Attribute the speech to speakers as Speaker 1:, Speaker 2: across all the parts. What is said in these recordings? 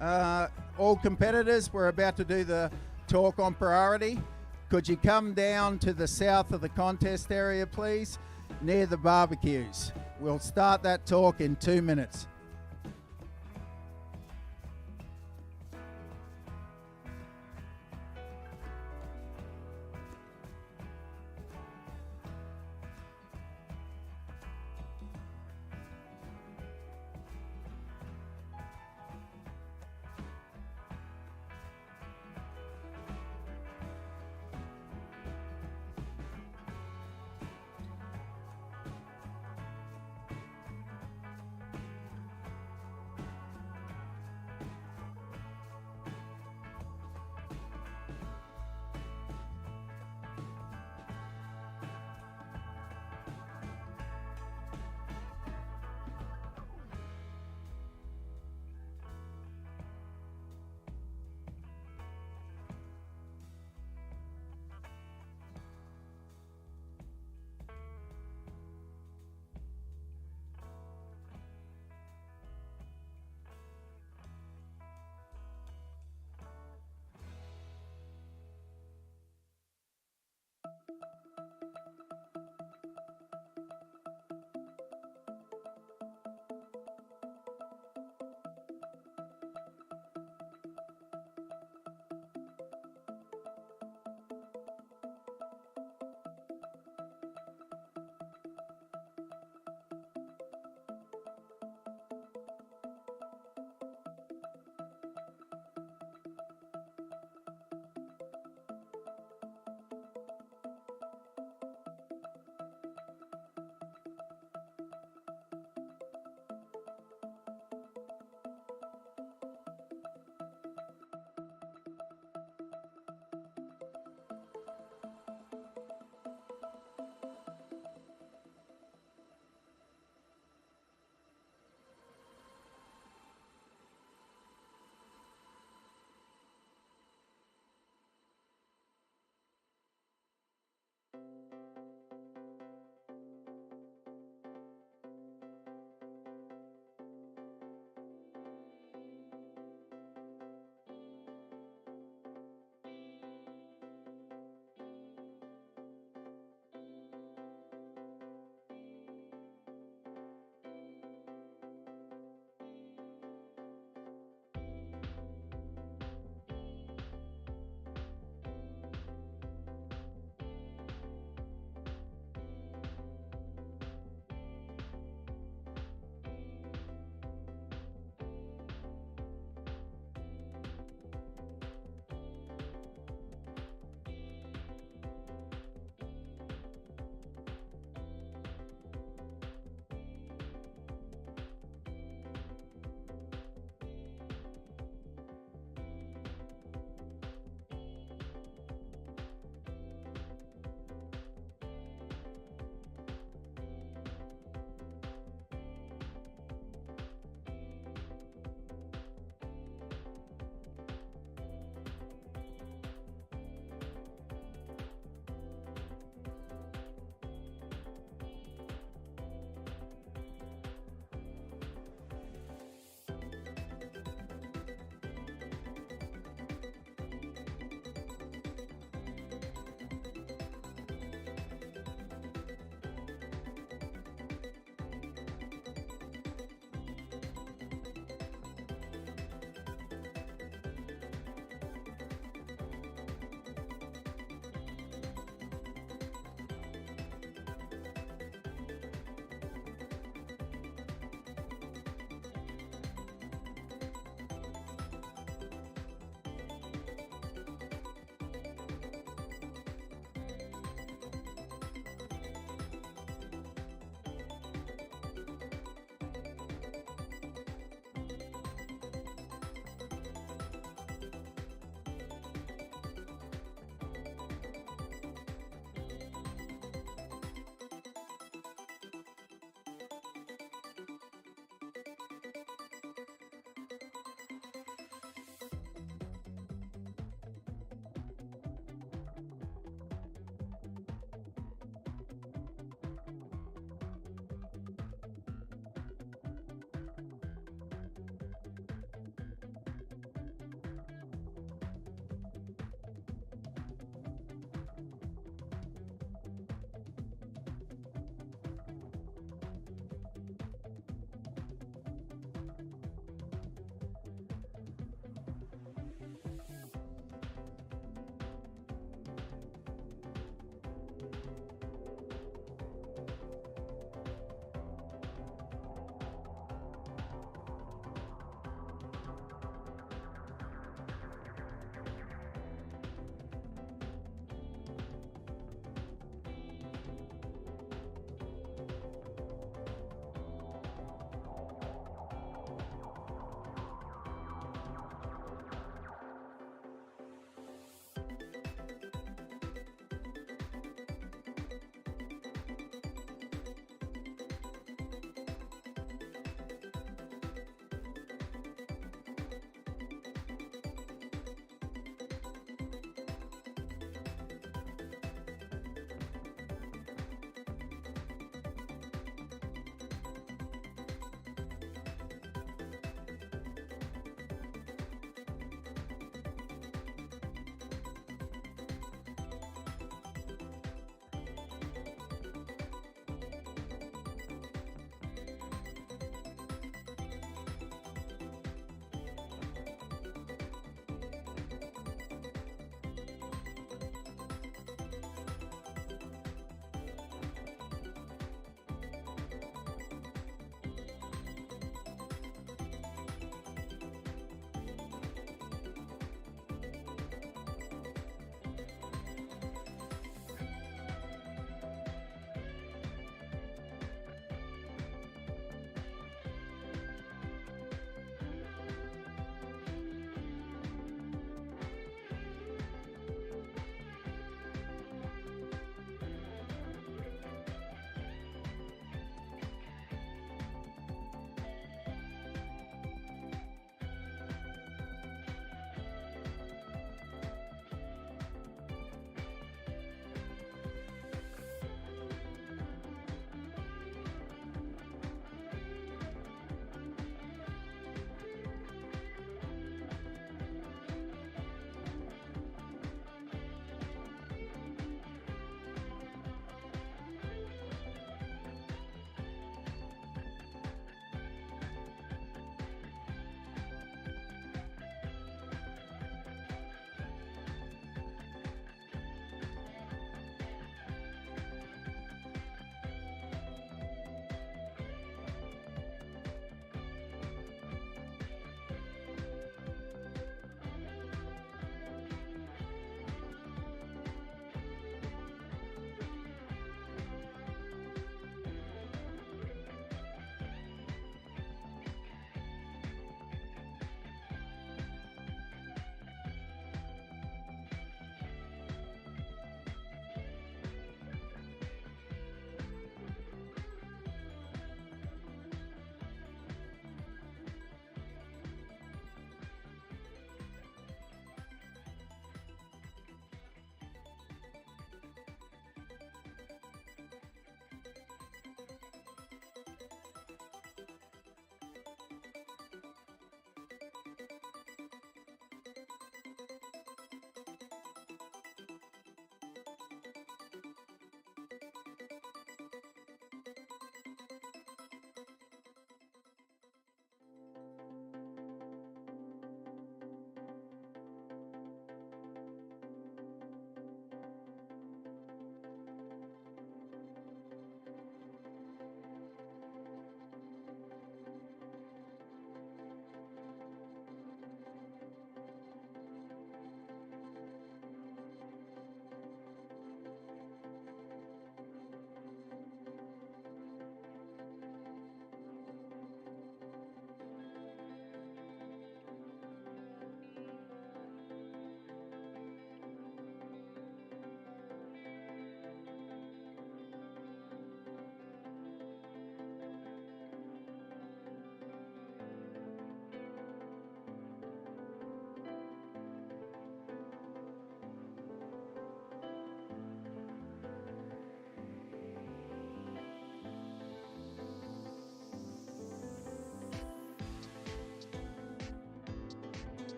Speaker 1: All competitors, we're about to do the talk on priority. Could you come down to the south of the contest area, please, near the barbecues? We'll start that talk in 2 minutes.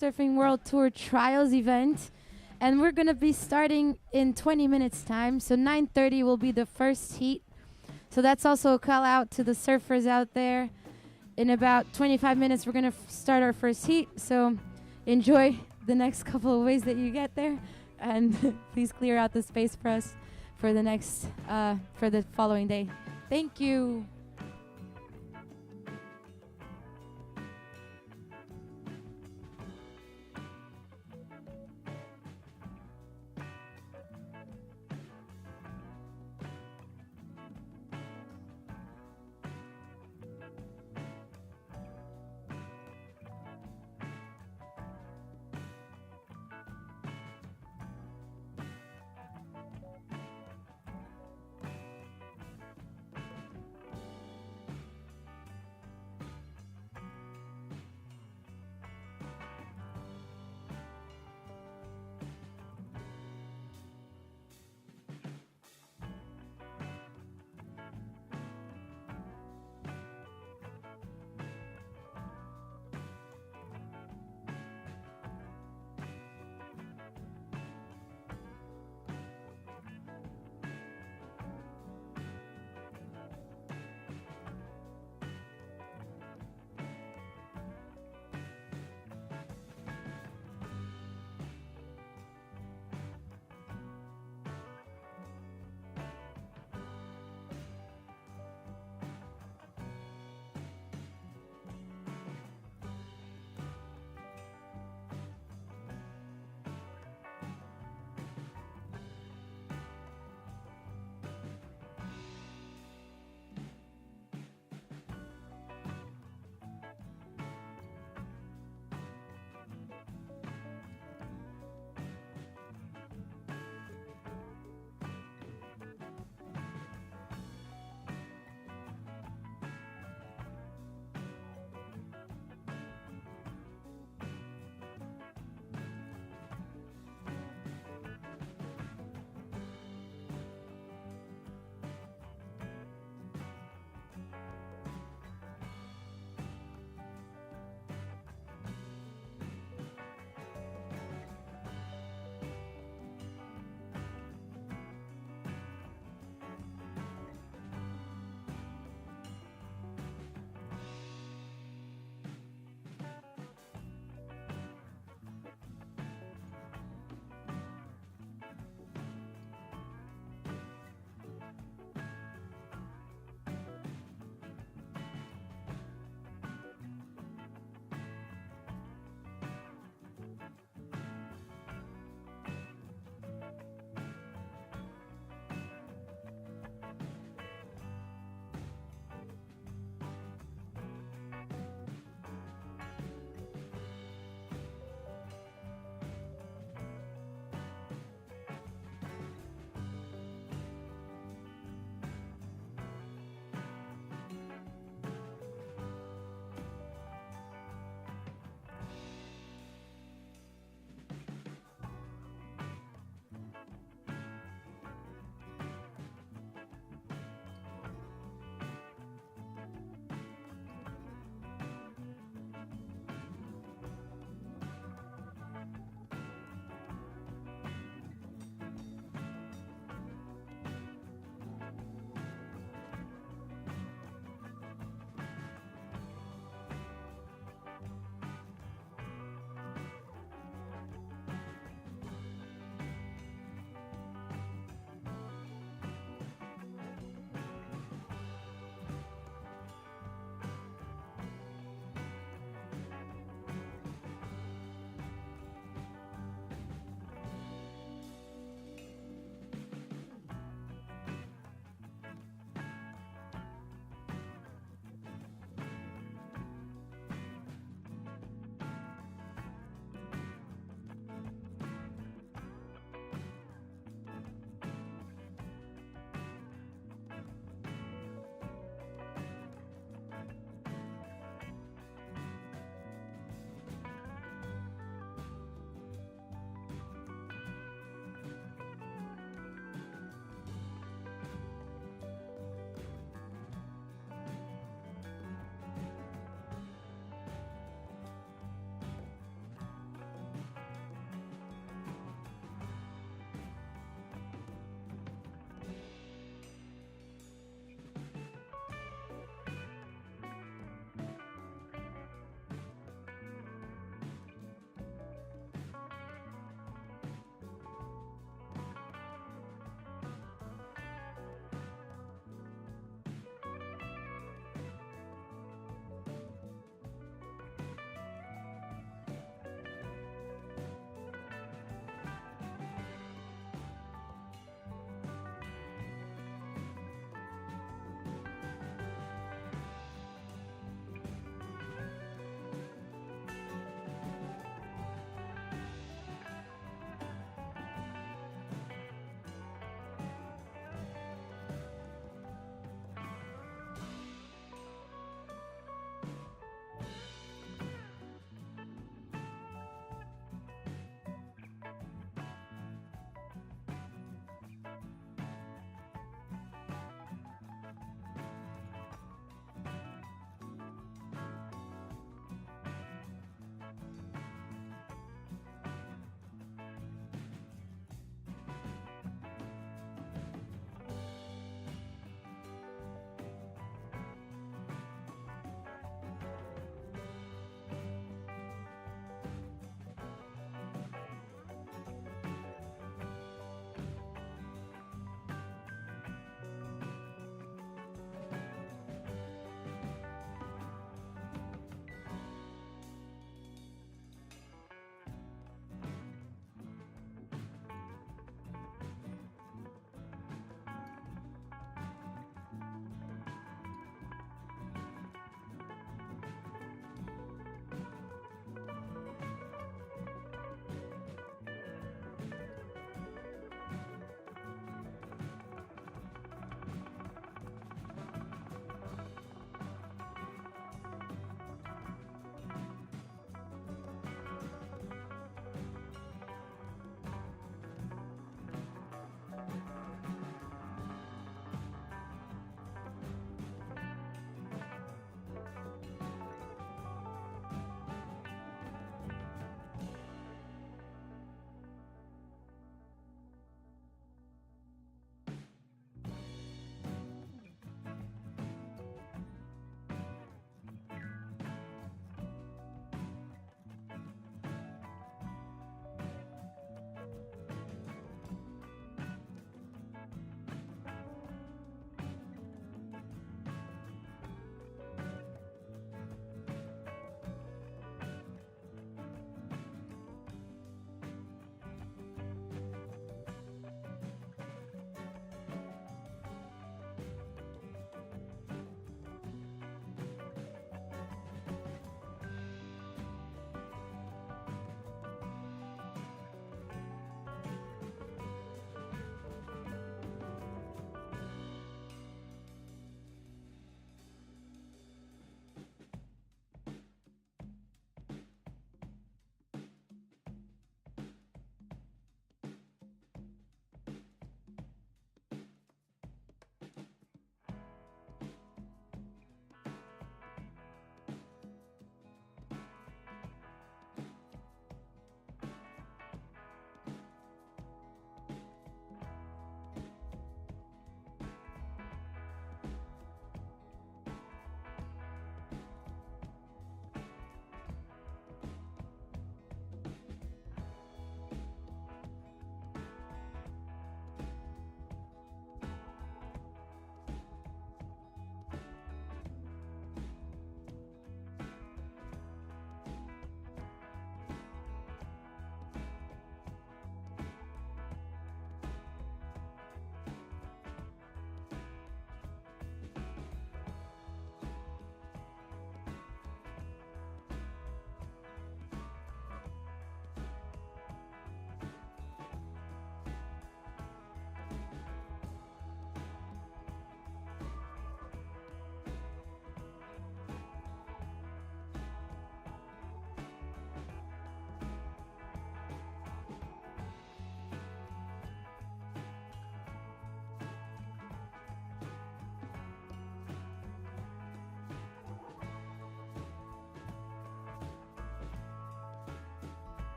Speaker 2: Surfing World Tour Trials event, and we're gonna be starting in 20 minutes time. So 9:30 will be the first heat. So that's also a call out to the surfers out there. In about 25 minutes, we're gonna start our first heat. So enjoy the next couple of ways that you get there, and please clear out the space for us for the next for the following day. Thank you.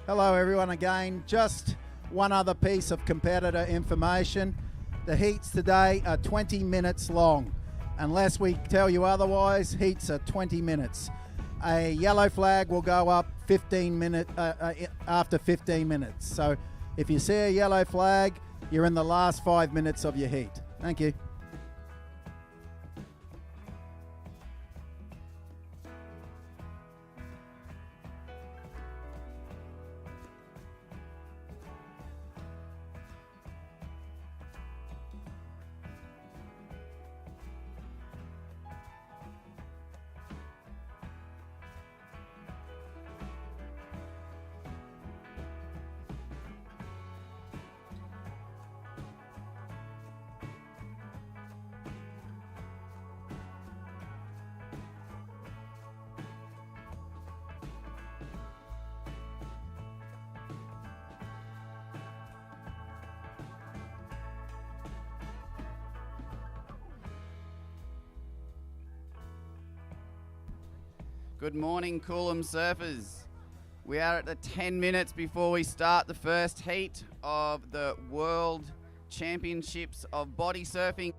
Speaker 1: Hello everyone again. Just one other piece of competitor information. The heats today are 20 minutes long. Unless we tell you otherwise, heats are 20 minutes. A yellow flag will go up after 15 minutes. So if you see a yellow flag, you're in the last 5 minutes of your heat. Thank you.
Speaker 3: Good morning, Coolum surfers. We are at the 10 minutes before we start the first heat of the World Championships of Bodysurfing.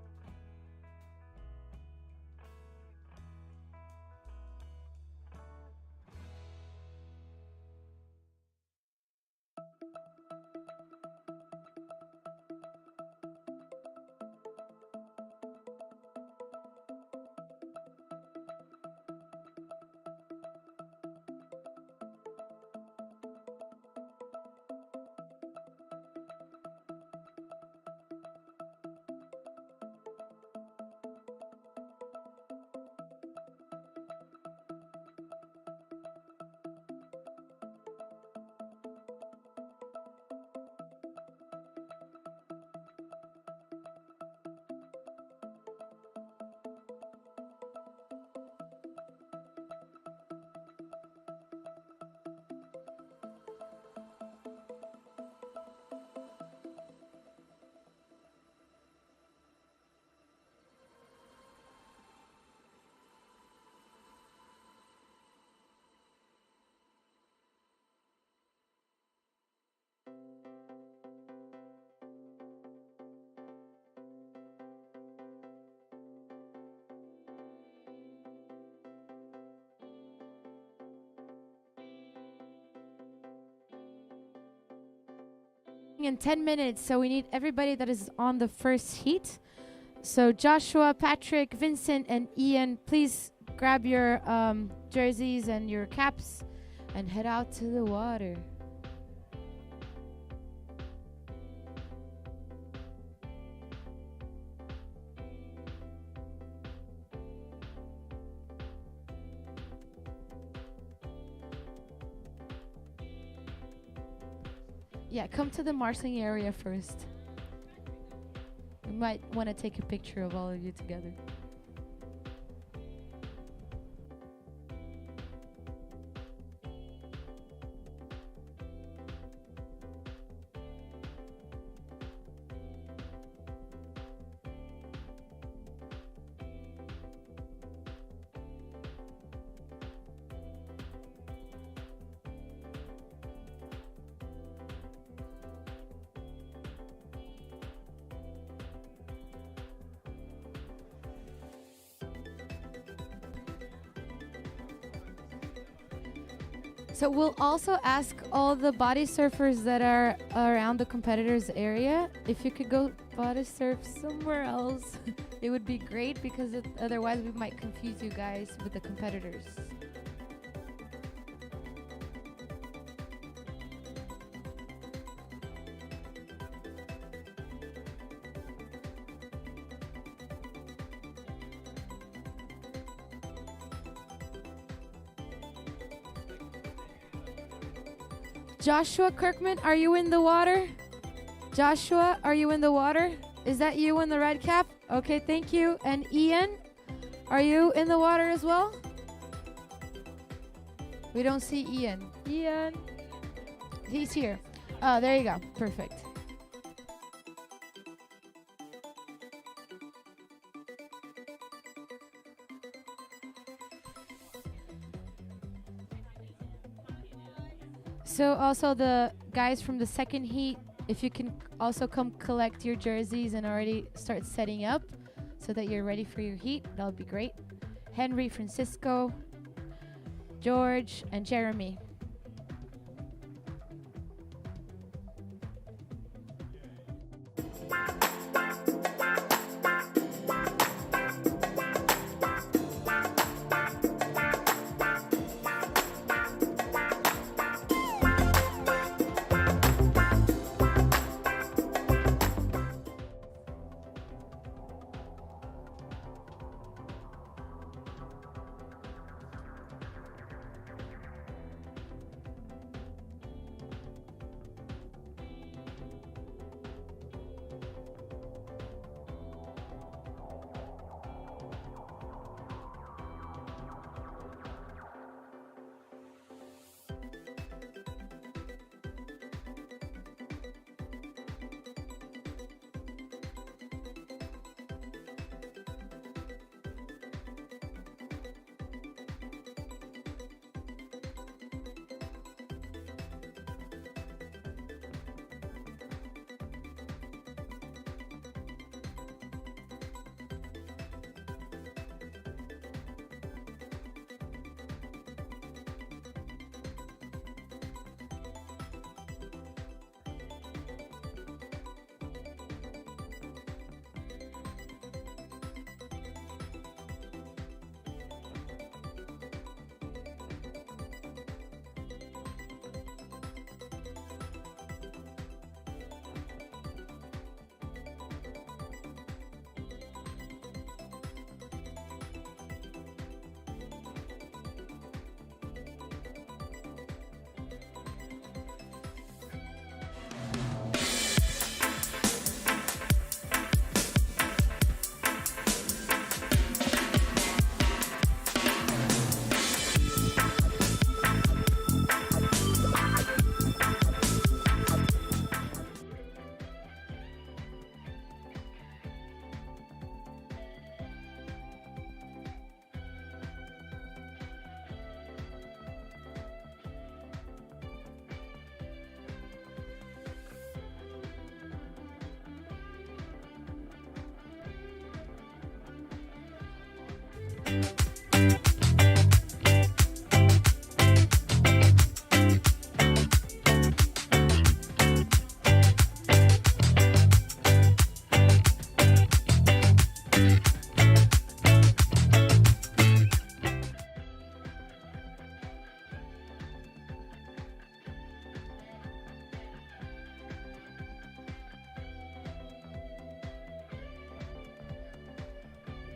Speaker 2: In 10 minutes, so we need everybody that is on the first heat. So Joshua, Patrick, Vincent, and Ian, please grab your jerseys and your caps and head out to the water. Yeah, come to the marshalling area first. We might want to take a picture of all of you together. So we'll also ask all the body surfers that are around the competitors area if you could go body surf somewhere else. It would be great because otherwise we might confuse you guys with the competitors. Joshua Kirkman, are you in the water? Joshua, are you in the water? Is that you in the red cap? Okay, thank you. And Ian, are you in the water as well? We don't see Ian. Ian, he's here. Oh, there you go. Perfect. So also the guys from the second heat, if you can also come collect your jerseys and already start setting up so that you're ready for your heat, that would be great. Henry, Francisco, George, and Jeremy.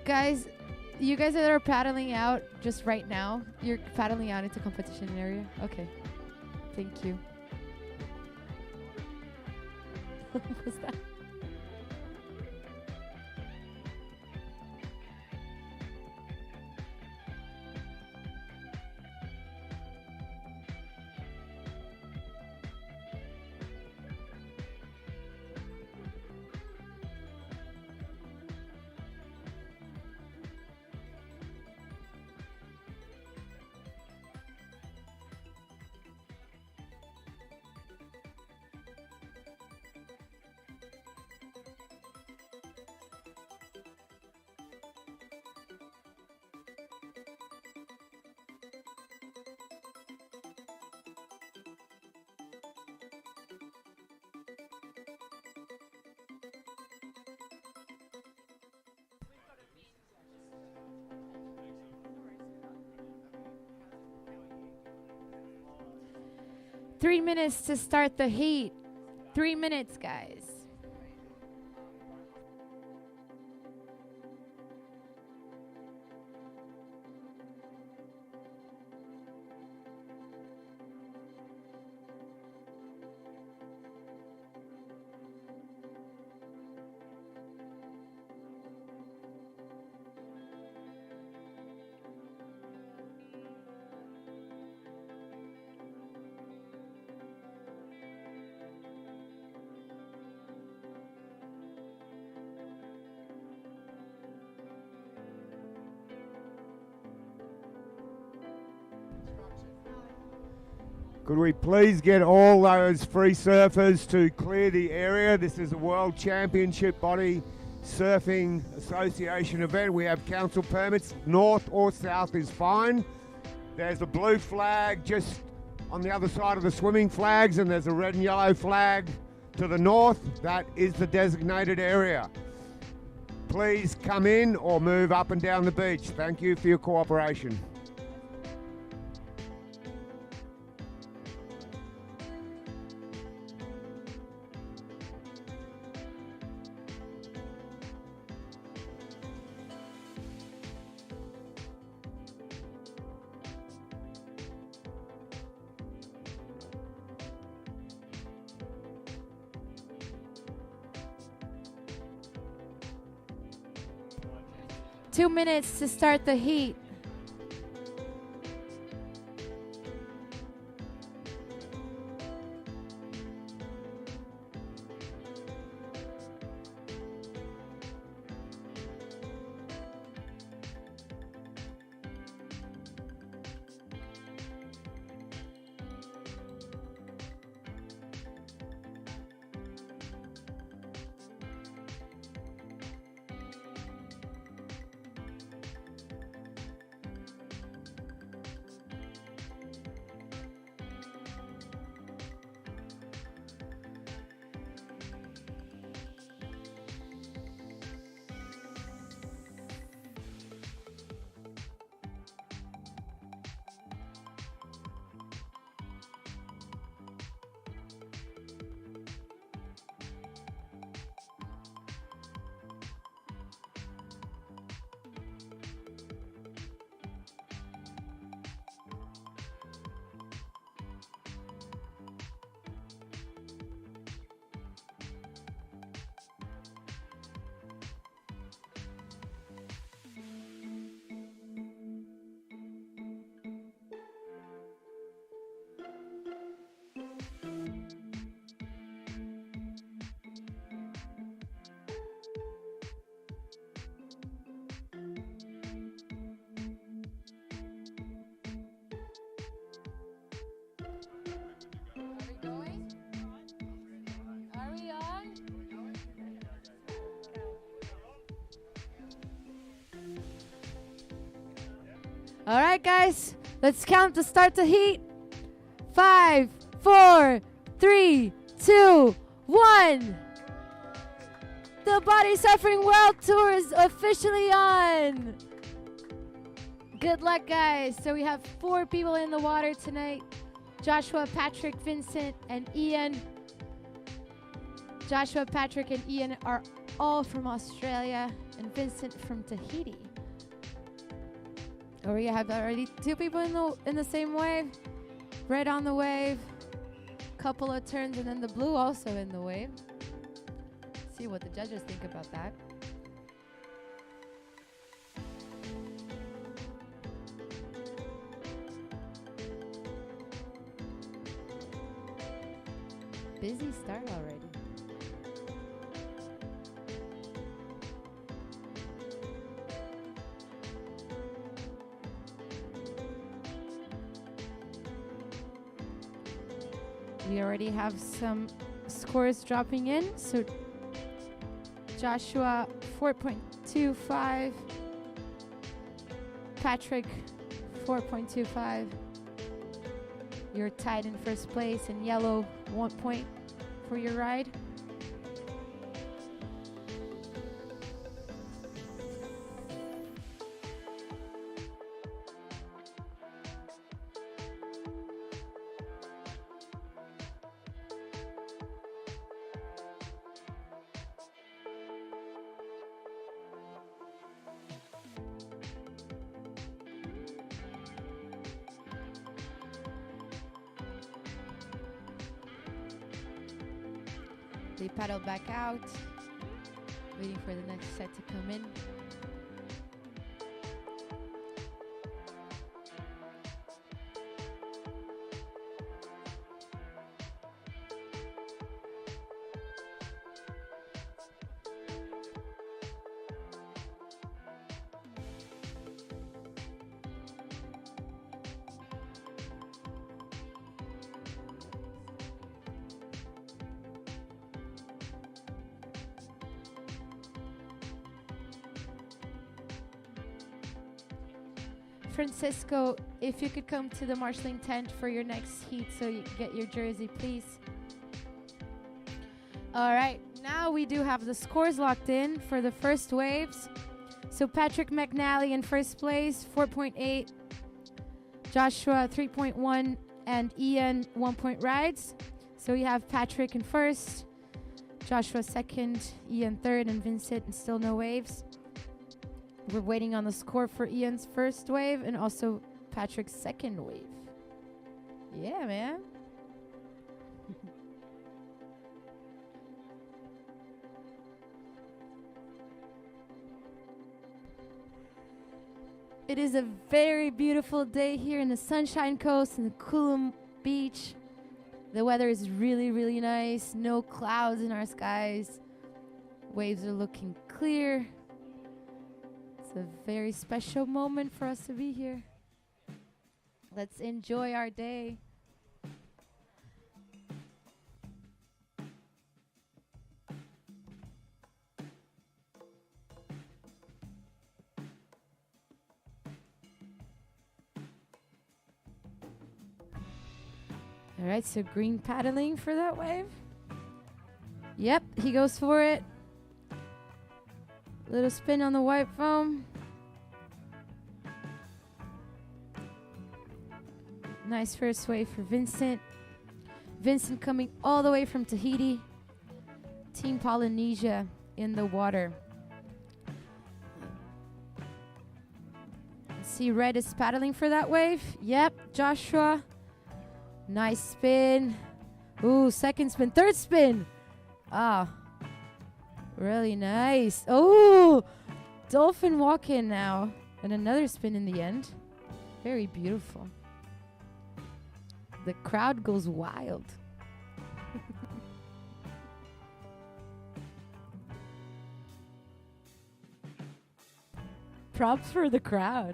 Speaker 2: Guys, you guys that are paddling out just right now, you're paddling out into competition area? Okay. Thank you. What was that? Three minutes to start the heat. 3 minutes, guys.
Speaker 4: Could we please get all those free surfers to clear the area? This is a World Championship Body Surfing Association event. We have council permits. North or south is fine. There's a blue flag just on the other side of the swimming flags, and there's a red and yellow flag to the north. That is the designated area. Please come in or move up and down the beach. Thank you for your cooperation.
Speaker 2: Two minutes to start the heat. All right, guys, let's count to start the heat. 5, 4, 3, 2, 1. The Bodysurfing World Tour is officially on. Good luck, guys. So we have 4 people in the water tonight. Joshua, Patrick, Vincent, and Ian. Joshua, Patrick, and Ian are all from Australia, and Vincent from Tahiti. Or we have already 2 people in the same wave. Red on the wave. Couple of turns, and then the blue also in the wave. See what the judges think about that. Busy start already. We already have some scores dropping in. So Joshua 4.25, Patrick 4.25. You're tied in first place, and yellow 1 point for your ride. They paddle back out, waiting for the next set to come in. Francisco, if you could come to the marshalling tent for your next heat so you can get your jersey, please. All right, now we do have the scores locked in for the first waves. So Patrick McNally in first place, 4.8. Joshua, 3.1. And Ian, 1 point rides. So we have Patrick in first, Joshua second, Ian third, and Vincent, and still no waves. We're waiting on the score for Ian's first wave and also Patrick's second wave. Yeah, man. It is a very beautiful day here in the Sunshine Coast in the Coolum Beach. The weather is really, really nice. No clouds in our skies. Waves are looking clear. It's a very special moment for us to be here. Let's enjoy our day. All right, so green paddling for that wave. Yep, he goes for it. Little spin on the white foam. Nice first wave for Vincent. Vincent coming all the way from Tahiti. Team Polynesia in the water. Let's see, Red is paddling for that wave. Yep, Joshua. Nice spin. Ooh, second spin, third spin. Ah, really nice. Oh, dolphin walk in now. And another spin in the end. Very beautiful. The crowd goes wild. Props for the crowd.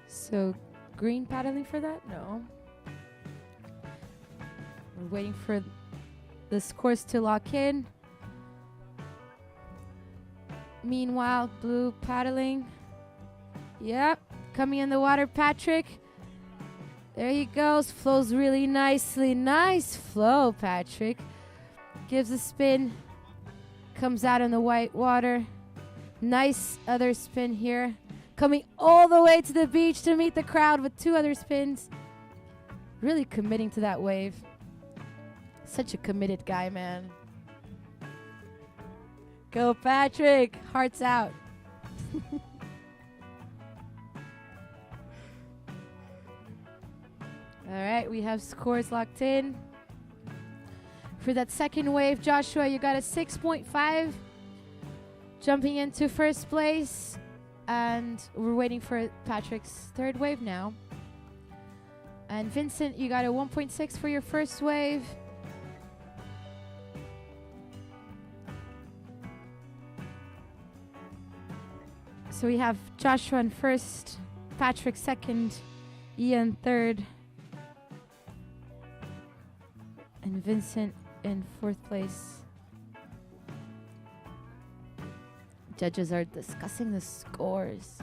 Speaker 2: So, green paddling for that? No. We're waiting for this course to lock in. Meanwhile, blue paddling. Yep, coming in the water, Patrick. There he goes, flows really nicely. Nice flow, Patrick. Gives a spin, comes out in the white water. Nice other spin here. Coming all the way to the beach to meet the crowd with two other spins. Really committing to that wave. Such a committed guy, man. Go, Patrick. Hearts out. All right, we have scores locked in. For that second wave, Joshua, you got a 6.5. Jumping into first place. And we're waiting for Patrick's third wave now. And Vincent, you got a 1.6 for your first wave. So we have Joshua in first, Patrick second, Ian third, and Vincent in fourth place. Judges are discussing the scores.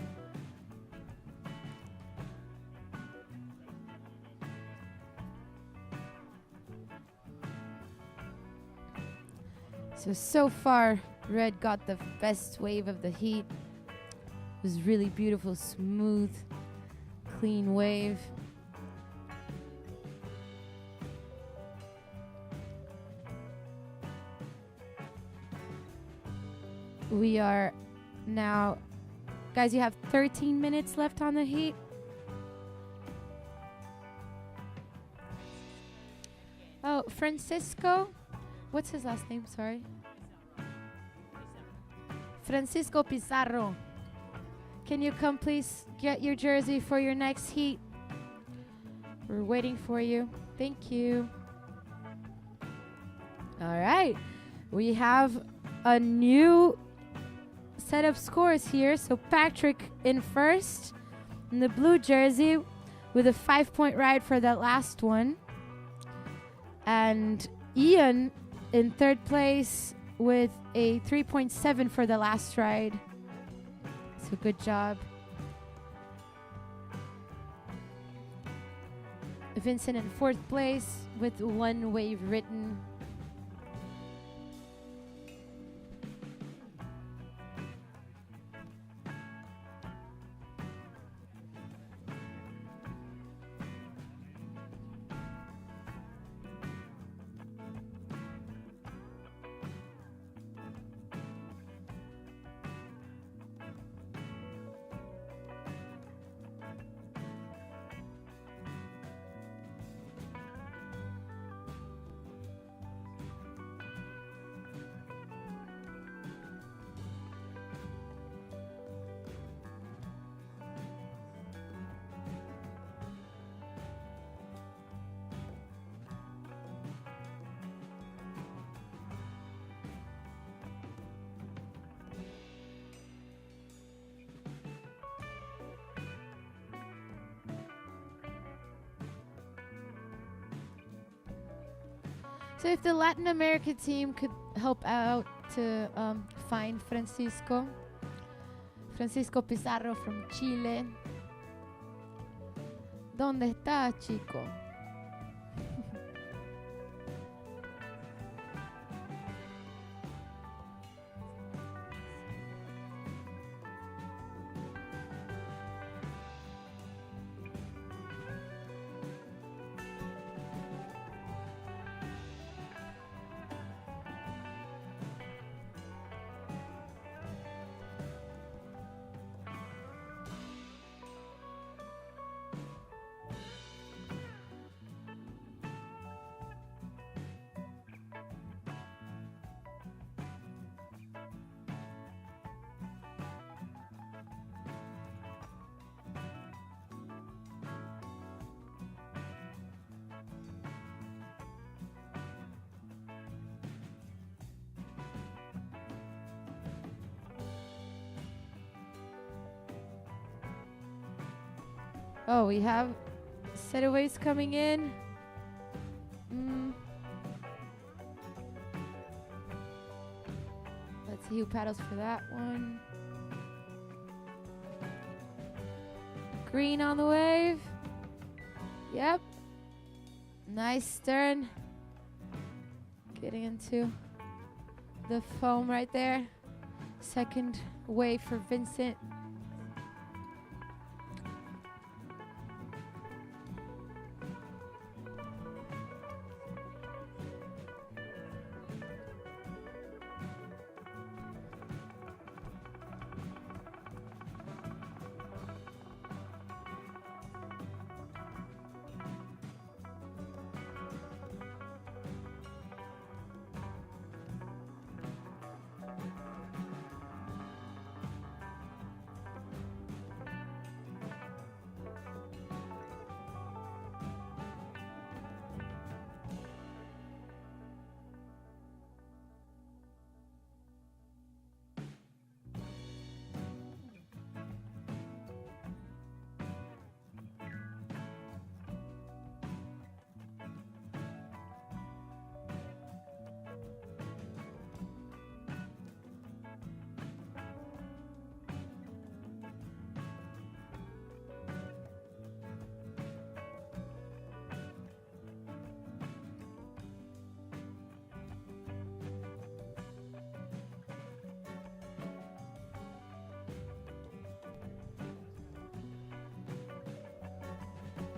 Speaker 2: So far, Red got the best wave of the heat. It was really beautiful, smooth, clean wave. We are now, guys, you have 13 minutes left on the heat. Oh, Francisco. What's his last name? Sorry. Francisco Pizarro. Can you come please get your jersey for your next heat? We're waiting for you. Thank you. All right. We have a new set of scores here. So Patrick in first in the blue jersey with a 5-point ride for that last one. And Ian in third place with a 3.7 for the last ride. So good job. Vincent in fourth place with 1 wave written. So if the Latin America team could help out to find Francisco Pizarro from Chile. ¿Dónde está, chico? Oh, we have setaways coming in. Let's see who paddles for that one. Green on the wave. Yep. Nice stern. Getting into the foam right there. Second wave for Vincent.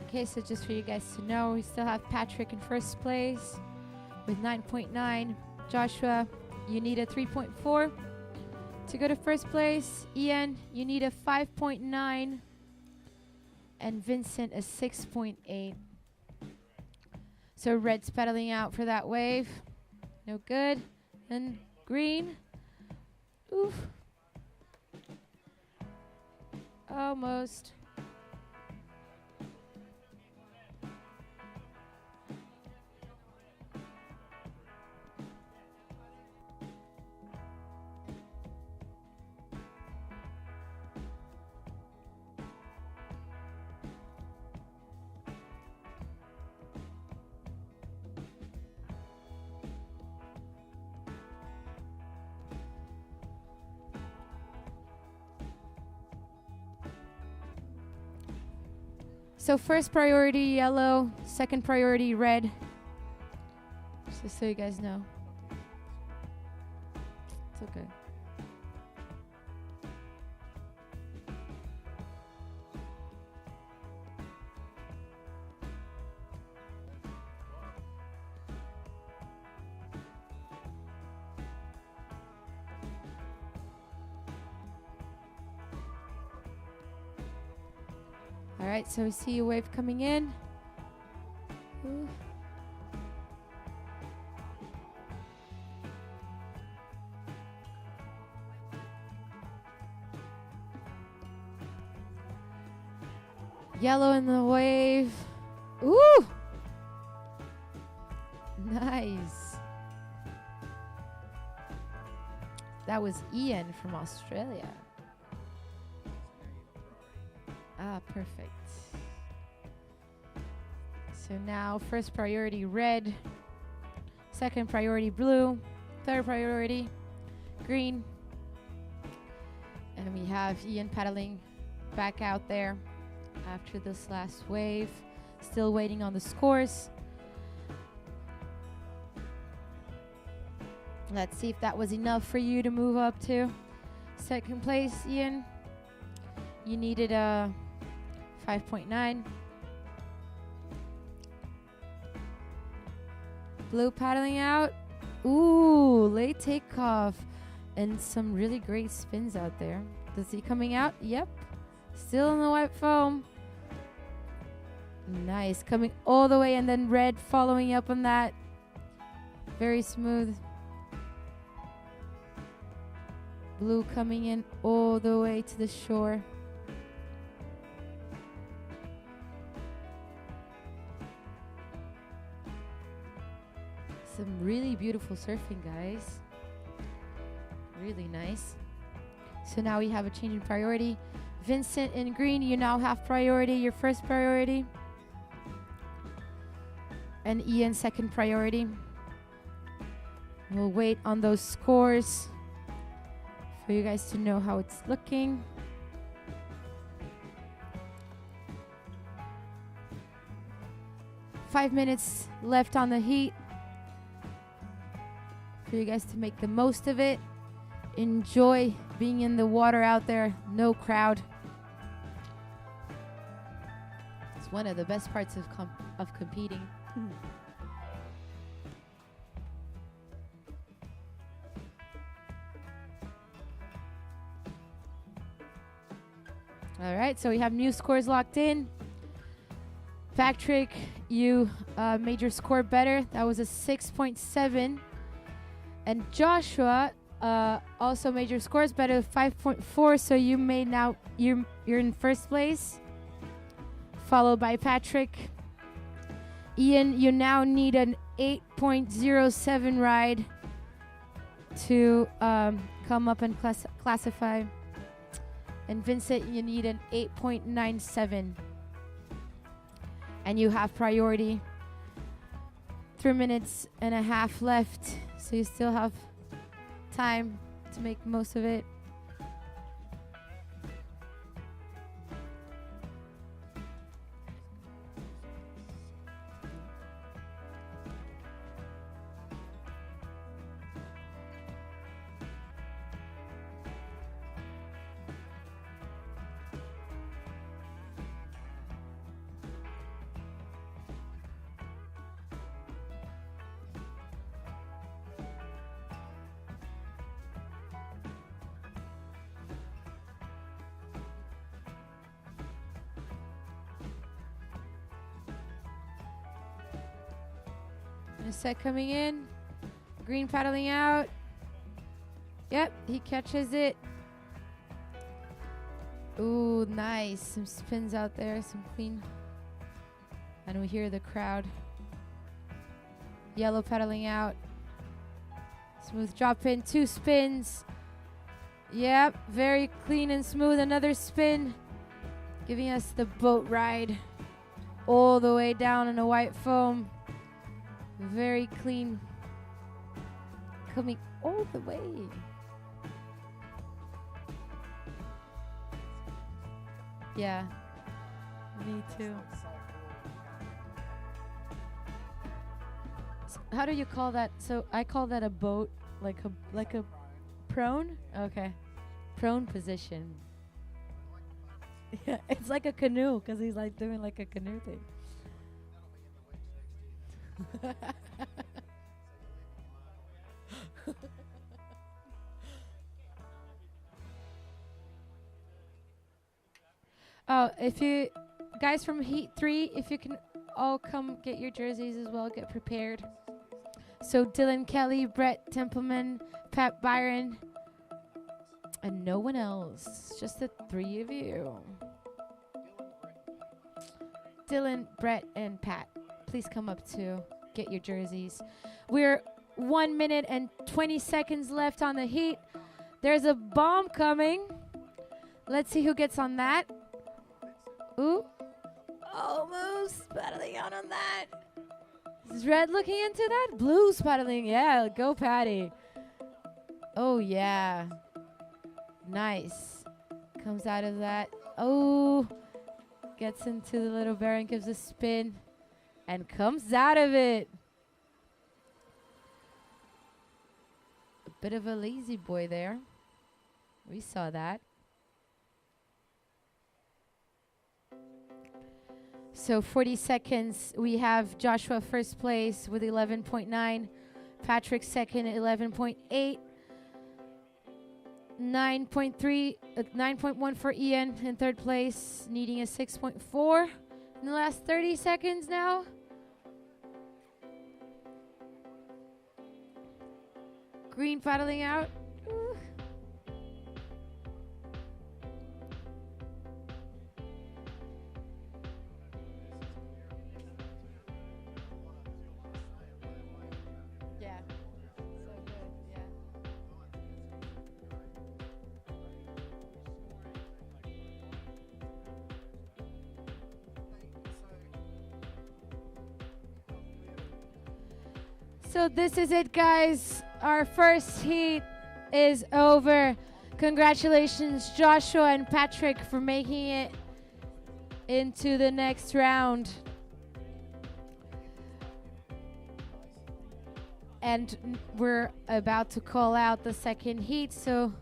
Speaker 2: Okay, so just for you guys to know, we still have Patrick in first place with 9.9. Joshua, you need a 3.4 to go to first place. Ian, you need a 5.9. And Vincent, a 6.8. So red's pedaling out for that wave. No good. And green. Oof. Almost. So first priority yellow, second priority red. Just so you guys know. It's okay. All right, so we see a wave coming in. Ooh. Yellow in the wave. Ooh! Nice. That was Ian from Australia. Ah, perfect. So now first priority red, second priority blue, third priority green. And we have Ian paddling back out there after this last wave. Still waiting on the scores. Let's see if that was enough for you to move up to second place, Ian. You needed a 5.9. Blue paddling out. Ooh, late takeoff. And some really great spins out there. Is he coming out? Yep. Still in the white foam. Nice. Coming all the way, and then red following up on that. Very smooth. Blue coming in all the way to the shore. Some really beautiful surfing, guys. Really nice. So now we have a change in priority. Vincent in green, you now have priority, your first priority. And Ian, second priority. We'll wait on those scores for you guys to know how it's looking. Five minutes left on the heat for you guys to make the most of it. Enjoy being in the water out there. No crowd. It's one of the best parts of competing. All right, so we have new scores locked in. Patrick, you made your score better. That was a 6.7. And Joshua also made your scores better, 5.4. So you made now you're in first place, followed by Patrick. Ian, you now need an 8.07 ride to come up and classify. And Vincent, you need an 8.97. And you have priority. 3 minutes and a half left, so you still have time to make most of it. Set coming in. Green paddling out. Yep, he catches it. Ooh, nice. Some spins out there, some clean. And we hear the crowd. Yellow paddling out. Smooth drop in, 2 spins. Yep, very clean and smooth. Another spin. Giving us the boat ride all the way down in a white foam. Very clean. Coming all the way. Yeah. Me too. How do you call that? So I call that a boat, like a prone. Okay, prone position. Yeah, it's like a canoe because he's like doing like a canoe thing. Oh, if you guys from Heat 3, if you can all come get your jerseys as well, get prepared. So Dylan Kelly, Brett Templeman, Pat Byron, and no one else. Just the three of you. Dylan, Brett, and Pat, please come up to get your jerseys. We're 1 minute and 20 seconds left on the heat. There's a bomb coming. Let's see who gets on that. Ooh, almost paddling out on that. Is Red looking into that? Blue's paddling. Yeah, go Patty. Oh, yeah. Nice. Comes out of that. Oh, gets into the little bear and gives a spin and comes out of it. A bit of a lazy boy there. We saw that. So 40 seconds, we have Joshua first place with 11.9, Patrick second at 11.8, 9.1 for Ian in third place, needing a 6.4 in the last 30 seconds now. Green paddling out. Ooh. Yeah. So good, yeah. So this is it, guys. Our first heat is over. Congratulations, Joshua and Patrick, for making it into the next round. And we're about to call out the second heat, so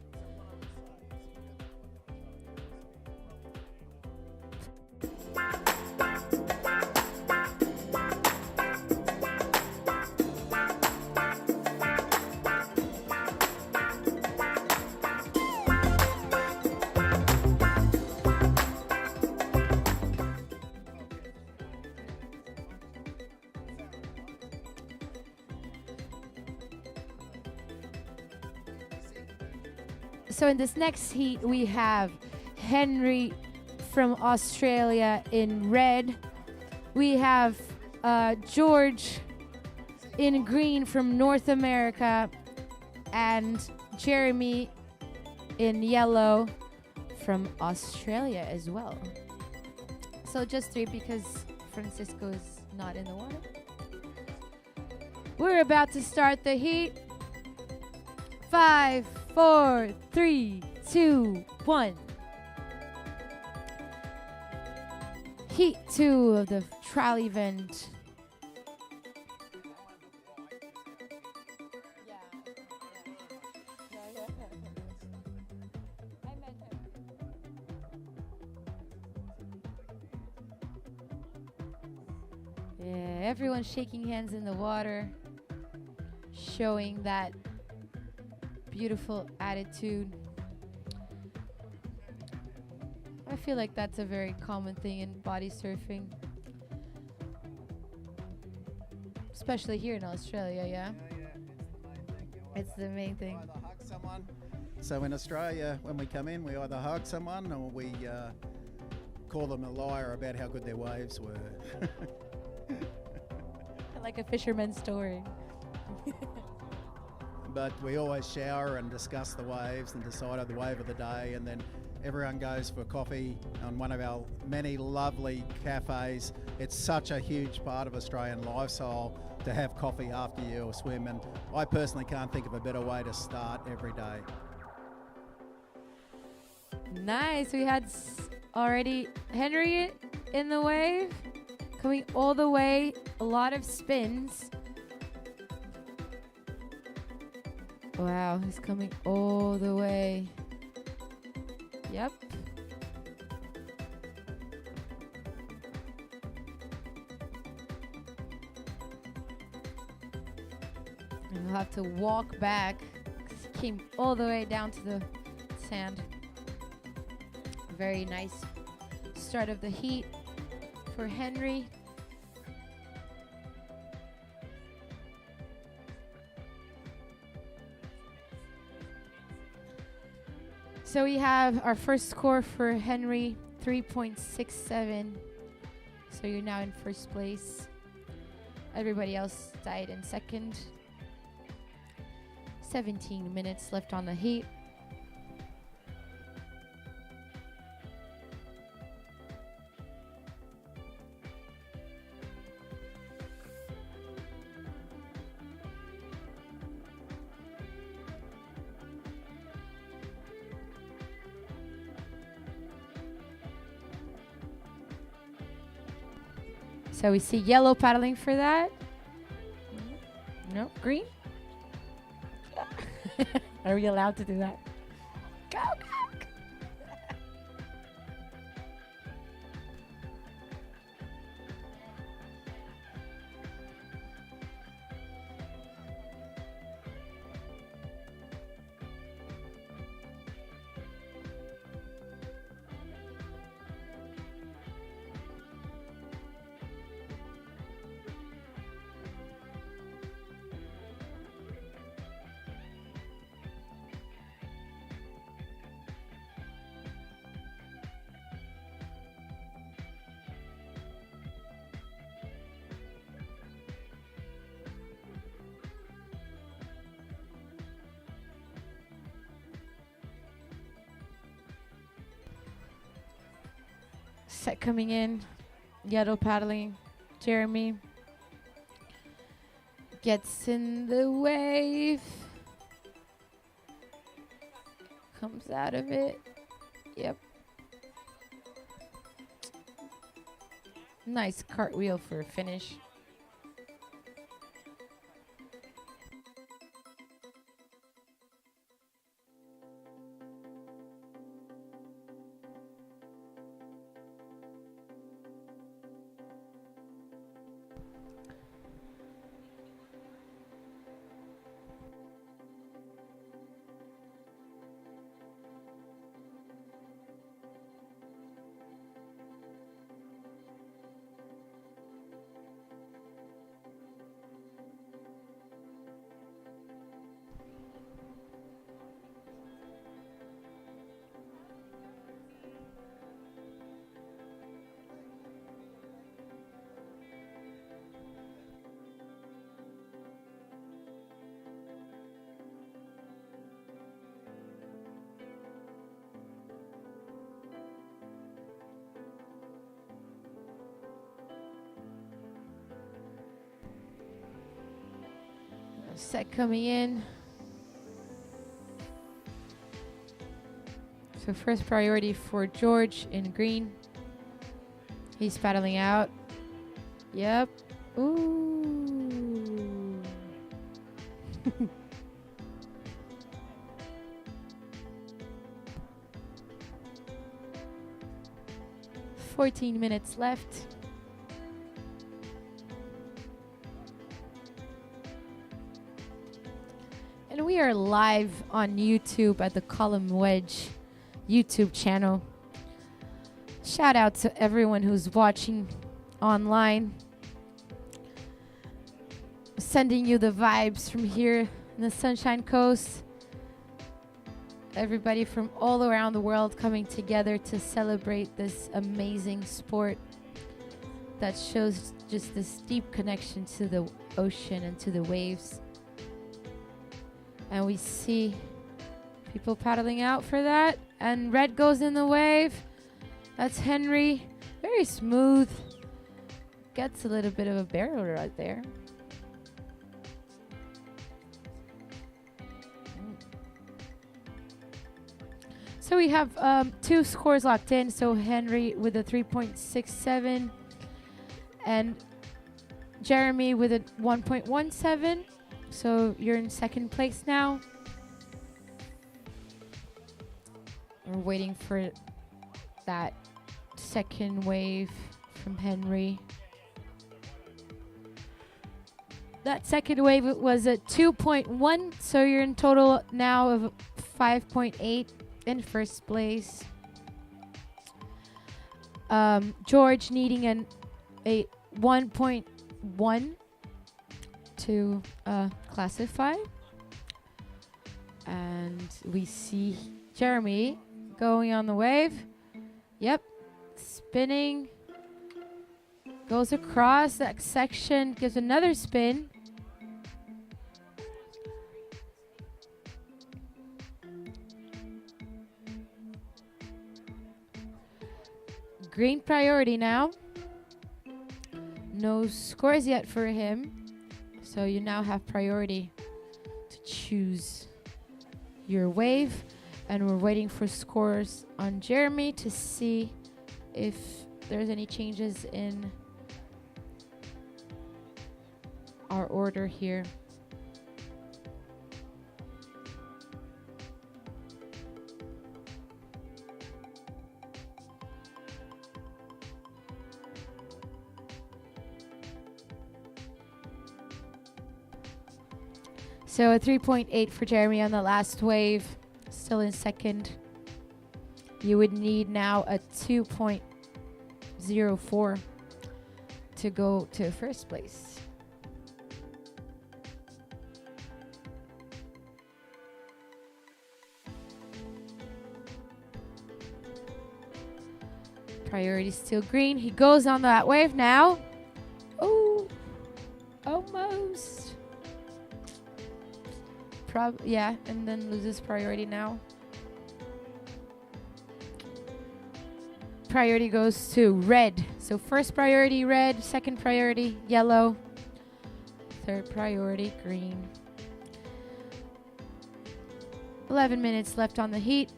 Speaker 2: in this next heat, we have Henry from Australia in red. We have George in green from North America, and Jeremy in yellow from Australia as well. So just three because Francisco's not in the water. We're about to start the heat. 5, 4, 3, 2, 1. Heat 2 of the trial event. Yeah, everyone's shaking hands in the water, showing that beautiful attitude. I feel like that's a very common thing in body surfing, especially here in Australia. Yeah, it's the main thing.
Speaker 1: Either hug someone. So in Australia, when we come in, we either hug someone or we call them a liar about how good their waves were.
Speaker 2: Like a fisherman's story.
Speaker 1: But we always shower and discuss the waves and decide on the wave of the day, and then everyone goes for coffee on one of our many lovely cafes. It's such a huge part of Australian lifestyle to have coffee after you swim, and I personally can't think of a better way to start every day.
Speaker 2: Nice. We had already. Henry in the wave, coming all the way, a lot of spins. Wow, he's coming all the way. Yep. And we'll have to walk back, 'cause he came all the way down to the sand. Very nice start of the heat for Henry. So we have our first score for Henry, 3.67. So you're now in first place. Everybody else died in second. 17 minutes left on the heat. So we see yellow paddling for that. No, green. Are we allowed to do that? Go, go. Set coming in, yellow paddling. Jeremy gets in the wave, comes out of it. Yep. Nice cartwheel for a finish. Set coming in. So first priority for George in green. He's paddling out. Yep. Ooh. 14 minutes left. And we are live on YouTube at the Coolum Wedge YouTube channel. Shout out to everyone who's watching online. Sending you the vibes from here in the Sunshine Coast. Everybody from all around the world coming together to celebrate this amazing sport that shows just this deep connection to the ocean and to the waves. And we see people paddling out for that. And red goes in the wave. That's Henry. Very smooth. Gets a little bit of a barrel right there. So we have 2 scores locked in. So Henry with a 3.67 and Jeremy with a 1.17. So you're in second place now. We're waiting for that second wave from Henry. That second wave was at 2.1, so you're in total now of 5.8 in first place. George needing a 1.1 to classify. And we see Jeremy going on the wave. Yep, spinning. Goes across that section, gives another spin. Green priority now. No scores yet for him. So you now have priority to choose your wave. And we're waiting for scores on Jeremy to see if there's any changes in our order here. So a 3.8 for Jeremy on the last wave, still in second. You would need now a 2.04 to go to first place. Priority still green. He goes on that wave now. Oh, almost. Yeah, and then loses priority now. Priority goes to red. So first priority red, second priority yellow, third priority green. 11 minutes left on the heat.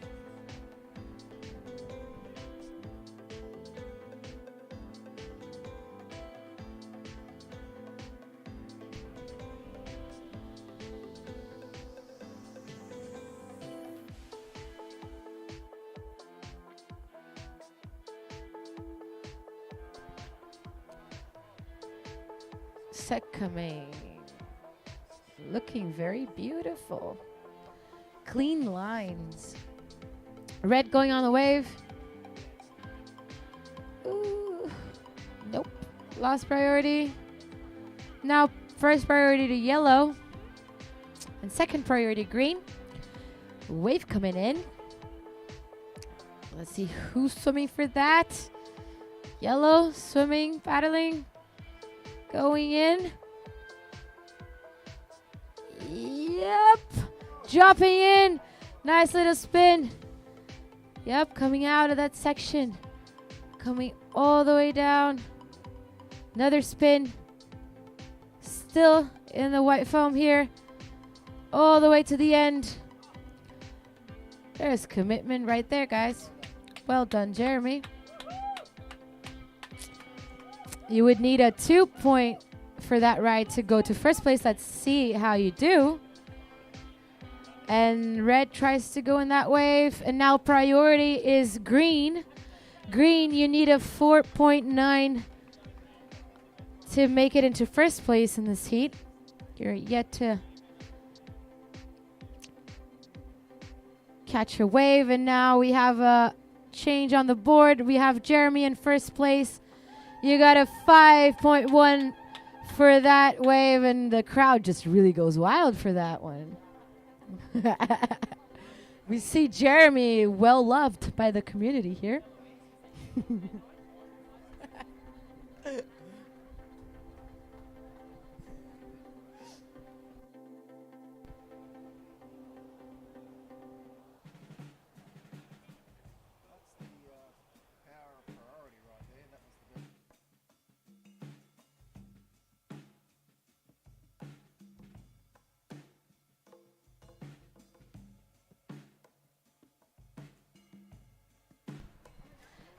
Speaker 2: Set coming. Looking very beautiful. Clean lines. Red going on the wave. Ooh. Nope. Lost priority. Now first priority to yellow. And second priority green. Wave coming in. Let's see who's swimming for that. Yellow swimming, paddling. Going in. Yep. Dropping in. Nice little spin. Yep, coming out of that section. Coming all the way down. Another spin. Still in the white foam here. All the way to the end. There's commitment right there, guys. Well done, Jeremy. You would need a 2 point for that ride to go to first place. Let's see how you do. And red tries to go in that wave. And now priority is green. Green, you need a 4.9 to make it into first place in this heat. You're yet to catch a wave. And now we have a change on the board. We have Jeremy in first place. You got a 5.1 for that wave, and the crowd just really goes wild for that one. We see Jeremy well loved by the community here.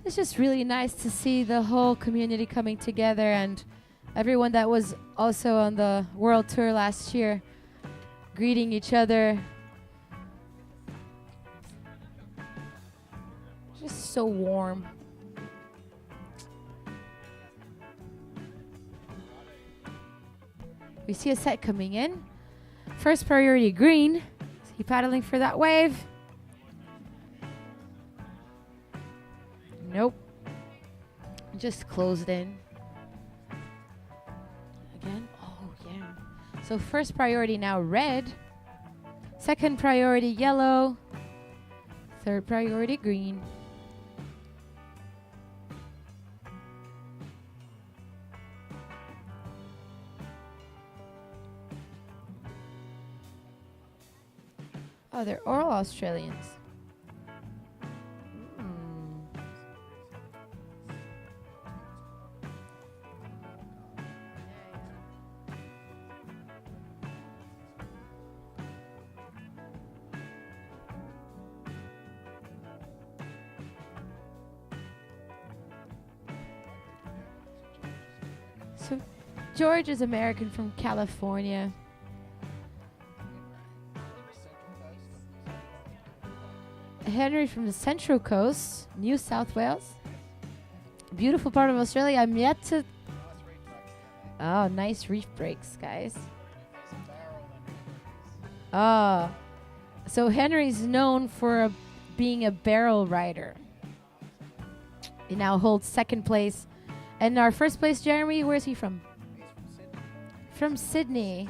Speaker 2: It's just really nice to see the whole community coming together, and everyone that was also on the world tour last year greeting each other. Just so warm. We see a set coming in. First priority green. Is he paddling for that wave? Nope. Just closed in. Again? Oh, yeah. So first priority now red. Second priority yellow. Third priority green. Oh, they're all Australians. So George is American from California. Henry from the Central Coast, New South Wales. Beautiful part of Australia. I'm yet to... Oh, nice reef breaks, guys. Oh. So Henry's known for being a barrel rider. He now holds second place. And our first place, Jeremy, where's he from? From Sydney.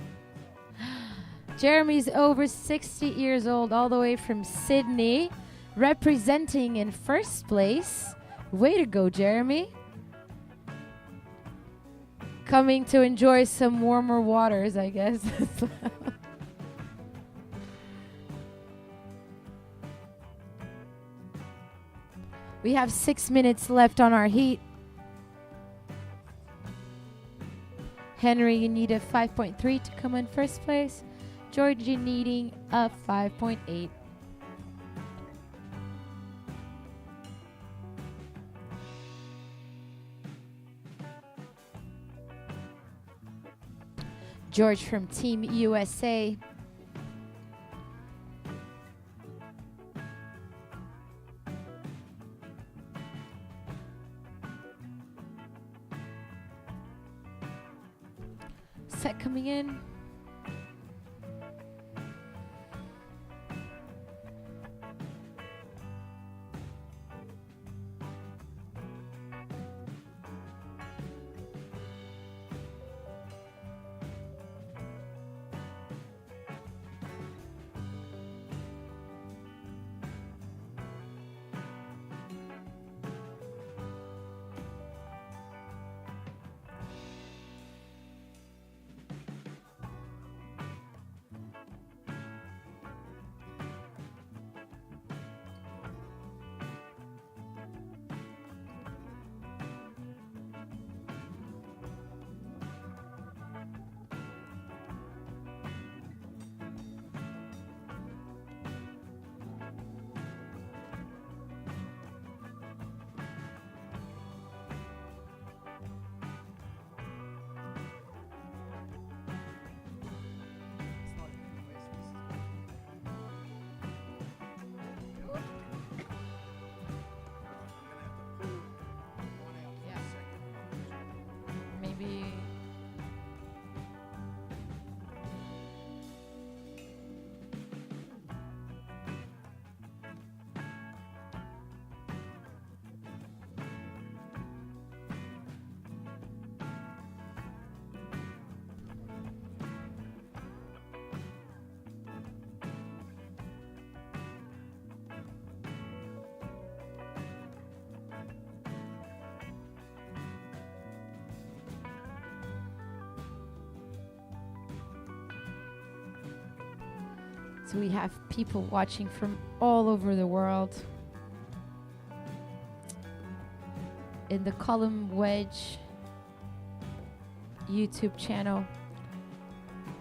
Speaker 2: Jeremy's over 60 years old, all the way from Sydney, representing in first place. Way to go, Jeremy. Coming to enjoy some warmer waters, I guess. We have 6 minutes left on our heat. Henry, you need a 5.3 to come in first place. Georgie needing a 5.8. George from Team USA. Set coming in. So we have people watching from all over the world. In the Coolum Wedge YouTube channel.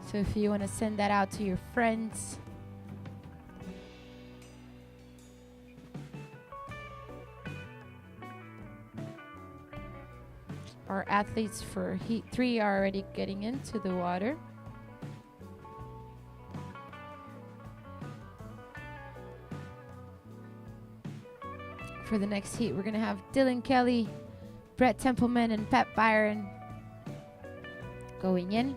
Speaker 2: So if you want to send that out to your friends. Our athletes for Heat 3 are already getting into the water. For the next heat, we're going to have Dylan Kelly, Brett Templeman, and Pat Byron going in.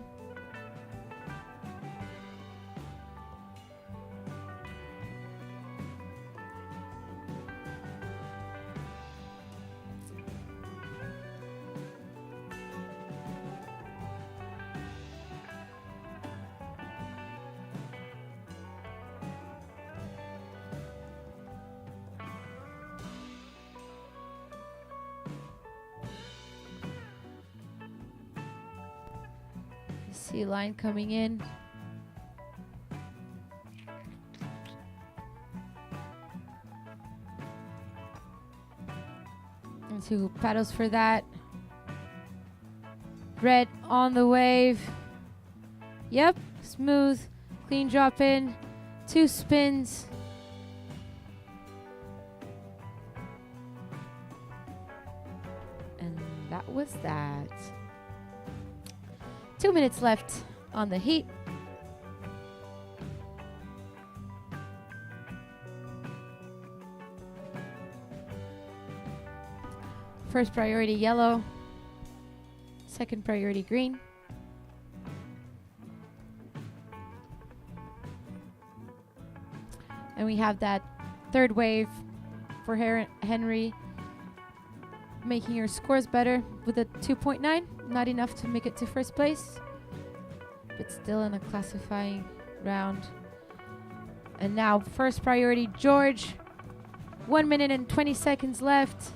Speaker 2: See line coming in. And see who paddles for that. Red on the wave. Yep, smooth, clean drop in, 2 spins. And that was that. 2 minutes left on the heat. First priority yellow, second priority green. And we have that third wave for Henry, making her scores better with a 2.9. Not enough to make it to first place, but still in a classifying round. And now first priority George. 1 minute and 20 seconds left.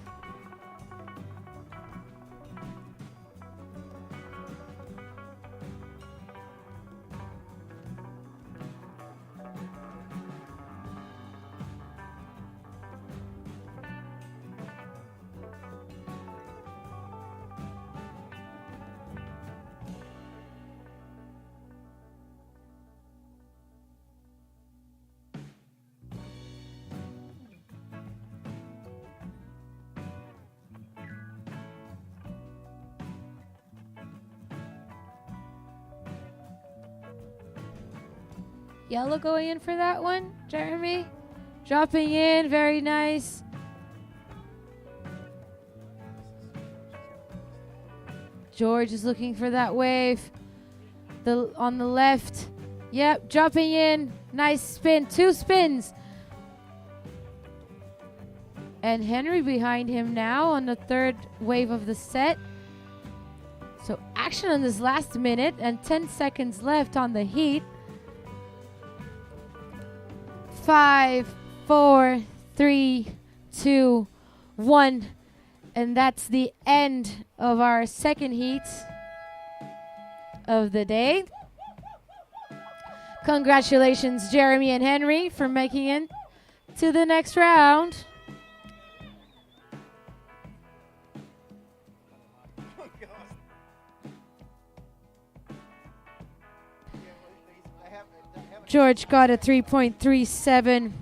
Speaker 2: Yellow going in for that one. Jeremy dropping in. Very nice. George is looking for that wave. On the left. Yep, dropping in. Nice spin. 2 spins. And Henry behind him now on the third wave of the set. So action on this last minute and 10 seconds left on the heat. 5, 4, 3, 2, 1. And that's the end of our second heat of the day. Congratulations, Jeremy and Henry, for making it to the next round. George got a 3.37.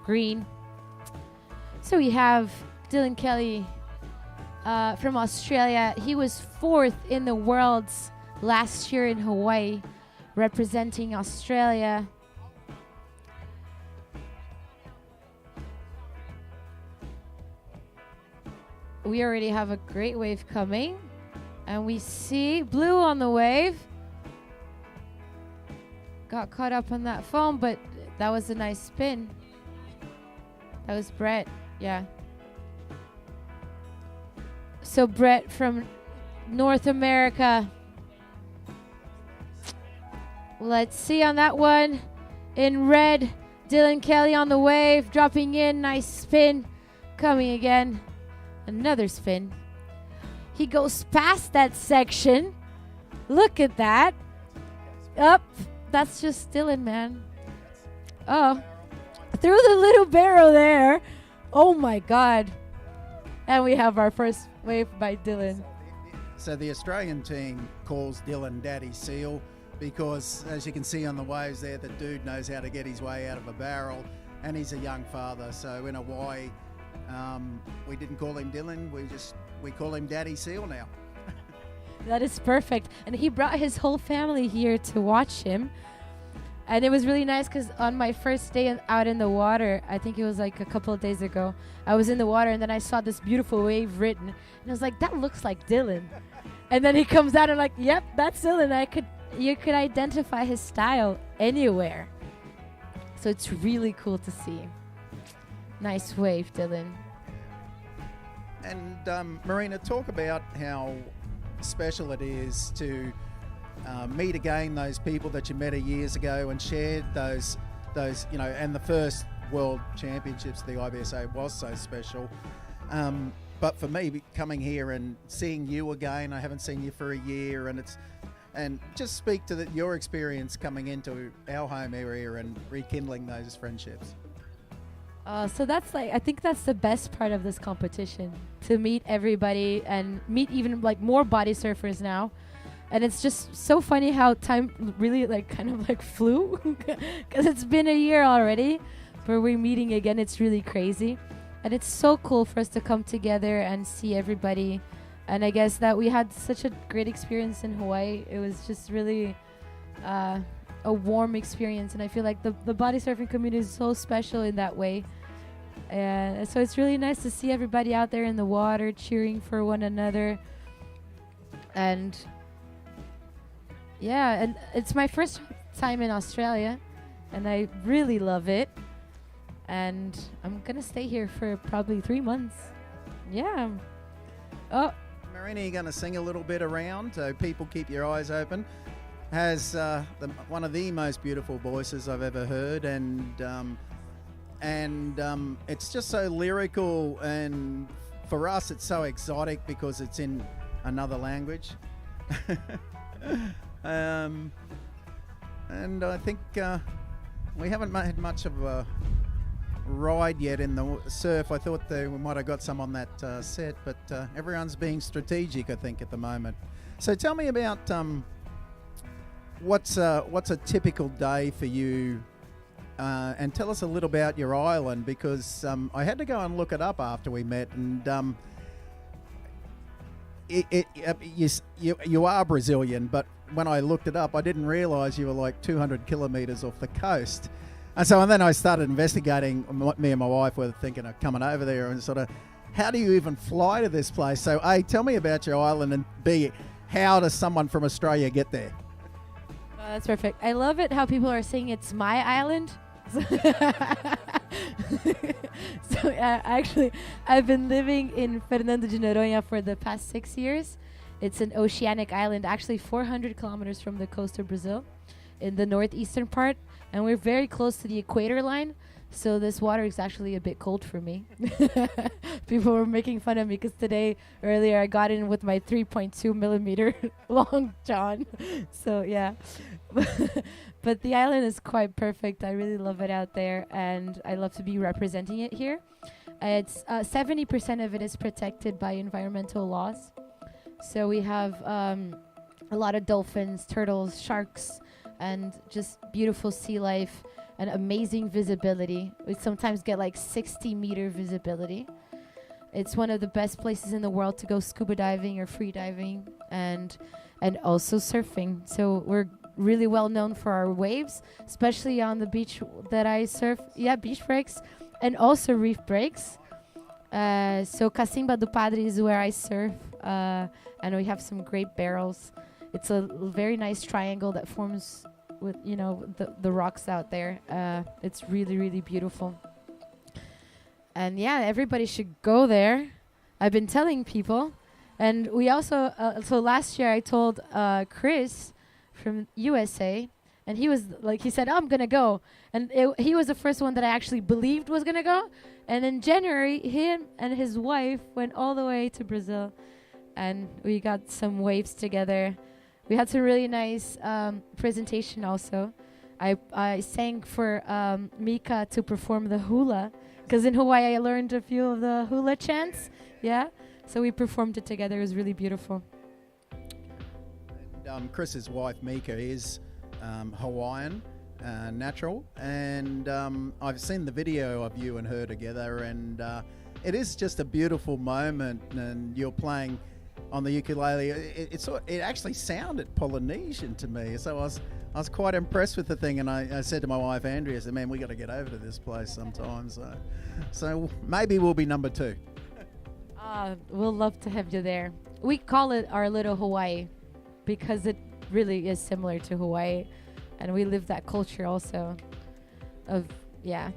Speaker 2: Green. So we have Dylan Kelly from Australia. He was 4th in the Worlds last year in Hawaii, representing Australia. we already have a great wave coming. And we see Blue on the wave. Got caught up on that foam, but that was a nice spin. That was Brett, yeah. So Brett from North America. Let's see on that one. In red, Dylan Kelly on the wave, dropping in, nice spin. Coming again, another spin. He goes past that section. Look at that. Up, that's just Dylan, man. Oh, through the little barrel there. Oh my God. And we have our first wave by Dylan.
Speaker 1: So the Australian team calls Dylan Daddy Seal because, as you can see on the waves there, the dude knows how to get his way out of a barrel, and he's a young father. So in Hawaii, we didn't call him Dylan. We call him Daddy Seal now.
Speaker 2: That is perfect. And he brought his whole family here to watch him. And it was really nice because on my first day out in the water, I think it was like a couple of days ago, I was in the water and then I saw this beautiful wave written. And I was like, that looks like Dylan. And then he comes out and like, yep, that's Dylan. You could identify his style anywhere. So it's really cool to see. Nice wave, Dylan.
Speaker 1: And Marina, talk about how special it is to meet again those people that you met years ago and shared those, and the first World Championships, the IBSA, was so special. But for me, coming here and seeing you again, I haven't seen you for a year, and just speak to your experience coming into our home area and rekindling those friendships.
Speaker 2: So that's I think that's the best part of this competition, to meet everybody and meet even more body surfers now. And it's just so funny how time really flew because it's been a year already where we're meeting again. It's really crazy. And it's so cool for us to come together and see everybody. And I guess that we had such a great experience in Hawaii. It was just really a warm experience. And I feel like the body surfing community is so special in that way. And so it's really nice to see everybody out there in the water cheering for one another. And yeah, and it's my first time in Australia, and I really love it. And I'm going to stay here for probably 3 months. Yeah. Oh.
Speaker 1: Marina, you're going to sing a little bit around, so people keep your eyes open. Has one of the most beautiful voices I've ever heard, and it's just so lyrical, and for us it's so exotic because it's in another language. And I think we haven't had much of a ride yet in the surf. I thought we might have got some on that set, but everyone's being strategic, I think, at the moment. So tell me about what's a typical day for you, and tell us a little about your island, because I had to go and look it up after we met, and you are Brazilian, but when I looked it up, I didn't realise you were like 200 kilometres off the coast. And then I started investigating. Me and my wife were thinking of coming over there and sort of, how do you even fly to this place? So A, tell me about your island, and B, how does someone from Australia get there?
Speaker 2: That's perfect. I love it how people are saying it's my island. So actually, I've been living in Fernando de Noronha for the past 6 years. It's an oceanic island, actually 400 kilometers from the coast of Brazil in the northeastern part. And we're very close to the equator line. So this water is actually a bit cold for me. People were making fun of me because earlier I got in with my 3.2 millimeter long john. So yeah. But the island is quite perfect. I really love it out there, and I love to be representing it here. It's 70% of it is protected by environmental laws. So we have a lot of dolphins, turtles, sharks, and just beautiful sea life and amazing visibility. We sometimes get 60-meter visibility. It's one of the best places in the world to go scuba diving or free diving and also surfing. So we're really well known for our waves, especially on the beach that I surf. Yeah, beach breaks and also reef breaks. So Cacimba do Padre is where I surf, and we have some great barrels. It's a very nice triangle that forms with, you know, the rocks out there. It's really, really beautiful. And yeah, everybody should go there. I've been telling people. And we also, so last year I told Chris from USA, and he was like, he said, oh, I'm going to go. And he was the first one that I actually believed was going to go. And in January, him and his wife went all the way to Brazil, and we got some waves together. We had some really nice presentation also. I sang for Mika to perform the hula, because in Hawaii I learned a few of the hula chants. Yeah, so we performed it together. It was really beautiful.
Speaker 1: And Chris's wife Mika is Hawaiian, natural, and I've seen the video of you and her together, and it is just a beautiful moment. And you're playing on the ukulele. It actually sounded Polynesian to me, so I was quite impressed with the thing. And I said to my wife Andrea, I said, "Man, we got to get over to this place sometime." So maybe we'll be number 2.
Speaker 2: We'll love to have you there. We call it our little Hawaii because it really is similar to Hawaii, and we live that culture also of, yeah.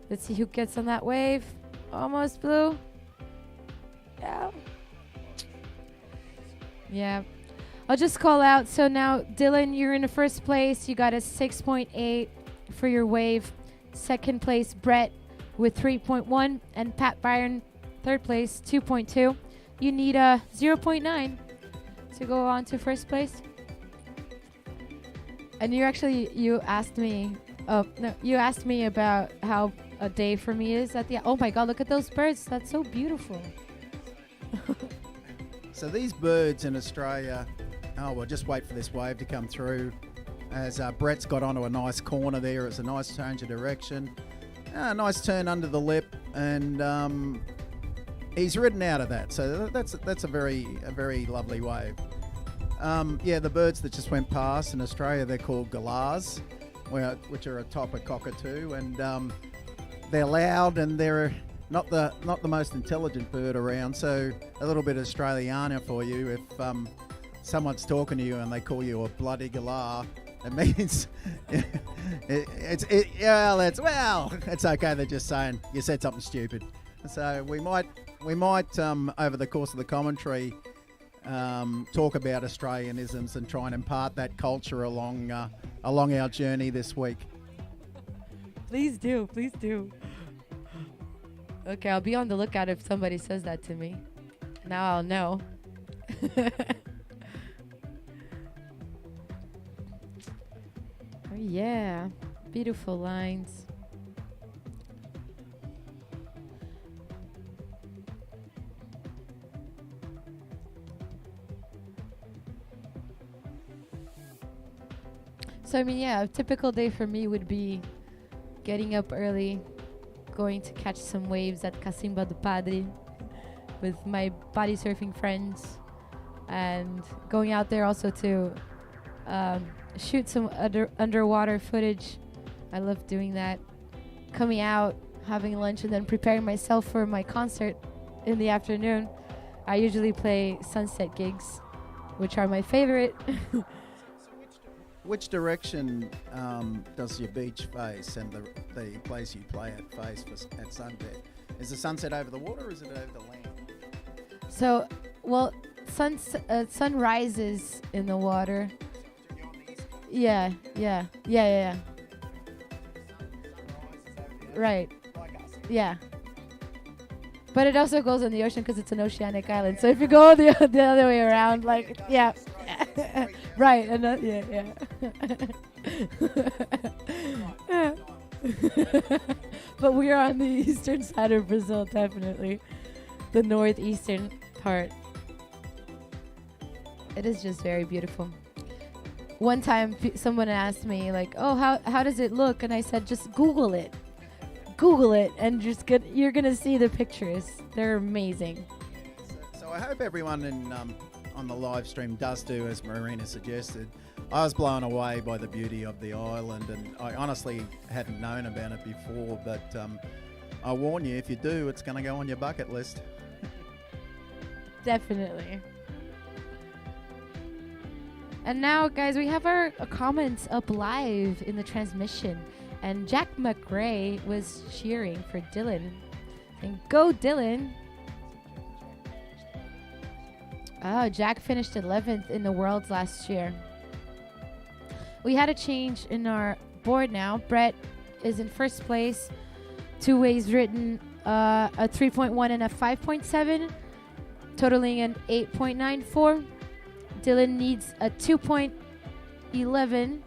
Speaker 2: Let's see who gets on that wave. Almost blue. Yeah. I'll just call out. So now, Dylan, you're in the first place. You got a 6.8 for your wave. Second place, Brett with 3.1, and Pat Byron, third place, 2.2. You need a 0.9 to go on to first place. And you asked me about how a day for me is at the, oh my God, look at those birds. That's so beautiful.
Speaker 1: So these birds in Australia, we'll just wait for this wave to come through. As Brett's got onto a nice corner there, it's a nice change of direction. A nice turn under the lip, and he's ridden out of that. So that's a very lovely wave. The birds that just went past in Australia, they're called galahs, which are atop a cockatoo, and they're loud, and they're not the most intelligent bird around. So a little bit of Australiana for you. If someone's talking to you and they call you a bloody galah, it means it's okay. They're just saying you said something stupid. So we might over the course of the commentary talk about Australianisms and try and impart that culture along our journey this week.
Speaker 2: Please do. Okay, I'll be on the lookout if somebody says that to me. Now I'll know. Oh yeah, beautiful lines. So I mean, yeah, a typical day for me would be getting up early, going to catch some waves at Cacimba do Padre with my bodysurfing friends, and going out there also to shoot some underwater footage. I love doing that. Coming out, having lunch, and then preparing myself for my concert in the afternoon. I usually play sunset gigs, which are my favorite.
Speaker 1: Which direction does your beach face and the place you play at face at sunset? Is the sunset over the water, or is it over the land?
Speaker 2: So, well, sun rises in the water. Yeah. Right. Yeah. But it also goes in the ocean because it's an oceanic island. So if you go the other way around, like, yeah. Right. Yeah. But we are on the eastern side of Brazil, definitely. The northeastern part. It is just very beautiful. One time someone asked me, like, oh, how does it look? And I said, just Google it, and you're gonna see the pictures. They're amazing.
Speaker 1: So I hope everyone on the live stream does do as Marina suggested. I was blown away by the beauty of the island, and I honestly hadn't known about it before, but I warn you, if you do, it's going to go on your bucket list.
Speaker 2: Definitely. And now, guys, we have our comments up live in the transmission. And Jack McRae was cheering for Dylan. And go, Dylan. Oh, Jack finished 11th in the Worlds last year. We had a change in our board now. Brett is in first place. Two ways written, a 3.1 and a 5.7, totaling an 8.94. Dylan needs a 2.11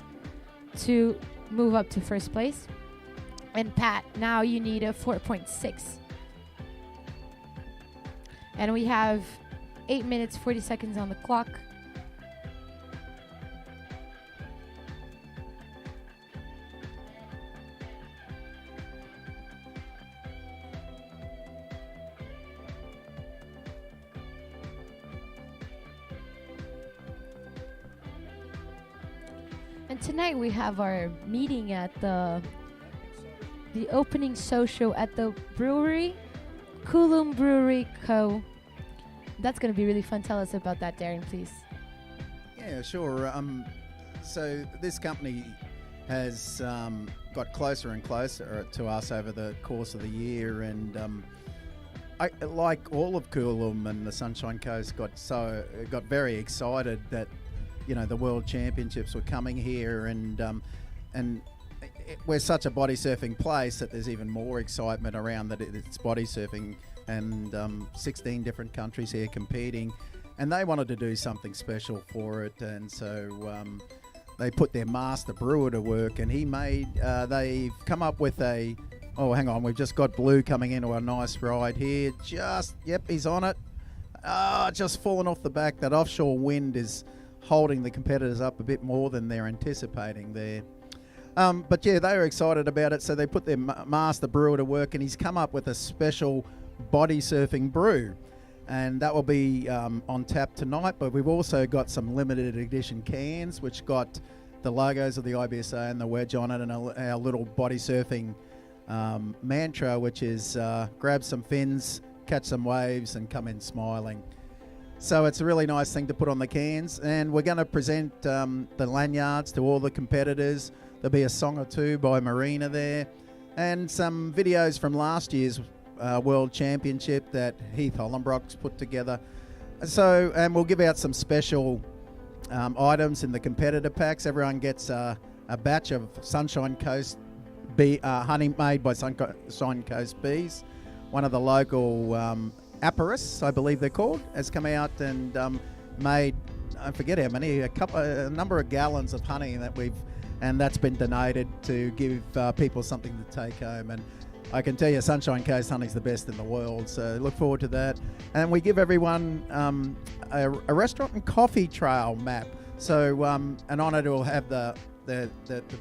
Speaker 2: to move up to first place. And Pat, now you need a 4.6. And we have 8 minutes, 40 seconds on the clock. And tonight we have our meeting at the opening show at the brewery, Coolum Brewery Co. That's going to be really fun. Tell us about that, Darren, please.
Speaker 1: Yeah, sure. So this company has got closer and closer to us over the course of the year, and I, like all of Coolum and the Sunshine Coast, got very excited that the World Championships were coming here, and we're such a body surfing place that there's even more excitement around that it's body surfing, and 16 different countries here competing, and they wanted to do something special for it, and so they put their master brewer to work, and they've come up with we've just got Blue coming into a nice ride here. He's on it. Just falling off the back. That offshore wind is holding the competitors up a bit more than they're anticipating there. But yeah, they were excited about it, so they put their master brewer to work, and he's come up with a special body surfing brew, and that will be on tap tonight. But we've also got some limited edition cans which got the logos of the IBSA and the Wedge on it, and our little body surfing mantra, which is grab some fins, catch some waves, and come in smiling. So it's a really nice thing to put on the cans, and we're going to present the lanyards to all the competitors. There'll be a song or two by Marina there, and some videos from last year's World Championship that Heath Hollenbrock's put together. So, and we'll give out some special items in the competitor packs. Everyone gets a batch of Sunshine Coast honey made by Sunshine Coast Bees. One of the local Apparis, I believe they're called, has come out and made, I forget how many, a number of gallons of honey and that's been donated to give people something to take home. And I can tell you Sunshine Coast honey's the best in the world, so look forward to that. And we give everyone a restaurant and coffee trail map. So an honour to have the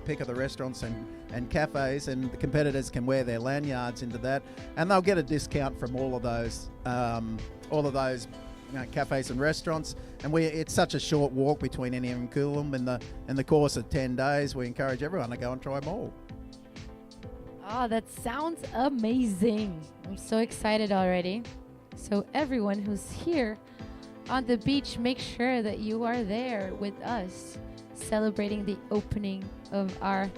Speaker 1: pick of the restaurants and cafes, and the competitors can wear their lanyards into that, and they'll get a discount from all of those cafes and restaurants. And it's such a short walk between any and Coolum. In the course of 10 days, we encourage everyone to go and try them all.
Speaker 2: Oh, that sounds amazing. I'm so excited already. So everyone who's here on the beach, make sure that you are there with us, celebrating the opening of our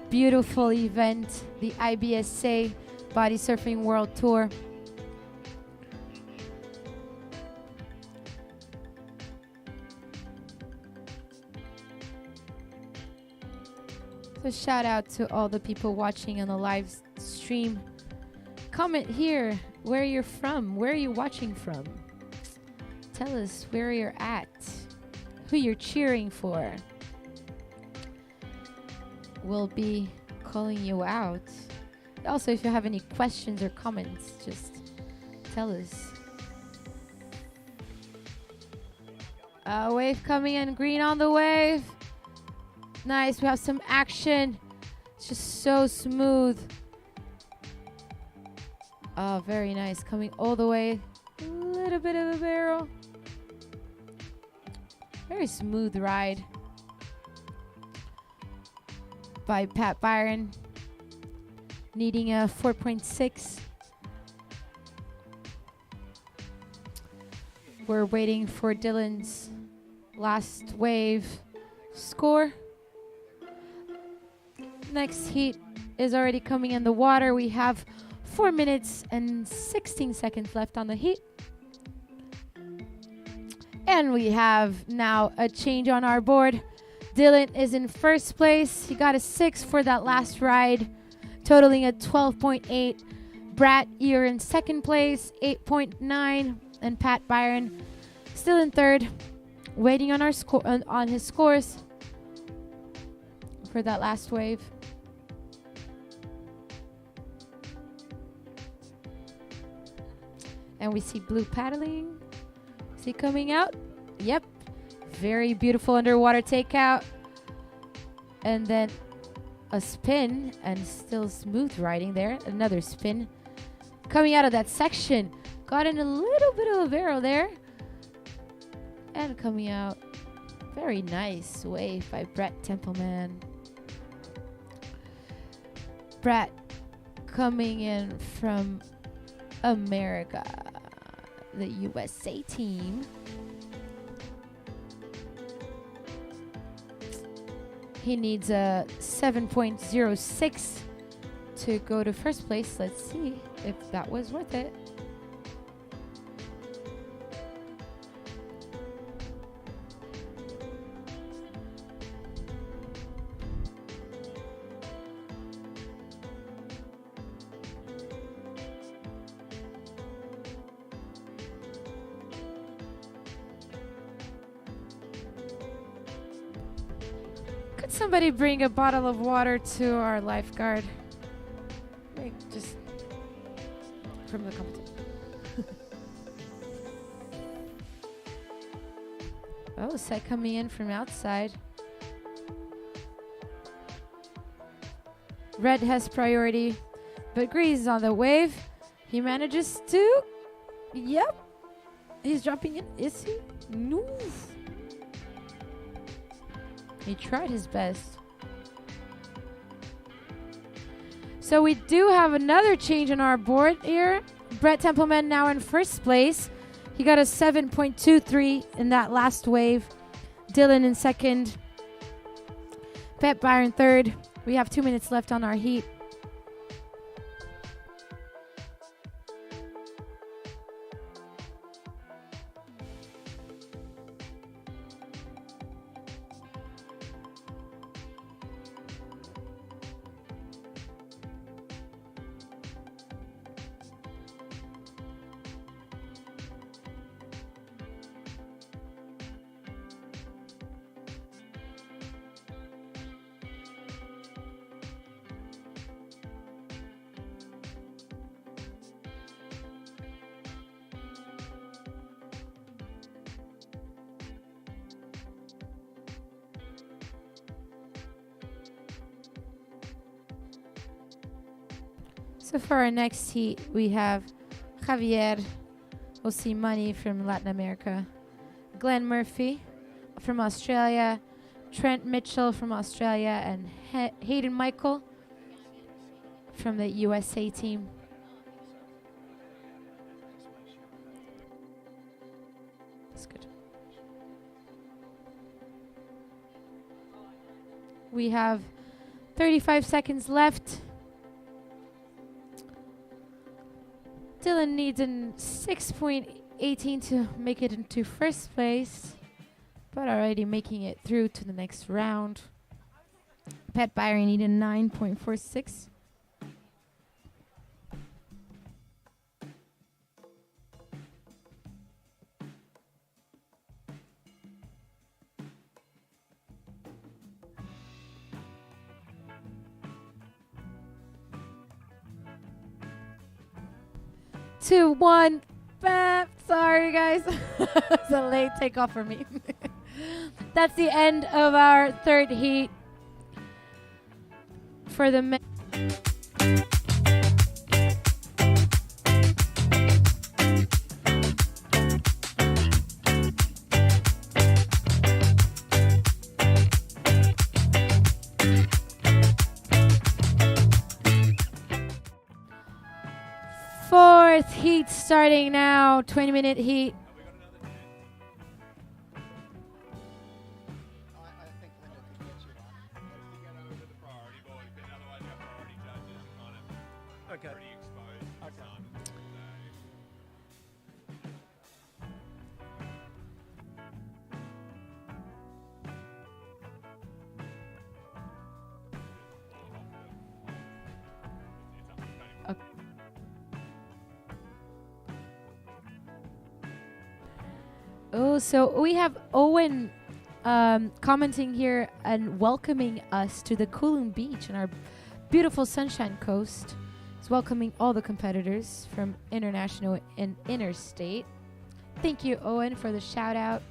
Speaker 2: beautiful event, the IBSA Body Surfing World Tour. So shout out to all the people watching on the live stream. Comment here where you're from, where are you watching from? Tell us where you're at, who you're cheering for. We'll be calling you out. Also, if you have any questions or comments, just tell us. Wave coming in, green on the wave. Nice, we have some action. It's just so smooth. Oh, very nice. Coming all the way. A little bit of a barrel. Very smooth ride by Pat Byron. needing a 4.6. We're waiting for Dylan's last wave score. Next heat is already coming in the water. We have 4 minutes and 16 seconds left on the heat. And we have now a change on our board. Dylan is in first place. He got a 6 for that last ride, totaling a 12.8. Brat, you're in second place, 8.9. And Pat Byron still in third, waiting on our on his scores for that last wave. And we see Blue paddling. Is he coming out? Yep. Very beautiful underwater takeout. And then a spin and still smooth riding there. Another spin. Coming out of that section. Got in a little bit of a barrel there. And coming out. Very nice wave by Brett Templeman. Brett coming in from America. The USA team. He needs a 7.06 to go to first place. Let's see if that was worth it. Somebody bring a bottle of water to our lifeguard. Like just from the competition. Oh, Set coming in from outside. Red has priority, but Grease is on the wave. He manages to. Yep. He's dropping in. Is he? No. He tried his best. So we do have another change on our board here. Brett Templeman now in first place. He got a 7.23 in that last wave. Dylan in second. Pat Byron third. We have 2 minutes left on our heat. So for our next heat, we have Javier Osimani from Latin America, Glenn Murphy from Australia, Trent Mitchell from Australia, and Hayden Michael from the USA team. That's good. We have 35 seconds left. Dylan needs a 6.18 to make it into first place, but already making it through to the next round. Pat Byron needed 9.46. Two, one. Sorry, guys. It's a late takeoff for me. That's the end of our third heat for the men. Heat starting now, 20-minute heat. Oh, so we have Owen commenting here and welcoming us to the Coolum Beach on our beautiful Sunshine Coast. He's welcoming all the competitors from international and interstate. Thank you, Owen, for the shout out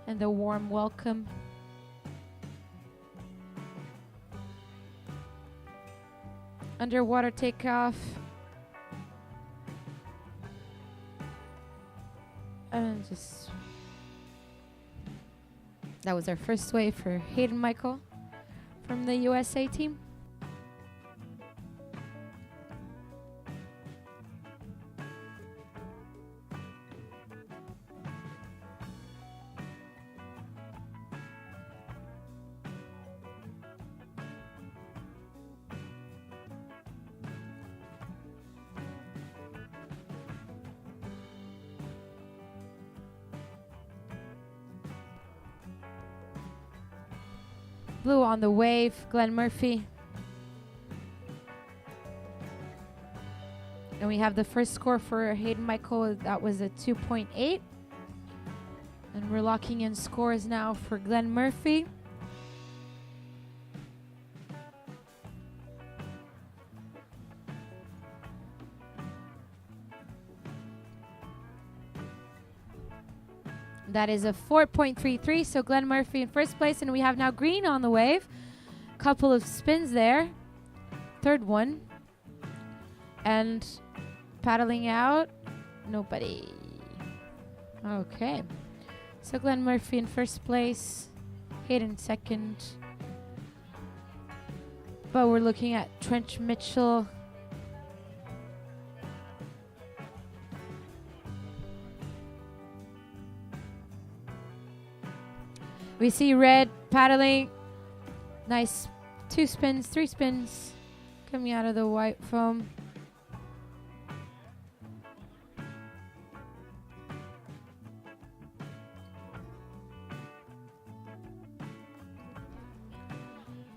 Speaker 2: and the warm welcome. Underwater takeoff. And that was our first wave for Hayden Michael from the USA team. Blue on the wave, Glenn Murphy. And we have the first score for Hayden Michael. That was a 2.8. And we're locking in scores now for Glenn Murphy. That is a 4.33, so Glenn Murphy in first place, and we have now green on the wave. Couple of spins there. Third one. And paddling out, nobody. Okay. So Glenn Murphy in first place, Hayden second. But we're looking at Trench Mitchell. We see red paddling. Nice 2 spins, 3 spins coming out of the white foam.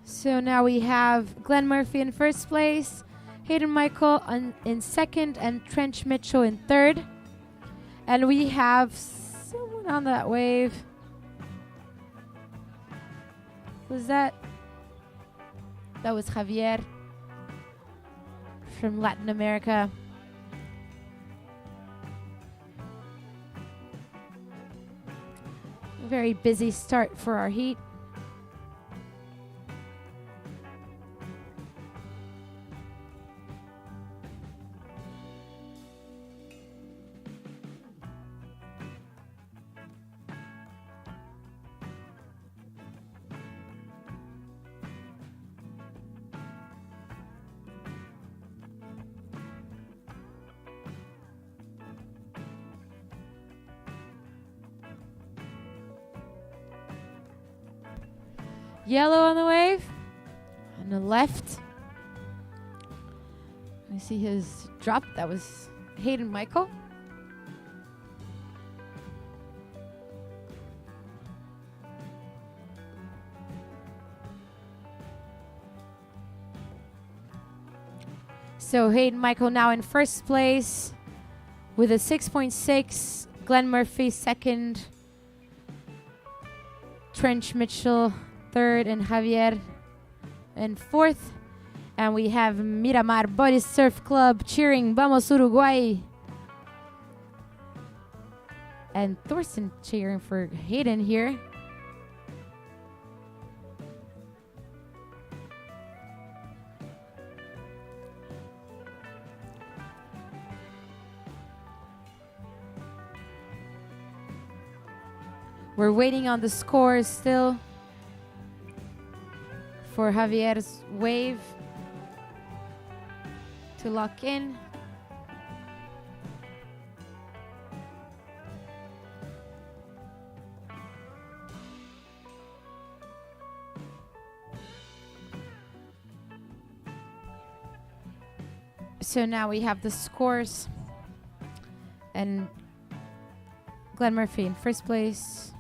Speaker 2: So now we have Glenn Murphy in first place, Hayden Michael in second, and Trench Mitchell in third. And we have someone on that wave. Was that? That was Javier from Latin America. Very busy start for our heat. Yellow on the wave. On the left. We see his drop. That was Hayden Michael. So Hayden Michael now in first place with a 6.6. Glenn Murphy second. Trench Mitchell third, and Javier in fourth. And we have Miramar Body Surf Club cheering Vamos Uruguay. And Thorsten cheering for Hayden here. We're waiting on the scores still for Javier's wave to lock in. So now we have the scores. And Glenn Murphy in first place,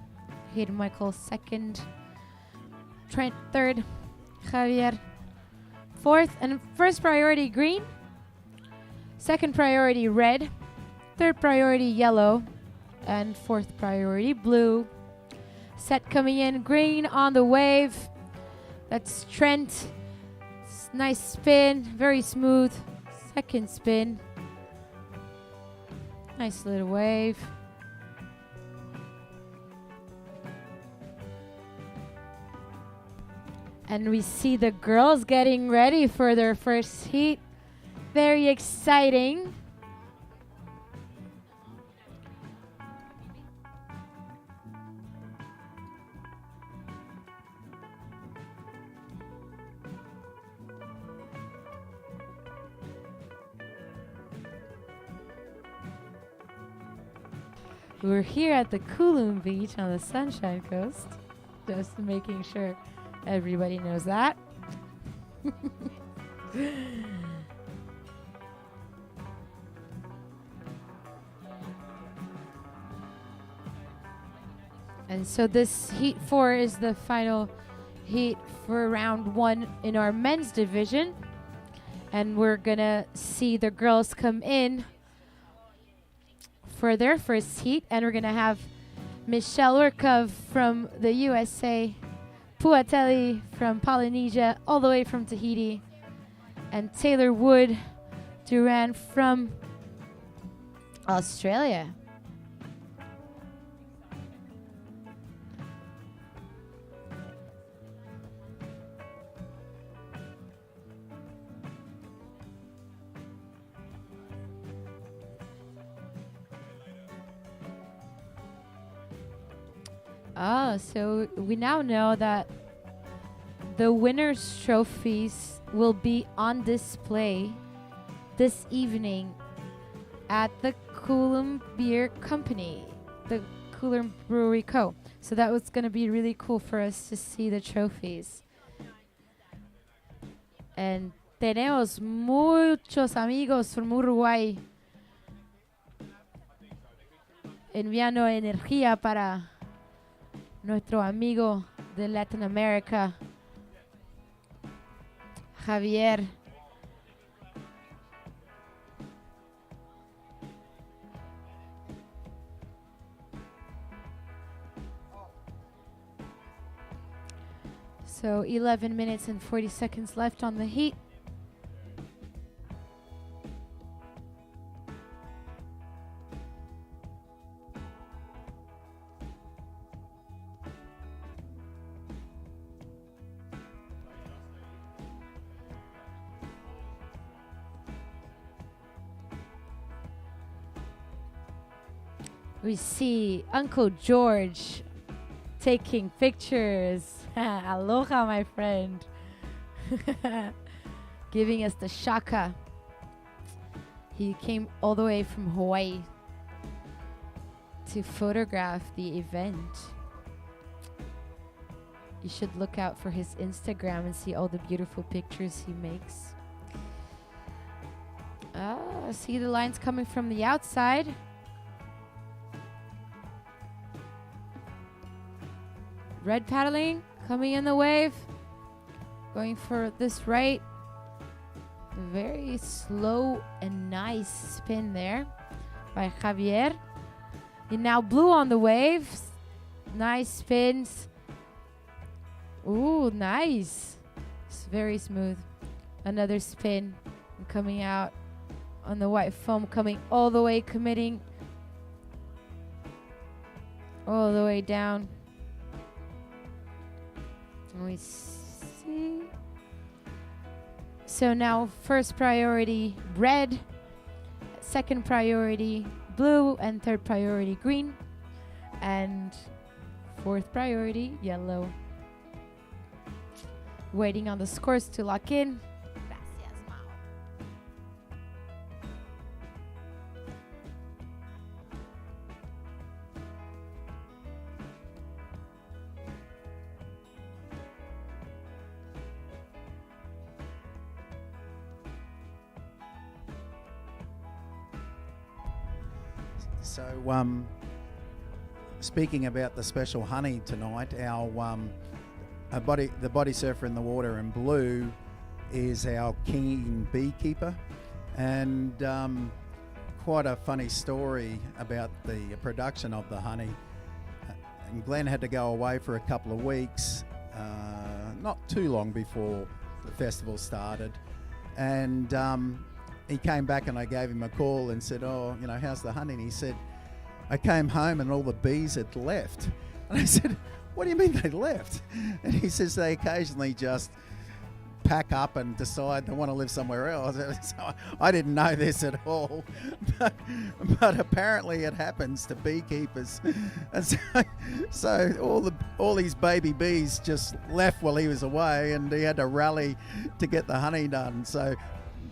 Speaker 2: Hayden Michael second, Trent third, Javier fourth, and first priority green, second priority red, third priority yellow, and fourth priority blue. Set coming in, green on the wave. That's Trent. Nice spin, very smooth. Second spin. Nice little wave. And we see the girls getting ready for their first heat. Very exciting. We're here at the Coolum Beach on the Sunshine Coast. Just making sure everybody knows that. And so this heat 4 is the final heat for round 1 in our men's division. And we're gonna see the girls come in for their first heat, and we're gonna have Michelle Urkov from the USA, Puatelli from Polynesia, all the way from Tahiti, and Taylor Wood Duran from Australia. Oh, so we now know that the winners' trophies will be on display this evening at the Coolum Beer Company, the Coolum Brewery Co. So that was going to be really cool for us to see the trophies. And tenemos muchos amigos from Uruguay enviando energía para nuestro amigo de Latin America, Javier. So 11 minutes and 40 seconds left on the heat. We see Uncle George taking pictures. Aloha, my friend. Giving us the shaka. He came all the way from Hawaii to photograph the event. You should look out for his Instagram and see all the beautiful pictures he makes. See the lines coming from the outside. Red paddling, coming in the wave, going for this right. Very slow and nice spin there by Javier. And now blue on the waves. Nice spins. Ooh, nice. It's very smooth. Another spin and coming out on the white foam, coming all the way, committing all the way down. We see. So now first priority red, second priority blue, and third priority green, and fourth priority yellow. Waiting on the scores to lock in.
Speaker 1: So, speaking about the special honey tonight, the body surfer in the water in blue is our king beekeeper, and quite a funny story about the production of the honey. And Glenn had to go away for a couple of weeks, not too long before the festival started, and he came back and I gave him a call and said, "Oh, you know, how's the honey?" And he said, "I came home and all the bees had left." And I said, "What do you mean they left?" And he says they occasionally just pack up and decide they want to live somewhere else. So I didn't know this at all, but apparently it happens to beekeepers. And so all these baby bees just left while he was away, and he had to rally to get the honey done. So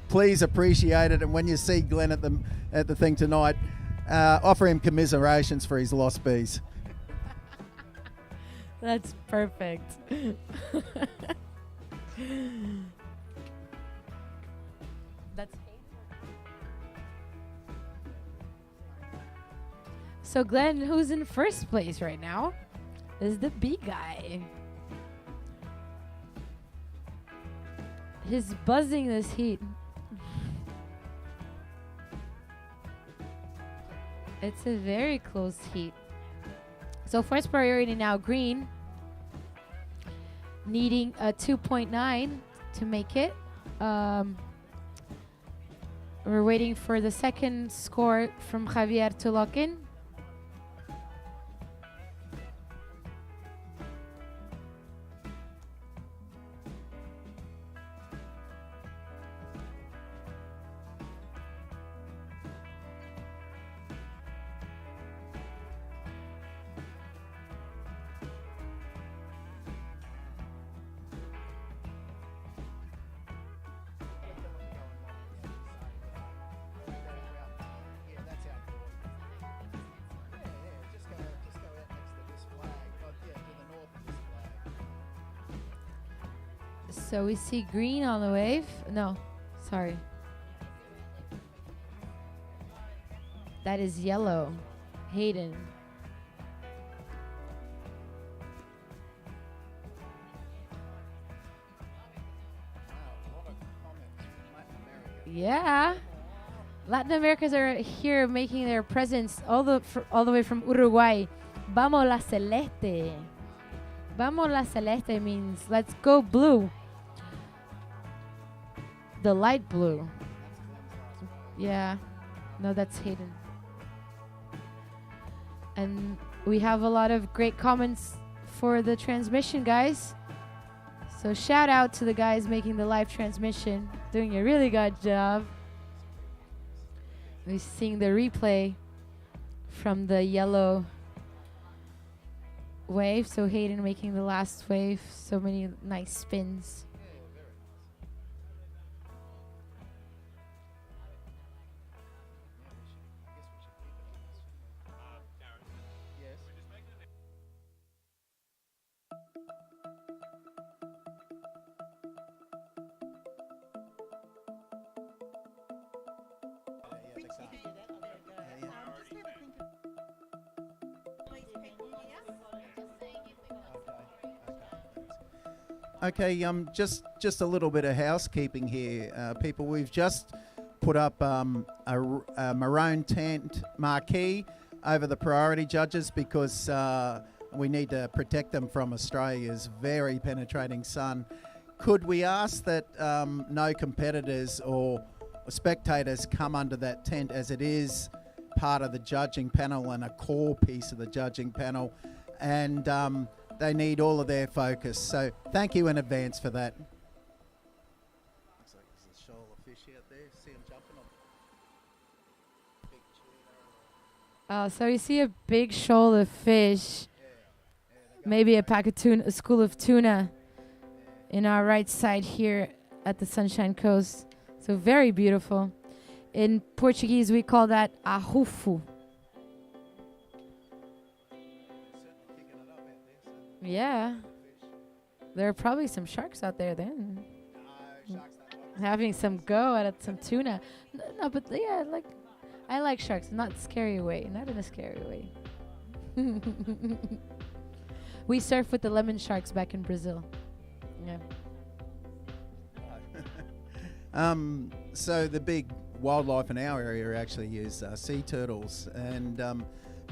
Speaker 1: please appreciate it, and when you see Glenn at the thing tonight, offer him commiserations for his lost bees.
Speaker 2: That's perfect. That's so Glenn, who's in first place right now, is the bee guy. He's buzzing this heat. It's a very close heat. So first priority now, green, needing a 2.9 to make it. We're waiting for the second score from Javier to lock in. So we see green on the wave. No, sorry. That is yellow. Hayden. Yeah. Latin Americans are here making their presence all the way from Uruguay. Vamos la celeste. Vamos la celeste means let's go blue. The light blue. Yeah. No, that's Hayden. And we have a lot of great comments for the transmission, guys. So shout out to the guys making the live transmission. Doing a really good job. We're seeing the replay from the yellow wave. So Hayden making the last wave. So many nice spins.
Speaker 1: Okay, just a little bit of housekeeping here, people. We've just put up a maroon tent marquee over the priority judges because we need to protect them from Australia's very penetrating sun. Could we ask that no competitors or spectators come under that tent, as it is part of the judging panel and a core piece of the judging panel, and they need all of their focus. So thank you in advance for that. Looks like there's a shoal of fish out there. See them jumping on big tuna.
Speaker 2: So you see a big shoal of fish. Maybe a pack of tuna, a school of tuna in our right side here at the Sunshine Coast. So very beautiful. In Portuguese, we call that arrufo. Yeah. There are probably some sharks out there then. Having some go at some tuna. No, but yeah, like I like sharks, not scary way, not in a scary way. We surf with the lemon sharks back in Brazil. Yeah.
Speaker 1: So the big wildlife in our area actually is sea turtles, and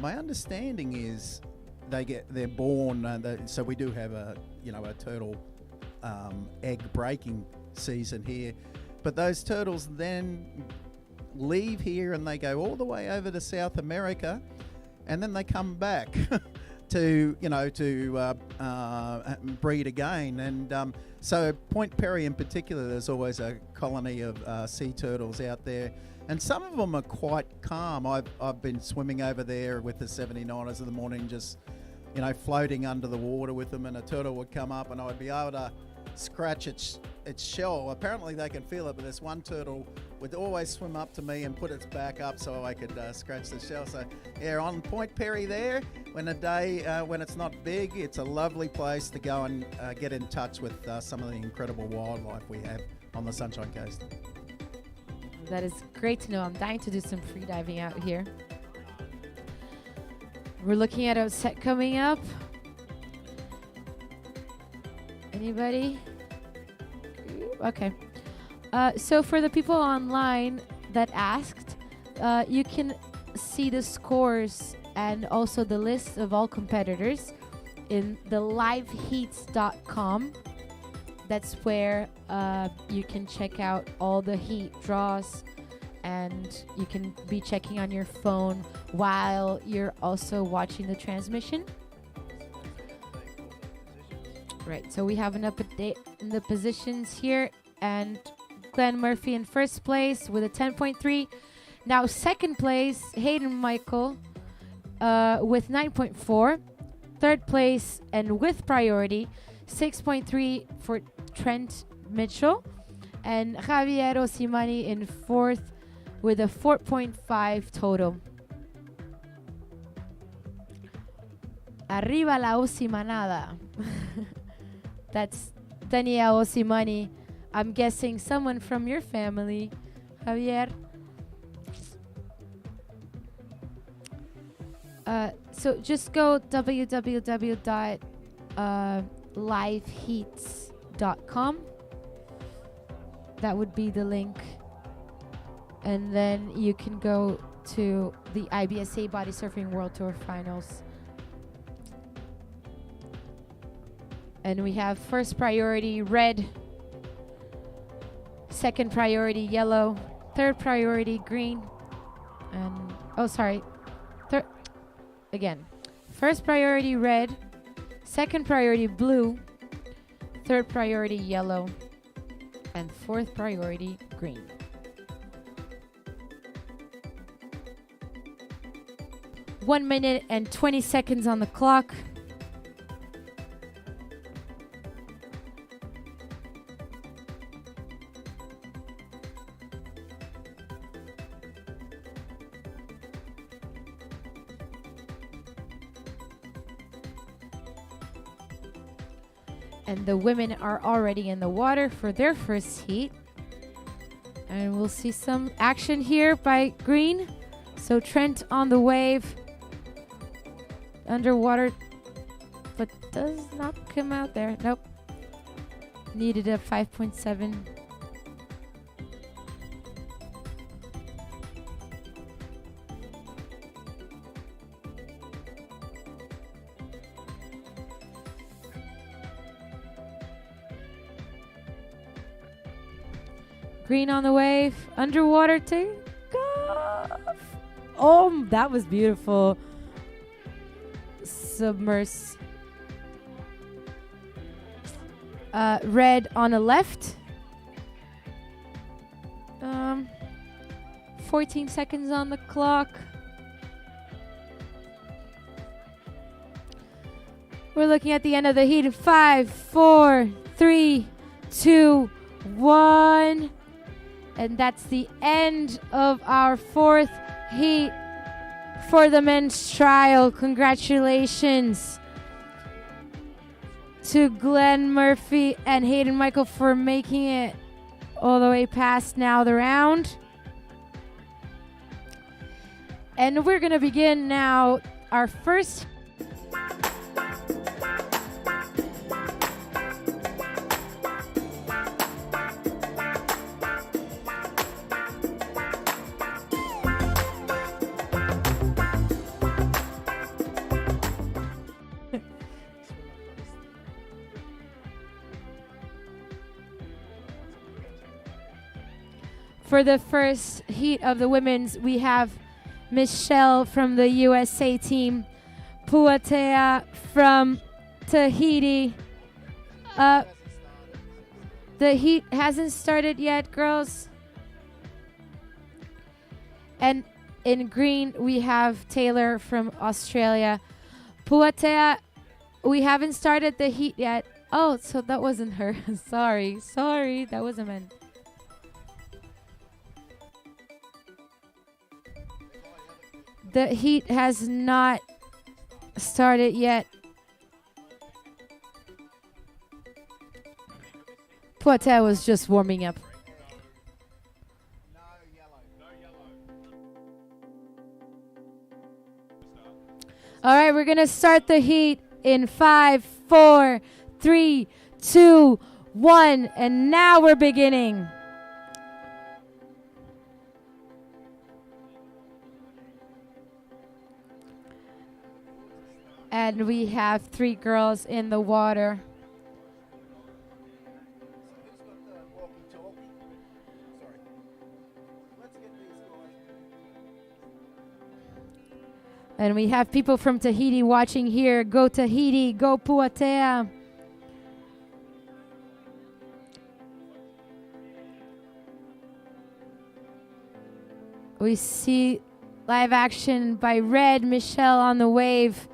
Speaker 1: my understanding is they're born. So we do have a turtle egg breaking season here, but those turtles then leave here and they go all the way over to South America, and then they come back to breed again. And so Point Perry in particular, there's always a colony of sea turtles out there, and some of them are quite calm. I've been swimming over there with the 79ers in the morning, just floating under the water with them, and a turtle would come up and I would be able to scratch its shell. Apparently they can feel it, but this one turtle would always swim up to me and put its back up so I could scratch the shell. So yeah, on Point Perry there, when it's not big, it's a lovely place to go and get in touch with some of the incredible wildlife we have on the Sunshine Coast.
Speaker 2: That is great to know. I'm dying to do some free diving out here. We're looking at a set coming up. Anybody? Okay. So for the people online that asked, you can see the scores and also the list of all competitors in the liveheats.com. That's where you can check out all the heat draws, and you can be checking on your phone while you're also watching the transmission. Right, so we have an update in the positions here, and Glenn Murphy in first place with a 10.3. Now second place, Hayden Michael with 9.4. Third place, and with priority, 6.3 for Trent Mitchell. And Javier Osimani in fourth with a 4.5 total. Arriba la Osimanada. That's Danielle Osimani. I'm guessing someone from your family, Javier. So just go www.liveheats.com. That would be the link. And then you can go to the IBSA Bodysurfing World Tour Finals. And we have first priority red, second priority yellow, third priority green, and first priority red, second priority blue, third priority yellow, and fourth priority green. One minute and 20 seconds on the clock. And the women are already in the water for their first heat. And we'll see some action here by green. So Trent on the wave. Underwater, but does not come out there. Nope. Needed a 5.7. Green on the wave, underwater take off. Oh, that was beautiful. Submerse. Red on the left. 14 seconds on the clock. We're looking at the end of the heat in 5, 4, 3, 2, 1. And that's the end of our fourth heat for the men's trial. Congratulations to Glenn Murphy and Hayden Michael for making it all the way past now the round. And we're going to begin now our first. For the first heat of the women's, we have Michelle from the USA team, Puatea from Tahiti. The heat hasn't started yet, girls. And in green, we have Taylor from Australia. Puatea, we haven't started the heat yet. Oh, so that wasn't her. Sorry, that wasn't meant. The heat has not started yet. Puatea was just warming up. All right, we're going to start the heat in 5, 4, 3, 2, 1. And now we're beginning. And we have 3 girls in the water. And we have people from Tahiti watching here. Go Tahiti, go Puatea. We see live action by Red, Michelle on the wave.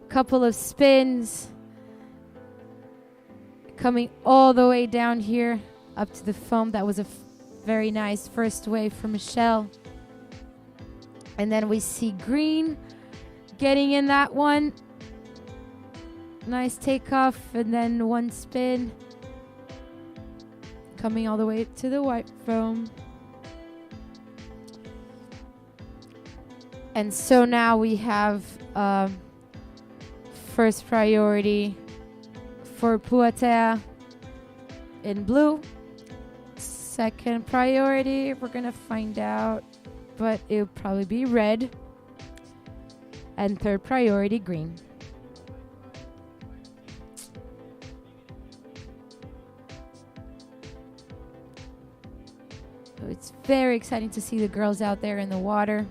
Speaker 2: Couple of spins. Coming all the way down here up to the foam. That was a very nice first wave for Michelle. And then we see Green getting in that one. Nice takeoff and then one spin. Coming all the way to the white foam. And so now we have first priority for Puatea in blue. Second priority, we're going to find out, but it'll probably be red. And third priority, green. So it's very exciting to see the girls out there in the water.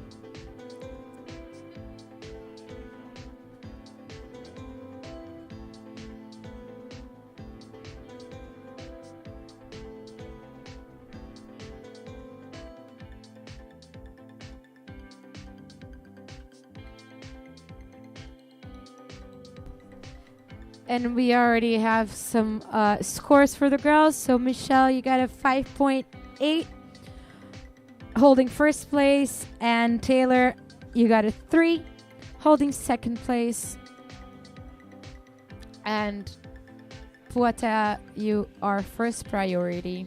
Speaker 2: And we already have some scores for the girls. So Michelle, you got a 5.8, holding first place. And Taylor, you got a 3, holding second place. And Puatea, you are first priority.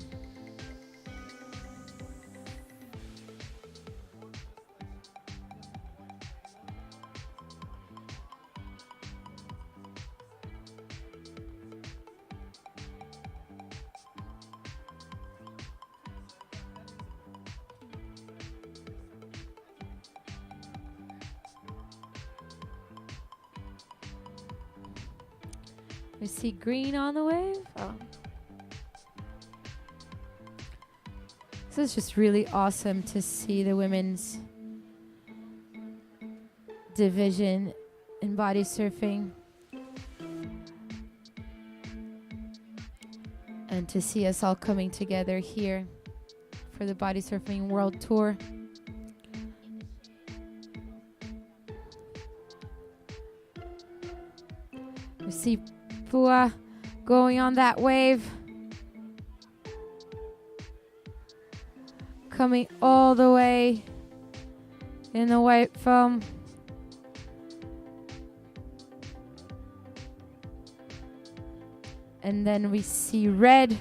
Speaker 2: We see green on the wave. Oh. So it's just really awesome to see the women's division in body surfing. And to see us all coming together here for the Body Surfing World Tour. We see Pua going on that wave. Coming all the way in the white foam. And then we see red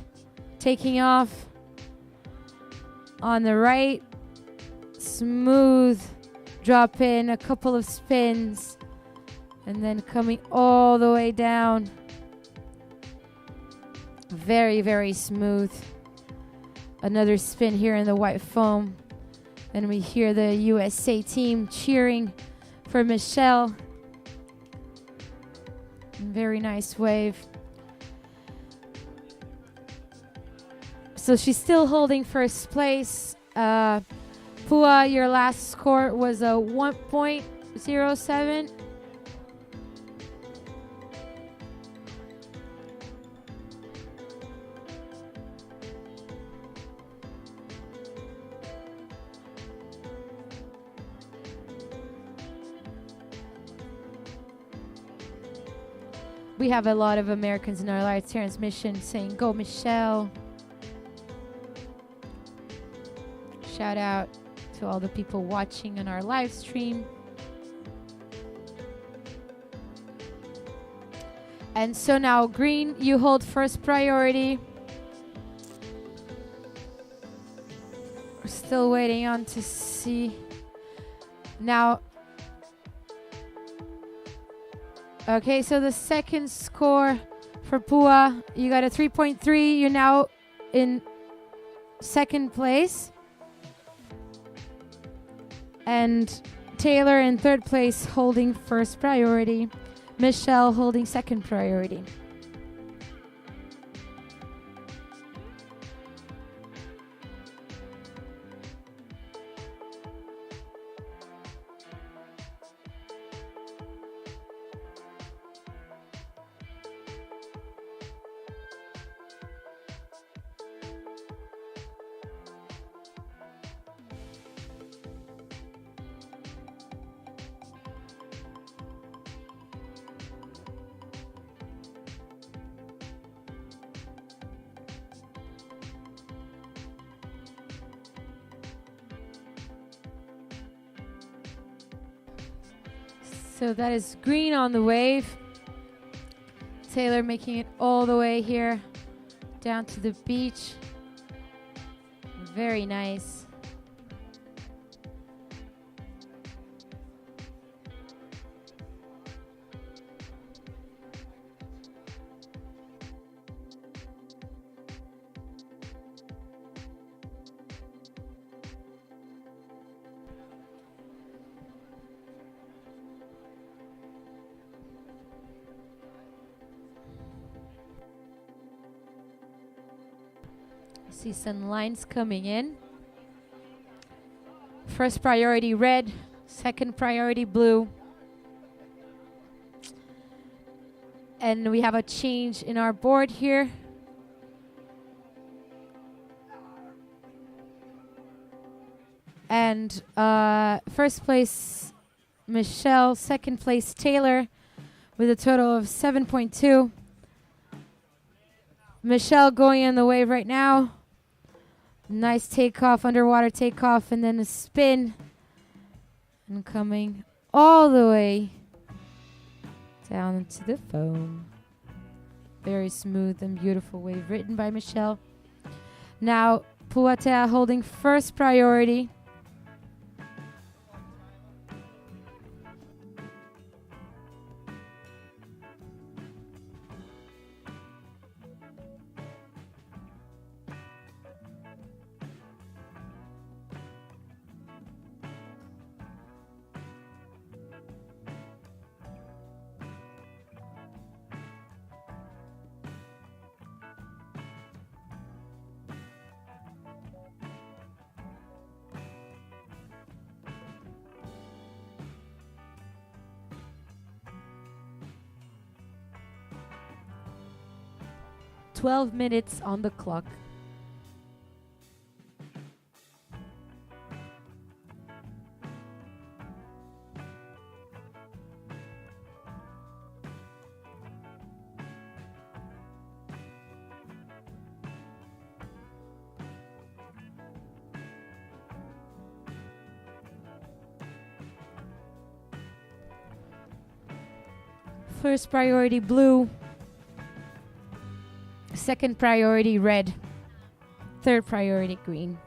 Speaker 2: taking off on the right. Smooth drop in, a couple of spins, and then coming all the way down. Very, very smooth. Another spin here in the white foam. And we hear the USA team cheering for Michelle. Very nice wave. So she's still holding first place. Pua, your last score was a 1.07. We have a lot of Americans in our live transmission saying, "Go Michelle." Shout out to all the people watching on our live stream. And so now, green, you hold first priority. We're still waiting on to see. Now, okay, so the second score for Pua, you got a 3.3. You're now in second place. And Taylor in third place holding first priority. Michelle holding second priority. So that is green on the wave. Taylor making it all the way here down to the beach. Very nice. See some lines coming in. First priority red, second priority blue. And we have a change in our board here. And first place Michelle, second place Taylor with a total of 7.2. Michelle going in the wave right now. Nice takeoff, underwater takeoff, and then a spin. And coming all the way down to the foam. Very smooth and beautiful wave written by Michelle. Now, Puatea holding first priority. "12 minutes on the clock." First priority blue. Second priority red. Third priority green.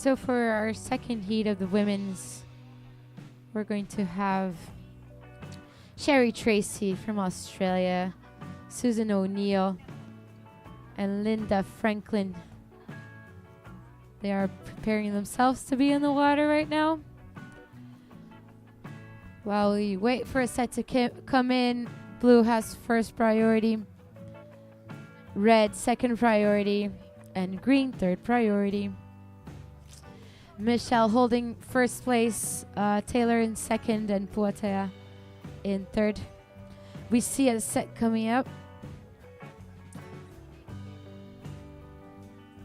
Speaker 2: So for our second heat of the women's, we're going to have Sherry Tracy from Australia, Susan O'Neill, and Linda Franklin. They are preparing themselves to be in the water right now. While we wait for a set to come in, blue has first priority, red second priority, and green third priority. Michelle holding first place, Taylor in second, and Puatea in third. We see a set coming up.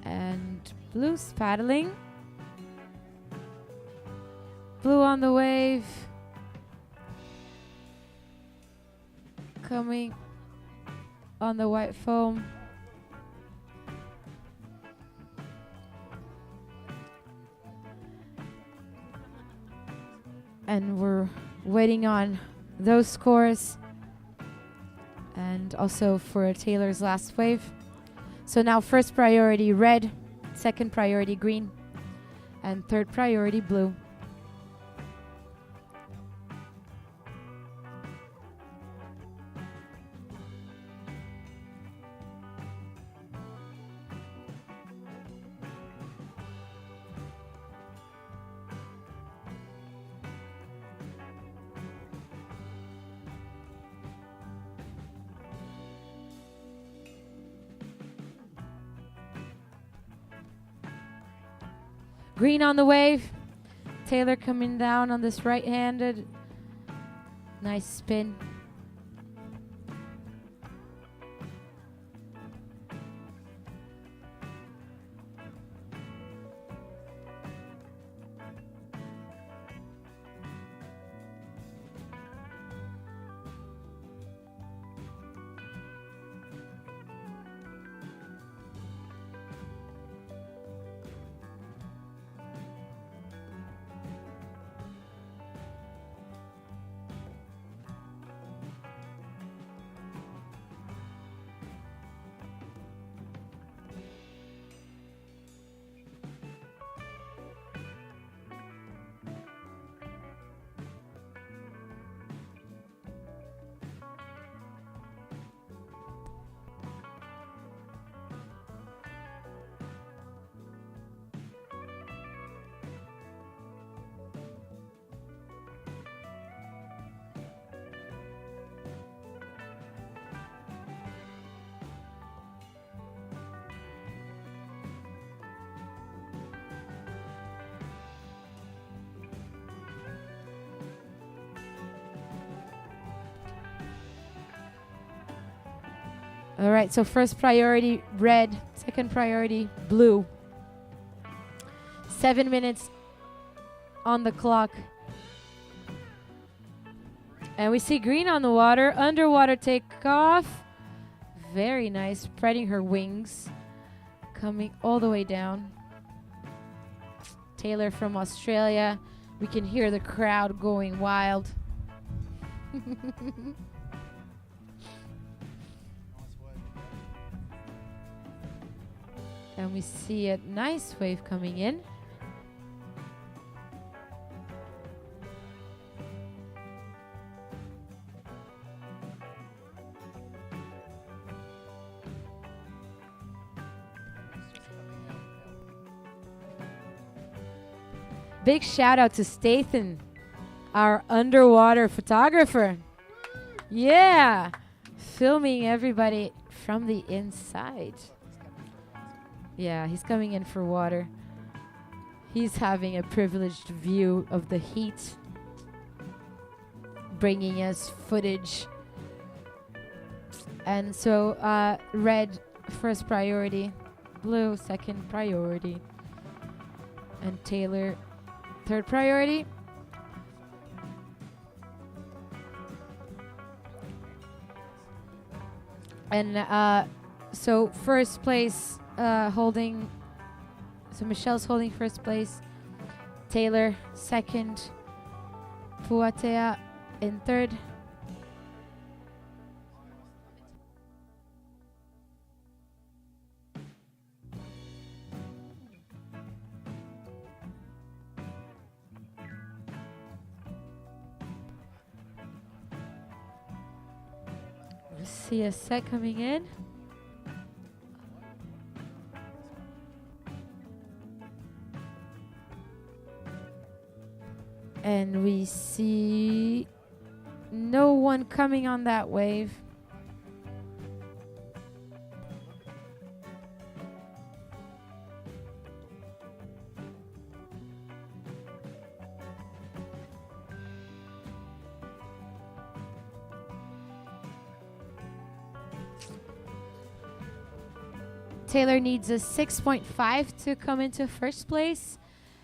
Speaker 2: And blue's paddling. Blue on the wave. Coming on the white foam. And we're waiting on those scores and also for Taylor's last wave. So now first priority red, second priority green, and third priority blue. Green on the wave. Taylor coming down on this right-handed. Nice spin. All right, so first priority red, second priority blue. 7 minutes on the clock. And we see green on the water, underwater takeoff. Very nice, spreading her wings, coming all the way down. Taylor from Australia. We can hear the crowd going wild. And we see a nice wave coming in. Big shout out to Stathan, our underwater photographer. Yeah, filming everybody from the inside. Yeah, he's coming in for water. He's having a privileged view of the heat, bringing us footage. And so red, first priority, blue, second priority, and Taylor, third priority. And so first place holding, so Michelle's holding first place, Taylor second, Puatea in third. See a set coming in. And we see no one coming on that wave. Taylor needs a 6.5 to come into first place,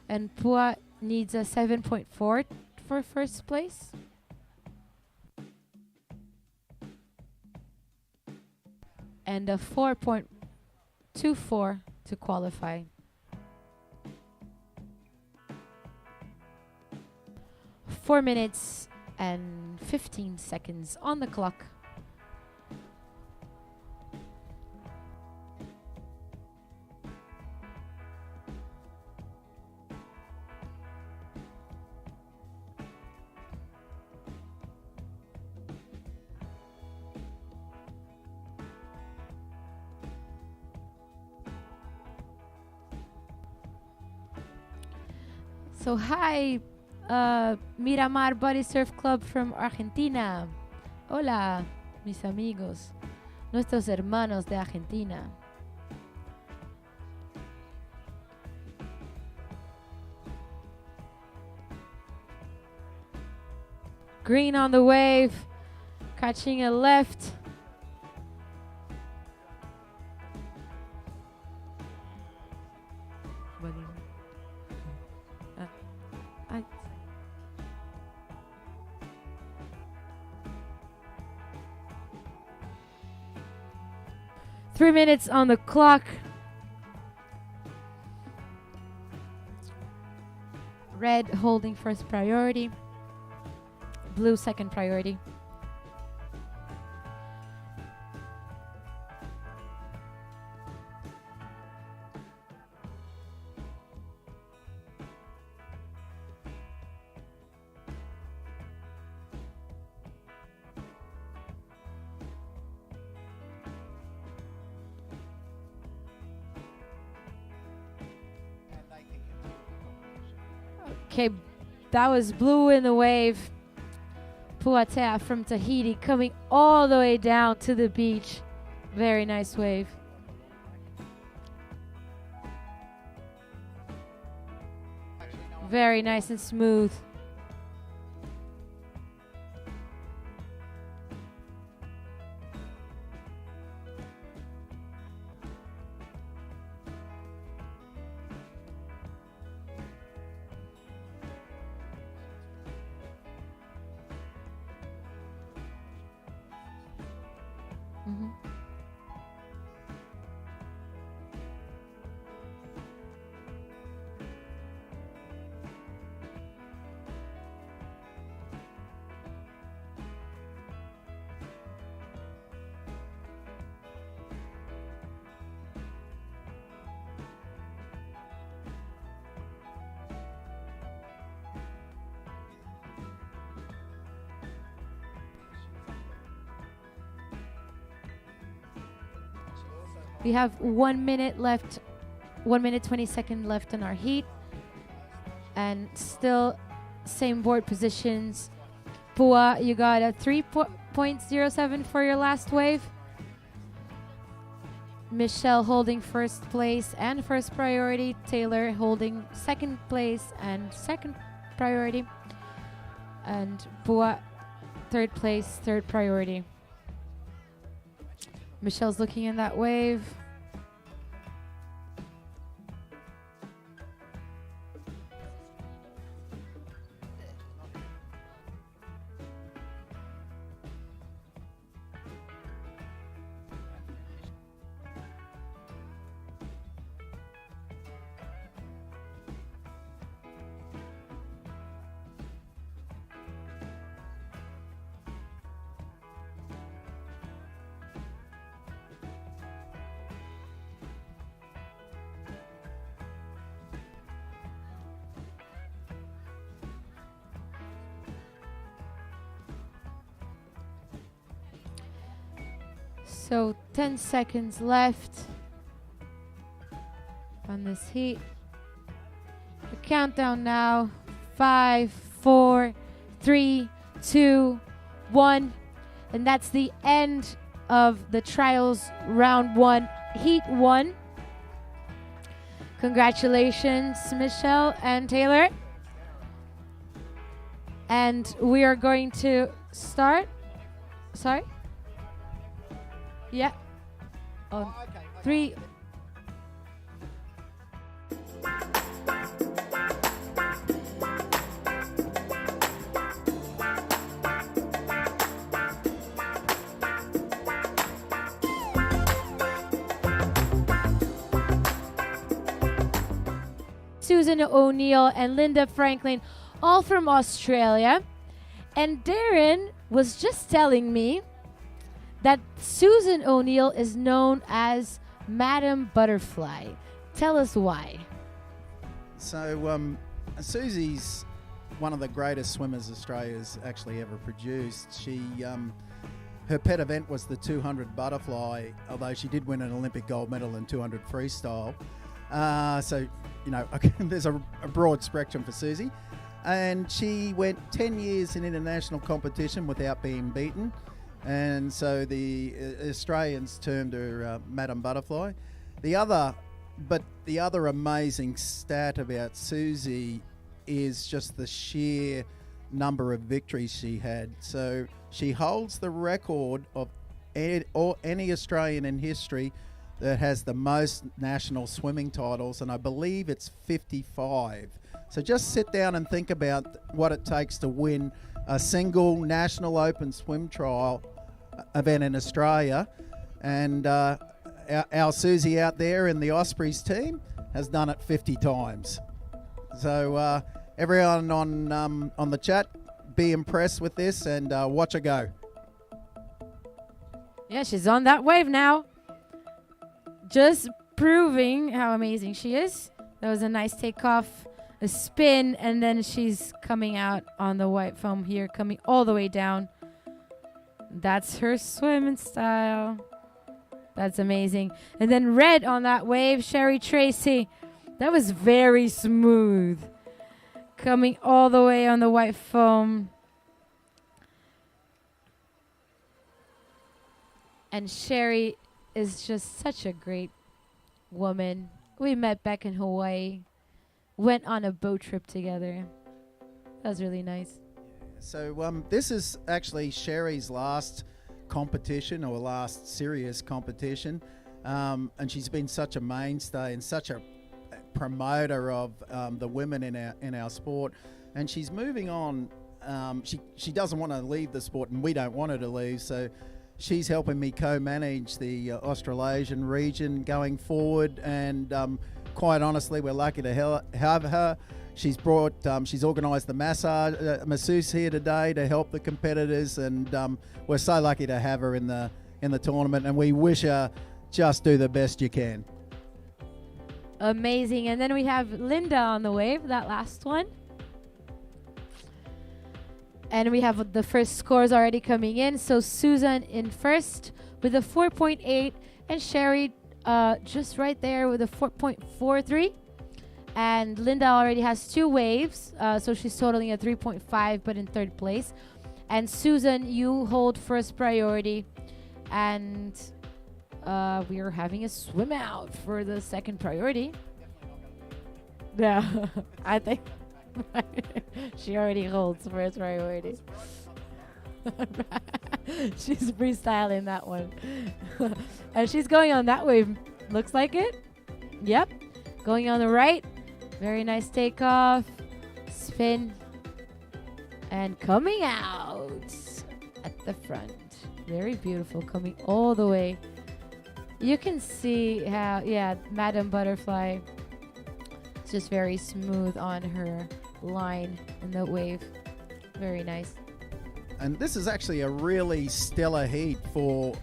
Speaker 2: and Pua needs a 7.4 for first place. And a 4.24 to qualify. 4 minutes and 15 seconds on the clock. So hi, Miramar Body Surf Club from Argentina. Hola, mis amigos, nuestros hermanos de Argentina. Green on the wave, catching a left. Three minutes on the clock. Red holding first priority. Blue second priority. Okay, that was blue in the wave. Puatea from Tahiti coming all the way down to the beach. Very nice wave. Very nice and smooth. We have 1 minute left, 1 minute 20 seconds left in our heat. And still same board positions. Pua, you got a 3.07 for your last wave. Michelle holding first place and first priority. Taylor holding second place and second priority. And Pua, third place, third priority. Michelle's looking in that wave. So 10 seconds left on this heat. The countdown now. 5, 4, 3, 2, 1. And that's the end of the trials round 1, heat 1. Congratulations, Michelle and Taylor. And we are going to start. Sorry? Yeah. On 3. Susan O'Neill and Linda Franklin, all from Australia. And Darren was just telling me that Susan O'Neill is known as Madam Butterfly. Tell us why.
Speaker 1: So, Susie's one of the greatest swimmers Australia's actually ever produced. She, her pet event was the 200 butterfly, although she did win an Olympic gold medal in 200 freestyle. So, you know, there's a broad spectrum for Susie. And she went 10 years in international competition without being beaten. And so the Australians termed her Madam Butterfly. The other amazing stat about Susie is just the sheer number of victories she had. So she holds the record of any Australian in history that has the most national swimming titles, and I believe it's 55. So just sit down and think about what it takes to win a single national open swim trial event in Australia. And our Susie out there in the Ospreys team has done it 50 times. So everyone on the chat, be impressed with this and watch her go.
Speaker 2: Yeah, she's on that wave now. Just proving how amazing she is. That was a nice takeoff, a spin, and then she's coming out on the white foam here, coming all the way down. That's her swimming style. That's amazing. And then red on that wave, Sherry Tracy. That was very smooth. Coming all the way on the white foam. And Sherry is just such a great woman. We met back in Hawaii. Went on a boat trip together. That was really nice.
Speaker 1: So this is actually Sherry's last competition or last serious competition. And she's been such a mainstay and such a promoter of the women in our sport. And she's moving on. She doesn't want to leave the sport, and we don't want her to leave. So she's helping me co-manage the Australasian region going forward, and quite honestly, we're lucky to have her. She's organised the masseuse here today to help the competitors, and we're so lucky to have her in the tournament, and we wish her just do the best you can.
Speaker 2: Amazing. And then we have Linda on the wave, that last one. And we have the first scores already coming in. So Susan in first with a 4.8, and Sherry just right there with a 4.43. And Linda already has 2 waves, so she's totaling a 3.5, but in third place. And Susan, you hold first priority. And we are having a swim out for the second priority. Yeah, I think she already holds first priority. She's freestyling that one. And she's going on that wave. Looks like it. Yep. Going on the right. Very nice takeoff. Spin. And coming out at the front. Very beautiful. Coming all the way. You can see how, yeah, Madam Butterfly is just very smooth on her line in the wave. Very nice.
Speaker 1: And this is actually a really stellar heat for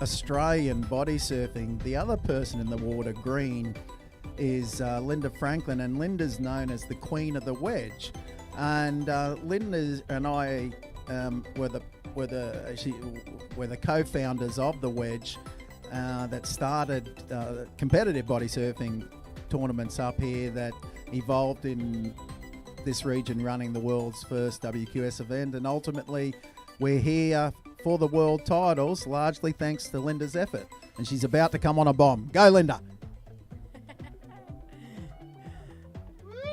Speaker 1: Australian body surfing. The other person in the water, green, is Linda Franklin, and Linda's known as the Queen of the Wedge. And Linda and I were were the co-founders of the Wedge that started competitive body surfing tournaments up here that evolved in this region, running the world's first WQS event, and ultimately we're here for the world titles, largely thanks to Linda's effort. And she's about to come on a bomb. Go, Linda.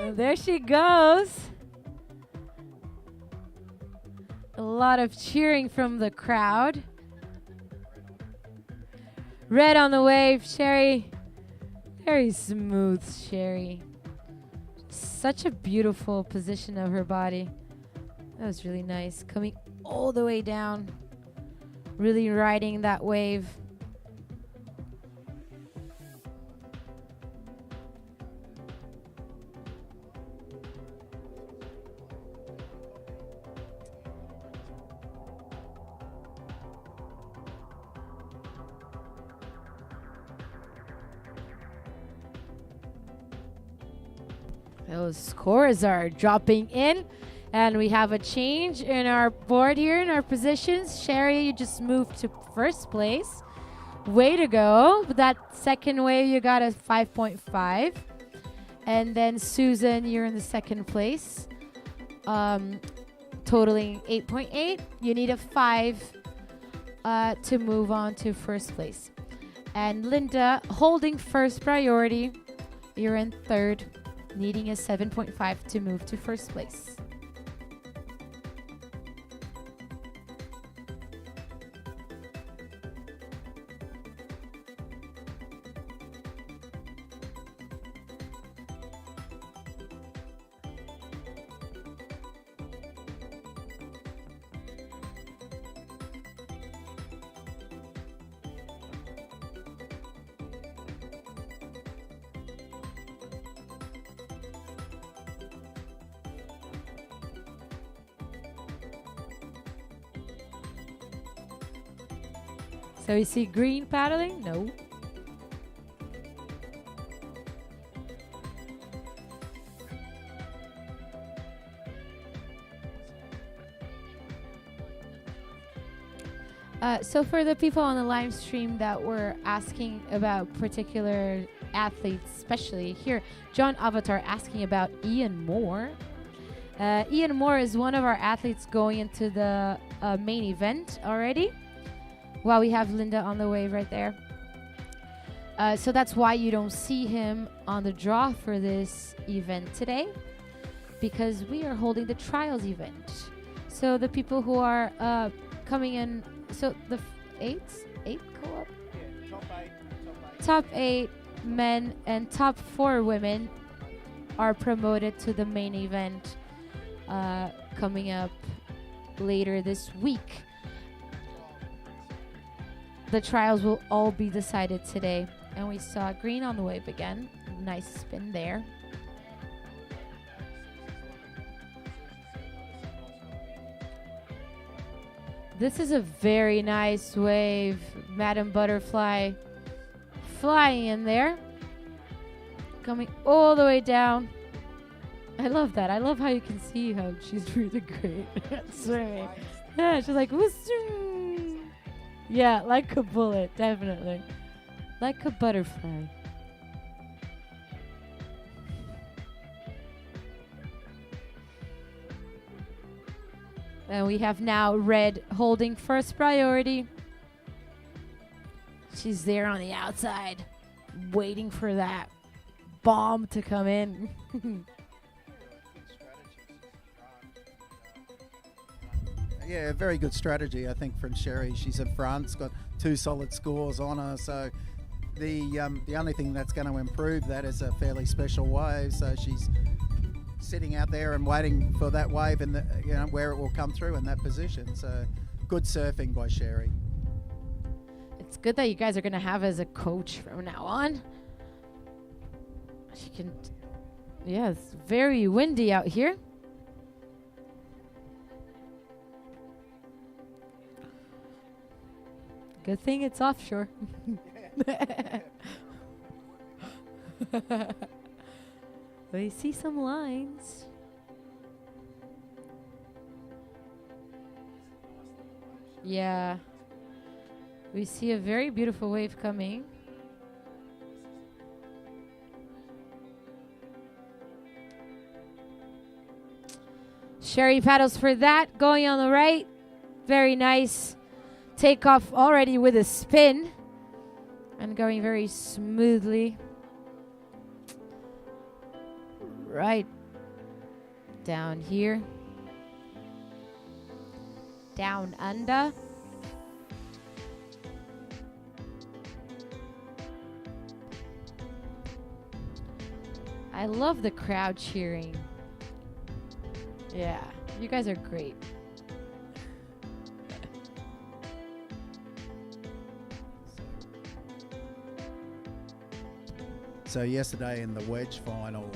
Speaker 2: And there she goes. A lot of cheering from the crowd. Red on the wave, Sherry. Very smooth, Sherry. Such a beautiful position of her body. That was really nice. Coming all the way down. Really riding that wave. Those scores are dropping in, and we have a change in our board here in our positions. Sherry, you just moved to first place. Way to go. But that second wave, you got a 5.5. And then Susan, you're in the second place, totaling 8.8. You need a 5 to move on to first place. And Linda, holding first priority, you're in third, needing a 7.5 to move to first place. So you see green paddling? No. So for the people on the live stream that were asking about particular athletes, especially here, John Avatar asking about Ian Moore. Ian Moore is one of our athletes going into the main event already. Well, we have Linda on the wave right there. So that's why you don't see him on the draw for this event today, because we are holding the trials event. So the people who are coming in, so the eight co-op?
Speaker 1: Yeah,
Speaker 2: Top 8 men and top 4 women are promoted to the main event coming up later this week. The trials will all be decided today. And we saw green on the wave again. Nice spin there. This is a very nice wave. Madam Butterfly flying in there. Coming all the way down. I love that. I love how you can see how she's really great at swimming. Yeah, she's like, whoosh. Yeah, like a bullet, definitely. Like a butterfly. And we have now Red holding first priority. She's there on the outside, waiting for that bomb to come in.
Speaker 1: Yeah, very good strategy, I think, from Sherry. She's in front, got 2 solid scores on her. So the only thing that's going to improve that is a fairly special wave. So she's sitting out there and waiting for that wave and where it will come through in that position. So good surfing by Sherry.
Speaker 2: It's good that you guys are going to have as a coach from now on. She can. Yeah, it's very windy out here. Good thing it's offshore. We see some lines. Yeah. We see a very beautiful wave coming. Sherry paddles for that. Going on the right. Very nice. Takeoff already with a spin. And going very smoothly. Right. Down here. Down under. I love the crowd cheering. Yeah, you guys are great.
Speaker 1: So yesterday in the wedge final,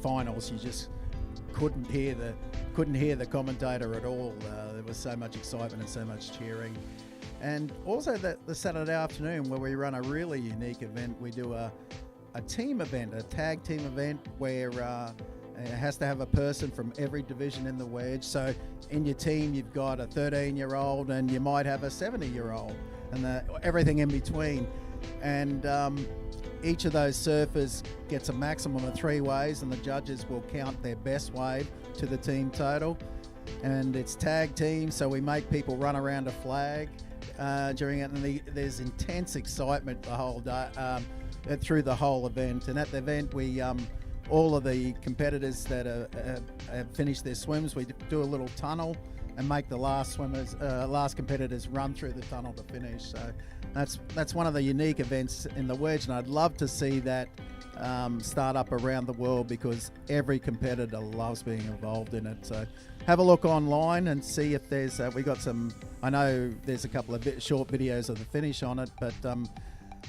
Speaker 1: finals, you just couldn't hear the commentator at all. There was so much excitement and so much cheering. And also the Saturday afternoon where we run a really unique event, we do a team event, a tag team event where it has to have a person from every division in the wedge. So in your team, you've got a 13-year-old and you might have a 70-year-old and everything in between. And each of those surfers gets a maximum of 3 waves, and the judges will count their best wave to the team total. And it's tag team, so we make people run around a flag during it, and there's intense excitement the whole day, through the whole event. And at the event, we all of the competitors that have finished their swims, we do a little tunnel and make the last competitors run through the tunnel to finish. So that's one of the unique events in the wedge, and I'd love to see that start up around the world because every competitor loves being involved in it. So have a look online and see if there's we got some. I know there's a couple of short videos of the finish on it, but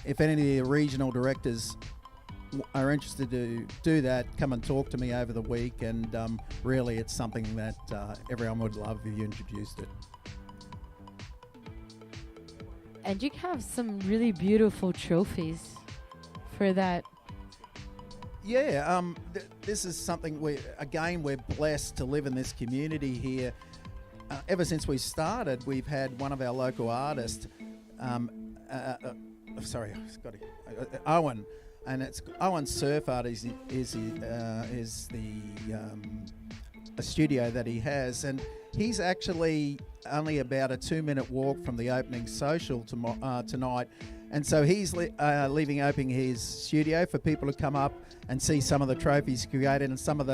Speaker 1: if any of the regional directors are interested to do that, come and talk to me over the week. And really, it's something that everyone would love if you introduced it.
Speaker 2: And you have some really beautiful trophies for that.
Speaker 1: Yeah, this is something we're blessed to live in this community here. Ever since we started, we've had one of our local artists, Owen, and it's Owen's Surf Art is a studio that he has, and he's actually only about a 2-minute walk from the opening social tonight. And so he's leaving open his studio for people to come up and see some of the trophies created, and some of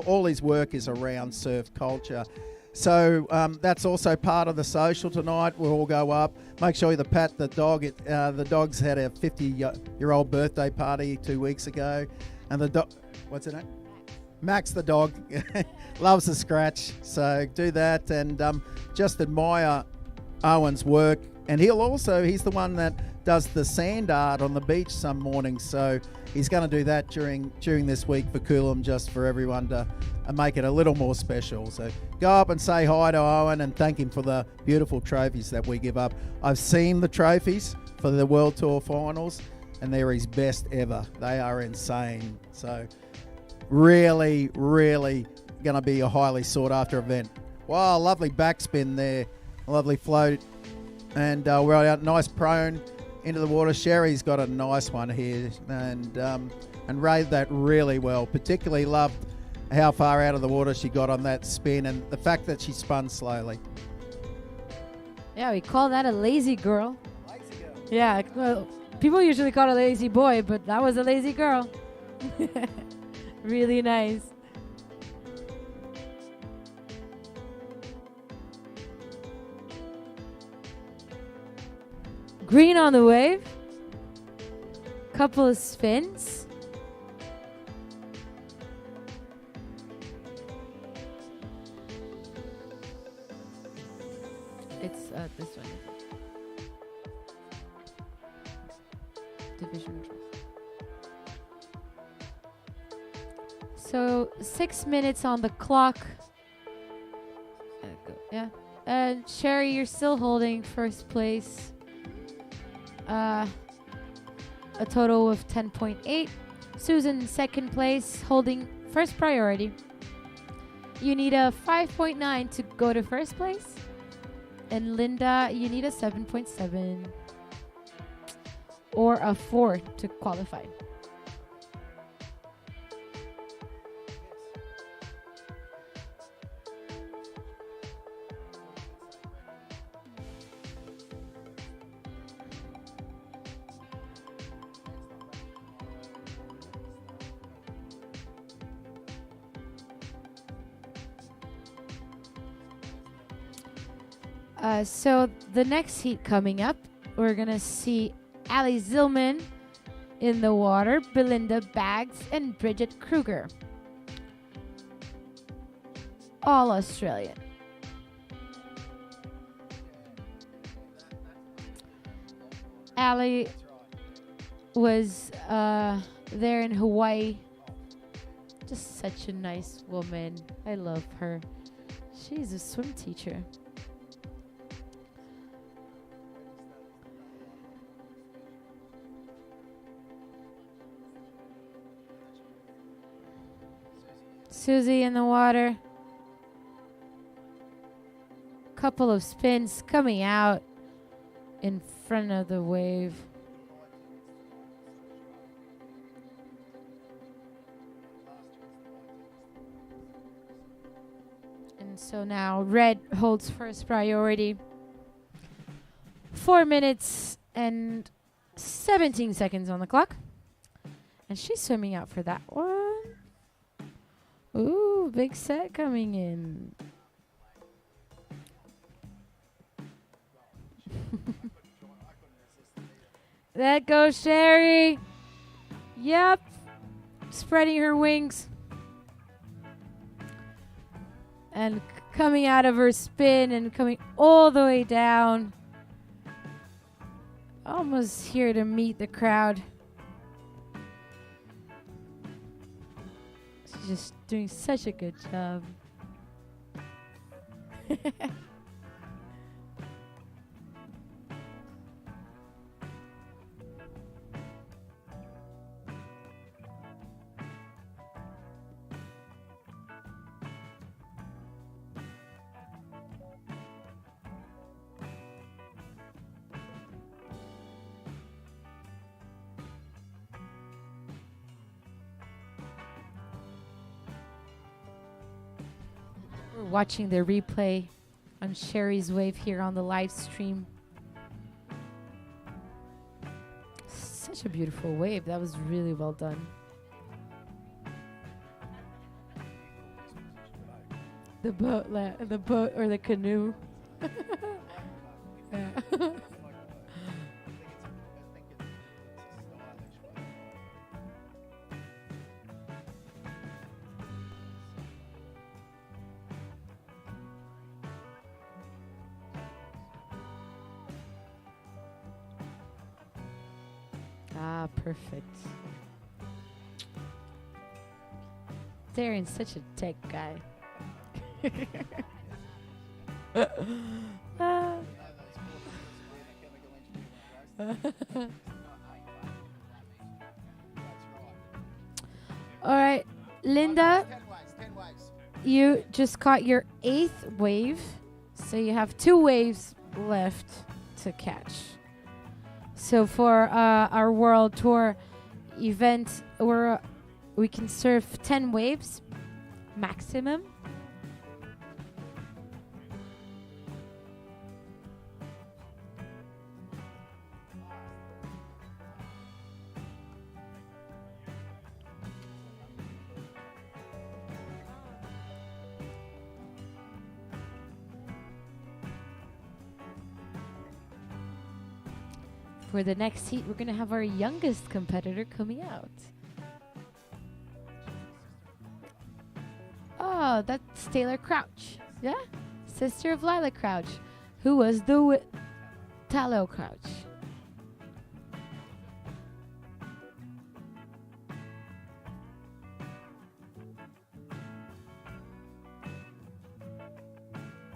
Speaker 1: all his work is around surf culture. So that's also part of the social tonight. We'll all go up. Make sure you pat the dog. The dog's had a 50-year-old birthday party 2 weeks ago, and the dog, what's her name? Max the dog loves to scratch. So do that and just admire Owen's work. And he's the one that does the sand art on the beach some mornings. So he's going to do that during this week for Coolum, just for everyone to make it a little more special. So go up and say hi to Owen and thank him for the beautiful trophies that we give up. I've seen the trophies for the World Tour finals, and they're his best ever. They are insane. So really, really going to be a highly sought after event. Wow, lovely backspin there. A lovely float. And we're out nice prone into the water. Sherry's got a nice one here and rayed that really well. Particularly loved how far out of the water she got on that spin and the fact that she spun slowly.
Speaker 2: Yeah, we call that a lazy girl.
Speaker 1: Lazy girl.
Speaker 2: Yeah, well, people usually call it a lazy boy, but that was a lazy girl. Really nice. Green on the wave. Couple of spins. It's this one. Division. So 6 minutes on the clock. Yeah. Sherry, you're still holding first place. A total of 10.8. Susan, second place, holding first priority. You need a 5.9 to go to first place. And Linda, you need a 7.7 or a 4 to qualify. So the next heat coming up, we're going to see Ali Zillman in the water, Belinda Baggs, and Bridget Kruger. All Australian. Ali was there in Hawaii. Just such a nice woman. I love her. She's a swim teacher. Susie in the water. Couple of spins coming out in front of the wave. And so now red holds first priority. 4 minutes and 17 seconds on the clock. And she's swimming out for that one. Ooh, big set coming in. That goes Sherry. Yep. Spreading her wings. And coming out of her spin and coming all the way down. Almost here to meet the crowd. She's just doing such a good job. We're watching the replay on Sherry's wave here on the live stream. Such a beautiful wave. That was really well done. The boat or the canoe. Yeah. Ah, perfect. Darren's such a tech guy. All right, Linda, you just caught your 8th wave, so you have 2 waves left to catch. So for our World Tour event, we can surf 10 waves maximum. For the next heat, we're going to have our youngest competitor coming out. Oh, that's Taylor Crouch. Yeah? Sister of Lila Crouch, who was the Tallow Crouch.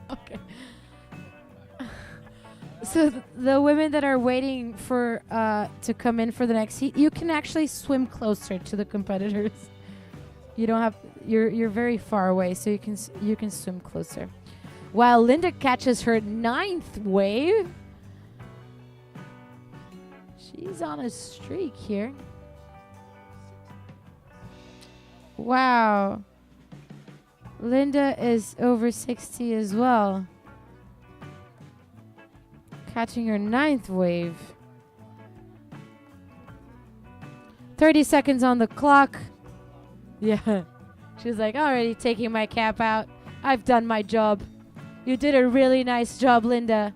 Speaker 2: Okay. So the women that are waiting for to come in for the next heat, you can actually swim closer to the competitors. You don't have you're very far away, so you can swim closer. while Linda catches her 9th wave. She's on a streak here. Wow. Linda is over 60 as well. Catching her 9th wave. 30 seconds on the clock. Yeah. She's like, already taking my cap out. I've done my job. You did a really nice job, Linda.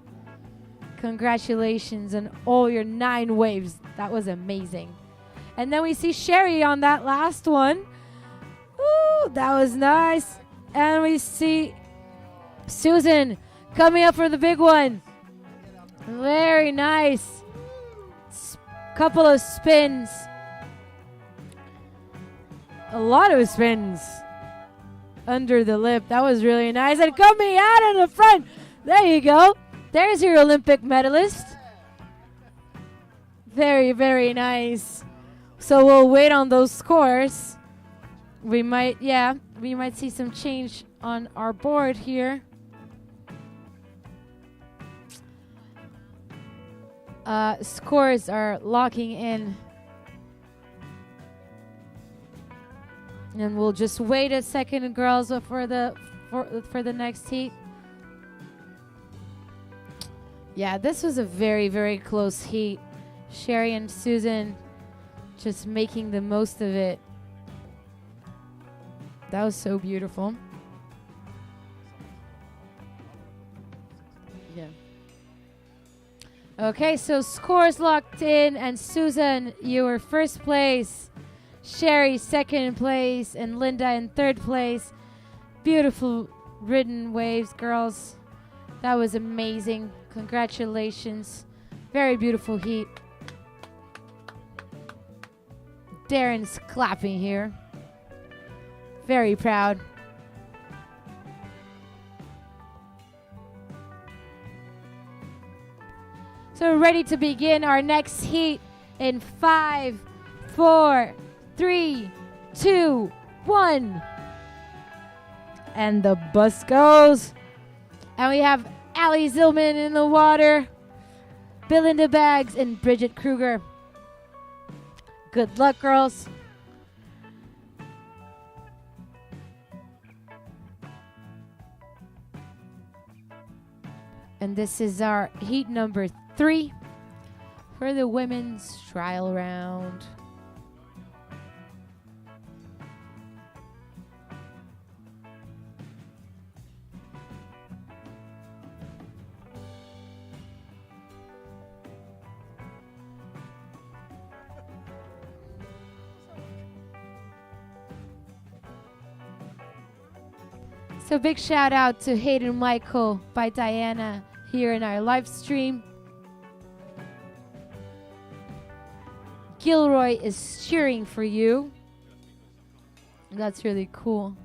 Speaker 2: Congratulations on all your 9 waves. That was amazing. And then we see Sherry on that last one. Ooh, that was nice. And we see Susan coming up for the big one. Very nice. Couple of spins. A lot of spins under the lip. That was really nice. And coming out in the front. There you go. There's your Olympic medalist. Very, very nice. So we'll wait on those scores. We might see some change on our board here. Scores are locking in. And we'll just wait a second, girls, for the next heat. Yeah, this was a very, very close heat. Sherry and Susan just making the most of it. That was so beautiful. Yeah. Okay, so scores locked in, and Susan, you were first place. Sherry, second place, and Linda in third place. Beautiful ridden waves, girls. That was amazing. Congratulations. Very beautiful heat. Darren's clapping here. Very proud. So we're ready to begin our next heat in 5, 4, 3, 2, 1. And the bus goes. And we have Allie Zillman in the water, Belinda Baggs, and Bridget Kruger. Good luck, girls. And this is our heat number 3 for the women's trial round. So big shout out to Hayden Michael by Diana here in our live stream. Gilroy is cheering for you. That's really cool.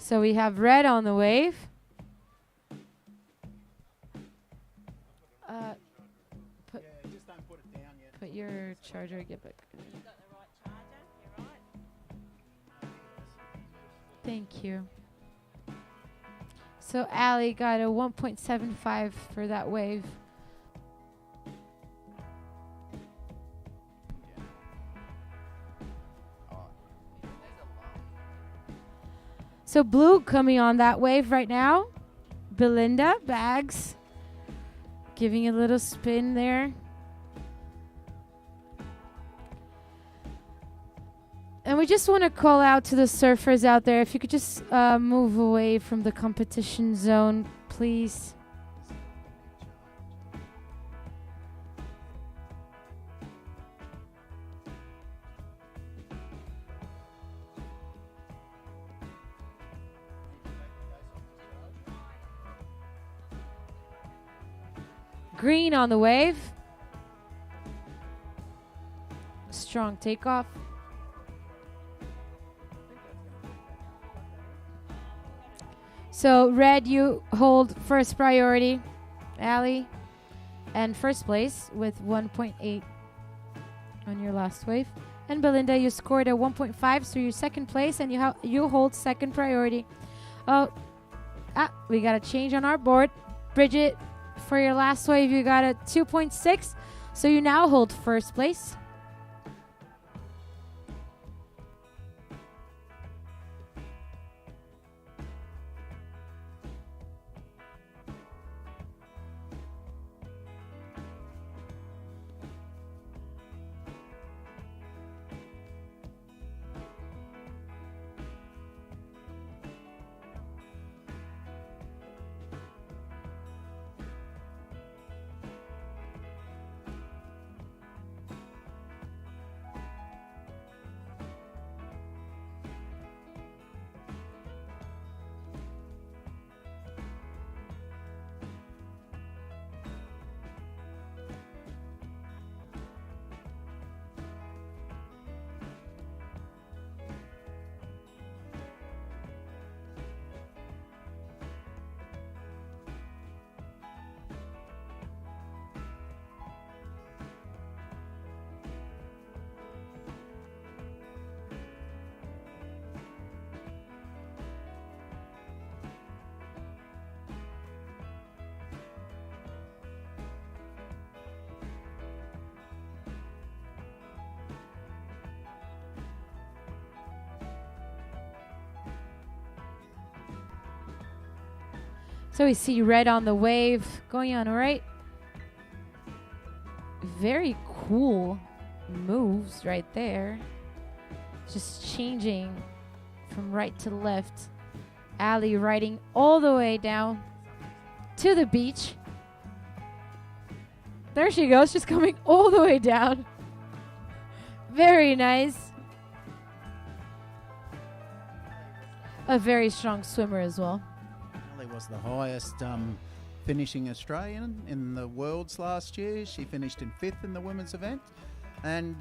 Speaker 2: So we have red on the wave.
Speaker 1: Just don't put it down yet.
Speaker 2: Put your charger, get back. Thank you. So Allie got a 1.75 for that wave. So blue coming on that wave right now. Belinda, bags. Giving a little spin there. And we just want to call out to the surfers out there, if you could just move away from the competition zone, please. Green on the wave. Strong takeoff. So red, you hold first priority, Allie, and first place with 1.8 on your last wave. And Belinda, you scored a 1.5, so you're second place, and you hold second priority. We got a change on our board. Bridget, for your last wave, you got a 2.6, so you now hold first place. So we see red on the wave going on, all right? Very cool moves right there. Just changing from right to left. Allie riding all the way down to the beach. There she goes, just coming all the way down. Very nice. A very strong swimmer as well.
Speaker 1: Was the highest finishing Australian in the Worlds last year. She finished in 5th in the women's event, and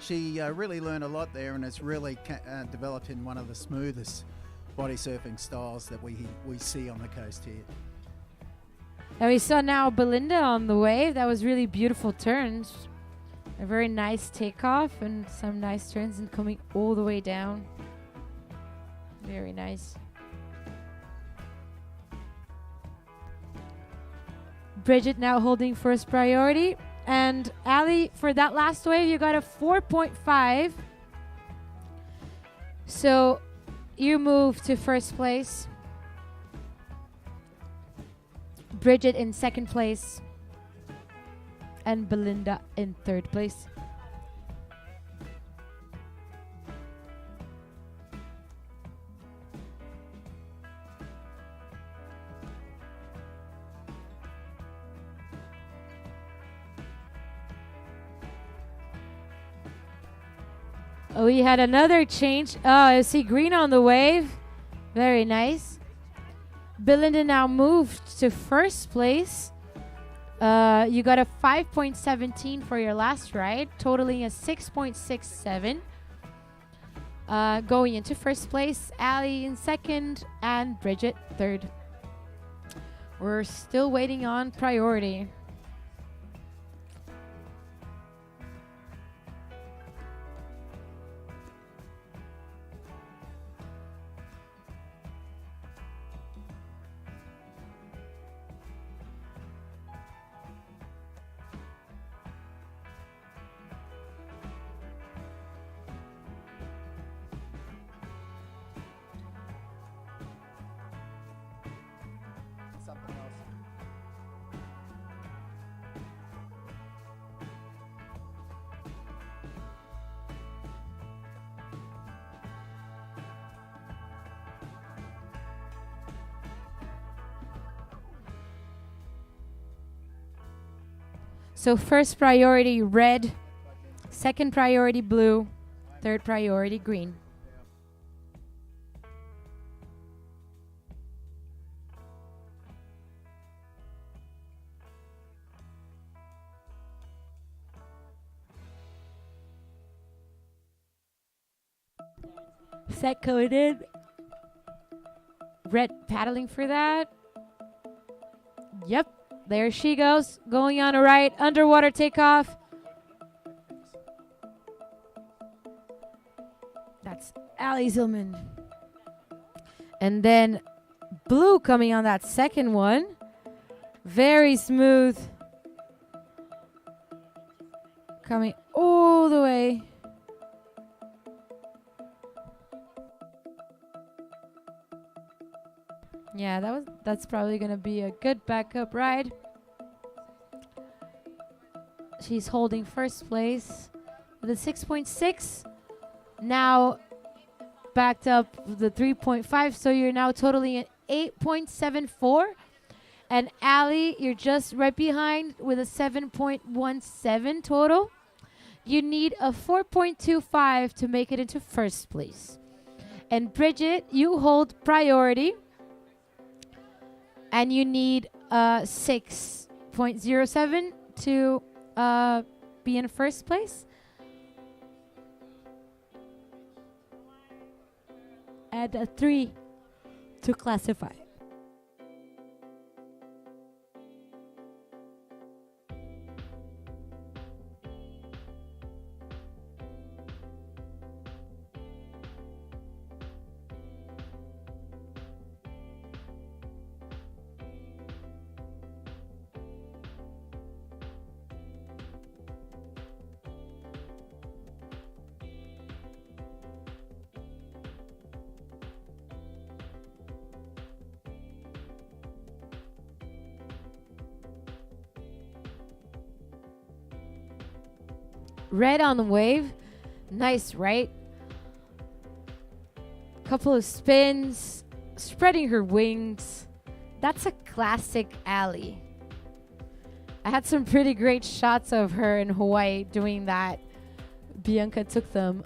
Speaker 1: she really learned a lot there, and has really developed in one of the smoothest body surfing styles that we see on the coast here.
Speaker 2: And we saw now Belinda on the wave. That was really beautiful turns. A very nice takeoff and some nice turns and coming all the way down. Very nice. Bridget now holding first priority. And Allie, for that last wave, you got a 4.5. So you move to first place. Bridget in second place. And Belinda in third place. We had another change. I see green on the wave. Very nice. Belinda now moved to first place. You got a 5.17 for your last ride, totaling a 6.67. going into first place, Ali in second, and Bridget third. We're still waiting on priority.
Speaker 1: Something else.
Speaker 2: So first priority red, second priority blue, third priority green. Set going in. Red paddling for that. Yep, there she goes. Going on a right, underwater takeoff. That's Ali Zillman. And then blue coming on that second one. Very smooth. Coming all the way. Yeah, that's probably gonna be a good backup ride. She's holding first place with a 6.6. Now backed up with the 3.5, so you're now totally at 8.74. And Ali, you're just right behind with a 7.17 total. You need a 4.25 to make it into first place. And Bridget, you hold priority. And you need 6.07 to be in first place. And a 3 to classify. Red on the wave. Nice, right? Couple of spins. Spreading her wings. That's a classic Ali. I had some pretty great shots of her in Hawaii doing that. Bianca took them.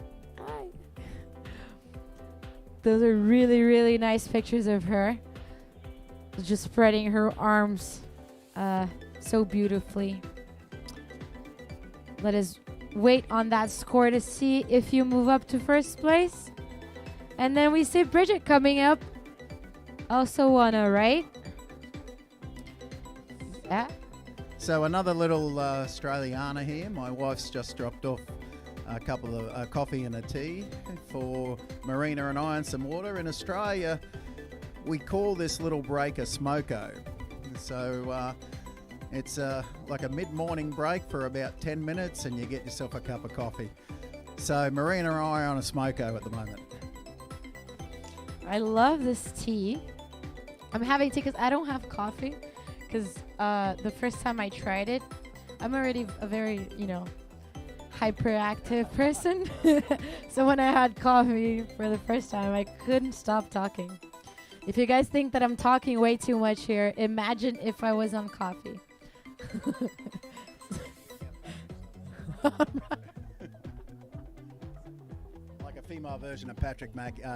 Speaker 2: Those are really, really nice pictures of her. Just spreading her arms so beautifully. Let us wait on that score to see if you move up to first place. And then we see Bridget coming up. Also wanna, right? Yeah.
Speaker 1: So another little Australiana here. My wife's just dropped off a couple of coffee and a tea for Marina and I and some water. In Australia, we call this little break a smoko. So it's like a mid-morning break for about 10 minutes and you get yourself a cup of coffee. So Marina and I are on a smoko at the moment.
Speaker 2: I love this tea. I'm having tea because I don't have coffee. Because the first time I tried it, I'm already a very, hyperactive person. So when I had coffee for the first time, I couldn't stop talking. If you guys think that I'm talking way too much here, imagine if I was on coffee.
Speaker 1: Like a female version of Patrick McNally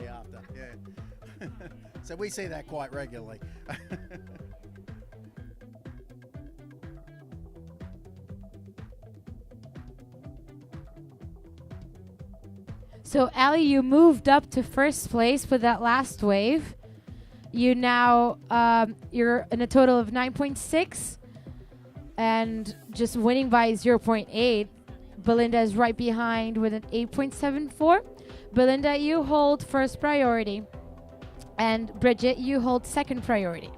Speaker 1: after, yeah. So we see that quite regularly.
Speaker 2: So, Ali, you moved up to first place with that last wave. You now, you're in a total of 9.6 and just winning by 0.8. Belinda is right behind with an 8.74. Belinda, you hold first priority. And Bridget, you hold second priority.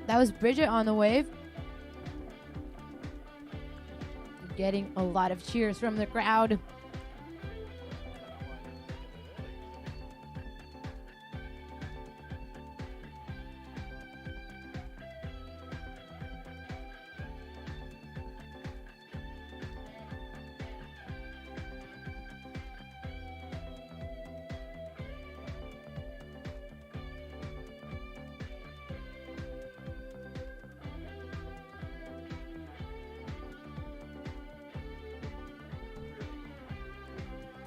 Speaker 2: That was Bridget on the wave. Getting a lot of cheers from the crowd.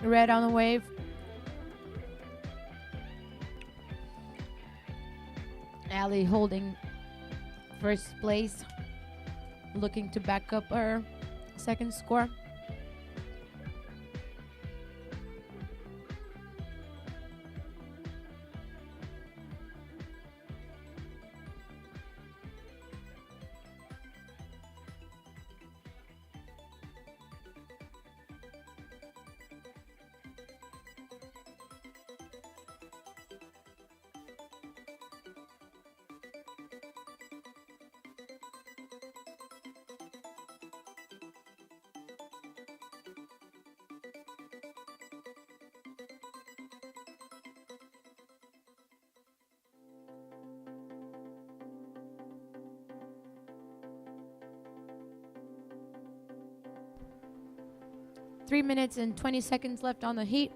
Speaker 2: Red on the wave. Ali holding first place, looking to back up her second score. Three minutes and 20 seconds left on the heat.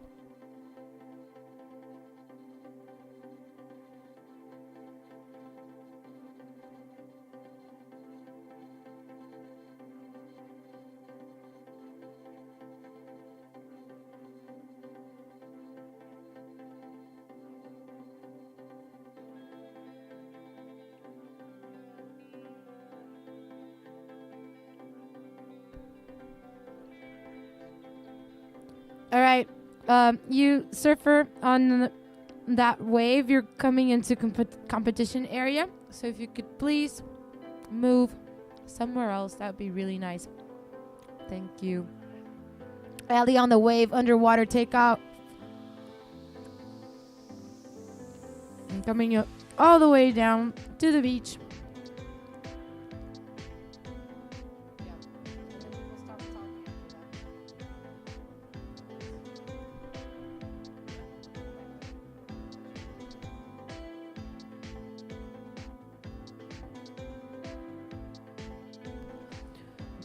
Speaker 2: All right, you surfer on that wave, you're coming into competition area. So if you could please move somewhere else, that would be really nice. Thank you. Ali on the wave, underwater takeout. And coming up all the way down to the beach.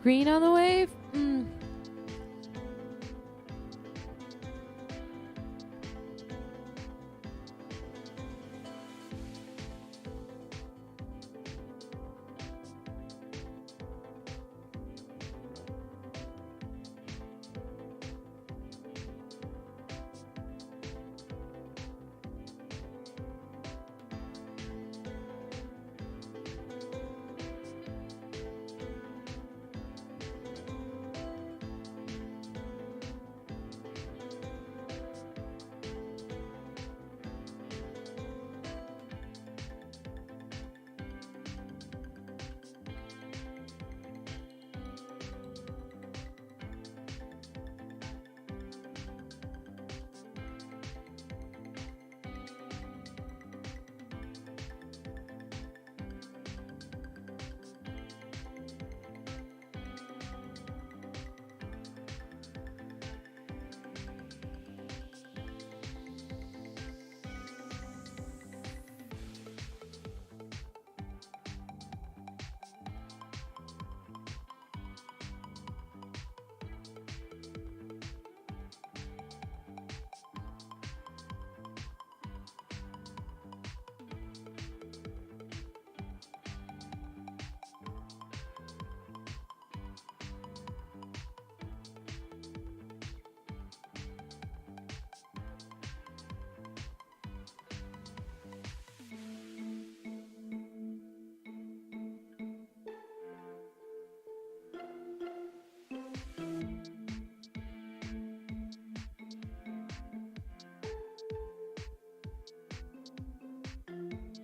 Speaker 2: Green on the wave?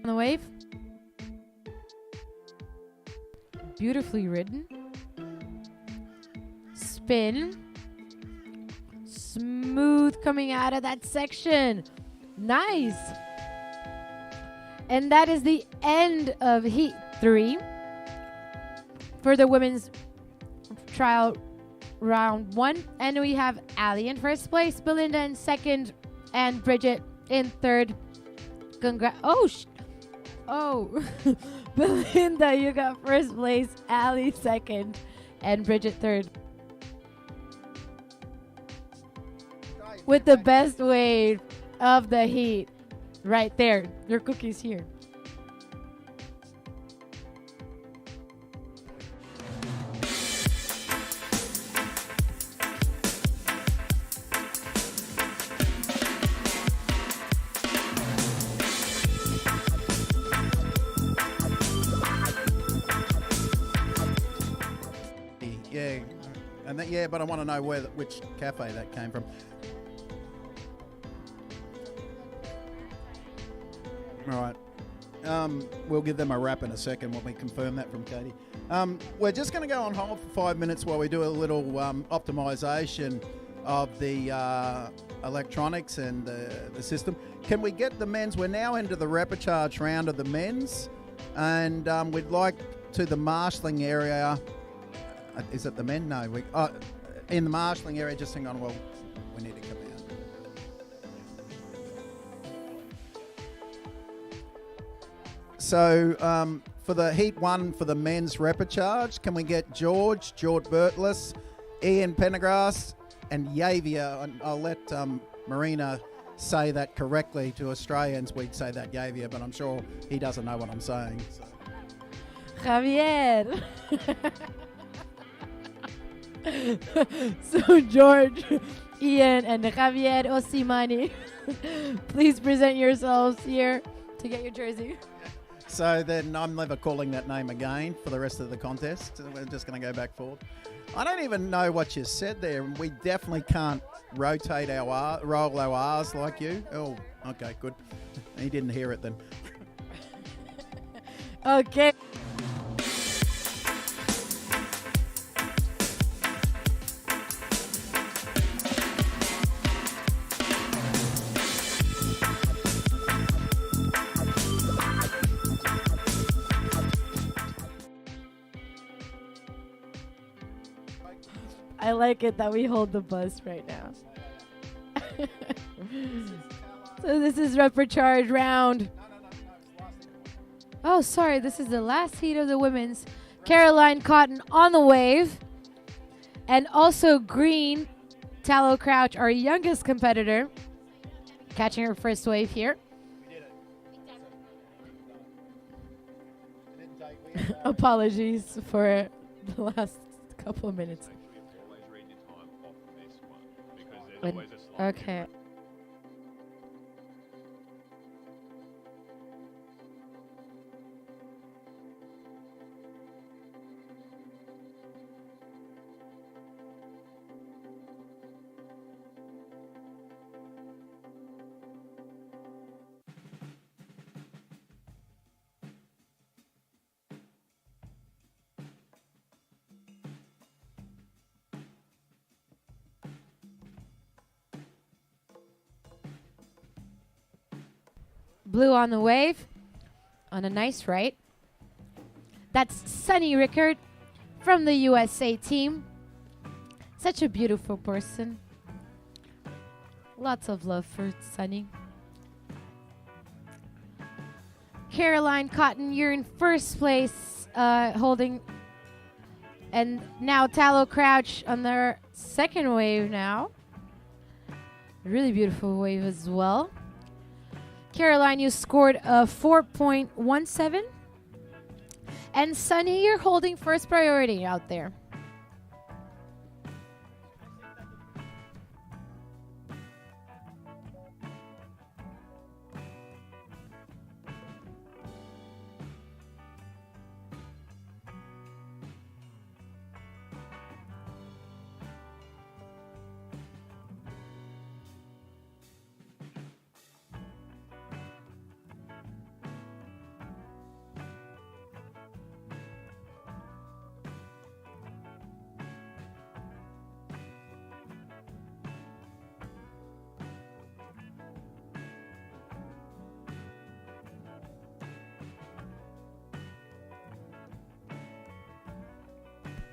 Speaker 2: On the wave. Beautifully ridden. Spin. Smooth coming out of that section. Nice. And that is the end of Heat 3 for the women's trial round 1. And we have Ali in first place, Belinda in second, and Bridget in third. Belinda, you got first place, Ali second, and Bridget third. With the best wave of the heat. Right there. Your cookie's here.
Speaker 1: Yeah, and that, yeah, but I want to know which cafe that came from. All right. We'll give them a wrap in a second when we confirm that from Katie. We're just going to go on hold for 5 minutes while we do a little optimization of the electronics and the system. Can we get the men's? We're now into the repercharge round of the men's, and we'd like to the marshalling area. Is it the men? No. In the marshalling area, just hang on. Well, we need to come out. So for the Heat 1 for the men's repercharge, can we get George Bertlis, Ian Pendergrass, and Yavia? And I'll let Marina say that correctly. To Australians, we'd say that Yavia, but I'm sure he doesn't know what I'm saying. So.
Speaker 2: Javier. So George, Ian, and Javier Osimani, please present yourselves here to get your jersey.
Speaker 1: So then I'm never calling that name again for the rest of the contest. We're just going to go back forward. I don't even know what you said there. We definitely can't rotate roll our R's like you. Oh, okay, good. He didn't hear it then.
Speaker 2: Okay. I like it that we hold the bus right now. So this is repercharge round. Oh, sorry. This is the last heat of the women's. Caroline Cotton on the wave. And also green, Tallow Crouch, our youngest competitor, catching her first wave here. Apologies for the last couple of minutes. Okay. Blue on the wave, on a nice right. That's Sunny Rickard from the USA team. Such a beautiful person. Lots of love for Sunny. Caroline Cotton, you're in first place, holding. And now Tallow Crouch on their second wave now. Really beautiful wave as well. Caroline, you scored a 4.17. And Sunny, you're holding first priority out there.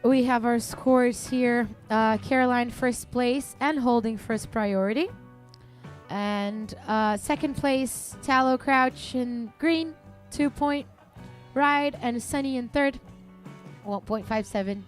Speaker 2: We have our scores here. Caroline first place and holding first priority. And second place, Tallow Crouch in green, 2-point ride. And Sunny in third, 1.57.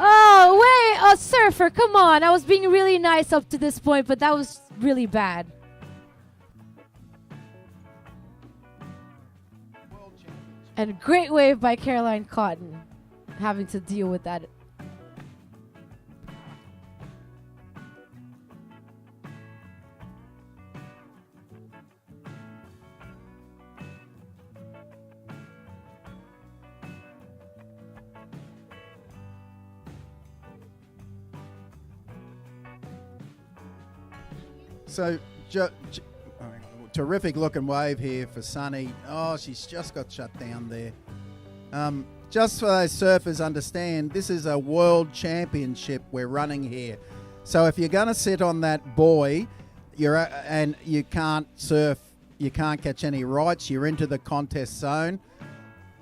Speaker 2: Oh, wait, a surfer, come on. I was being really nice up to this point, but that was really bad. And great wave by Caroline Cotton, having to deal with that.
Speaker 1: So, terrific looking wave here for Sunny. Oh, she's just got shut down there. Just for those surfers understand, this is a world championship we're running here. So if you're going to sit on that buoy, and you can't surf, you can't catch any rights, you're into the contest zone.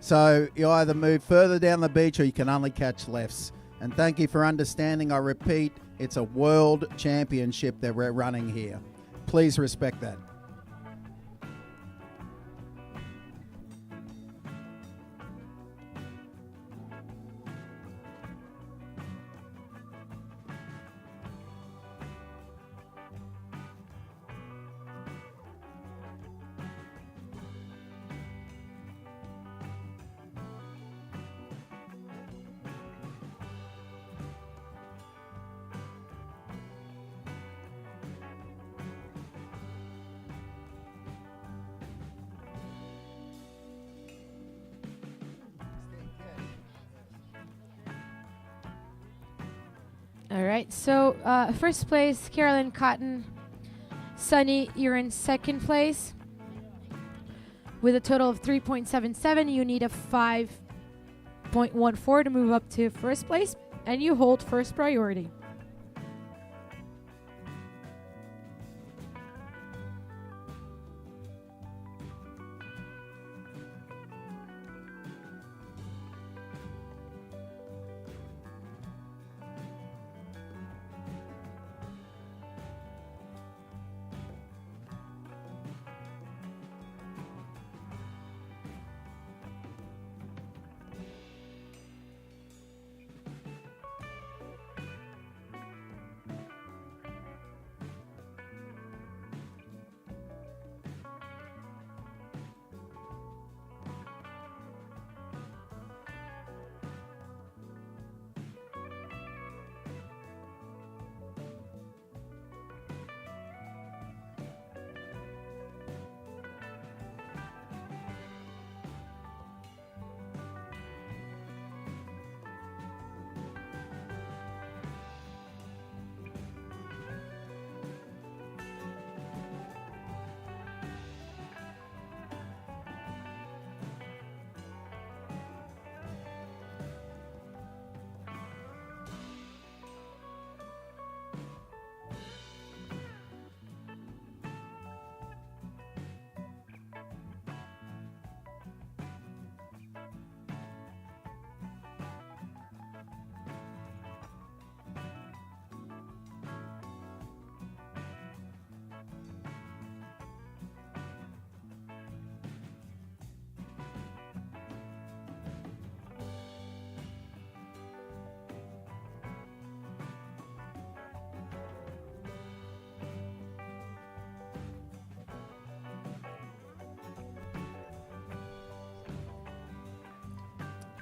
Speaker 1: So you either move further down the beach or you can only catch lefts. And thank you for understanding. I repeat, it's a world championship that we're running here. Please respect that.
Speaker 2: All right, so first place, Carolyn Cotton. Sunny, you're in second place. With a total of 3.77, you need a 5.14 to move up to first place, and you hold first priority.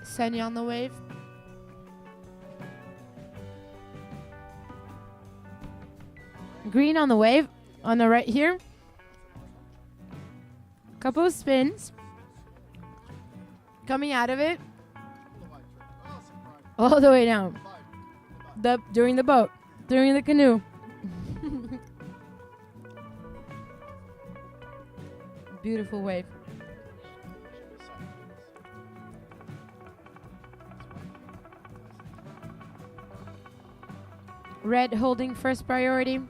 Speaker 2: Sunny on the wave. Green on the wave on the right here. Couple of spins. Coming out of it. All the way down. During the boat. During the canoe. Beautiful wave. Red holding first priority.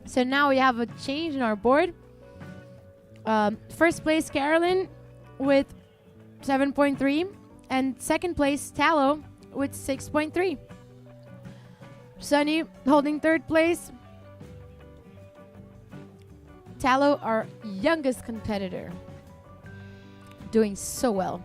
Speaker 2: So now we have a change in our board. First place, Carolyn with 7.3. And second place, Tallow with 6.3. Sunny holding third place. Tallow, our youngest competitor, doing so well.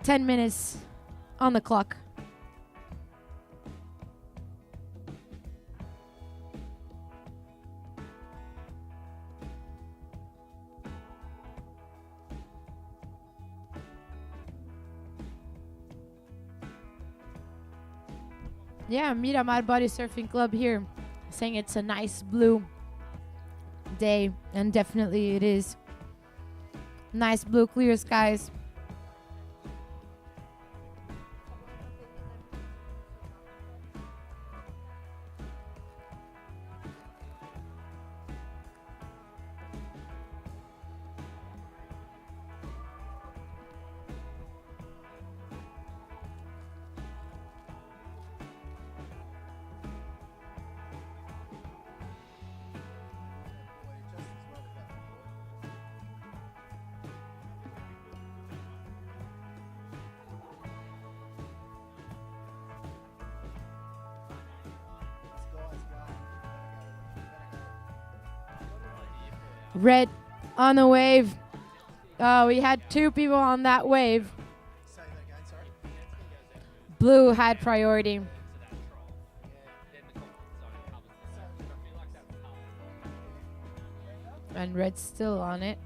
Speaker 2: Ten minutes on the clock. Yeah, Miramar Bodysurfing Club here, saying it's a nice blue day, and definitely it is. Nice blue, clear skies. Red on the wave. We had 2 people on that wave. Blue had priority. And red's still on it.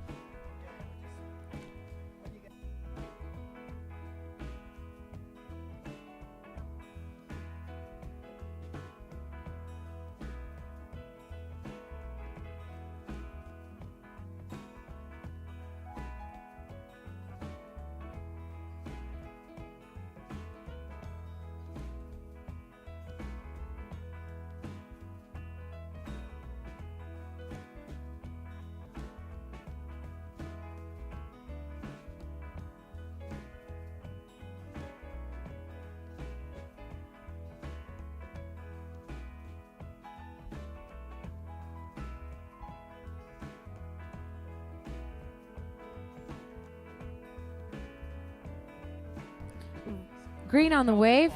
Speaker 2: Green on the wave.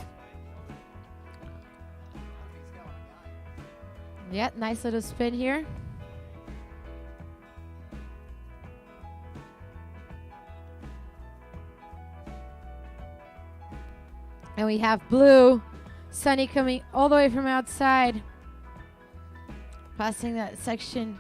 Speaker 2: Yeah, nice little spin here. And we have blue, Sunny coming all the way from outside, passing that section.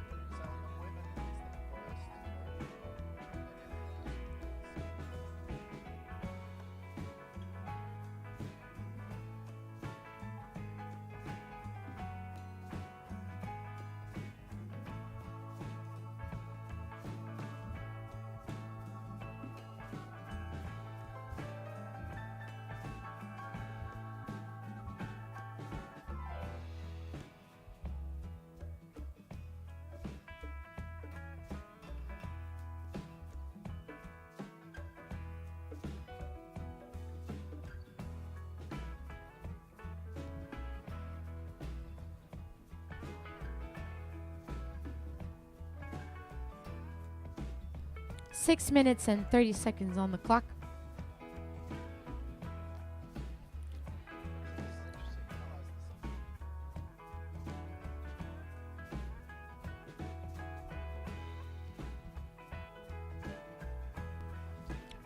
Speaker 2: Six minutes and 30 seconds on the clock.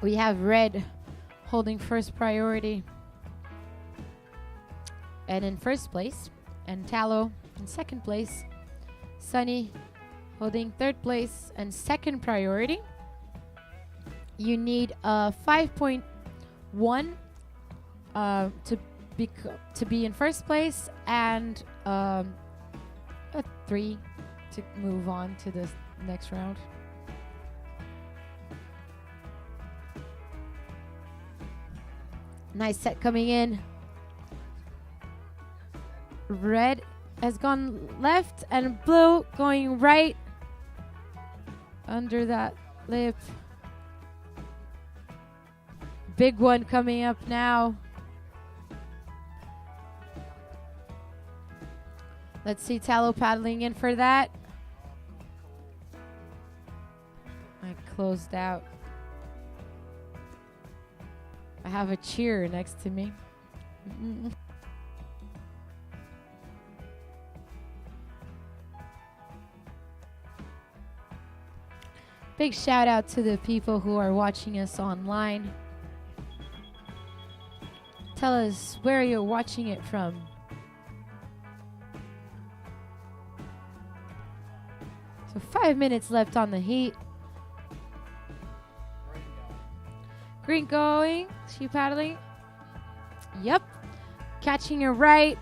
Speaker 2: We have red holding first priority and in first place, and Tallow in second place. Sunny holding third place and second priority. You need a 5.1 to be in first place, and a 3 to move on to the next round. Nice set coming in. Red has gone left and blue going right under that lip. Big one coming up now. Let's see Tallow paddling in for that. I closed out. I have a cheer next to me. Big shout out to the people who are watching us online. Tell us where you're watching it from. So 5 minutes left on the heat. Green going. She paddling. Yep. Catching her right.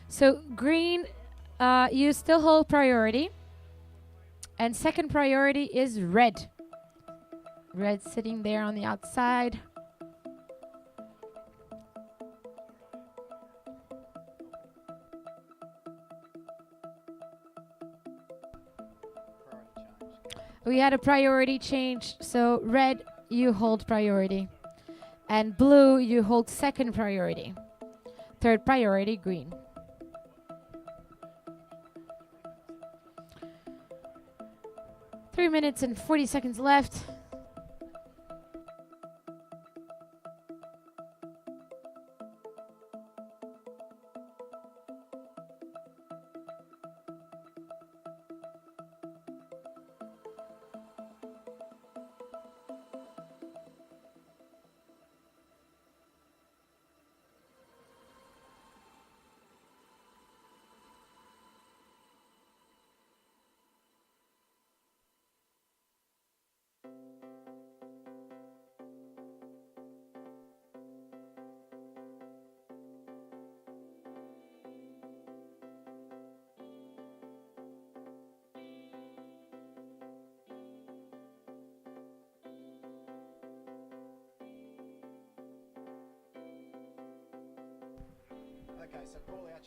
Speaker 2: So green, you still hold priority. And second priority is red. Red sitting there on the outside. We had a priority change. So red, you hold priority. And blue, you hold second priority. Third priority, green. 3 minutes and 40 seconds left.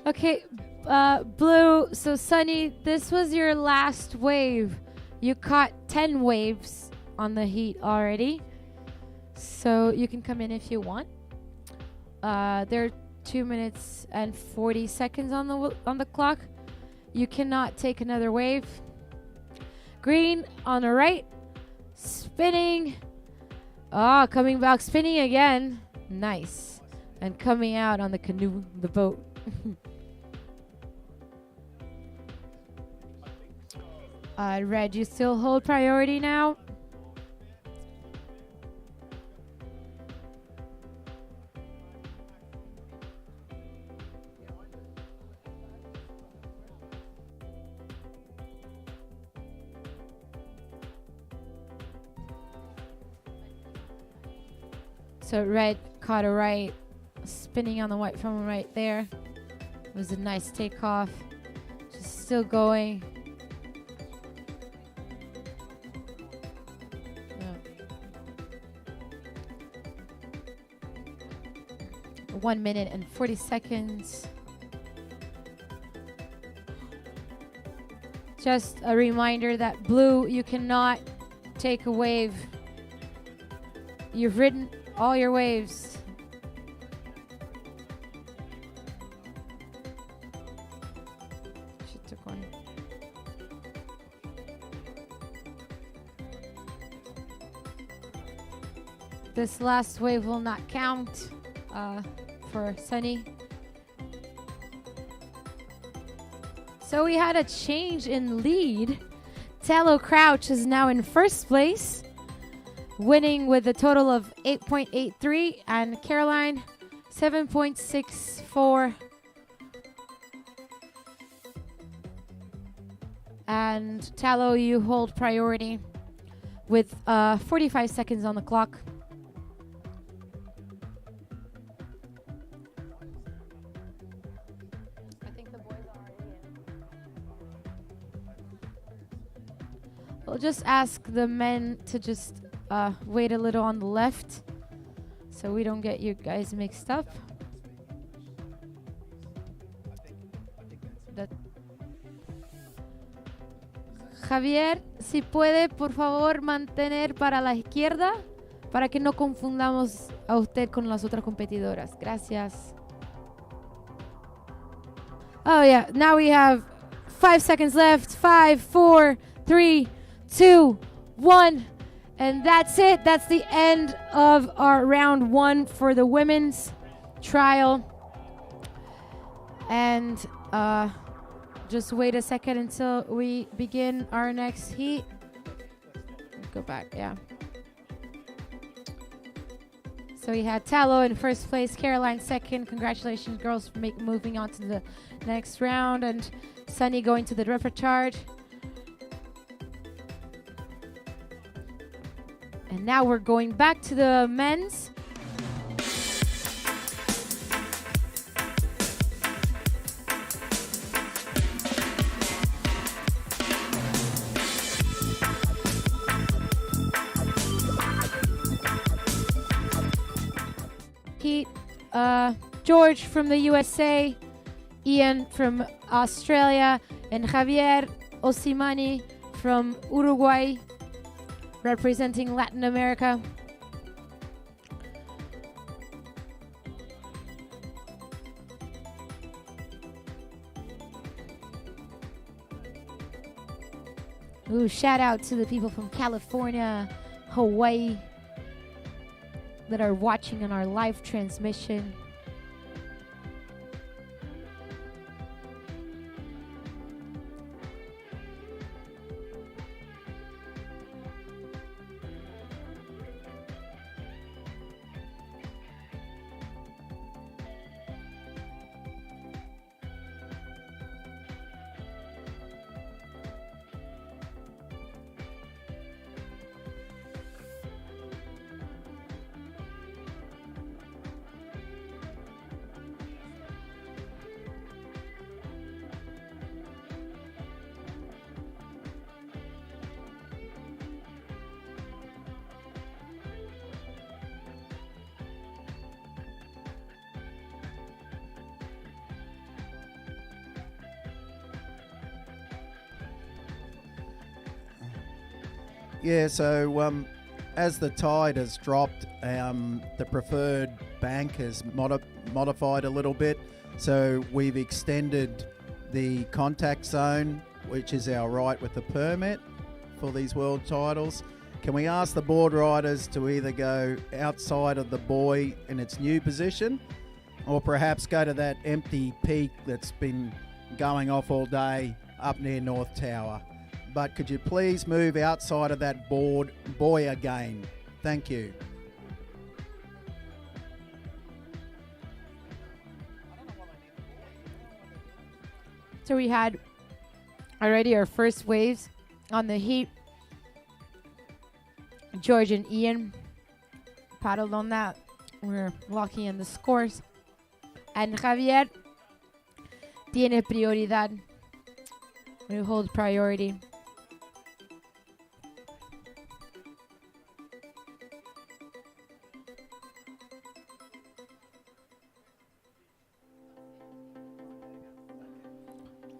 Speaker 2: Okay, Blue, so Sunny, this was your last wave. You caught 10 waves on the heat already, so you can come in if you want. There are 2 minutes and 40 seconds on the clock. You cannot take another wave. Green on the right, spinning. Ah, coming back, spinning again. Nice. And coming out on the canoe, the boat. Red, you still hold priority now? So red caught a right, spinning on the white from right there. It was a nice takeoff. Just still going. 1 minute and 40 seconds. Just a reminder that Blue, you cannot take a wave. You've ridden all your waves. She took one. This last wave will not count for Sunny. So we had a change in lead. Tallow Crouch is now in first place, winning with a total of 8.83, and Caroline 7.64. And Tallow, you hold priority with 45 seconds on the clock. We'll just ask the men to just wait a little on the left so we don't get you guys mixed up. Javier, si puede, por favor, mantener para la izquierda para que no confundamos a usted con las otras competidoras. Gracias. Oh, yeah. Now we have 5 seconds left. 5, 4, 3, 2, 1. And that's it. That's the end of our round 1 for the women's trial. And just wait a second until we begin our next heat. Go back, yeah. So we had Tallow in first place, Caroline second. Congratulations, girls, for moving on to the next round. And Sunny going to the repercharge. And now we're going back to the men's. Heat, George from the USA, Ian from Australia, and Javier Osimani from Uruguay, representing Latin America. Ooh, shout out to the people from California, Hawaii that are watching on our live transmission.
Speaker 1: Yeah, so as the tide has dropped, the preferred bank has modified a little bit. So we've extended the contact zone, which is our right with the permit for these world titles. Can we ask the board riders to either go outside of the buoy in its new position, or perhaps go to that empty peak that's been going off all day up near North Tower? But could you please move outside of that buoy again? Thank you.
Speaker 2: So we had already our first waves on the heat. George and Ian paddled on that. We're locking in the scores. And Javier tiene prioridad. We hold priority.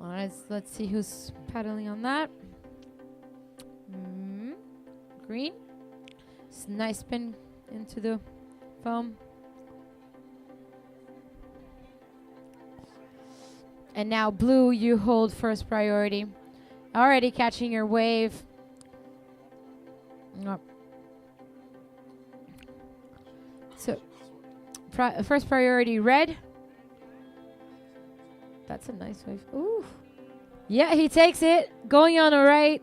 Speaker 2: All right, let's see who's paddling on that. Green. It's a nice spin into the foam. And now blue, you hold first priority. Already catching your wave. Oh. So, first priority red. That's a nice wave. Ooh. Yeah, he takes it. Going on the right.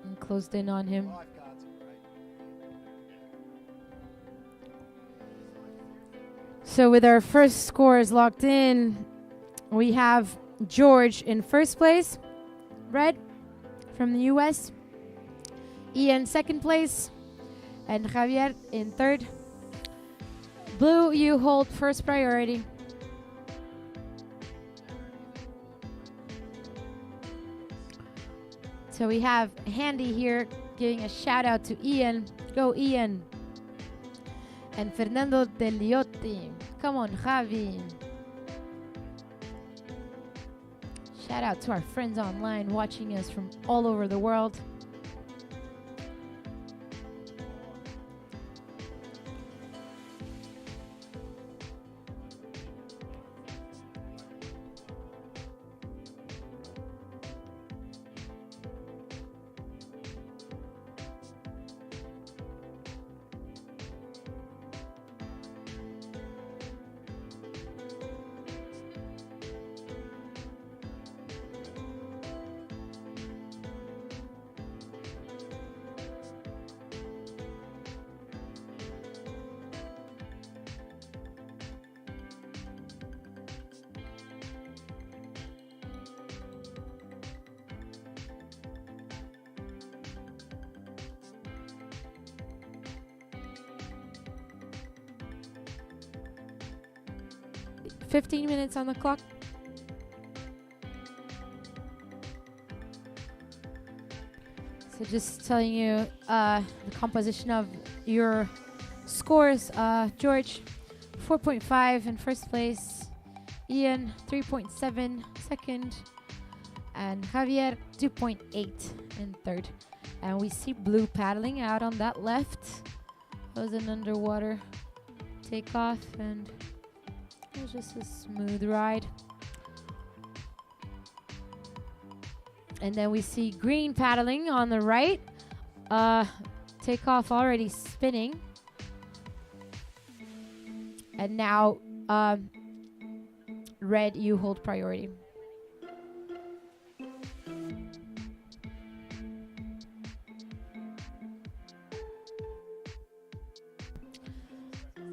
Speaker 2: And closed in on him. So with our first scores locked in, we have George in first place, red, from the US. Ian second place, and Javier in third. Blue, you hold first priority. So we have Handy here giving a shout out to Ian. Go Ian. And Fernando Del Liotti. Come on, Javi. Shout out to our friends online watching us from all over the world. $15 minutes on the clock. So just telling you the composition of your scores. George, 4.5 in first place. Ian, 3.7 second. And Javier, 2.8 in third. And we see blue paddling out on that left. That was an underwater takeoff, and it was just a smooth ride. And then we see green paddling on the right. Takeoff already spinning. And now red, you hold priority.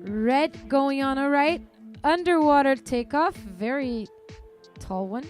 Speaker 2: Red going on a right. Underwater takeoff. Very tall one.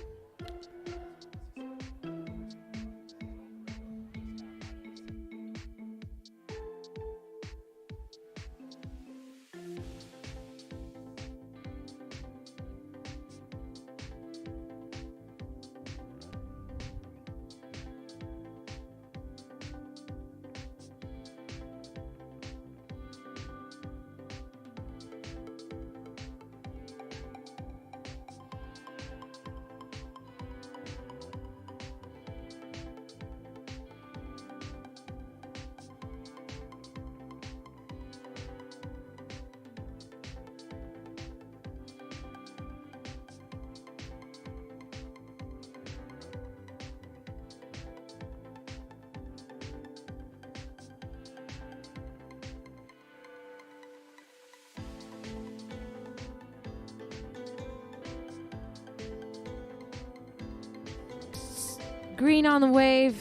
Speaker 2: Green on the wave.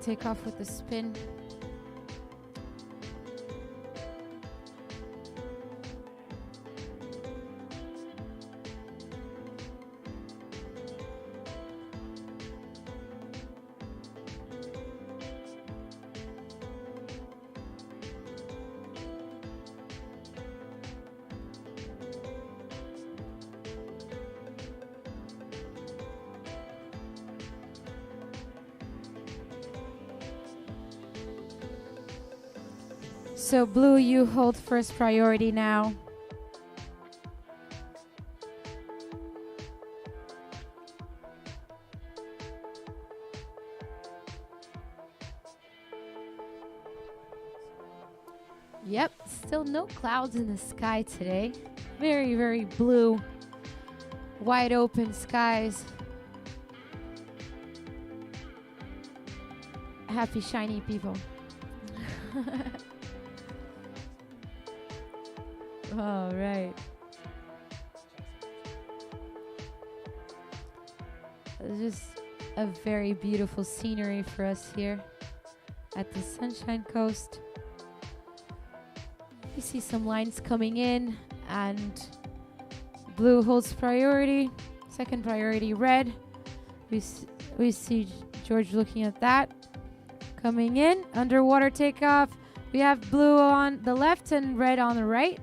Speaker 2: Take off with the spin. So blue, you hold first priority now. Yep, still no clouds in the sky today. Very, very blue, wide open skies. Happy shiny people. All right. It's just a very beautiful scenery for us here at the Sunshine Coast. You see some lines coming in, and blue holds priority. Second priority, red. We see George looking at that. Coming in, underwater takeoff. We have blue on the left and red on the right.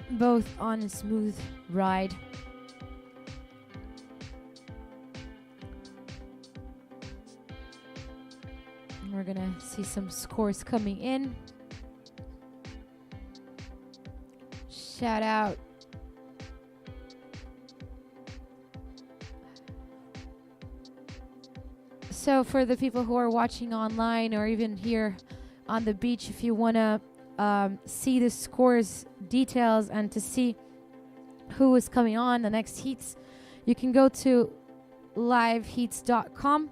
Speaker 2: Both on a smooth ride. And we're gonna see some scores coming in. Shout out. So for the people who are watching online or even here on the beach, if you wanna see the scores details and to see who is coming on the next heats, you can go to liveheats.com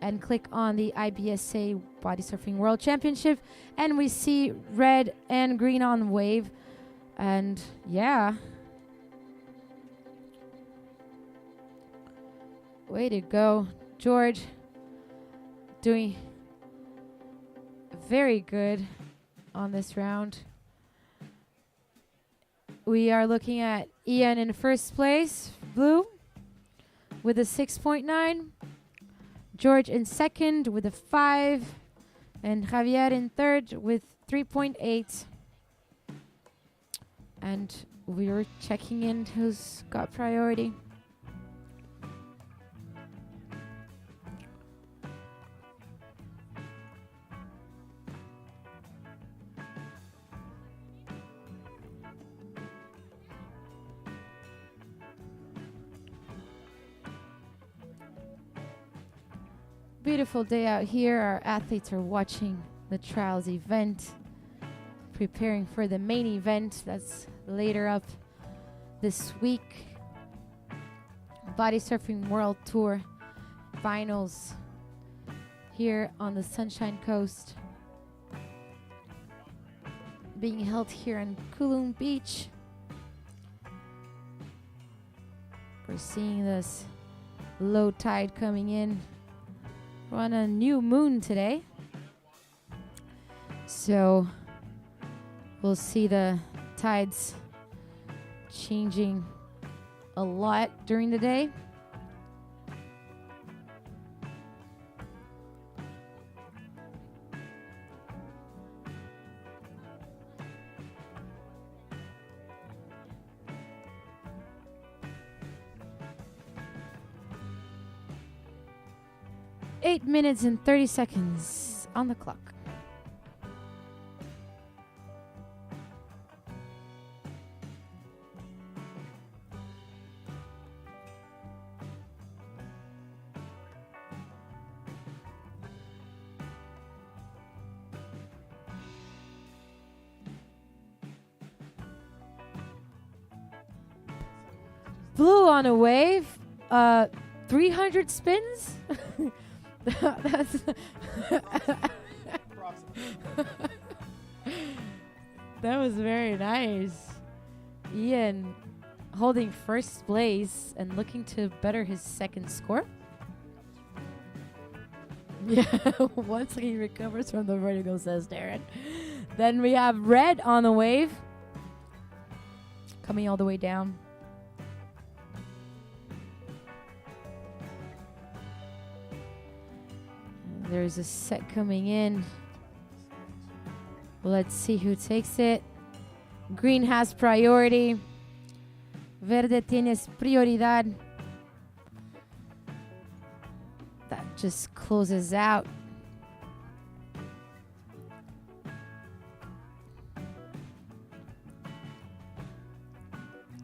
Speaker 2: and click on the IBSA Bodysurfing World Championship, and we see red and green on wave. And yeah, way to go, George, doing very good on this round. We are looking at Ian in first place, blue, with a 6.9. George in second with a 5. And Javier in third with 3.8. And we were checking in who's got priority. Beautiful day out here. Our athletes are watching the trials event, preparing for the main event that's later up this week. Bodysurfing World Tour Finals here on the Sunshine Coast, being held here in Coolum Beach. We're seeing this low tide coming in. We're on a new moon today, so we'll see the tides changing a lot during the day. Eight minutes and 30 seconds on the clock. Blue on a wave, 300 spins. That's that was very nice. Ian holding first place and looking to better his second score. Yeah, once he recovers from the vertigo, says Darren. Then we have Red on the wave, coming all the way down. There's a set coming in. Let's see who takes it. Green has priority. Verde tienes prioridad. That just closes out.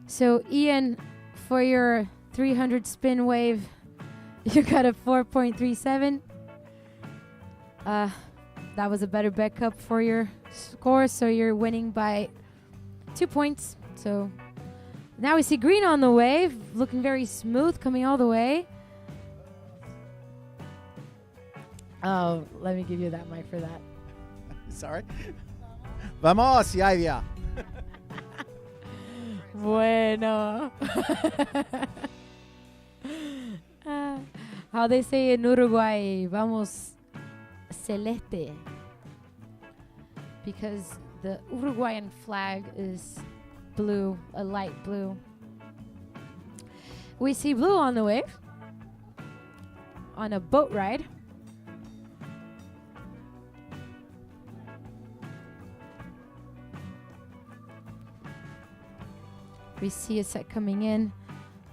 Speaker 2: So Ian, for your 300 spin wave, you got a 4.37. That was a better backup for your score, so you're winning by 2 points. So now we see Green on the wave, looking very smooth, coming all the way. Oh, let me give you that mic for that.
Speaker 1: Sorry. Vamos, Yavia.
Speaker 2: Bueno. How they say in Uruguay, vamos celeste, because the Uruguayan flag is blue, a light blue. We see Blue on the wave on a boat ride. We see a set coming in.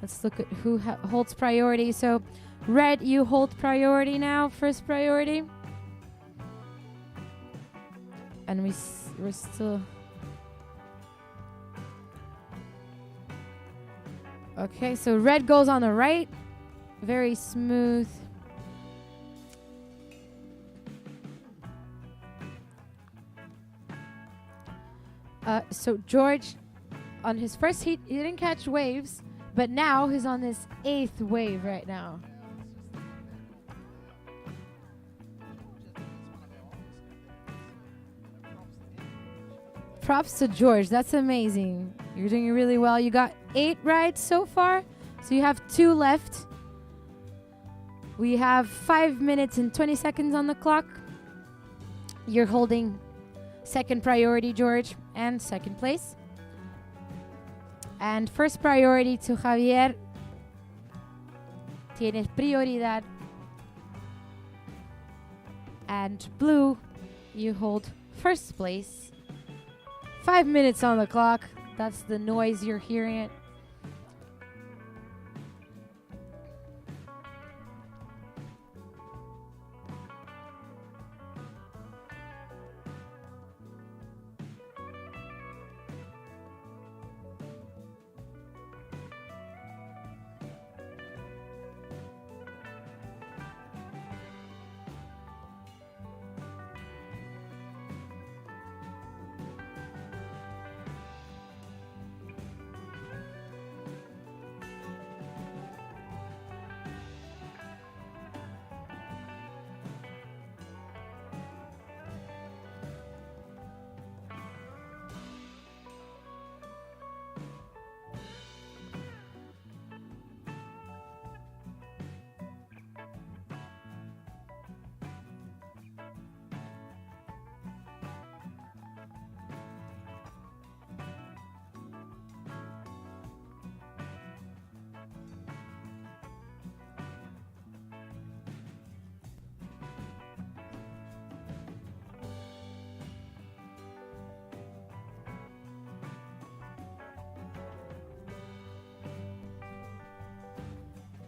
Speaker 2: Let's look at who holds priority. So Red, you hold priority now, first priority. And we're still... Okay, so Red goes on the right. Very smooth. So George, on his first heat, he didn't catch waves, but now he's on this 8th wave right now. Props to George. That's amazing. You're doing really well. You got 8 rides so far, so you have 2 left. We have 5 minutes and 20 seconds on the clock. You're holding second priority, George, and second place. And first priority to Javier. Tienes prioridad. And Blue, you hold first place. 5 minutes on the clock. That's the noise you're hearing it.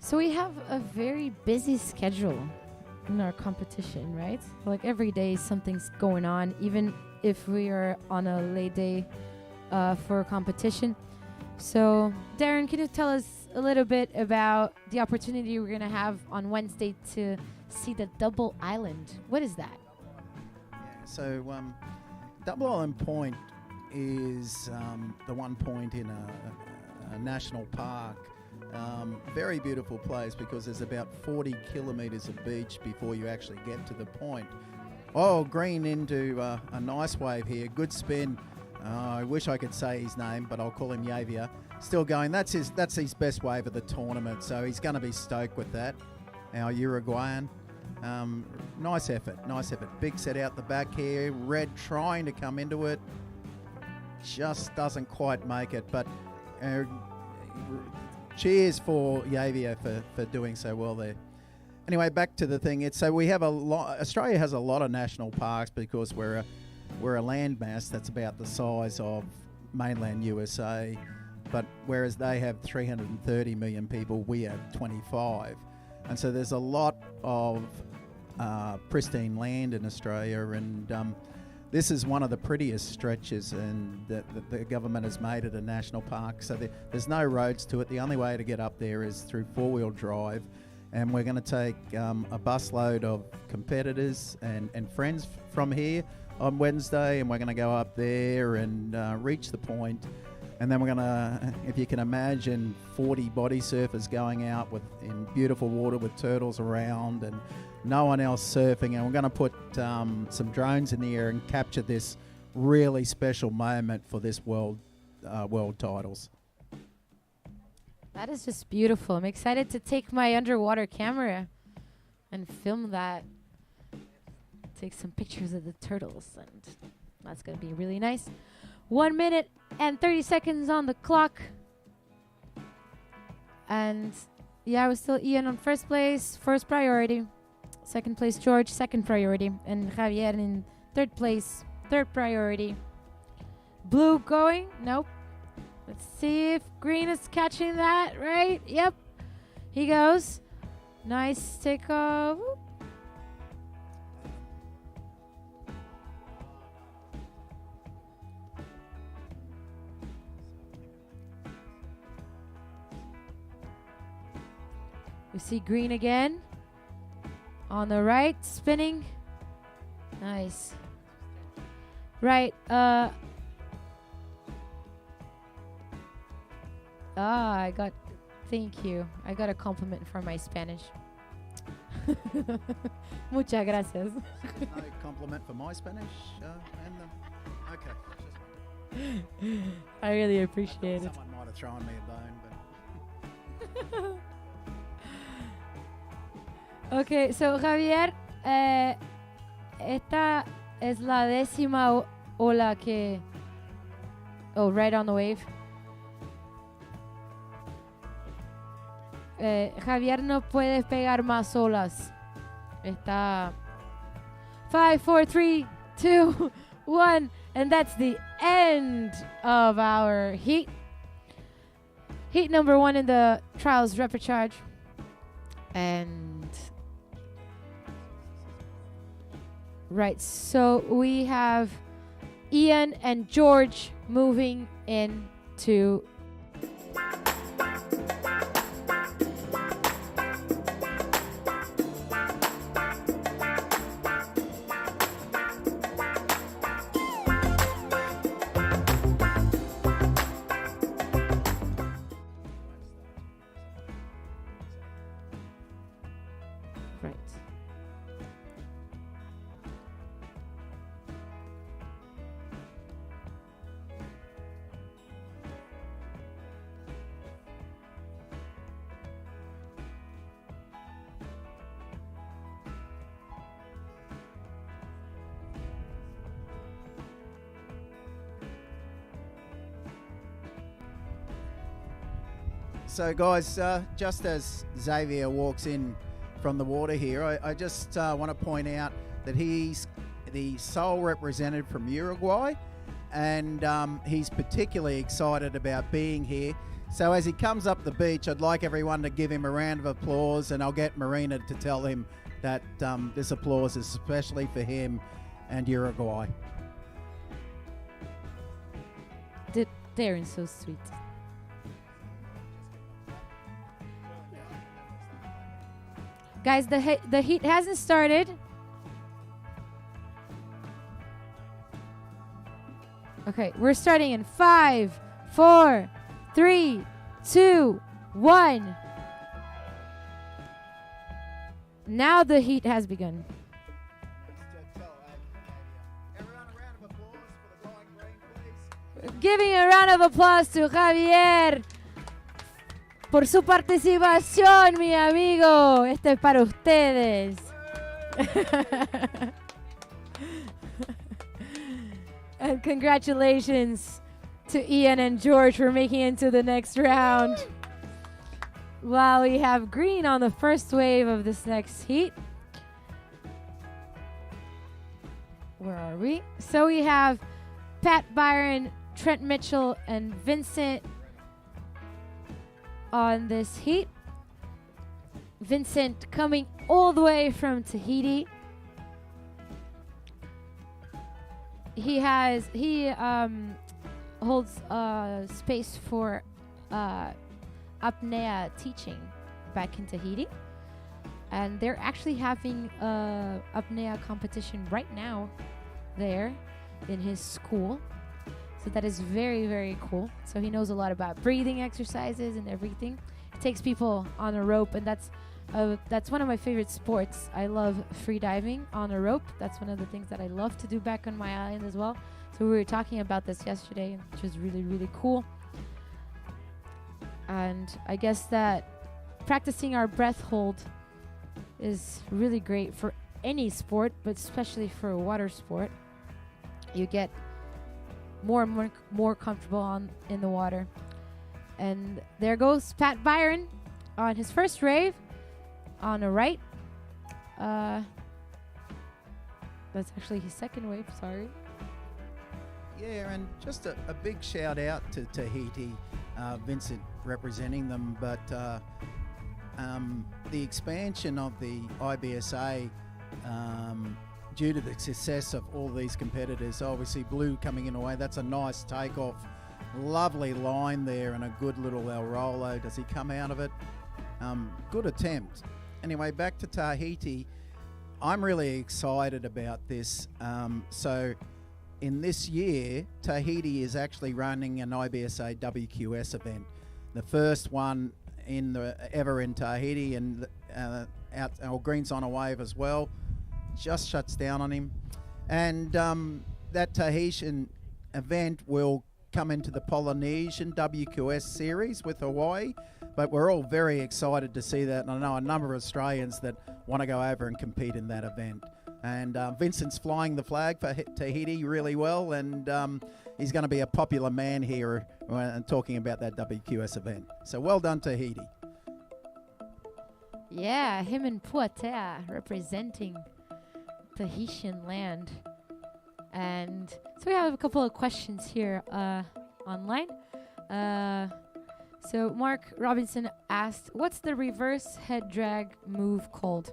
Speaker 2: So we have a very busy schedule in our competition, right? Like every day something's going on, even if we are on a late day for a competition. So Darren, can you tell us a little bit about the opportunity we're going to have on Wednesday to see the Double Island? What is that?
Speaker 1: Yeah, so Double Island Point is the one point in a national park. Very beautiful place because there's about 40 kilometres of beach before you actually get to the point. Oh, green into a nice wave here. Good spin. I wish I could say his name, but I'll call him Javier. Still going. That's his best wave of the tournament, so he's going to be stoked with that. Our Uruguayan. Nice effort. Big set out the back here. Red trying to come into it. Just doesn't quite make it, but cheers for Javier for doing so well there. Anyway, back to the thing. So we have Australia has a lot of national parks because we're a landmass that's about the size of mainland USA, but whereas they have 330 million people, we have 25. And so there's a lot of pristine land in Australia, and this is one of the prettiest stretches, and the government has made it a national park. So there's no roads to it. The only way to get up there is through four-wheel drive, and we're going to take a busload of competitors and friends from here on Wednesday, and we're going to go up there and reach the point. And then we're going to, if you can imagine, 40 body surfers going out in beautiful water with turtles around and no one else surfing. And we're going to put some drones in the air and capture this really special moment for this world titles.
Speaker 2: That is just beautiful. I'm excited to take my underwater camera and film that. Take some pictures of the turtles, and that's going to be really nice. 1 minute and 30 seconds on the clock. And yeah, I was still Ian on first place, first priority. Second place, George, second priority. And Javier in third place, third priority. Blue going? Nope. Let's see if green is catching that, right? Yep. He goes. Nice takeoff. Whoop. We see green again. On the right, spinning. Nice. Right. Thank you. I got a compliment for my Spanish. Muchas gracias.
Speaker 1: No compliment for my Spanish. Okay.
Speaker 2: I really appreciate it.
Speaker 1: Someone might have thrown me a bone, but.
Speaker 2: Okay, so Javier, esta es la 10ª ola que... Oh, right on the wave. Javier no puede pegar más olas. Está 5, 4, 3, 2, 1, and that's the end of our heat. Heat number 1 in the trials repercharge. And right, so we have Ian and George moving into
Speaker 1: So guys, just as Xavier walks in from the water here, I just want to point out that he's the sole representative from Uruguay, and he's particularly excited about being here. So as he comes up the beach, I'd like everyone to give him a round of applause, and I'll get Marina to tell him that this applause is especially for him and Uruguay.
Speaker 2: Darren's so sweet. Guys, the heat hasn't started. Okay, we're starting in 5, 4, 3, 2, 1. Now the heat has begun. Giving a round of applause to Javier por su participación, mi amigo. Esto es para ustedes. And congratulations to Ian and George for making it to the next round. While we have green on the first wave of this next heat. Where are we? So we have Pat Byron, Trent Mitchell, and Vincent on this heat. Vincent coming all the way from Tahiti. He holds space for apnea teaching back in Tahiti, and they're actually having a apnea competition right now there in his school. So that is very, very cool. So he knows a lot about breathing exercises and everything. He takes people on a rope, and that's one of my favorite sports. I love free diving on a rope. That's one of the things that I love to do back on my island as well. So we were talking about this yesterday, which was really, really cool. And I guess that practicing our breath hold is really great for any sport, but especially for a water sport. You get more and more comfortable in the water. And there goes Pat Byron on his first wave on the right. That's actually his second wave, sorry.
Speaker 1: Yeah, and just a big shout out to Tahiti, Vincent representing them, but the expansion of the IBSA due to the success of all these competitors, obviously Blue coming in away, that's a nice takeoff, lovely line there and a good little El Rolo. Does he come out of it? Good attempt. Anyway, back to Tahiti. I'm really excited about this. So in this year, Tahiti is actually running an IBSA WQS event, the first one ever in Tahiti, and Green's on a wave as well. Just shuts down on him, and that Tahitian event will come into the Polynesian WQS series with Hawaii, but we're all very excited to see that, and I know a number of Australians that want to go over and compete in that event. And Vincent's flying the flag for Tahiti really well, and he's going to be a popular man here when talking about that WQS event. So well done, Tahiti.
Speaker 2: Yeah, him and Puatea representing Tahitian land. And so we have a couple of questions here online. So Mark Robinson asked, what's the reverse head drag move called?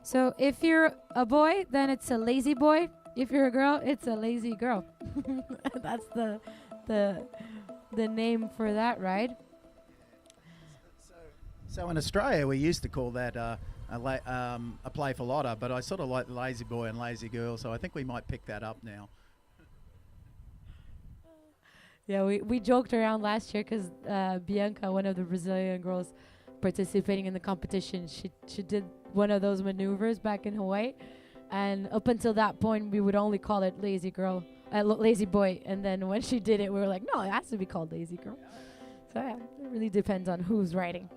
Speaker 2: So if you're a boy, then it's a lazy boy. If you're a girl, it's a lazy girl. That's the name for that ride.
Speaker 1: So in Australia, we used to call that a playful otter, but I sort of like lazy boy and lazy girl, so I think we might pick that up now.
Speaker 2: Yeah, we joked around last year because Bianca, one of the Brazilian girls participating in the competition, she did one of those maneuvers back in Hawaii, and up until that point, we would only call it lazy girl, lazy boy, and then when she did it, we were like, no, it has to be called lazy girl. So yeah, it really depends on who's riding.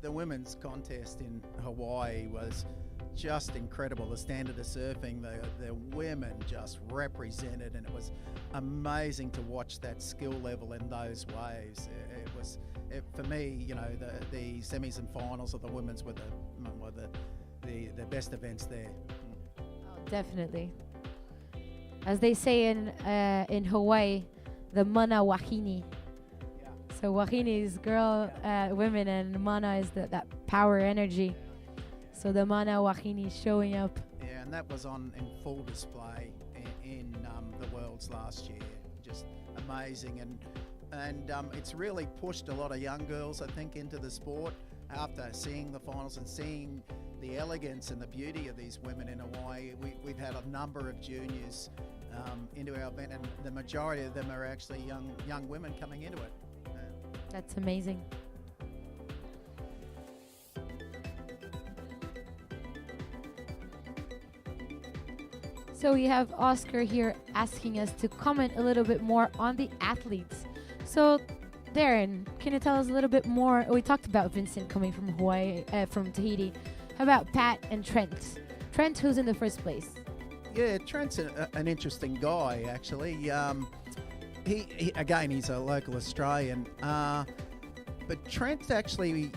Speaker 1: The women's contest in Hawaii was just incredible. The standard of surfing, the women just represented, and it was amazing to watch that skill level in those waves. For me, you know, the semis and finals of the women's were the best events there.
Speaker 2: Oh, definitely. As they say in Hawaii, the Mana Wahine.
Speaker 1: Yeah.
Speaker 2: So Wahine is women, and Mana is that power energy. So the Mana Wahine showing up.
Speaker 1: Yeah, and that was in full display in the Worlds last year. Just amazing, and it's really pushed a lot of young girls, I think, into the sport after seeing the finals and seeing the elegance and the beauty of these women in Hawaii. We've had a number of juniors into our event, and the majority of them are actually young women coming into it.
Speaker 2: That's amazing. So we have Oscar here asking us to comment a little bit more on the athletes. So Darren, can you tell us a little bit more? We talked about Vincent coming from Hawaii, from Tahiti. How about Pat and Trent? Trent, who's in the first place?
Speaker 1: Yeah, Trent's an interesting guy, actually. He's a local Australian. But Trent actually,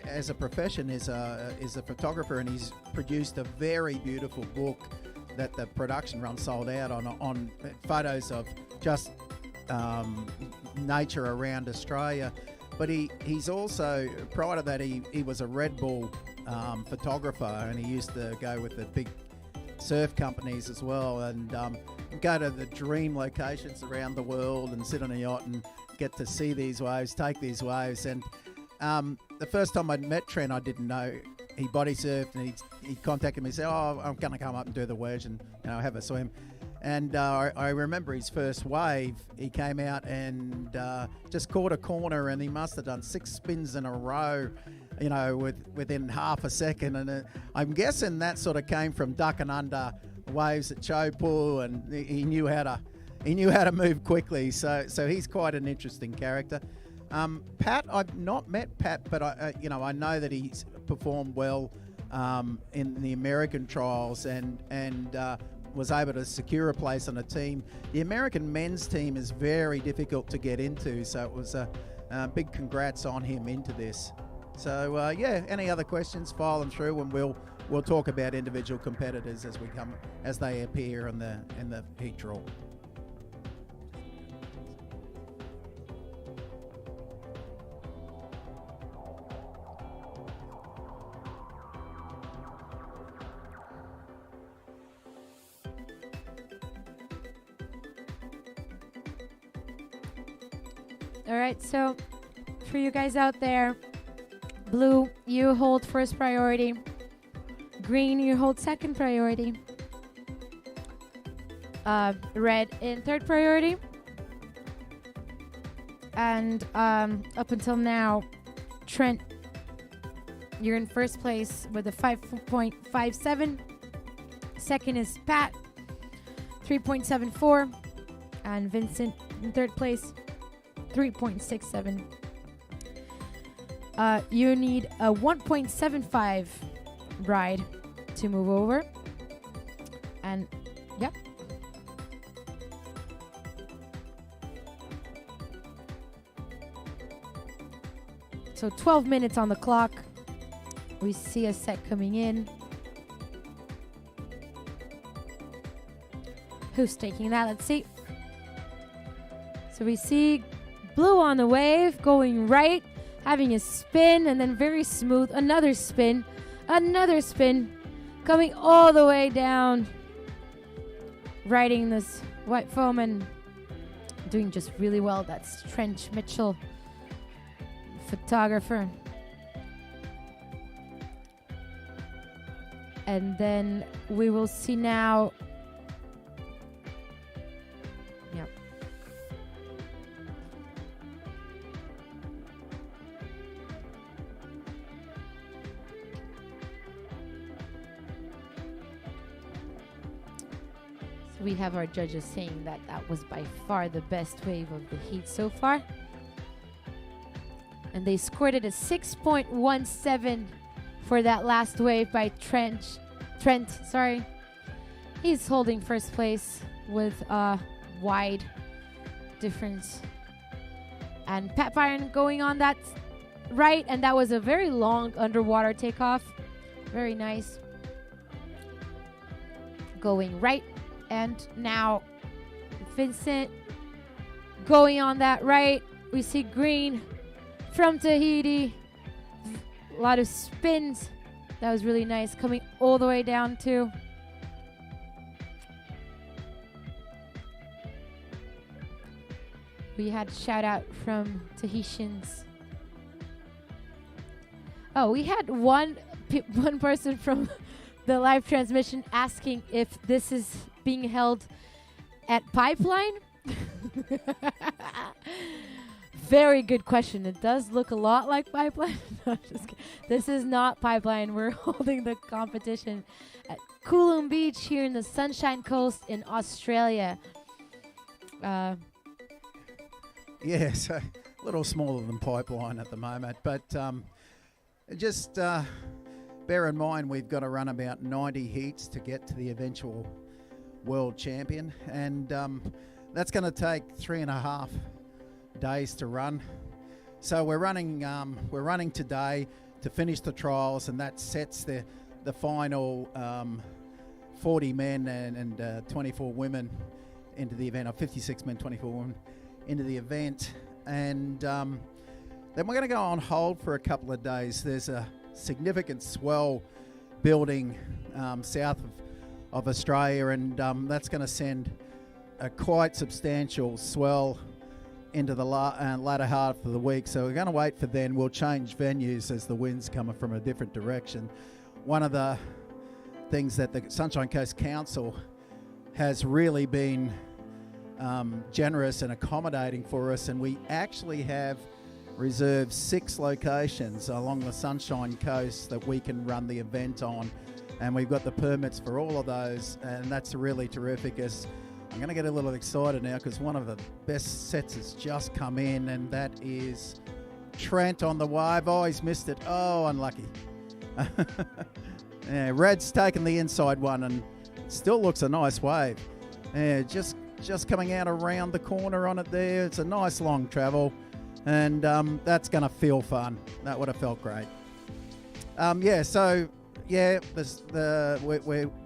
Speaker 1: as a profession, is a photographer, and he's produced a very beautiful book that the production run sold out on photos of just nature around Australia. But he's also, prior to that, he was a Red Bull photographer, and he used to go with the big surf companies as well, and go to the dream locations around the world and sit on a yacht and get to see these waves, take these waves. And the first time I'd met Trent, I didn't know he body surfed, and he contacted me and said, "Oh, I'm going to come up and do the wedge and have a swim." And I remember his first wave. He came out and just caught a corner, and he must have done 6 spins in a row, within half a second. And I'm guessing that sort of came from ducking under waves at Chopu, and he knew how to move quickly. So he's quite an interesting character. Pat, I've not met Pat, but I know that he's performed well in the American trials and was able to secure a place on a team. The American men's team is very difficult to get into, so it was a big congrats on him into this. So any other questions, file them through, and we'll talk about individual competitors as they appear in the heat draw.
Speaker 2: All right, so for you guys out there, blue, you hold first priority. Green, you hold second priority. Red in third priority. And up until now, Trent, you're in first place with a 5.57. Second is Pat, 3.74. And Vincent in third place, 3.67. You need a 1.75 ride to move over. And yep. So 12 minutes on the clock. We see a set coming in. Who's taking that? Let's see. So we see blue on the wave, going right, having a spin, and then very smooth, another spin, coming all the way down, riding this white foam and doing just really well. That's Trent Mitchell, photographer. And then we will see now. Yep. So we have our judges saying that that was by far the best wave of the heat so far. And they scored it a 6.17 for that last wave by Trent. He's holding first place with a wide difference. And Pat Byron going on that right, and that was a very long underwater takeoff. Very nice. Going right, and now Vincent going on that right. We see green from Tahiti. A lot of spins. That was really nice. Coming all the way down too. We had shout out from Tahitians. Oh, we had one person from the live transmission asking if this is being held at Pipeline. Very good question. It does look a lot like Pipeline. No, just kidding. This is not Pipeline. We're holding the competition at Coolum Beach here in the Sunshine Coast in Australia.
Speaker 1: Yes, a little smaller than Pipeline at the moment, but just bear in mind we've got to run about 90 heats to get to the eventual world champion, and that's going to take 3.5 days to run. So we're running today to finish the trials, and that sets the final 40 men and 24 women into the event, or 56 men, 24 women into the event, and then we're going to go on hold for a couple of days. There's a significant swell building south of Australia, and that's going to send a quite substantial swell into the latter half of the week. So we're going to wait for then. We'll change venues as the wind's coming from a different direction. One of the things that the Sunshine Coast Council has really been generous and accommodating for us, and we actually have reserved 6 locations along the Sunshine Coast that we can run the event on, and we've got the permits for all of those, and that's really terrific. As I'm going to get a little excited now because one of the best sets has just come in, and that is Trent on the wave. Oh, he's missed it. Oh, unlucky. Yeah, Red's taken the inside one, and it still looks a nice wave. Yeah, just coming out around the corner on it there. It's a nice long travel, and that's going to feel fun. That would have felt great.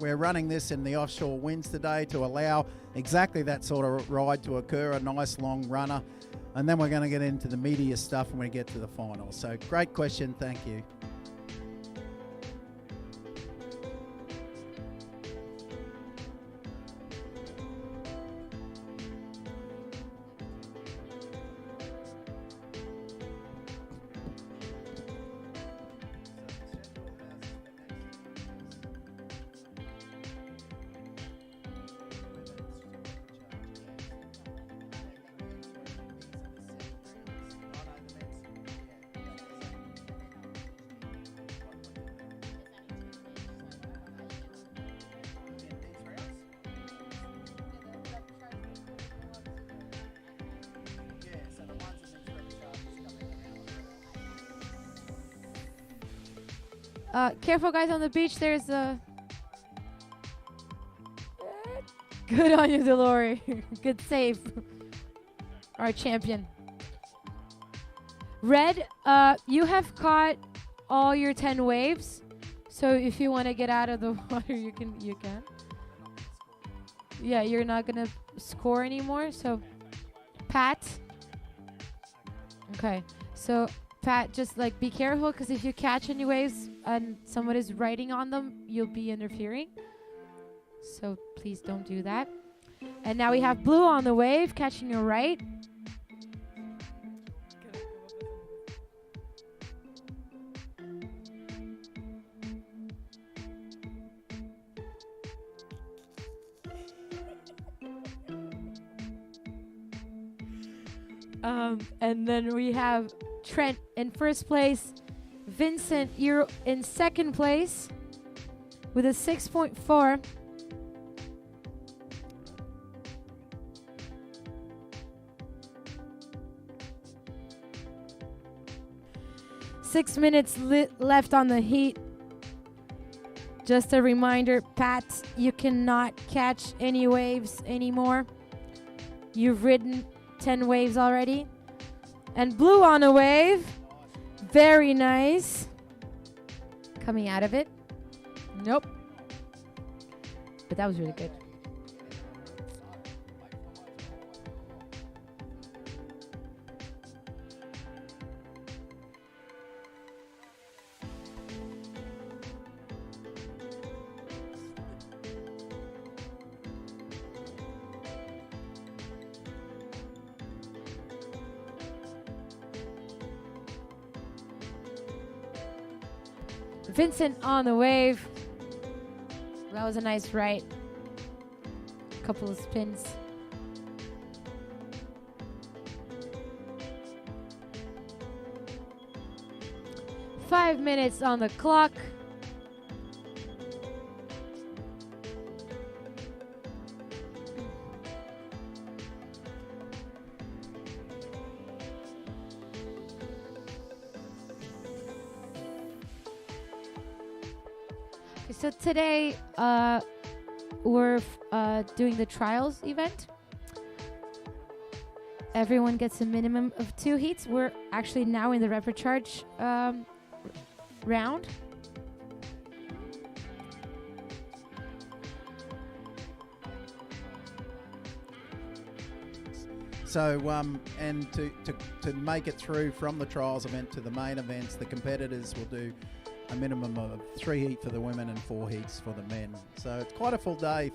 Speaker 1: We're running this in the offshore winds today to allow exactly that sort of ride to occur, a nice long runner, and then we're going to get into the meatier stuff when we get to the final. So great question, thank you.
Speaker 2: Careful, guys, on the beach. There's a... Good on you, Delore. Good save. Our champion. Red, you have caught all your 10 waves. So if you want to get out of the water, you can. Yeah, you're not going to score anymore. So, Pat. Okay. So... Pat, just like be careful, because if you catch any waves and someone is riding on them, you'll be interfering. So please don't do that. And now we have Blue on the wave, catching a right. And then we have Trent in first place. Vincent, you're in second place with a 6.4. Six minutes left on the heat. Just a reminder, Pat, you cannot catch any waves anymore. You've ridden 10 waves already. And Blue on a wave. Very nice. Coming out of it. Nope. But that was really good. Vincent on the wave. That was a nice right. Couple of spins. Five minutes on the clock. So today we're doing the trials event. Everyone gets a minimum of 2 heats. We're actually now in the repercharge round.
Speaker 1: So, and to make it through from the trials event to the main events, the competitors will do a minimum of 3 heats for the women and 4 heats for the men. So it's quite a full day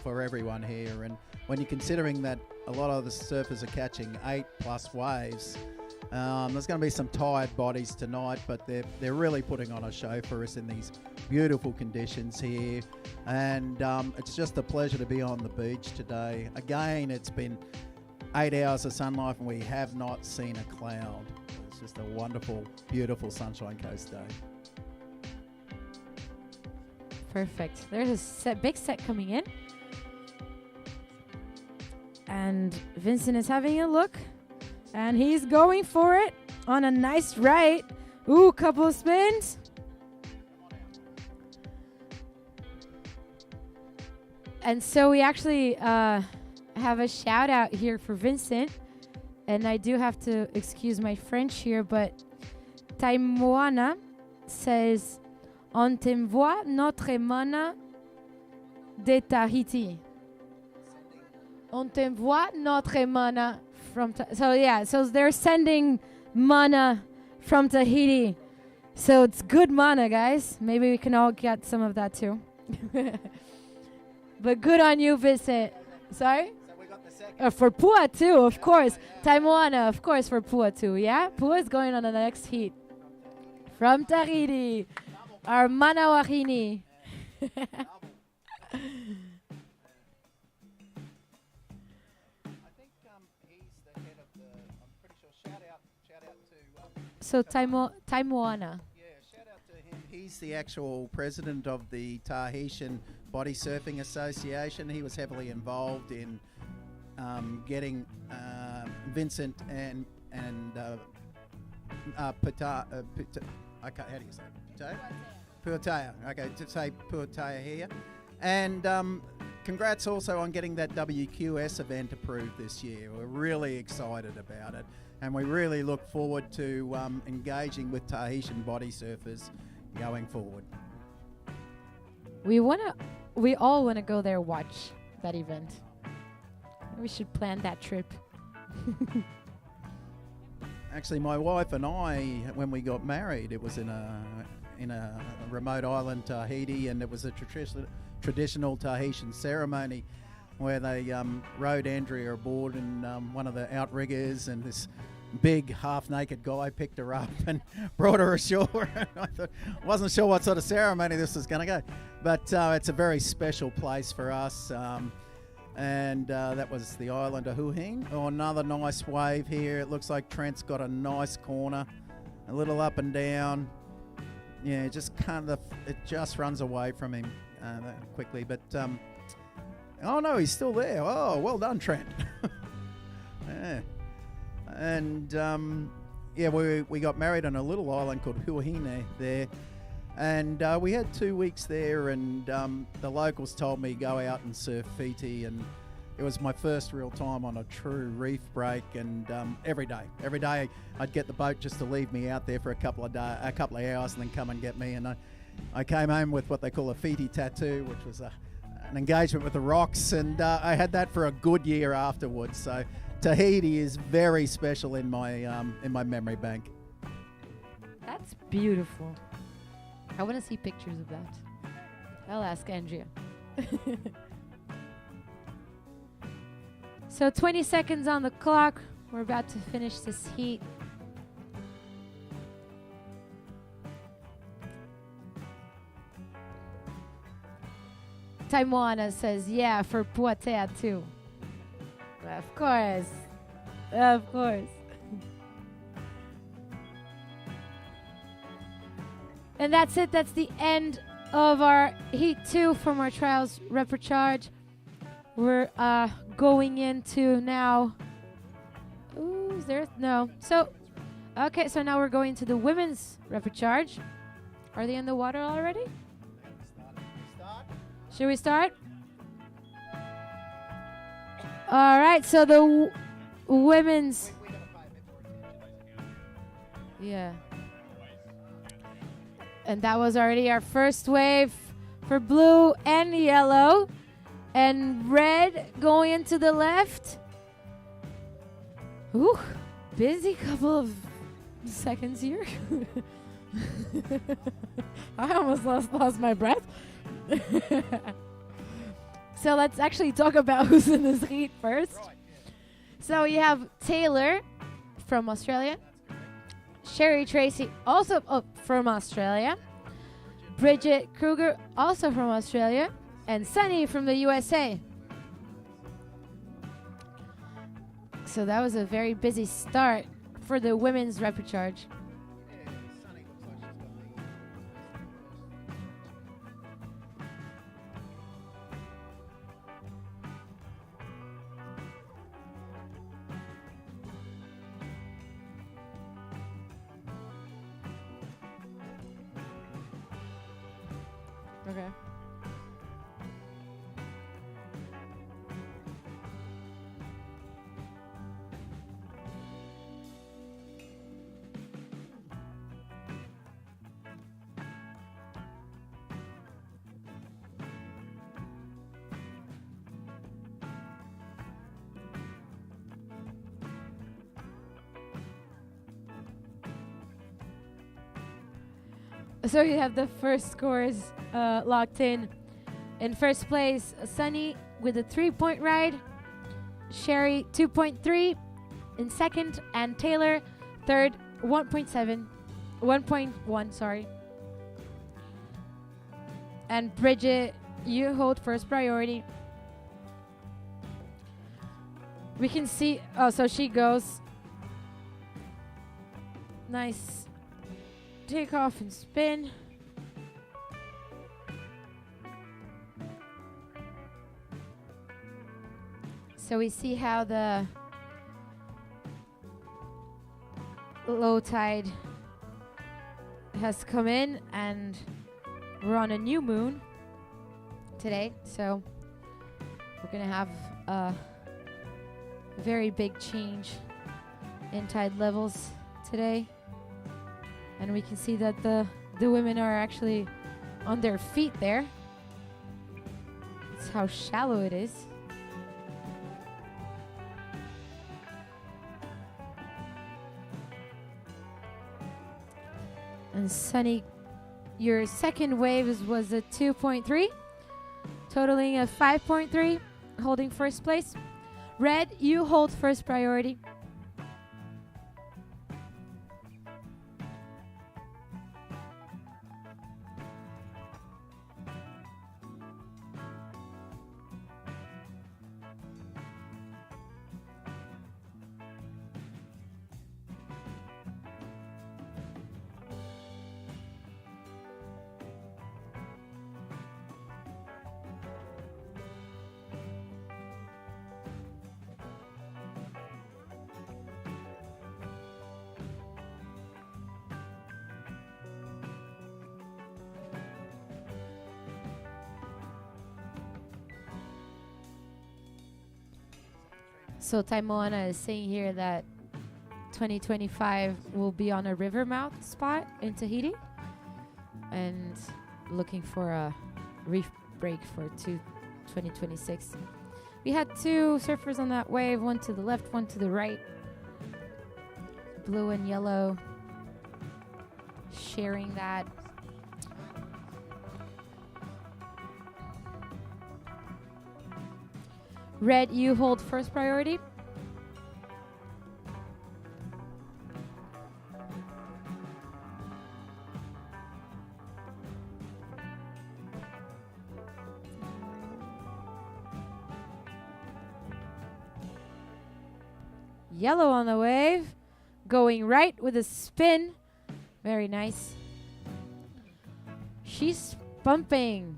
Speaker 1: for everyone here. And when you're considering that a lot of the surfers are catching 8+ waves, there's going to be some tired bodies tonight, but they're really putting on a show for us in these beautiful conditions here. And it's just a pleasure to be on the beach today. Again, it's been 8 hours of sunlight and we have not seen a cloud. It's just a wonderful, beautiful Sunshine Coast day.
Speaker 2: Perfect. There's a big set coming in. And Vincent is having a look. And he's going for it on a nice right. Ooh, couple of spins. And so we actually have a shout out here for Vincent. And I do have to excuse my French here, but Taimoana says, on t'envoie notre mana de Tahiti. On t'envoie notre mana from so they're sending mana from Tahiti. So it's good mana, guys. Maybe we can all get some of that too. But good on you, Vincent. Sorry? For Pua too, of course. Taimoana, of course, for Pua too. Yeah? Pua is going on the next heat. From Tahiti. Our Manawahini. So Taimoana.
Speaker 1: Yeah, shout out to him. He's the actual president of the Tahitian Bodysurfing Association. He was heavily involved in getting Vincent and Puta, okay, how do you say it? Puatea. Okay, to say Puatea here. And congrats also on getting that WQS event approved this year. We're really excited about it. And we really look forward to engaging with Tahitian body surfers going forward.
Speaker 2: We all wanna go there watch that event. We should plan that trip.
Speaker 1: Actually, my wife and I, when we got married, it was in a remote island, Tahiti, and it was a traditional Tahitian ceremony where they rode Andrea aboard in one of the outriggers, and this big half-naked guy picked her up and brought her ashore. I wasn't sure what sort of ceremony this was going to go, but it's a very special place for us. And that was the island of Huhing. Oh, another nice wave here. It looks like Trent's got a nice corner, a little up and down. Yeah, just kind of, it just runs away from him quickly. But, oh no, he's still there. Oh, well done, Trent. Yeah. And, yeah, we got married on a little island called Huahine there. And we had 2 weeks there, and the locals told me go out and surf Fiji, and it was my first real time on a true reef break. And every day I'd get the boat just to leave me out there for a couple of hours, and then come and get me. And I came home with what they call a Fiji tattoo, which was an engagement with the rocks, and I had that for a good year afterwards. So Tahiti is very special in my memory bank.
Speaker 2: That's beautiful. I want to see pictures of that. I'll ask Andrea. So 20 seconds on the clock. We're about to finish this heat. Taimoana says, yeah, for Puatea too. Of course. Of course. And that's it. That's the end of our Heat 2 from our trials repercharge. We're going into now. Ooh, is there? No. So, okay, so now we're going to the women's repercharge. Are they in the water already? Should we start? All right, so the women's. Yeah. And that was already our first wave for blue and yellow. And red going into the left. Ooh, busy couple of seconds here. I almost lost my breath. So let's actually talk about who's in this heat first. So you have Taylor from Australia. Sherry Tracy, also from Australia. Bridget Kruger, also from Australia. And Sunny from the USA. So that was a very busy start for the women's repercharge. Okay. So you have the first scores locked in. In first place, Sunny with a 3-point ride. Sherry, 2.3 in second. And Taylor, third, 1.1, sorry. And Bridget, you hold first priority. We can see, oh, so she goes. Nice. Take off and spin. So we see how the low tide has come in, and we're on a new moon today. So we're gonna have a very big change in tide levels today. And we can see that the women are actually on their feet there. That's how shallow it is. And Sunny, your second wave was a 2.3, totaling a 5.3, holding first place. Red, you hold first priority. So Taimoana is saying here that 2025 will be on a river mouth spot in Tahiti, and looking for a reef break for 2026. We had two surfers on that wave, one to the left, one to the right. Blue and yellow sharing that. Red, you hold first priority. Yellow on the wave. Going right with a spin. Very nice. She's bumping.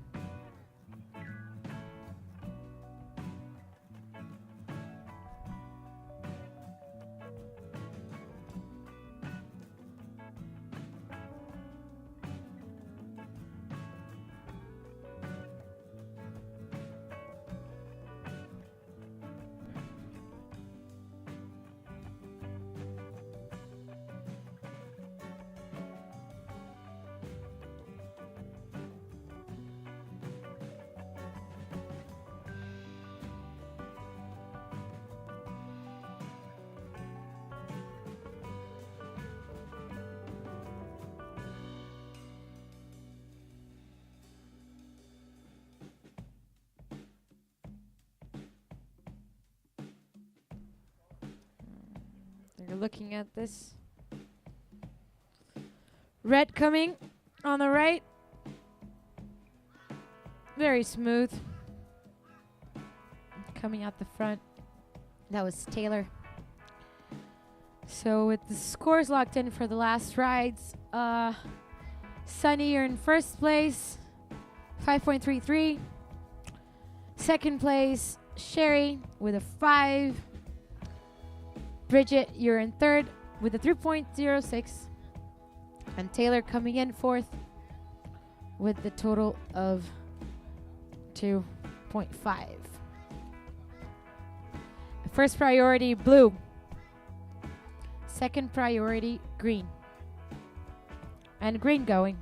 Speaker 2: You're looking at this. Red coming on the right. Very smooth. Coming out the front. That was Taylor. So with the scores locked in for the last rides, Sunny, you're in first place, 5.33. Second place, Sherry with a 5. Bridget, you're in third with a 3.06. And Taylor coming in fourth with the total of 2.5. First priority, blue. Second priority, green. And green going.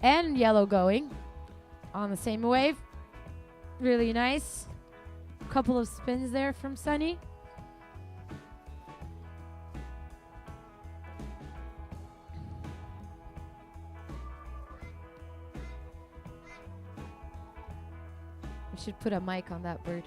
Speaker 2: And yellow going on the same wave. Really nice. Couple of spins there from Sunny. We should put a mic on that bird.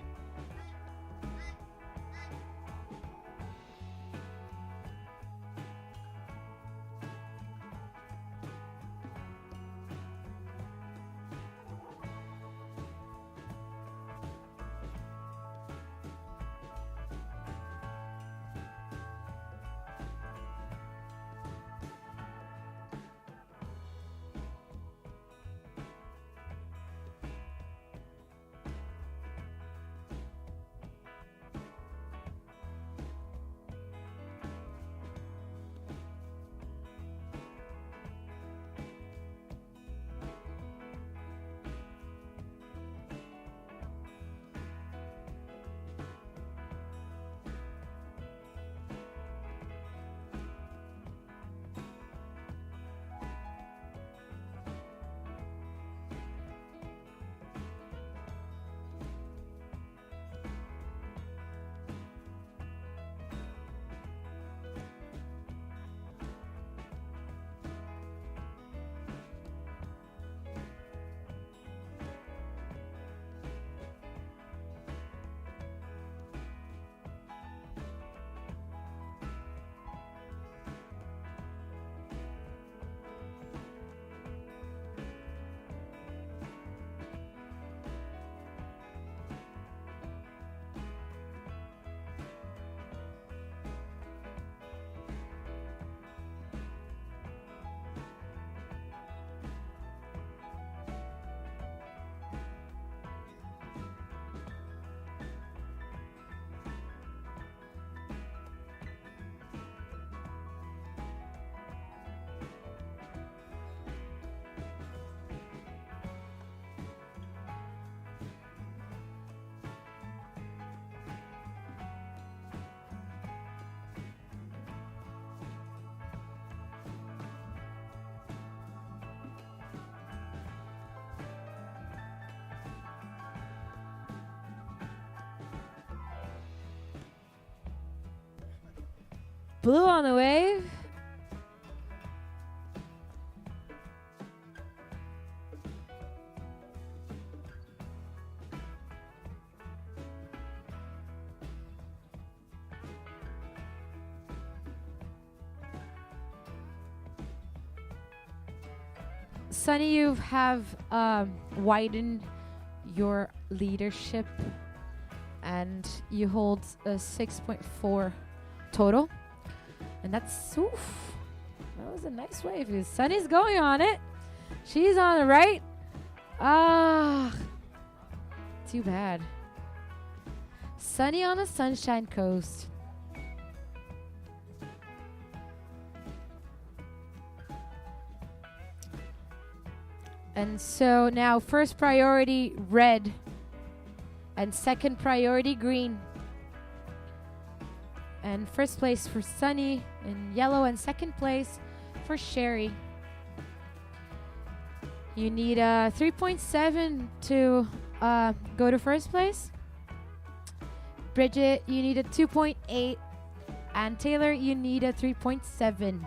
Speaker 2: Blue on the wave. Sunny, you have widened your leadership and you hold a 6.4 total. And that's, oof, that was a nice wave. Sunny's going on it. She's on the right. Ah, too bad. Sunny on the Sunshine Coast. And so now first priority red and second priority green. And first place for Sunny in yellow and second place for Sherry. You need a 3.7 to go to first place. Bridget, you need a 2.8. And Taylor, you need a 3.7. I'm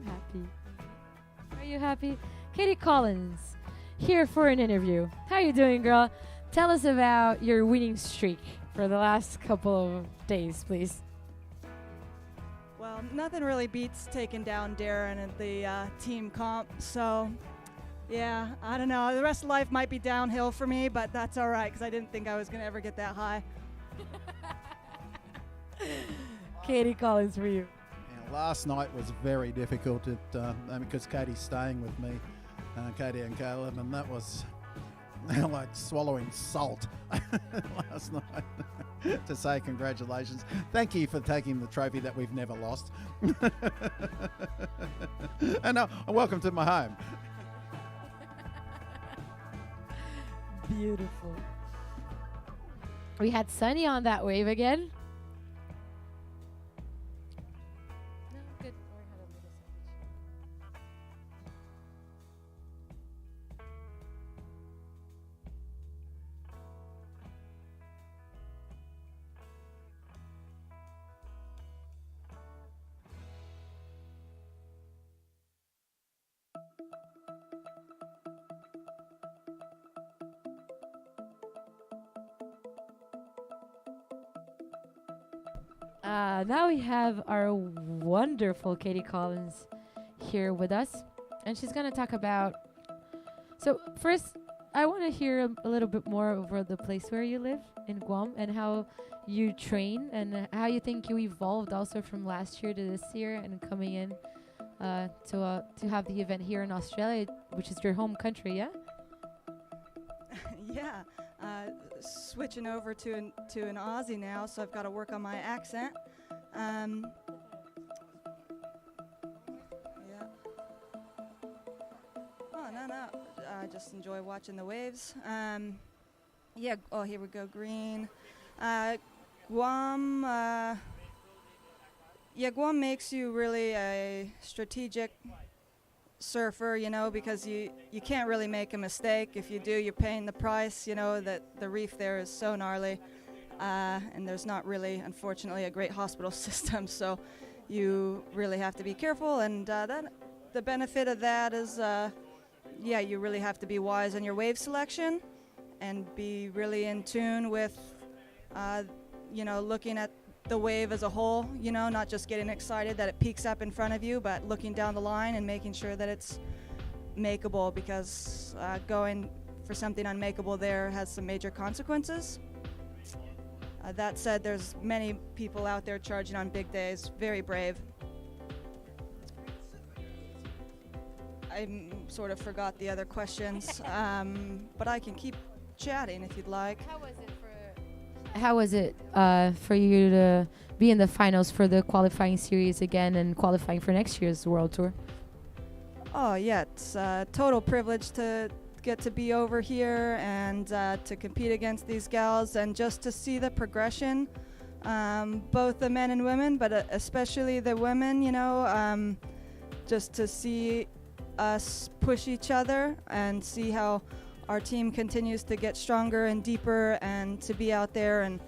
Speaker 2: happy. Are you happy? Katie Collins, here for an interview. How you doing, girl? Tell us about your winning streak for the last couple of days, please.
Speaker 5: Well, nothing really beats taking down Darren at the team comp, so yeah, I don't know. The rest of life might be downhill for me, but that's all right, because I didn't think I was going to ever get that high.
Speaker 2: Katie Collins for you.
Speaker 1: Yeah, last night was very difficult because Katie's staying with me, Katie and Caleb, and that was like swallowing salt last night to say congratulations. Thank you for taking the trophy that we've never lost. And welcome to my home.
Speaker 2: Beautiful. We had Sunny on that wave again. No, good. Now we have our wonderful Katie Collins here with us, and she's going to talk about. So first, I want to hear a little bit more over the place where you live in Guam and how you train and how you think you evolved also from last year to this year and coming in to have the event here in Australia, which is your home country, yeah?
Speaker 5: Yeah, switching over to an Aussie now, so I've got to work on my accent. Yeah. Oh, no. I just enjoy watching the waves. Yeah, oh, here we go, green. Guam, Guam makes you really a strategic surfer, because you can't really make a mistake. If you do, you're paying the price, that the reef there is so gnarly. And there's not really, unfortunately, a great hospital system, so you really have to be careful. And the benefit of that is, you really have to be wise in your wave selection and be really in tune with, looking at the wave as a whole, not just getting excited that it peaks up in front of you, but looking down the line and making sure that it's makeable, because going for something unmakeable there has some major consequences. That said, there's many people out there charging on big days, very brave. I sort of forgot the other questions, but I can keep chatting if you'd like.
Speaker 2: How was it for you to be in the finals for the qualifying series again and qualifying for next year's World Tour?
Speaker 5: Oh, yeah, it's a total privilege to get to be over here and to compete against these gals and just to see the progression, both the men and women, but especially the women, just to see us push each other and see how our team continues to get stronger and deeper, and to be out there and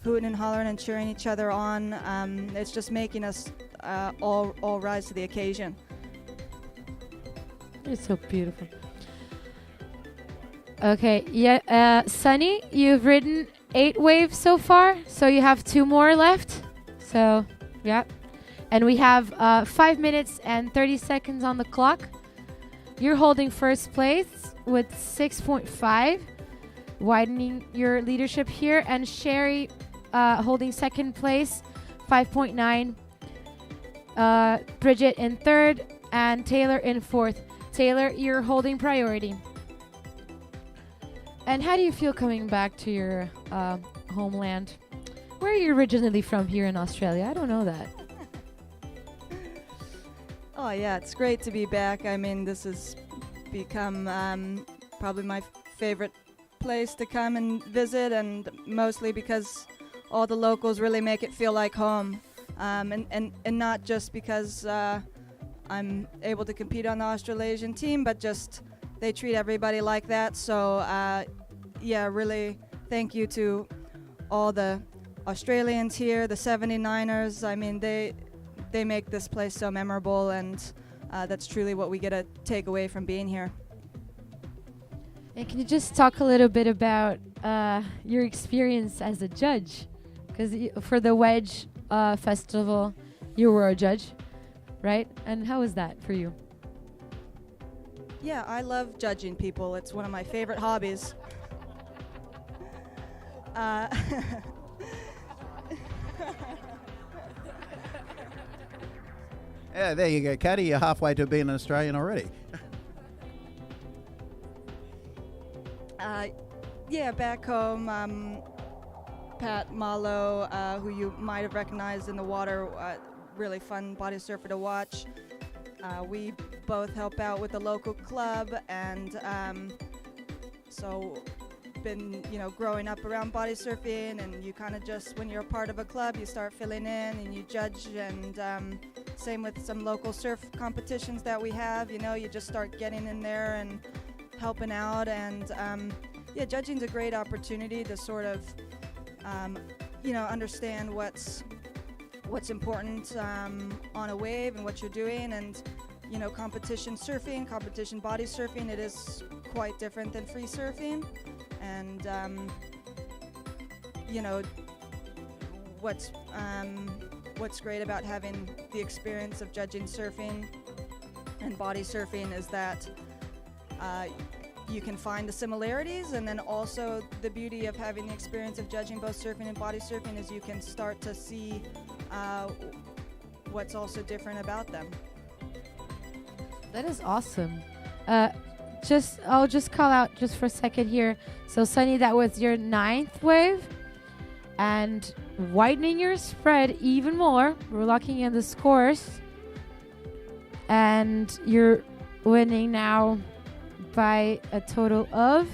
Speaker 5: hooting and hollering and cheering each other on. It's just making us all rise to the occasion.
Speaker 2: It's so beautiful. Okay, yeah, Sunny, you've ridden 8 waves so far, so you have 2 more left. So, yeah. And we have 5 minutes and 30 seconds on the clock. You're holding first place with 6.5. widening your leadership here. And Sherry holding second place, 5.9. Bridget in third, and Taylor in fourth. Taylor, you're holding priority. And how do you feel coming back to your homeland? Where are you originally from here in Australia? I don't know that.
Speaker 5: Oh yeah, it's great to be back. I mean, this has become probably my favorite place to come and visit, and mostly because all the locals really make it feel like home. And not just because I'm able to compete on the Australasian team, but just they treat everybody like that. So yeah, really thank you to all the Australians here, the 79ers. I mean, they make this place so memorable, and that's truly what we get to take away from being here.
Speaker 2: And can you just talk a little bit about your experience as a judge? Because for the Wedge festival, you were a judge, right? And how was that for you?
Speaker 5: Yeah, I love judging people. It's one of my favorite hobbies.
Speaker 1: Yeah, there you go, Katie. You're halfway to being an Australian already.
Speaker 5: Yeah, back home, Pat Malo, who you might have recognized in the water, really fun body surfer to watch. We both help out with the local club, and so been, growing up around body surfing, and you kind of just, when you're a part of a club, you start filling in and you judge, and same with some local surf competitions that we have, you just start getting in there and helping out, and yeah, judging's a great opportunity to sort of understand what's important on a wave and what you're doing, and competition surfing, competition body surfing, it is quite different than free surfing, and what's great about having the experience of judging surfing and body surfing is that you can find the similarities, and then also the beauty of having the experience of judging both surfing and body surfing is you can start to see what's also different about them.
Speaker 2: That is awesome. I'll just call out just for a second here. So Sunny, that was your 9th wave, and widening your spread even more. We're locking in the scores, and you're winning now by a total of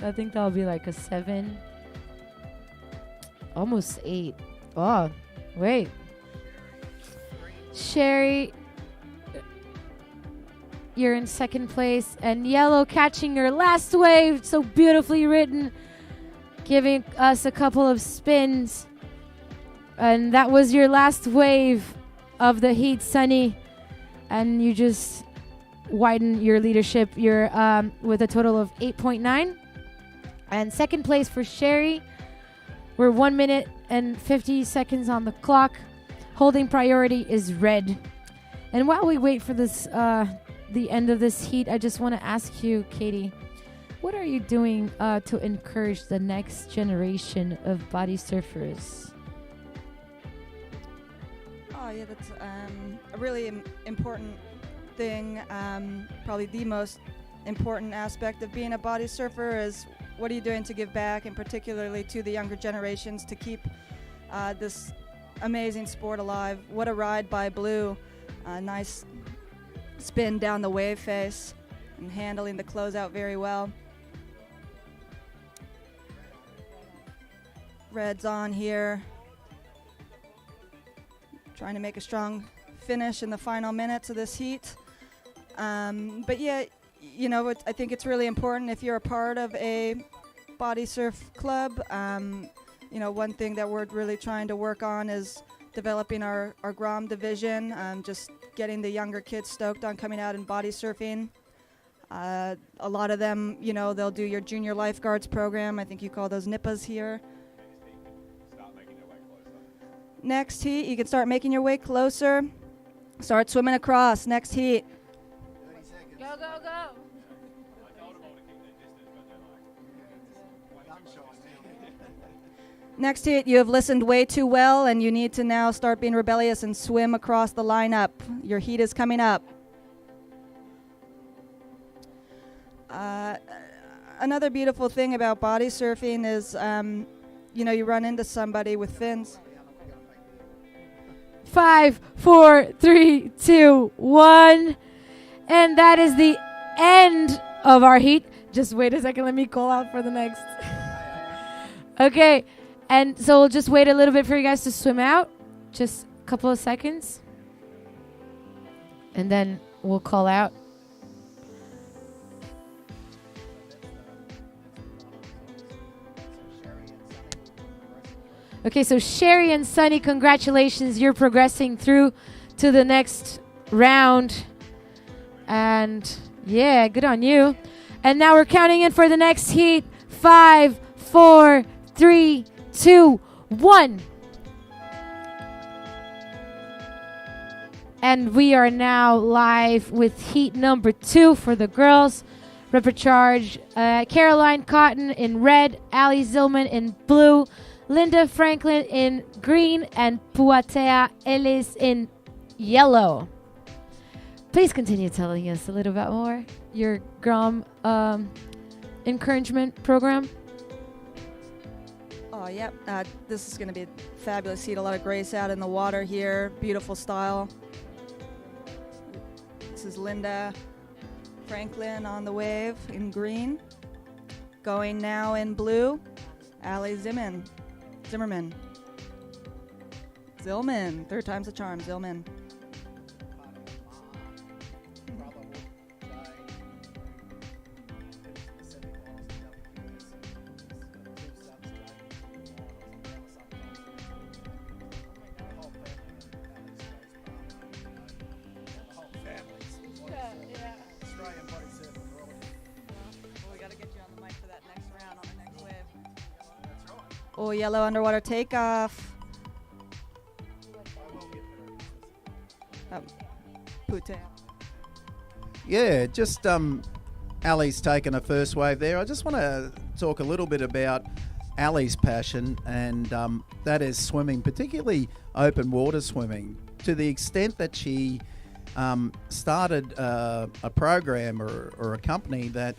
Speaker 2: I think that'll be like a 7, almost 8. Oh, wait. Sherry, you're in 2nd place, and Yellow catching your last wave, so beautifully ridden, giving us a couple of spins, and that was your last wave of the heat, Sunny, and you just widen your leadership. You're with a total of 8.9, and 2nd place for Sherry. We're 1 minute and 50 seconds on the clock. Holding priority is red. And while we wait for this, the end of this heat, I just want to ask you, Katie, what are you doing to encourage the next generation of body surfers?
Speaker 5: Oh yeah, that's a really important thing. Probably the most important aspect of being a body surfer is what are you doing to give back, and particularly to the younger generations, to keep this amazing sport alive. What a ride by Blue. Nice spin down the wave face and handling the closeout very well. Red's on here, trying to make a strong finish in the final minutes of this heat. But yeah, I think it's really important if you're a part of a body surf club. One thing that we're really trying to work on is developing our Grom division, just getting the younger kids stoked on coming out and body surfing. A lot of them, they'll do your junior lifeguards program. I think you call those NIPAs here. Next heat, you can start making your way closer. Start swimming across. Next heat.
Speaker 2: Go, go, go.
Speaker 5: Next heat, you have listened way too well, and you need to now start being rebellious and swim across the lineup. Your heat is coming up. Another beautiful thing about body surfing is, you run into somebody with fins.
Speaker 2: 5, 4, 3, 2, 1. And that is the end of our heat. Just wait a second. Let me call out for the next. Okay. And so we'll just wait a little bit for you guys to swim out. Just a couple of seconds. And then we'll call out. Okay, so Sherry and Sunny, congratulations. You're progressing through to the next round. And yeah, good on you. And now we're counting in for the next heat. 5, 4, 3, 2, 1. And we are now live with heat number 2 for the girls. Repercharge, Caroline Cotton in red, Ali Zillman in blue, Linda Franklin in green, and Puatea Ellis in yellow. Please continue telling us a little bit more. Your GROM encouragement program.
Speaker 5: Oh, yep. This is going to be fabulous. See a lot of grace out in the water here. Beautiful style. This is Linda Franklin on the wave in green. Going now in blue, Ali Zimmerman. Zillman. Third time's a charm. Zillman. Oh, yellow underwater takeoff. Putte.
Speaker 1: Yeah, just Ali's taken a first wave there. I just want to talk a little bit about Ali's passion, and that is swimming, particularly open water swimming, to the extent that she started a program or a company that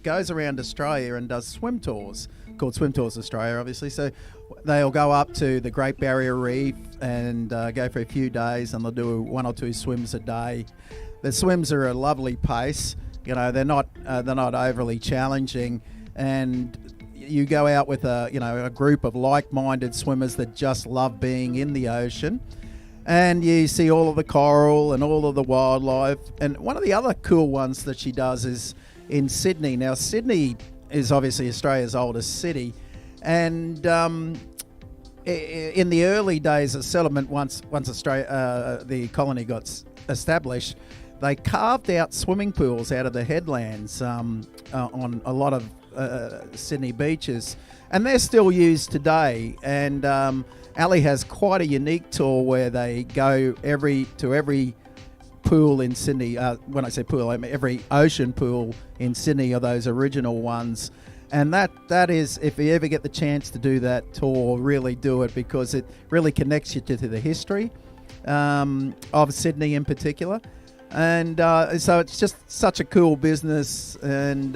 Speaker 1: goes around Australia and does swim tours, called Swim Tours Australia, obviously. So they'll go up to the Great Barrier Reef and go for a few days, and they'll do 1 or 2 swims a day. The swims are a lovely pace. You know, they're not overly challenging, and you go out with a group of like-minded swimmers that just love being in the ocean, and you see all of the coral and all of the wildlife. And one of the other cool ones that she does is in Sydney. Now, Sydney is obviously Australia's oldest city, and in the early days of settlement, once Australia, the colony got established, they carved out swimming pools out of the headlands on a lot of Sydney beaches, and they're still used today. And Ali has quite a unique tour where they go to every pool in Sydney. When I say pool, I mean every ocean pool in Sydney are those original ones. And that is, if you ever get the chance to do that tour, really do it, because it really connects you to the history of Sydney in particular. And so it's just such a cool business. And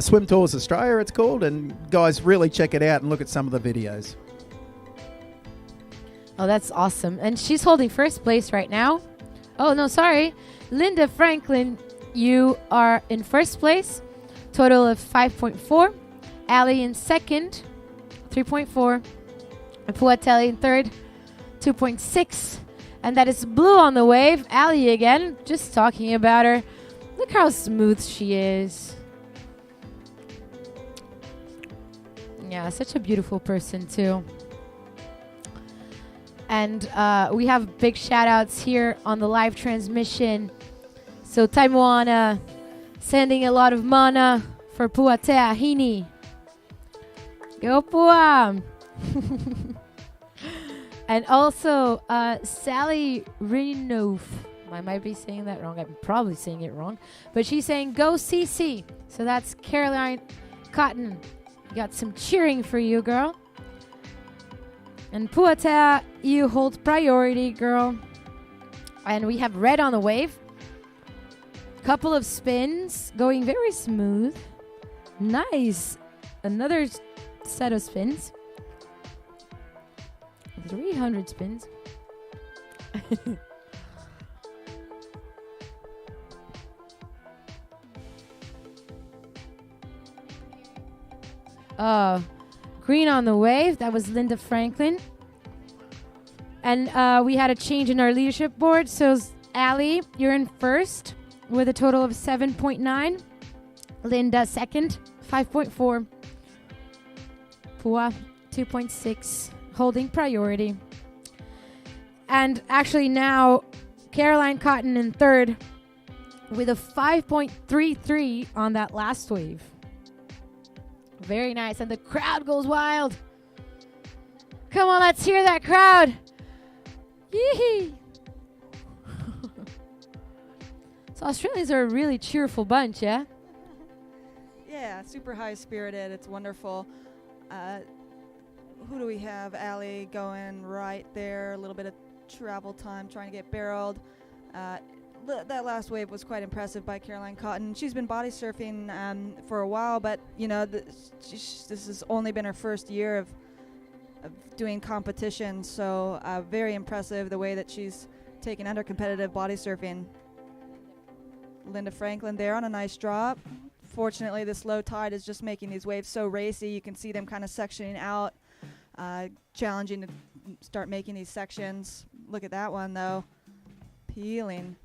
Speaker 1: Swim Tours Australia, it's called. And guys, really check it out and look at some of the videos.
Speaker 2: Oh, that's awesome. And she's holding first place right now. Oh, no, sorry. Linda Franklin, you are in first place. Total of 5.4. Ali in second, 3.4. And Puatelli in third, 2.6. And that is Blue on the wave. Ali again, just talking about her. Look how smooth she is. Yeah, such a beautiful person too. And we have big shout outs here on the live transmission. So Taimoana sending a lot of mana for Puatea Hini. Go Pua! And also Sally Rinouf. I might be saying that wrong. I'm probably saying it wrong. But she's saying, go CC. So that's Caroline Cotton. Got some cheering for you, girl. And Puatea, you hold priority, girl. And we have Red on the wave. Couple of spins, going very smooth. Nice. Another set of spins. 300 spins. Green on the wave. That was Linda Franklin. And we had a change in our leadership board. So, Allie, you're in first with a total of 7.9. Linda second, 5.4. Pua, 2.6. Holding priority. And actually now, Caroline Cotton in third with a 5.33 on that last wave. Very nice. And the crowd goes wild. Come on, let's hear that crowd. Yee-hee. So Australians are a really cheerful bunch, yeah?
Speaker 5: Yeah, super high-spirited. It's wonderful. Who do we have? Allie going right there. A little bit of travel time trying to get barreled. That last wave was quite impressive by Caroline Cotton. She's been body surfing for a while, but you know this has only been her first year of doing competition. So very impressive the way that she's taken under competitive body surfing. Linda Franklin there on a nice drop. Fortunately, this low tide is just making these waves so racy. You can see them kind of sectioning out, challenging to start making these sections. Look at that one, though. Peeling.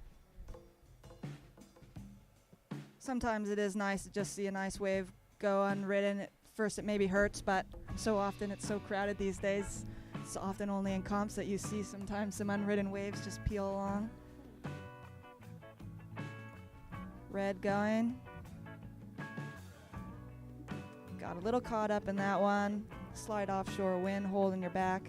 Speaker 5: Sometimes it is nice to just see a nice wave go unridden. At first it maybe hurts, but so often it's so crowded these days. It's often only in comps that you see sometimes some unridden waves just peel along. Red going. Got a little caught up in that one. Slide offshore wind holding your back.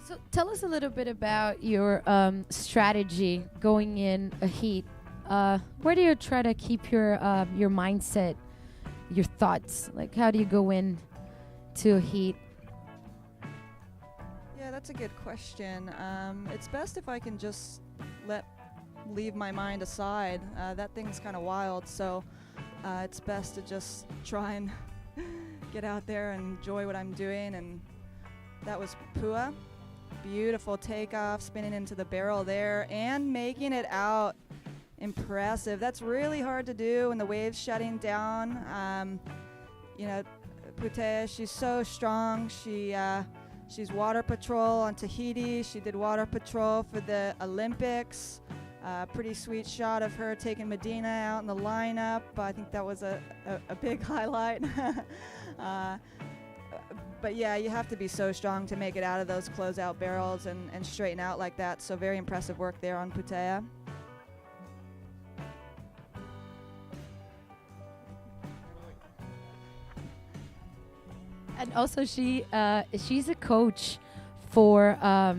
Speaker 2: So tell us a little bit about your strategy going in a heat. Where do you try to keep your mindset, your thoughts? Like, how do you go in to a heat?
Speaker 5: Yeah, that's a good question. It's best if I can just leave my mind aside. That thing's kind of wild, so it's best to just try and get out there and enjoy what I'm doing. And that was Pua. Beautiful takeoff, spinning into the barrel there and making it out. Impressive. That's really hard to do when the wave's shutting down. You know, Putea, she's so strong. She's water patrol on Tahiti. She did water patrol for the Olympics. Pretty sweet shot of her taking Medina out in the lineup. I think that was a big highlight. But yeah, you have to be so strong to make it out of those closeout barrels and straighten out like that. So very impressive work there on Putea.
Speaker 2: And also she's a coach for how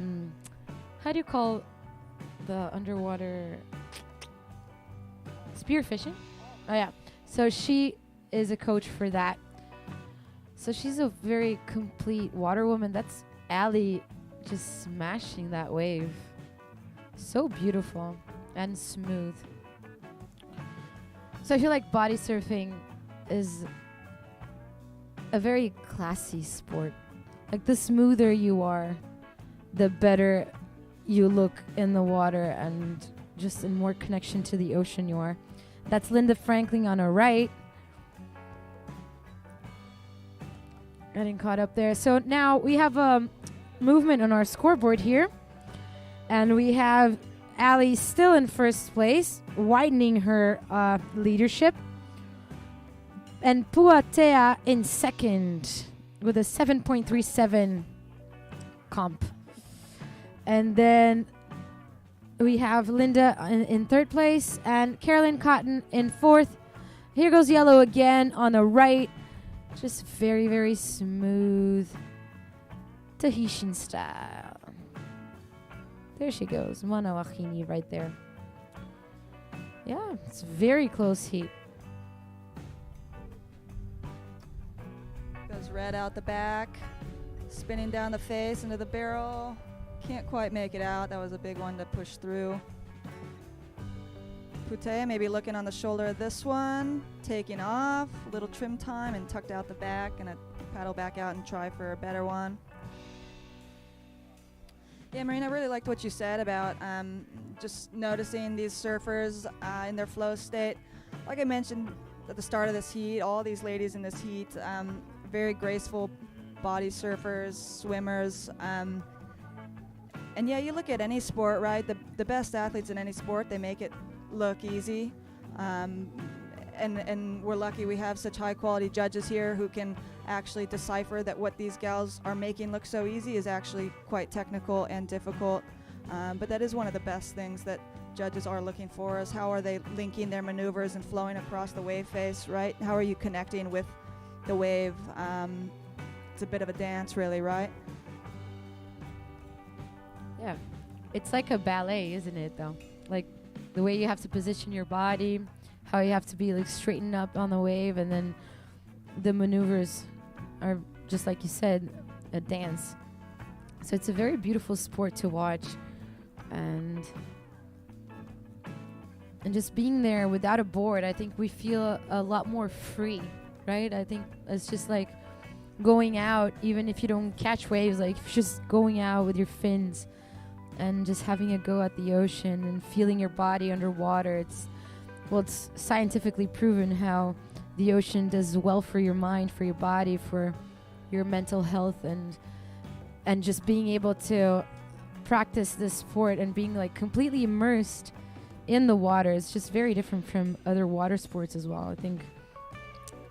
Speaker 2: do you call the underwater spearfishing? Oh yeah. So she is a coach for that. So she's a very complete water woman. That's Allie just smashing that wave. So beautiful and smooth. So I feel like body surfing is a very classy sport. Like, the smoother you are, the better you look in the water and just in more connection to the ocean you are. That's Linda Franklin on her right. Getting caught up there. So now we have a movement on our scoreboard here. And we have Allie still in first place, widening her leadership. And Puatea in second with a 7.37 comp. And then we have Linda in third place and Caroline Cotton in fourth. Here goes yellow again on the right. Just very, very smooth Tahitian style. There she goes. Mana Wahini right there. Yeah, it's very close heat.
Speaker 5: Goes red out the back, spinning down the face into the barrel. Can't quite make it out. That was a big one to push through. Putea maybe looking on the shoulder of this one, taking off, a little trim time and tucked out the back. Gonna paddle back out and try for a better one. Yeah, Marina, I really liked what you said about just noticing these surfers in their flow state. Like I mentioned at the start of this heat, all these ladies in this heat, very graceful body surfers, swimmers. And yeah, you look at any sport, right? The best athletes in any sport, they make it look easy. And we're lucky we have such high quality judges here who can actually decipher that what these gals are making look so easy is actually quite technical and difficult. But that is one of the best things that judges are looking for, is how are they linking their maneuvers and flowing across the wave face, right? How are you connecting with the wave? It's a bit of a dance, really, right?
Speaker 2: Yeah, it's like a ballet, isn't it, though? Like the way you have to position your body, how you have to be like straightened up on the wave, and then the maneuvers are, just like you said, a dance. So it's a very beautiful sport to watch, and just being there without a board, I think we feel a lot more free, right? I think it's just like going out, even if you don't catch waves, like just going out with your fins and just having a go at the ocean and feeling your body underwater. It's scientifically proven how the ocean does well for your mind, for your body, for your mental health, and just being able to practice this sport and being like completely immersed in the water is just very different from other water sports as well. I think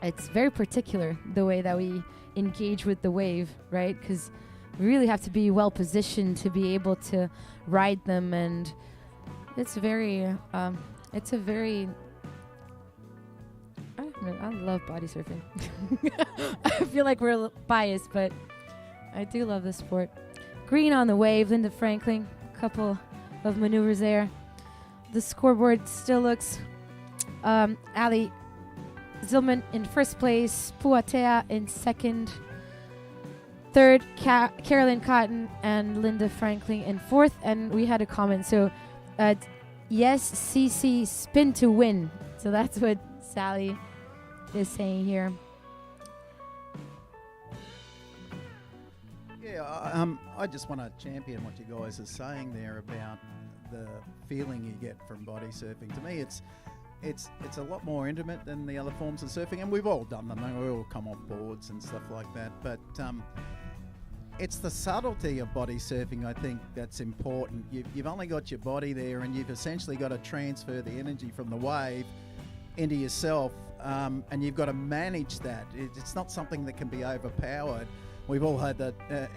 Speaker 2: it's very particular the way that we engage with the wave, right? Because we really have to be well positioned to be able to ride them, and it's very I love body surfing. I feel like we're biased, but I do love this sport. Green on the wave, Linda Franklin, a couple of maneuvers there. The scoreboard still looks Ali Zillman in first place, Puatea in second, third, Carolyn Cotton and Linda Franklin in fourth. And we had a comment, so yes, CC spin to win. So that's what Sally is saying here.
Speaker 1: Yeah, I just want to champion what you guys are saying there about the feeling you get from body surfing. To me, it's a lot more intimate than the other forms of surfing, and we've all done them. We all come off boards and stuff like that. But it's the subtlety of body surfing, I think, that's important. You've only got your body there, and you've essentially got to transfer the energy from the wave into yourself, and you've got to manage that. It's not something that can be overpowered. We've all had that.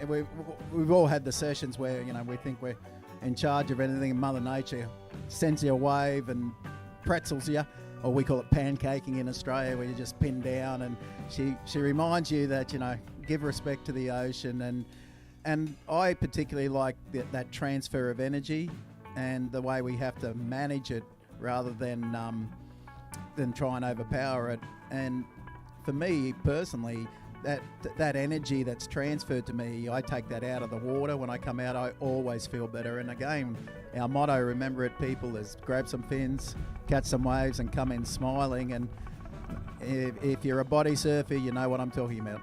Speaker 1: We've all had the sessions where we think we're in charge of anything, and Mother Nature sends you a wave and pretzels you, or we call it pancaking in Australia, where you just pin down, and she reminds you that give respect to the ocean, and I particularly like that transfer of energy and the way we have to manage it rather than try and overpower it. And for me personally, that energy that's transferred to me, I take that out of the water. When I come out, I always feel better. And again, our motto, remember it, people, is grab some fins, catch some waves, and come in smiling. And if you're a body surfer, you know what I'm talking about.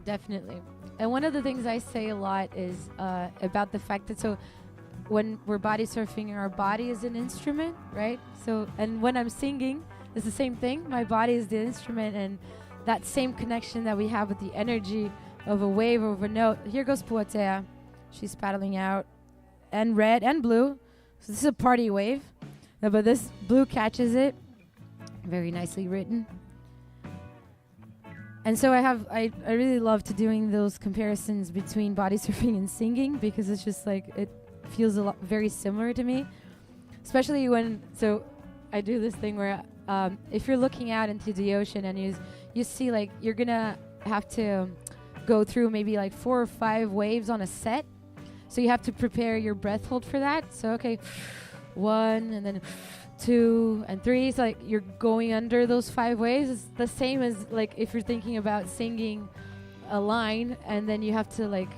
Speaker 2: Definitely. And one of the things I say a lot is about the fact that when we're body surfing, our body is an instrument, right? And when I'm singing, it's the same thing. My body is the instrument, and that same connection that we have with the energy of a wave or of a note. Here goes Puatea. She's paddling out, and red and blue. So this is a party wave, but this blue catches it. Very nicely written. And so I really love doing those comparisons between body surfing and singing, because it's just like it feels very similar to me, especially when I do this thing where if you're looking out into the ocean and you see like you're gonna have to go through maybe like 4 or 5 waves on a set, So you have to prepare your breath hold for that. So, okay, 1 and then 2 and 3. It's like you're going under those 5 waves. It's the same as like if you're thinking about singing a line and then you have to like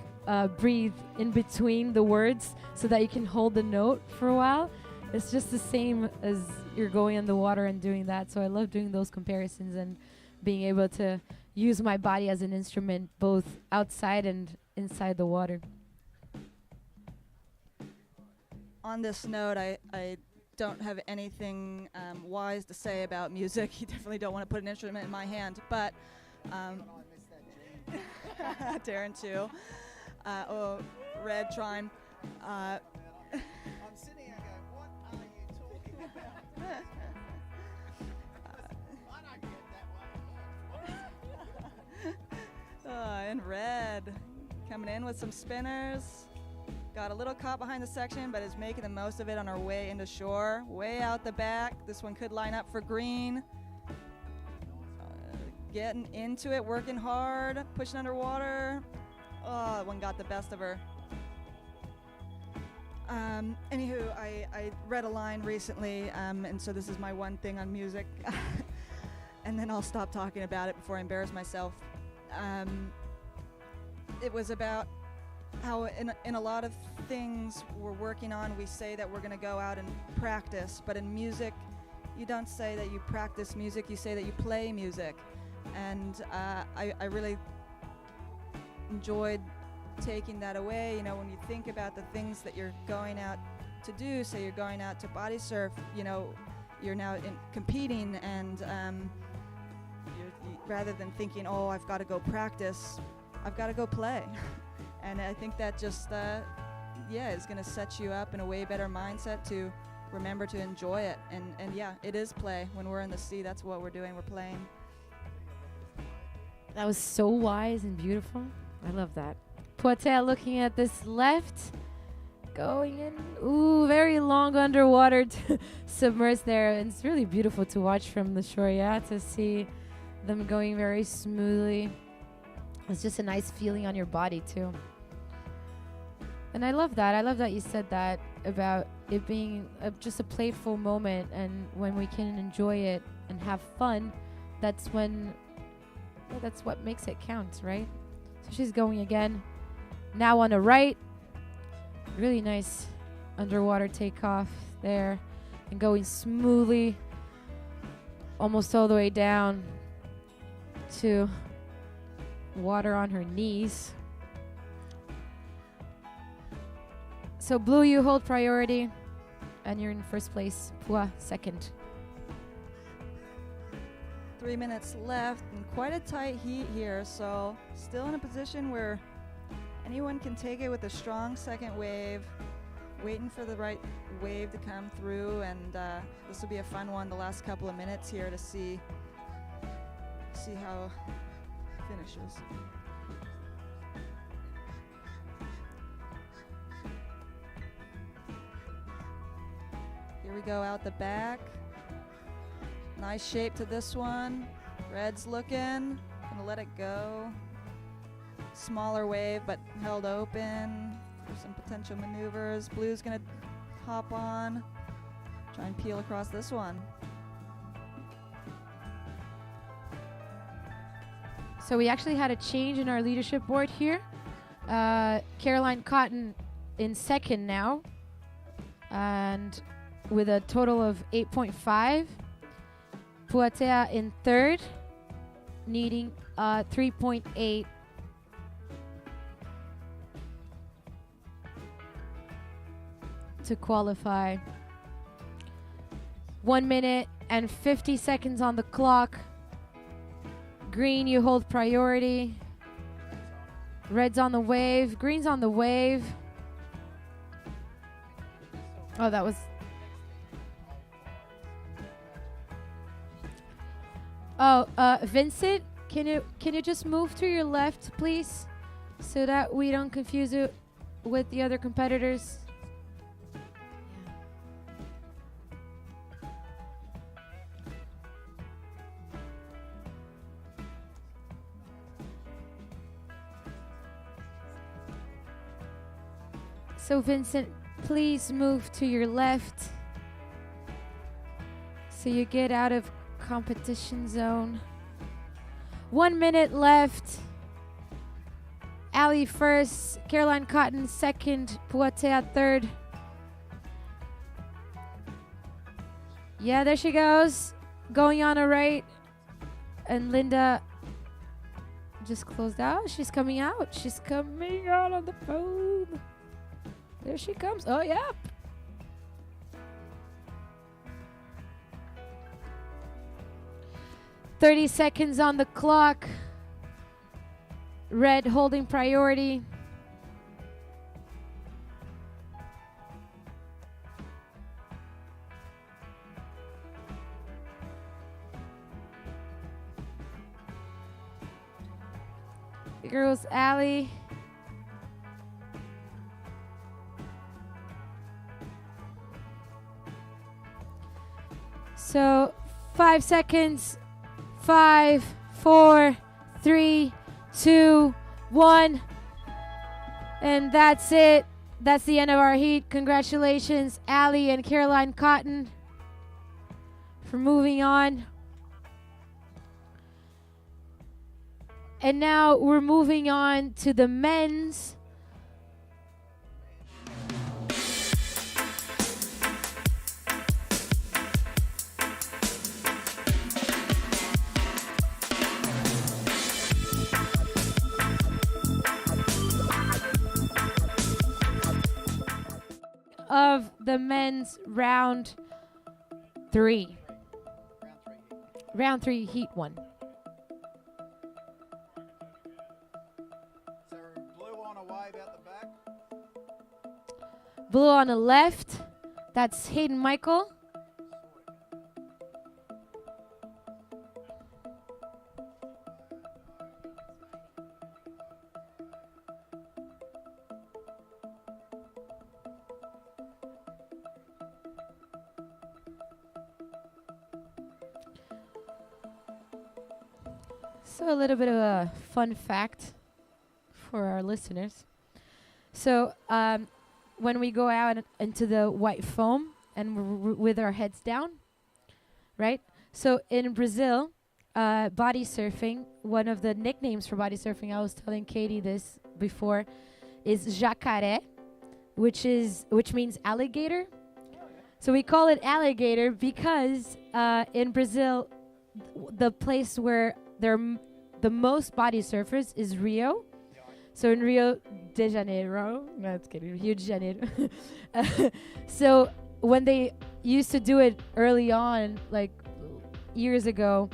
Speaker 2: breathe in between the words so that you can hold the note for a while. It's just the same as you're going in the water and doing that. So I love doing those comparisons and being able to use my body as an instrument both outside and inside the water.
Speaker 5: On this note, I don't have anything wise to say about music. You definitely don't want to put an instrument in my hand, but Darren too. Red Trine.
Speaker 1: I'm sitting here going, what are you talking about? I don't get that one.
Speaker 5: And Red coming in with some spinners. Got a little caught behind the section, but is making the most of it on our way into shore. Way out the back. This one could line up for green. Getting into it, working hard, pushing underwater. Oh, that one got the best of her. Anywho, I read a line recently, and so this is my one thing on music. And then I'll stop talking about it before I embarrass myself. It was about how in a lot of things we're working on, we say that we're going to go out and practice, but in music, you don't say that you practice music, you say that you play music. And I really enjoyed taking that away. You know, when you think about the things that you're going out to do, say you're going out to body surf, you know, you're now competing, and rather than thinking, oh, I've got to go practice, I've got to go play. And I think that just, is going to set you up in a way better mindset to remember to enjoy it. And yeah, it is play. When we're in the sea, that's what we're doing. We're playing.
Speaker 2: That was so wise and beautiful. I love that. Poitea looking at this left, going in. Ooh, very long underwater submersed there. And it's really beautiful to watch from the shore, yeah, to see them going very smoothly. It's just a nice feeling on your body, too. And I love that. I love that you said that about it being just a playful moment. And when we can enjoy it and have fun, that's when... well, that's what makes it count, right? So she's going again. Now on the right. Really nice underwater takeoff there. And going smoothly. Almost all the way down to water on her knees. So Blue, you hold priority. And you're in first place. Pua, second.
Speaker 5: 3 minutes left and quite a tight heat here, so still in a position where anyone can take it with a strong second wave, waiting for the right wave to come through, and this will be a fun one the last couple of minutes here to see how it finishes. Here we go out the back. Nice shape to this one. Red's looking. Gonna let it go. Smaller wave, but held open for some potential maneuvers. Blue's gonna hop on. Try and peel across this one.
Speaker 2: So we actually had a change in our leadership board here. Caroline Cotton in second now. And with a total of 8.5. Poitea in third, needing 3.8. To qualify. 1 minute and 50 seconds on the clock. Green, you hold priority. Red's on the wave. Green's on the wave. Oh, that was... Oh, Vincent, can you just move to your left, please, so that we don't confuse it with the other competitors? So Vincent, please move to your left so you get out of competition zone. 1 minute left. Ali first, Caroline Cotton second, Puatea third. Yeah, there she goes. Going on a right. And Linda just closed out. She's coming out. She's coming out on the foam. There she comes. Oh, yeah. "30 seconds on the clock. Red holding priority. Here goes Ali. So 5 seconds. 5, 4, 3, 2, 1. And that's it. That's the end of our heat. Congratulations, Ali and Caroline Cotton, for moving on. And now we're moving on to the men's. Of the men's round 3. Round 3, heat 1.
Speaker 1: So blue on a wave out the back.
Speaker 2: Blue on the left. That's Hayden Michael. So a little bit of a fun fact for our listeners. So when we go out into the white foam and we're with our heads down, right? So in Brazil, body surfing, one of the nicknames for body surfing, I was telling Katie this before, is jacaré, which means alligator. So we call it alligator because in Brazil, the place where the most body surfers is Rio. So in Rio de Janeiro, no, it's kidding, Rio de Janeiro. So when they used to do it early on, like years ago,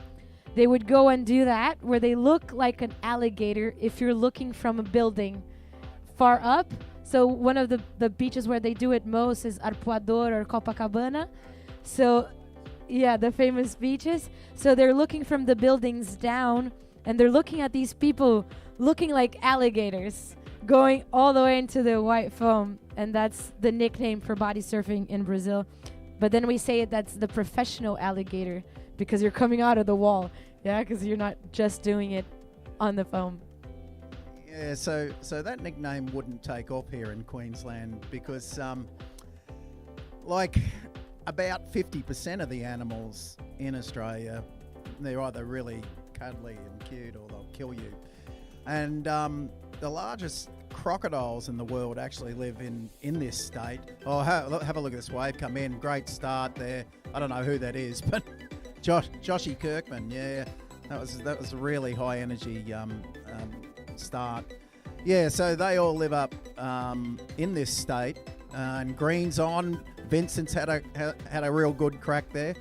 Speaker 2: they would go and do that where they look like an alligator if you're looking from a building far up. So one of the beaches where they do it most is Arpoador or Copacabana. So yeah, the famous beaches. So they're looking from the buildings down, and they're looking at these people looking like alligators going all the way into the white foam. And that's the nickname for body surfing in Brazil. But then we say that's the professional alligator because you're coming out of the wall. Yeah, because you're not just doing it on the foam.
Speaker 1: Yeah, so that nickname wouldn't take off here in Queensland because, like, about 50% of the animals in Australia, they're either really cuddly and cute or they'll kill you. And the largest crocodiles in the world actually live in this state. Oh, have a look at this wave come in. Great start there. I don't know who that is, but Joshy Kirkman, yeah. That was a really high energy start. Yeah, so they all live up in this state. And green's on. Vincent's had a real good crack there.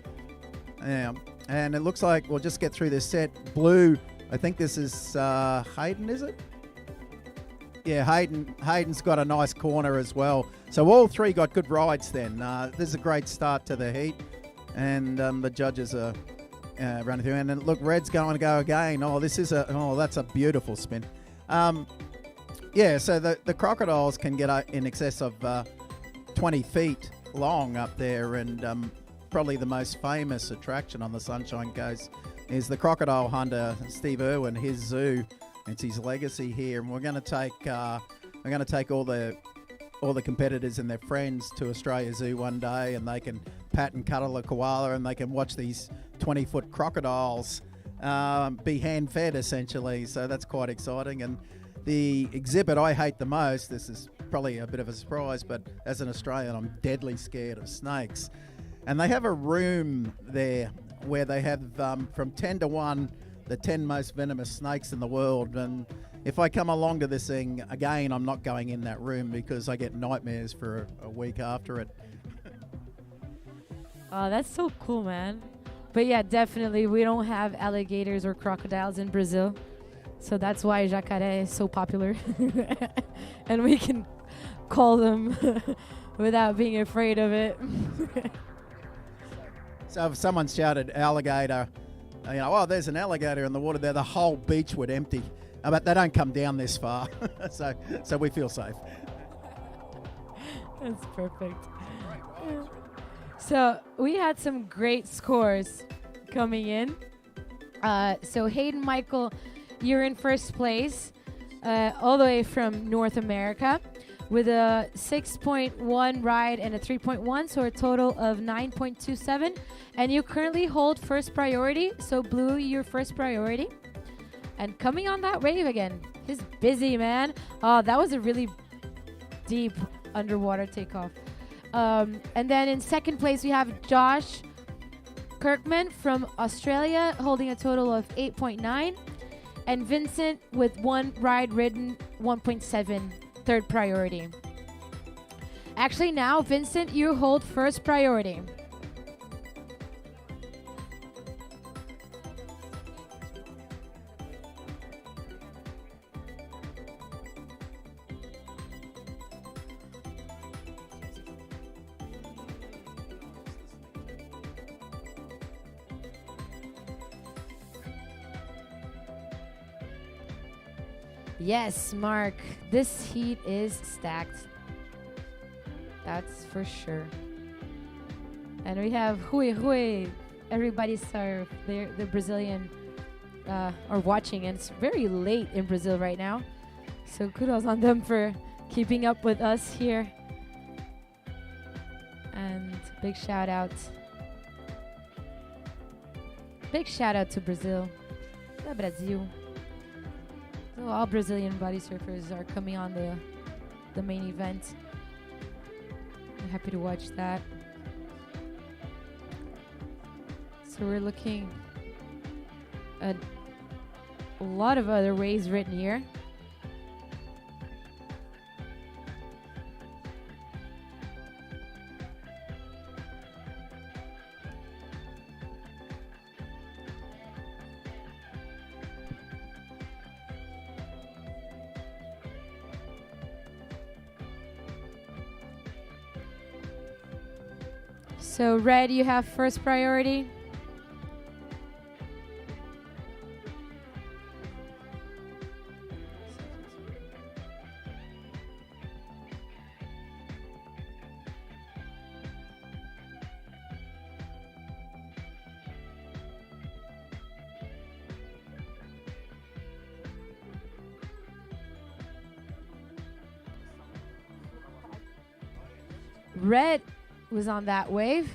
Speaker 1: Yeah, and it looks like we'll just get through this set. Blue, I think this is Hayden, is it? Yeah, Hayden's got a nice corner as well. So all three got good rides then. This is a great start to the heat. And the judges are running through. And then look, red's going to go again. Oh, that's a beautiful spin. Yeah, so the crocodiles can get in excess of 20 feet long up there, and probably the most famous attraction on the Sunshine Coast is the crocodile hunter Steve Irwin, his zoo. It's his legacy here, and we're going to take all all the competitors and their friends to Australia Zoo one day, and they can pat and cuddle a koala, and they can watch these 20-foot crocodiles be hand-fed, essentially. So that's quite exciting. And the exhibit I hate the most, this is probably a bit of a surprise, but as an Australian, I'm deadly scared of snakes. And they have a room there where they have from 10 to 1, the 10 most venomous snakes in the world. And if I come along to this thing again, I'm not going in that room because I get nightmares for a week after it.
Speaker 2: Oh, that's so cool, man. But yeah, definitely, we don't have alligators or crocodiles in Brazil. So that's why jacaré is so popular. And we can call them without being afraid of it.
Speaker 1: So if someone shouted alligator, oh, there's an alligator in the water there, the whole beach would empty. But they don't come down this far, so we feel safe.
Speaker 2: That's perfect. So we had some great scores coming in. So Hayden Michael, you're in first place, all the way from North America, with a 6.1 ride and a 3.1, so a total of 9.27. And you currently hold first priority, so Blue, you're first priority. And coming on that wave again. He's busy, man. Oh, that was a really deep underwater takeoff. And then in second place, we have Josh Kirkman from Australia, holding a total of 8.9. And Vincent with one ride ridden, 1.7, third priority. Actually, now, Vincent, you hold first priority. Yes, Mark, this heat is stacked. That's for sure. And we have Hui. Everybody surf. The Brazilian are watching, and it's very late in Brazil right now. So kudos on them for keeping up with us here. And big shout out. Big shout out to Brazil. The Brasil. So all Brazilian body surfers are coming on the main event. I'm happy to watch that. So we're looking at a lot of other ways written here. So Red, you have first priority. Red was on that wave.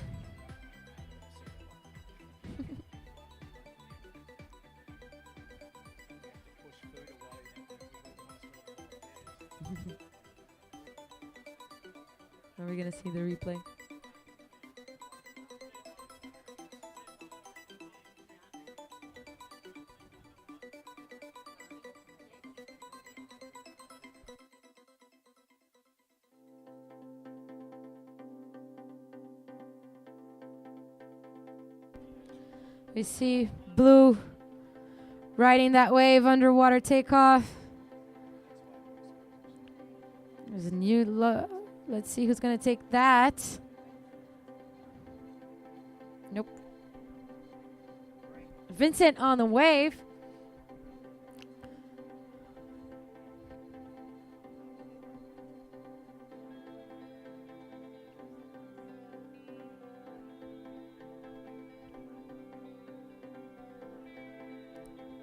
Speaker 2: Are we gonna see the replay? We see Blue riding that wave, underwater takeoff. There's a new let's see who's going to take that. Nope. Vincent on the wave.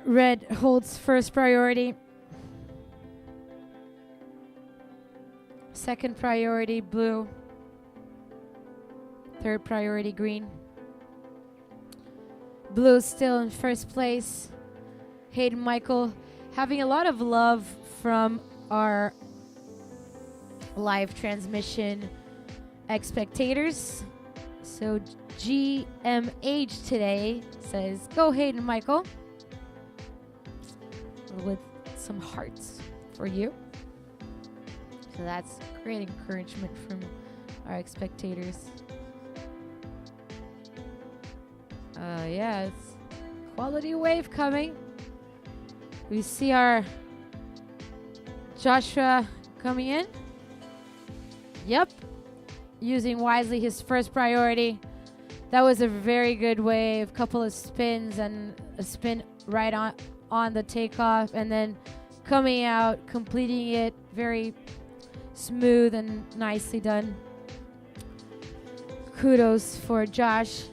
Speaker 2: Red holds first priority. Second priority, blue. Third priority, green. Blue still in first place. Hayden Michael having a lot of love from our live transmission spectators. So GMH today says, go Hayden Michael. With some hearts for you. So that's great encouragement from our spectators. Yeah, it's quality wave coming. We see our Joshua coming in. Yep. Using wisely his first priority. That was a very good wave. Couple of spins and a spin right on the takeoff, and then coming out, completing it very smooth and nicely done. Kudos for Josh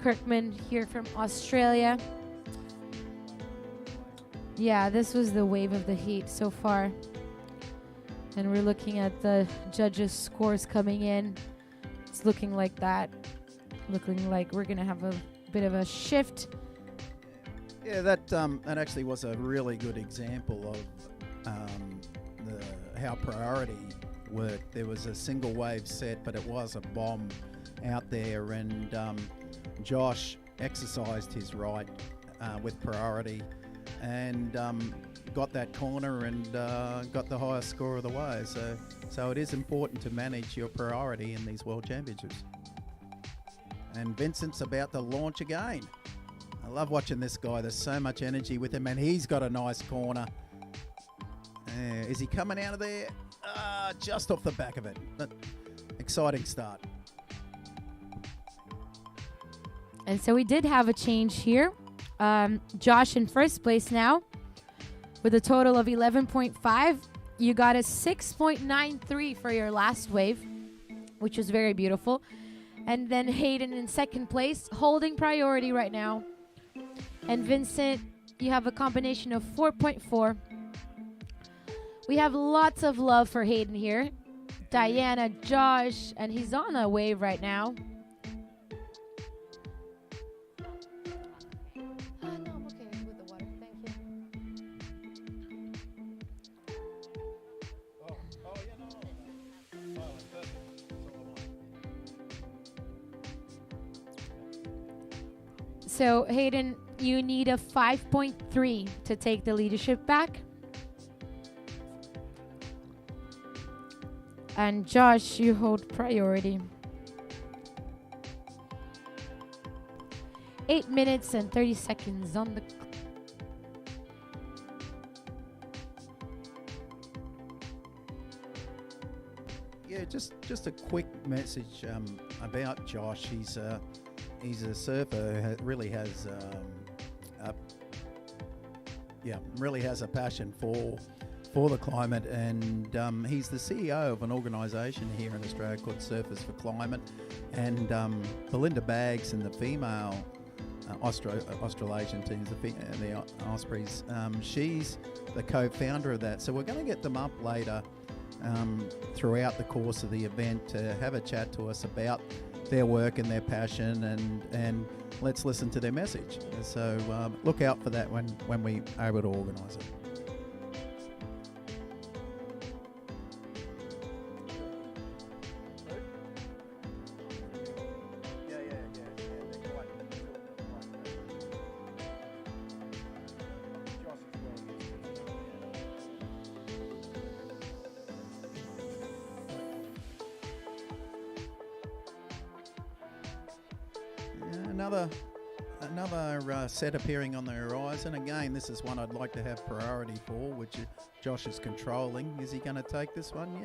Speaker 2: Kirkman here from Australia. Yeah, this was the wave of the heat so far. And we're looking at the judges' scores coming in. It's looking like that. Looking like we're going to have a bit of a shift.
Speaker 1: Yeah, that actually was a really good example of how priority worked. There was a single wave set, but it was a bomb out there, and Josh exercised his right with priority and got that corner and got the highest score of the way. So it is important to manage your priority in these World Championships. And Vincent's about to launch again. I love watching this guy. There's so much energy with him, and he's got a nice corner. Is he coming out of there? Just off the back of it. But exciting start.
Speaker 2: And so we did have a change here. Josh in first place now with a total of 11.5. You got a 6.93 for your last wave, which was very beautiful. And then Hayden in second place, holding priority right now. And Vincent, you have a combination of 4.4. We have lots of love for Hayden here. Diana, Josh, and he's on a wave right now. No, I'm okay with the water. Thank you. So, Hayden, you need a 5.3 to take the leadership back. And Josh, you hold priority. 8 minutes and 30 seconds on the clock.
Speaker 1: Yeah, just a quick message about Josh. He's a surfer. Really has a passion for the climate, and he's the CEO of an organisation here in Australia called Surfers for Climate. And Belinda Baggs and the female Australasian teams, the Ospreys, she's the co-founder of that. So we're going to get them up later throughout the course of the event to have a chat to us about their work and their passion, and let's listen to their message. So look out for that when we are able to organise it. Another set appearing on the horizon. Again, this is one I'd like to have priority for, which Josh is controlling. Is he going to take this one?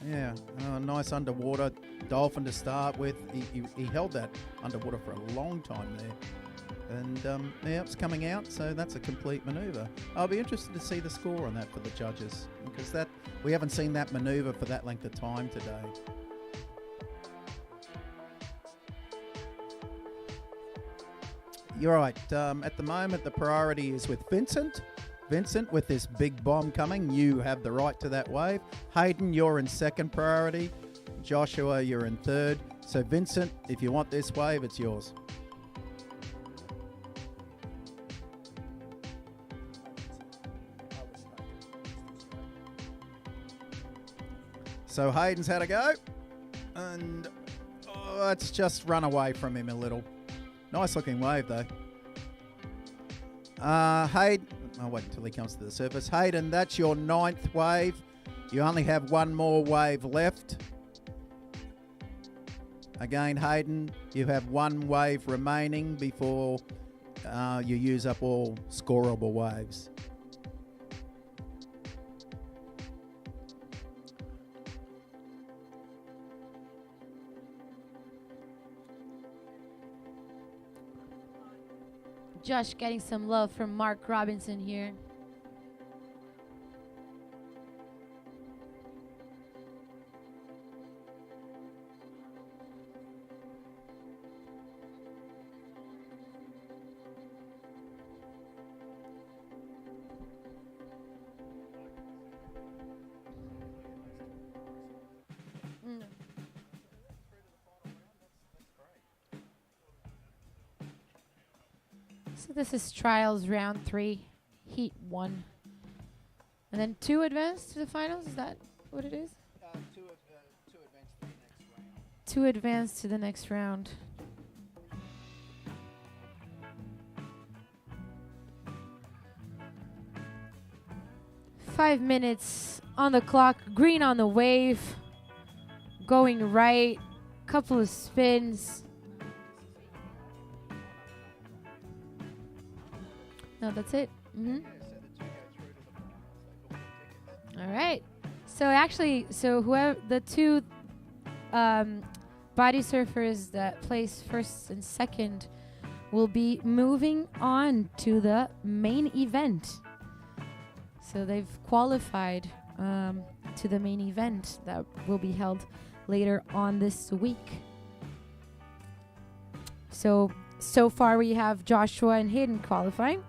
Speaker 1: Yeah. Nice underwater dolphin to start with. He held that underwater for a long time there. And it's coming out, so that's a complete manoeuvre. I'll be interested to see the score on that for the judges, because we haven't seen that manoeuvre for that length of time today. You're right. At the moment, the priority is with Vincent. Vincent, with this big bomb coming, you have the right to that wave. Hayden, you're in second priority. Joshua, you're in third. So Vincent, if you want this wave, it's yours. So Hayden's had a go, and let's just run away from him a little. Nice looking wave though. Hayden, I'll wait until he comes to the surface. Hayden, that's your 9th wave. You only have one more wave left. Again, Hayden, you have one wave remaining before you use up all scoreable waves.
Speaker 2: Josh getting some love from Mark Robinson here. So this is trials round 3, heat 1. And then 2 advance to the finals, is that what it is?
Speaker 1: Two advance to the next round.
Speaker 2: 2 advance to the next round. Five minutes on the clock, green on the wave, going right, couple of spins. No, that's it. All right. So actually, whoever the 2 body surfers that place first and second will be moving on to the main event. So they've qualified to the main event that will be held later on this week. So far we have Joshua and Hayden qualifying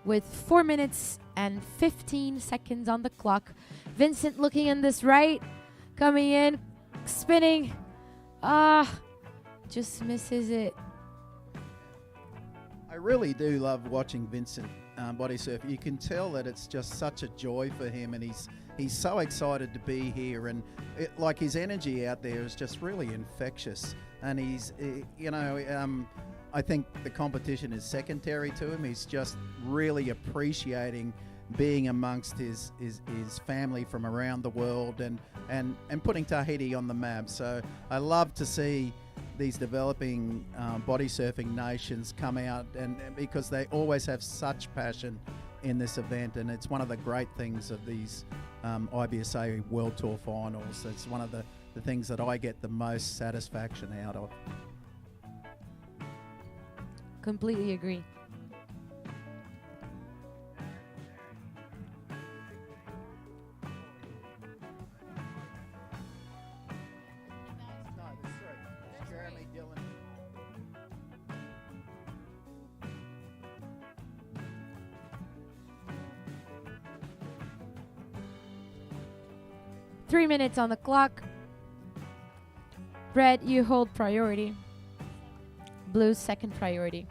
Speaker 2: with 4 minutes and 15 seconds on the clock. Vincent looking in this right, coming in, spinning. Just misses it.
Speaker 1: I really do love watching Vincent body surf. You can tell that it's just such a joy for him, and he's so excited to be here, and like his energy out there is just really infectious. And he's, I think the competition is secondary to him. He's just really appreciating being amongst his family from around the world and putting Tahiti on the map. So I love to see these developing body surfing nations come out, and because they always have such passion in this event, and it's one of the great things of these IBSA World Tour finals. It's one of the things that I get the most satisfaction out of.
Speaker 2: Completely agree.
Speaker 1: Jeremy, Dylan.
Speaker 2: Three minutes on the clock. Red, you hold priority. Blue, second priority.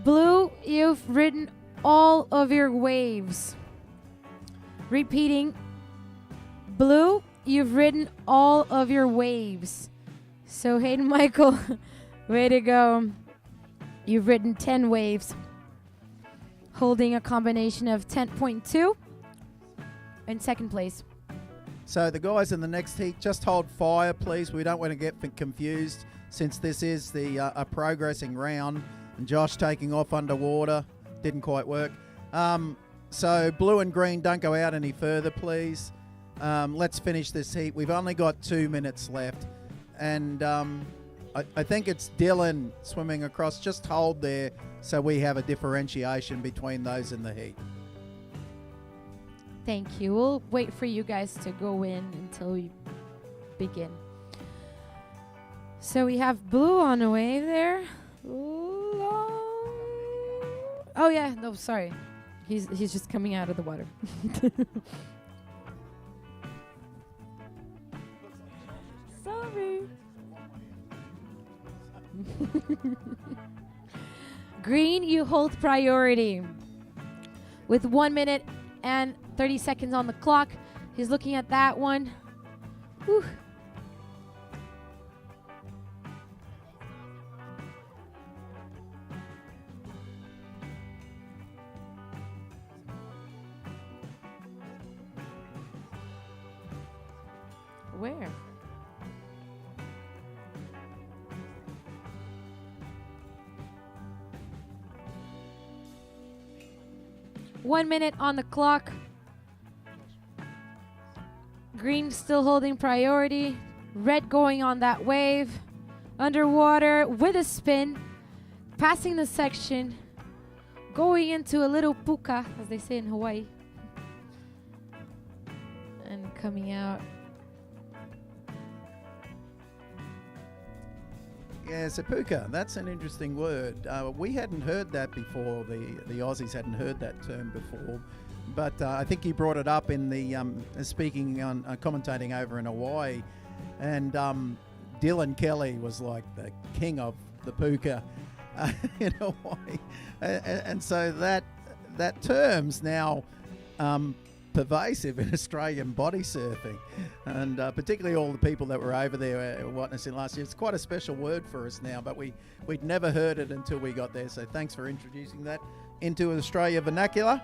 Speaker 2: Blue, you've ridden all of your waves. Repeating. Blue, you've ridden all of your waves. So Hayden Michael, way to go. You've ridden 10 waves, holding a combination of 10.2 in second place.
Speaker 1: So the guys in the next heat, just hold fire, please. We don't want to get confused, since this is a progressing round. And Josh taking off underwater, didn't quite work. So blue and green, don't go out any further, please. Let's finish this heat. We've only got 2 minutes left. And I think it's Dylan swimming across. Just hold there so we have a differentiation between those in the heat.
Speaker 2: Thank you. We'll wait for you guys to go in until we begin. So we have blue on the wave there. Long Oh yeah, no, sorry. He's just coming out of the water. Sorry. Green, you hold priority. With 1 minute and 30 seconds on the clock, he's looking at that one. Whew. Where? One minute on the clock. Green still holding priority. Red going on that wave. Underwater with a spin. Passing the section. Going into a little puka, as they say in Hawaii. And coming out.
Speaker 1: Yeah, so puka, that's an interesting word. We hadn't heard that before. The Aussies hadn't heard that term before. But I think he brought it up in the speaking on commentating over in Hawaii. And Dylan Kelly was like the king of the puka in Hawaii. And so that term's now pervasive in Australian body surfing, and particularly all the people that were over there witnessing last year. It's quite a special word for us now, but we'd never heard it until we got there. So thanks for introducing that into Australia vernacular.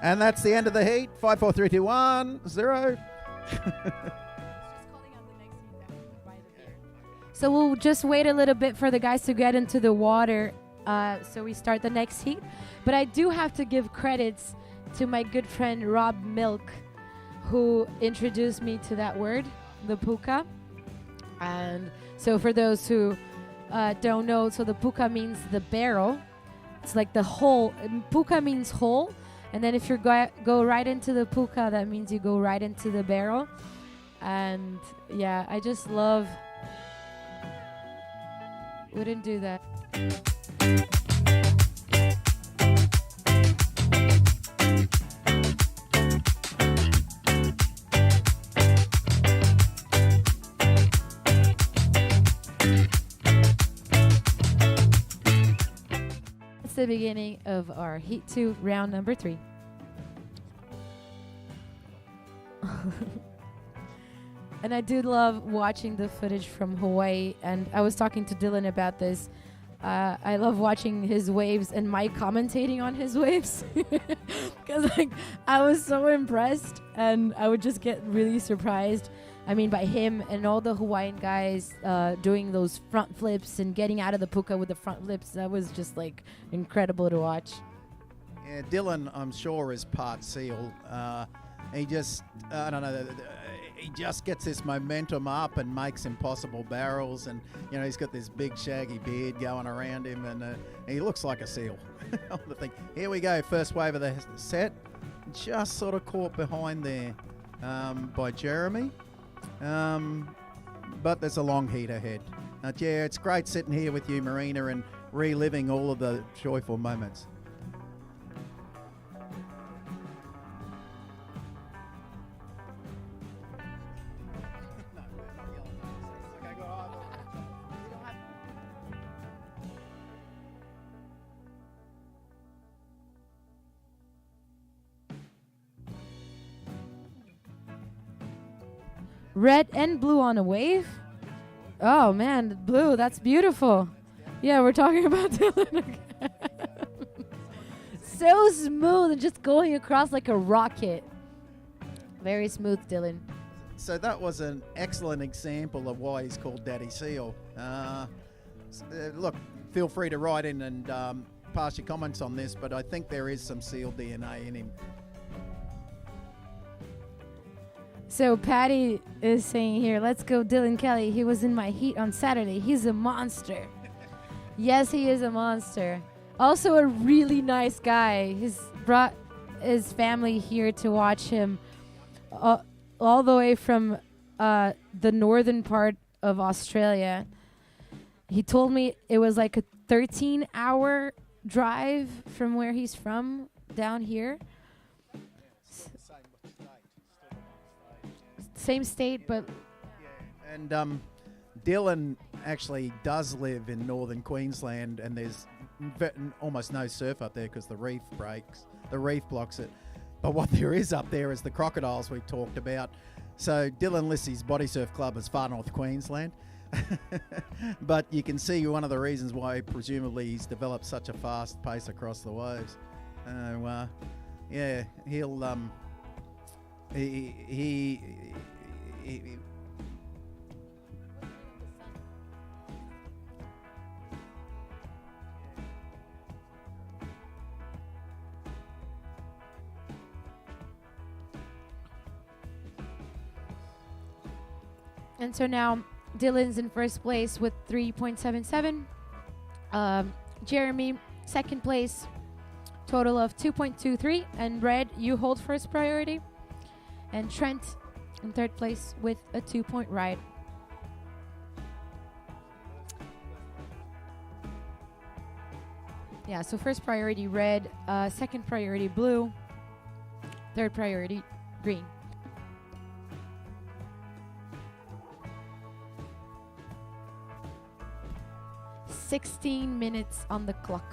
Speaker 1: And that's the end of the heat. 5, 4, 3, 2, 1, 0.
Speaker 2: So we'll just wait a little bit for the guys to get into the water, so we start the next heat. But I do have to give credits to my good friend Rob Milk, who introduced me to that word, the puka. And so for those who don't know, so the puka means the barrel. It's like the hole. Puka means hole. And then if you go right into the puka, that means you go right into the barrel. And yeah, I just love... Wouldn't do that. It's the beginning of our Heat 2, round number 3. And I do love watching the footage from Hawaii. And I was talking to Dylan about this. I love watching his waves and Mike commentating on his waves. Because like, I was so impressed. And I would just get really surprised. I mean, by him and all the Hawaiian guys doing those front flips and getting out of the puka with the front flips. That was just like incredible to watch.
Speaker 1: Yeah, Dylan, I'm sure, is part seal. He just, I don't know, he just gets this momentum up and makes impossible barrels. And, you know, he's got this big shaggy beard going around him, and he looks like a seal on the thing. Here we go, first wave of the set. Just sort of caught behind there by Jeremy. But there's a long heat ahead. Yeah, it's great sitting here with you, Marina, and reliving all of the joyful moments.
Speaker 2: Red and blue on a wave? Oh man, blue, that's beautiful. Yeah, we're talking about Dylan again. So smooth and just going across like a rocket. Very smooth, Dylan.
Speaker 1: So that was an excellent example of why he's called Daddy Seal. Look, feel free to write in and pass your comments on this, but I think there is some seal DNA in him.
Speaker 2: So Patty is saying here, let's go Dylan Kelly. He was in my heat on Saturday. He's a monster. Yes, he is a monster. Also a really nice guy. He's brought his family here to watch him all the way from the northern part of Australia. He told me it was like a 13-hour drive from where he's from down here. Same state, but
Speaker 1: And Dylan actually does live in northern Queensland, and there's almost no surf up there because the reef blocks it. But what there is up there is the crocodiles we talked about. So Dylan lists his body surf club as Far North Queensland. But you can see one of the reasons why presumably he's developed such a fast pace across the waves. Yeah, he'll he
Speaker 2: and so now Dylan's in first place with 3.77. Jeremy, second place, total of 2.23. And Red, you hold first priority. And Trent in third place with a 2-point ride. Yeah, so first priority Red, second priority Blue, third priority Green. 16 minutes on the clock.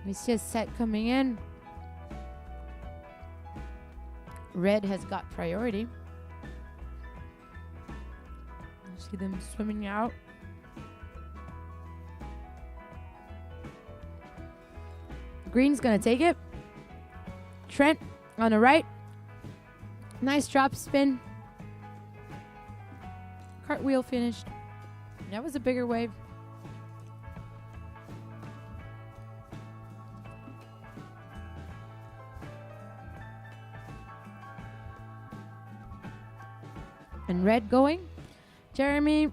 Speaker 2: We see a set coming in. Red has got priority. You see them swimming out. Green's gonna take it. Trent on the right. Nice drop spin. Cartwheel finished. That was a bigger wave. And Red going. Jeremy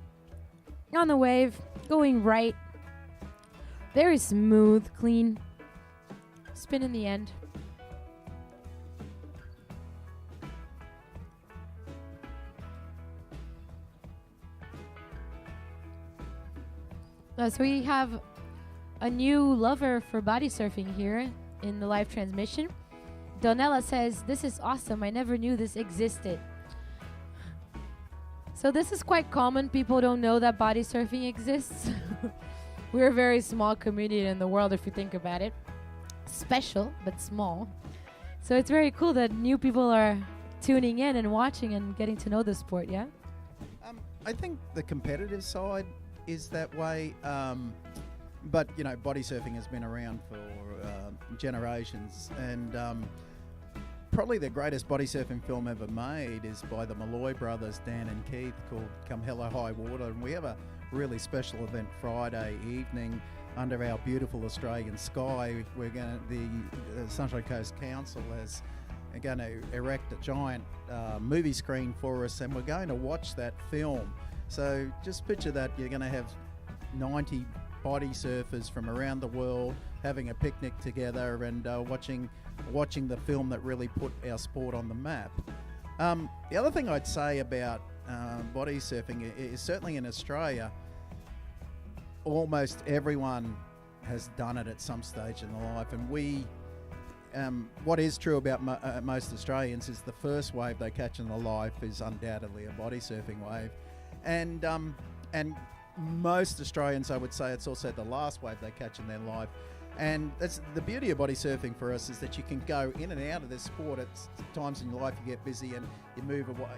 Speaker 2: on the wave, going right. Very smooth, clean. Spin in the end. So we have a new lover for body surfing here in the live transmission. Donella says, "This is awesome. I never knew this existed." So this is quite common. People don't know that body surfing exists. We're a very small community in the world if you think about it. Special, but small. So it's very cool that new people are tuning in and watching and getting to know the sport, yeah?
Speaker 1: I think the competitive side is that way. But, you know, body surfing has been around for generations. And probably the greatest body surfing film ever made is by the Malloy brothers, Dan and Keith, called Come Hello High Water. And we have a really special event Friday evening under our beautiful Australian sky. We're going to, the Sunshine Coast Council is going to erect a giant movie screen for us, and we're going to watch that film. So just picture that you're going to have 90 body surfers from around the world having a picnic together and watching the film that really put our sport on the map. The other thing I'd say about body surfing is certainly in Australia. Almost everyone has done it at some stage in their life, and we. What is true about most Australians is the first wave they catch in their life is undoubtedly a body surfing wave, and most Australians, I would say, it's also the last wave they catch in their life. And that's the beauty of body surfing for us, is that you can go in and out of this sport. At times in your life you get busy and you move away.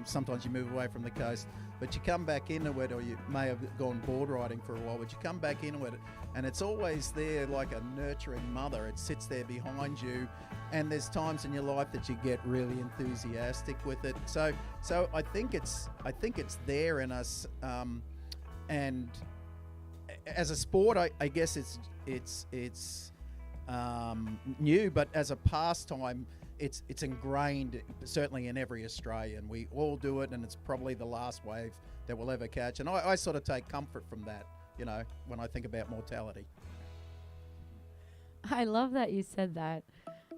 Speaker 1: Sometimes you move away from the coast, but you come back into it, or you may have gone board riding for a while, but you come back into it, and it's always there like a nurturing mother. It sits there behind you, and there's times in your life that you get really enthusiastic with it. So I think it's there in us, and as a sport, I guess it's new, but as a pastime, it's ingrained certainly in every Australian. We all do it, and it's probably the last wave that we'll ever catch. And I sort of take comfort from that, you know, when I think about mortality.
Speaker 2: I love that you said that.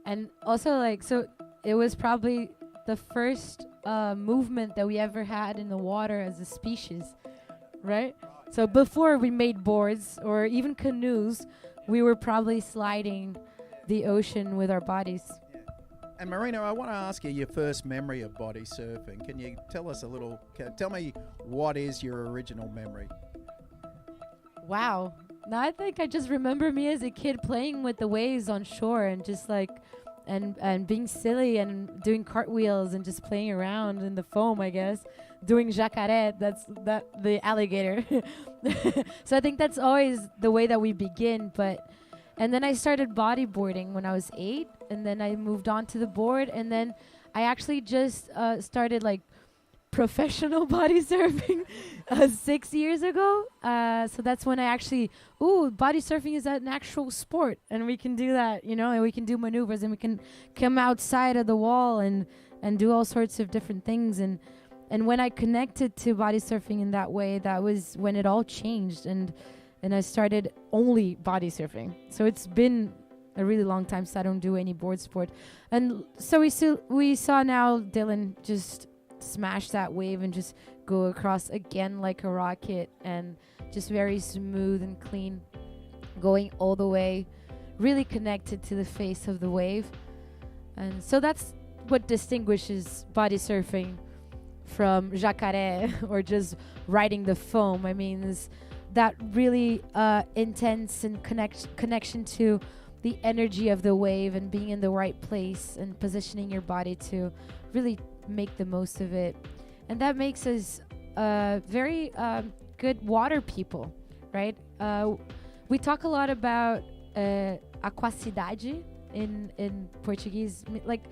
Speaker 2: And also, like, so it was probably the first movement that we ever had in the water as a species, right? So before we made boards or even canoes, we were probably sliding the ocean with our bodies.
Speaker 1: And Marina, I want to ask you your first memory of body surfing. Can you tell us tell me what is your original memory?
Speaker 2: Wow. Now I think I just remember me as a kid playing with the waves on shore and just like, and being silly and doing cartwheels and just playing around in the foam, I guess. Doing jacaré, the alligator. So I think that's always the way that we begin. And then I started bodyboarding when I was 8, and then I moved on to the board, and then I actually just started like professional body surfing 6 years ago. So that's when I actually, body surfing is an actual sport, and we can do that, you know, and we can do maneuvers, and we can come outside of the wall and do all sorts of different things. And when I connected to body surfing in that way, that was when it all changed, and I started only body surfing. So it's been a really long time since I don't do any board sport. And so we saw now Dylan just smash that wave and just go across again like a rocket, and just very smooth and clean, going all the way, really connected to the face of the wave. And so that's what distinguishes body surfing from jacaré or just riding the foam. I mean, is that really intense and connection to the energy of the wave, and being in the right place and positioning your body to really make the most of it. And that makes us very good water people, right? We talk a lot about aquacidade in Portuguese, like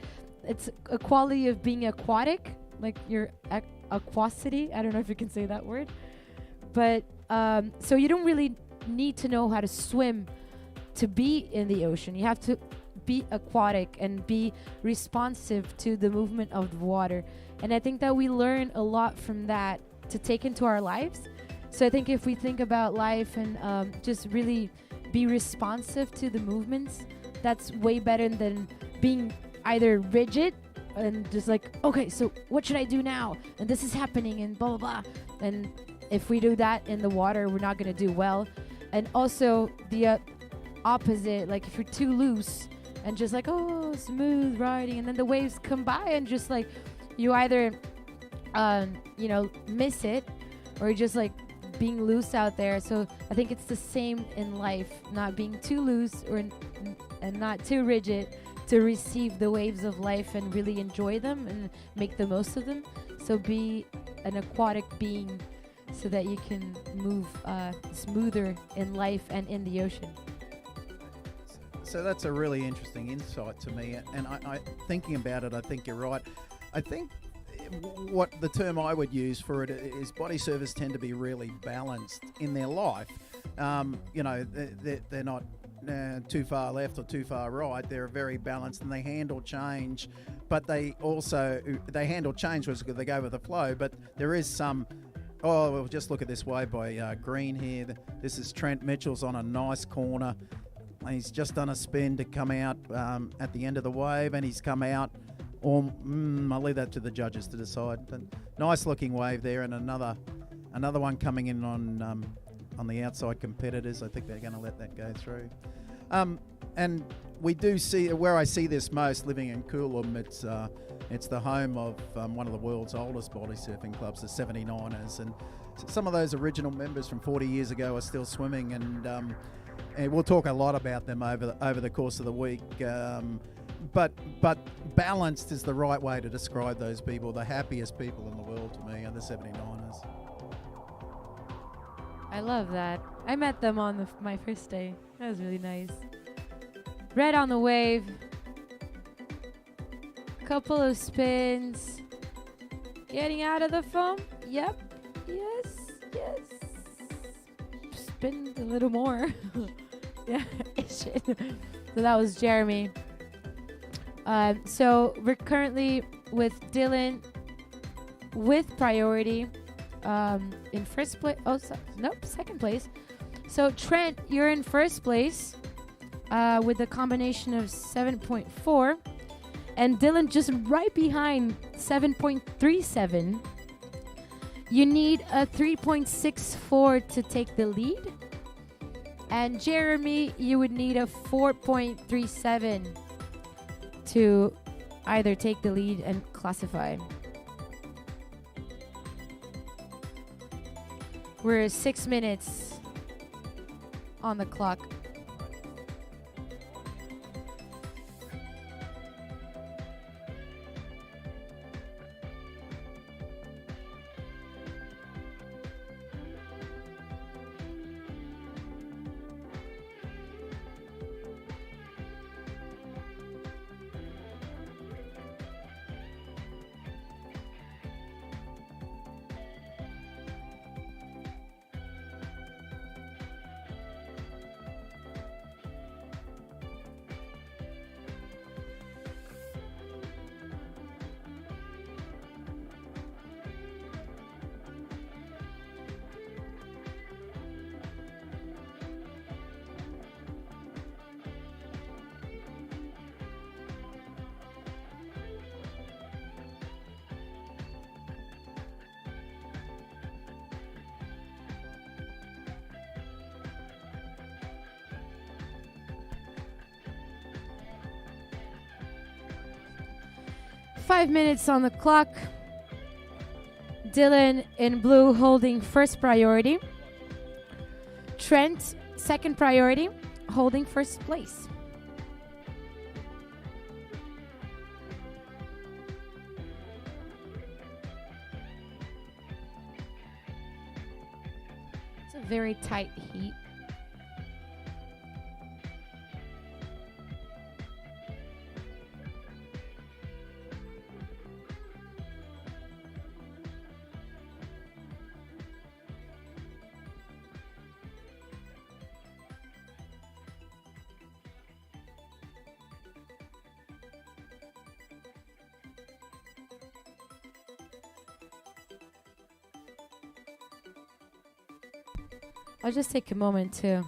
Speaker 2: it's a quality of being aquatic, like your aquacity. I don't know if you can say that word, but so you don't really need to know how to swim to be in the ocean. You have to be aquatic and be responsive to the movement of the water. And I think that we learn a lot from that to take into our lives. So I think if we think about life and just really be responsive to the movements, that's way better than being either rigid and just like, okay, so what should I do now? And this is happening and blah, blah, blah. And if we do that in the water, we're not going to do well. And also the opposite, like if you're too loose and just like, oh, smooth riding, and then the waves come by and just like you either miss it, or just like being loose out there. So I think it's the same in life, not being too loose and not too rigid, to receive the waves of life and really enjoy them and make the most of them. So be an aquatic being so that you can move smoother in life and in the ocean.
Speaker 1: So that's a really interesting insight to me, and I thinking about it, I think you're right. I think what the term I would use for it is body surfers tend to be really balanced in their life. They're not too far left or too far right. They're very balanced, and they handle change, but they handle change as they go with the flow. But there is some. Oh, well, just look at this wave by Green here. This is Trent Mitchell's on a nice corner. He's just done a spin to come out at the end of the wave, and he's come out or I'll leave that to the judges to decide. Nice looking wave there, and another one coming in on the outside competitors. I think they're going to let that go through. And we do see, where I see this most, living in Coolum, it's the home of one of the world's oldest body surfing clubs, the 79ers, and some of those original members from 40 years ago are still swimming, and we'll talk a lot about them over the course of the week. But balanced is the right way to describe those people. The happiest people in the world to me are the 79ers.
Speaker 2: I love that. I met them on my first day. That was really nice. Red on the wave. Couple of spins. Getting out of the foam. Yep. Yes. Spin a little more. Yeah. So that was Jeremy. So we're currently with Dylan with priority in first place. Second place. So Trent, you're in first place with a combination of 7.4, and Dylan just right behind 7.37. You need a 3.64 to take the lead, and Jeremy, you would need a 4.37 to either take the lead and classify. We're 6 minutes on the clock. Five minutes on the clock. Dylan in blue holding first priority. Trent, second priority, holding first place. It's a very tight heat. I'll just take a moment to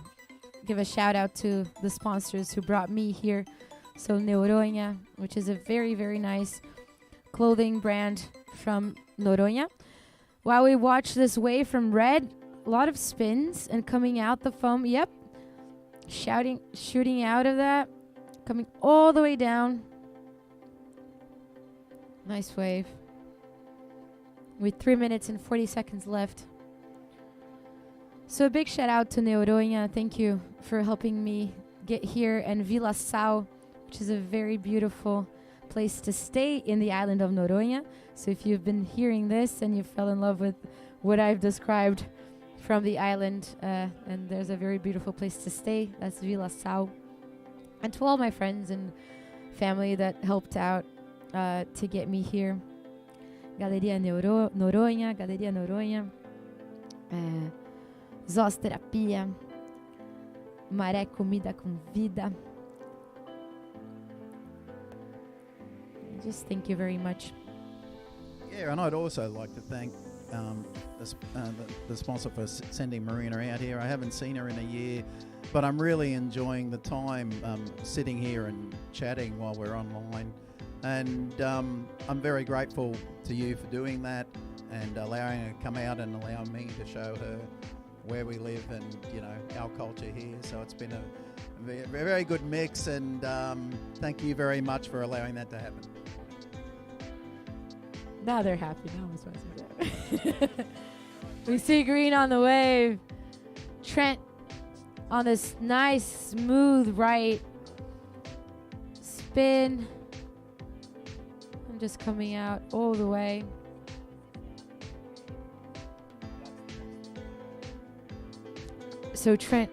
Speaker 2: give a shout out to the sponsors who brought me here. So Noronha, which is a very, very nice clothing brand from Noronha. While we watch this wave from red, a lot of spins and coming out the foam. Yep. Shooting out of that. Coming all the way down. Nice wave. With 3 minutes and 40 seconds left. So a big shout out to Noronha. Thank you for helping me get here. And Vila Sau, which is a very beautiful place to stay in the island of Noronha. So if you've been hearing this and you fell in love with what I've described from the island, and there's a very beautiful place to stay, that's Vila Sau. And to all my friends and family that helped out to get me here. Galeria Noronha, Galeria Noronha. Zós Terapia, Maré Comida com Vida. Just thank you very much.
Speaker 1: Yeah, and I'd also like to thank the sponsor for sending Marina out here. I haven't seen her in a year, but I'm really enjoying the time sitting here and chatting while we're online. And I'm very grateful to you for doing that and allowing her to come out and allowing me to show her where we live and, you know, our culture here. So it's been a very good mix, and thank you very much for allowing that to happen.
Speaker 2: Now they're happy. Now we're supposed to do. We see green on the wave. Trent on this nice, smooth right spin. I'm just coming out all the way. So Trent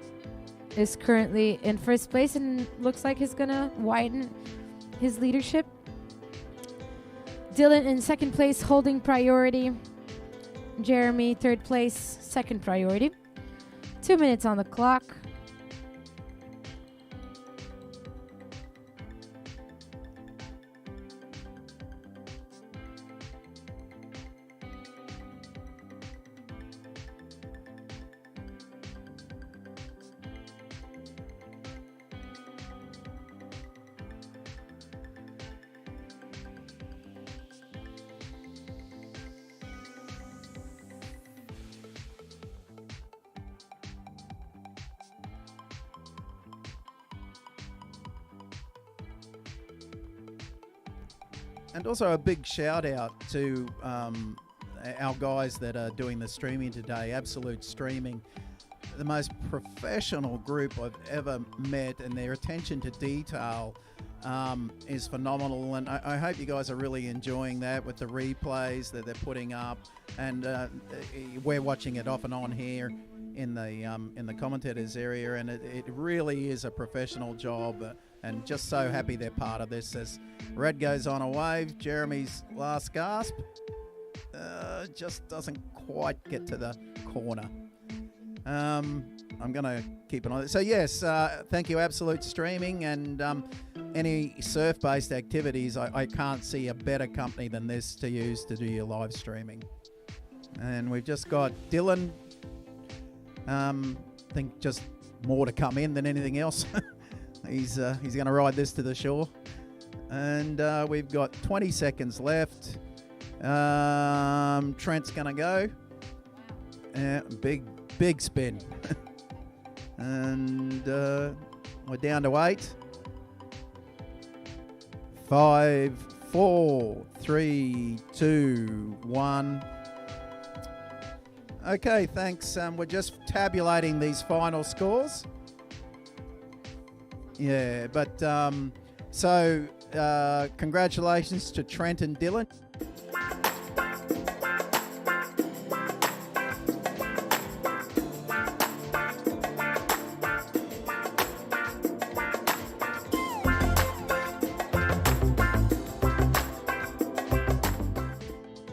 Speaker 2: is currently in first place and looks like he's gonna widen his leadership. Dylan in second place, holding priority. Jeremy, third place, second priority. 2 minutes on the clock.
Speaker 1: And also a big shout out to our guys that are doing the streaming today, Absolute Streaming. The most professional group I've ever met, and their attention to detail is phenomenal. And I hope you guys are really enjoying that with the replays that they're putting up. And we're watching it off and on here in the commentators area, and it really is a professional job. And just so happy they're part of this. As Red goes on a wave, Jeremy's last gasp just doesn't quite get to the corner. I'm going to keep an eye on it. So yes, thank you, Absolute Streaming, and any surf-based activities, I can't see a better company than this to use to do your live streaming. And we've just got Dylan. I think just more to come in than anything else. He's going to ride this to the shore. And we've got 20 seconds left. Trent's going to go. Big spin. And we're down to 8. 5, 4, 3, 2, 1. Okay, thanks. We're just tabulating these final scores. Yeah, but so congratulations to Trent and Dylan.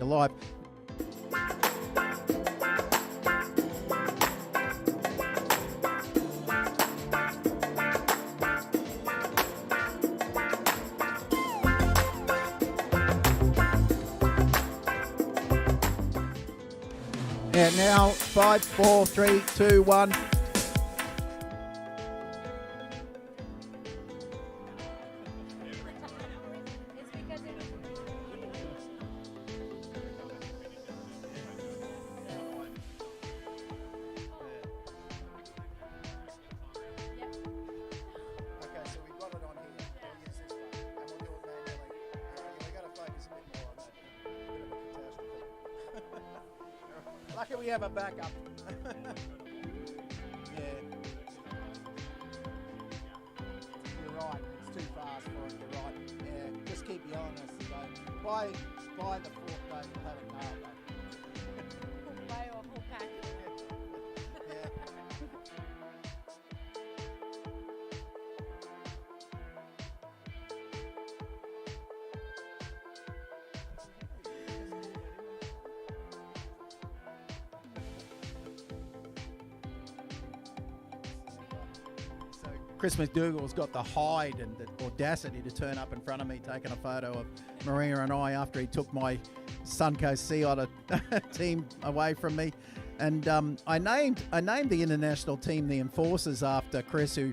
Speaker 1: Live. Yeah, now 5, 4, 3, 2, 1. Lucky we have a backup. Yeah. You're right. It's too fast for it. You're right. Yeah. Just keep yelling us. So by the fourth day, we'll have it nailed.
Speaker 2: Buy a whole pack.
Speaker 1: Yeah. Chris McDougall's got the hide and the audacity to turn up in front of me taking a photo of Maria and I after he took my Sun Coast Sea Otter team away from me. And I named the international team the Enforcers after Chris, who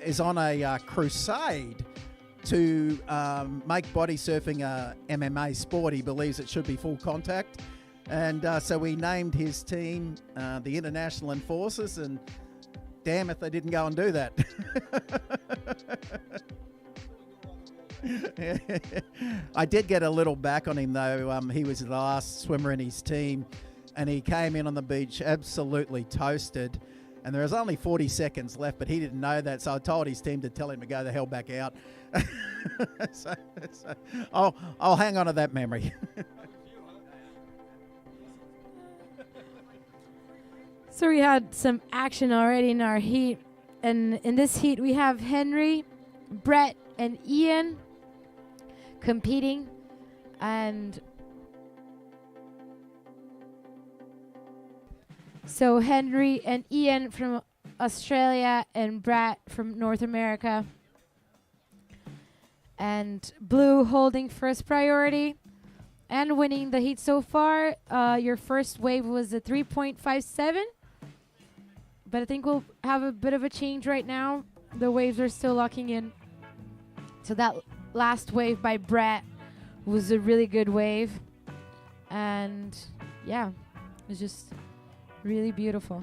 Speaker 1: is on a crusade to make body surfing a MMA sport, he believes it should be full contact. And so we named his team the International Enforcers, and damn if they didn't go and do that. I did get a little back on him, though. He was the last swimmer in his team, and he came in on the beach absolutely toasted. And there was only 40 seconds left, but he didn't know that, so I told his team to tell him to go the hell back out. so I'll hang on to that memory.
Speaker 2: So we had some action already in our heat. And in this heat, we have Henry, Brett, and Ian competing. And so Henry and Ian from Australia and Brett from North America. And Blue holding first priority and winning the heat so far. Your first wave was a 3.57. But I think we'll have a bit of a change right now. The waves are still locking in. So that last wave by Brett was a really good wave. And yeah, it was just really beautiful.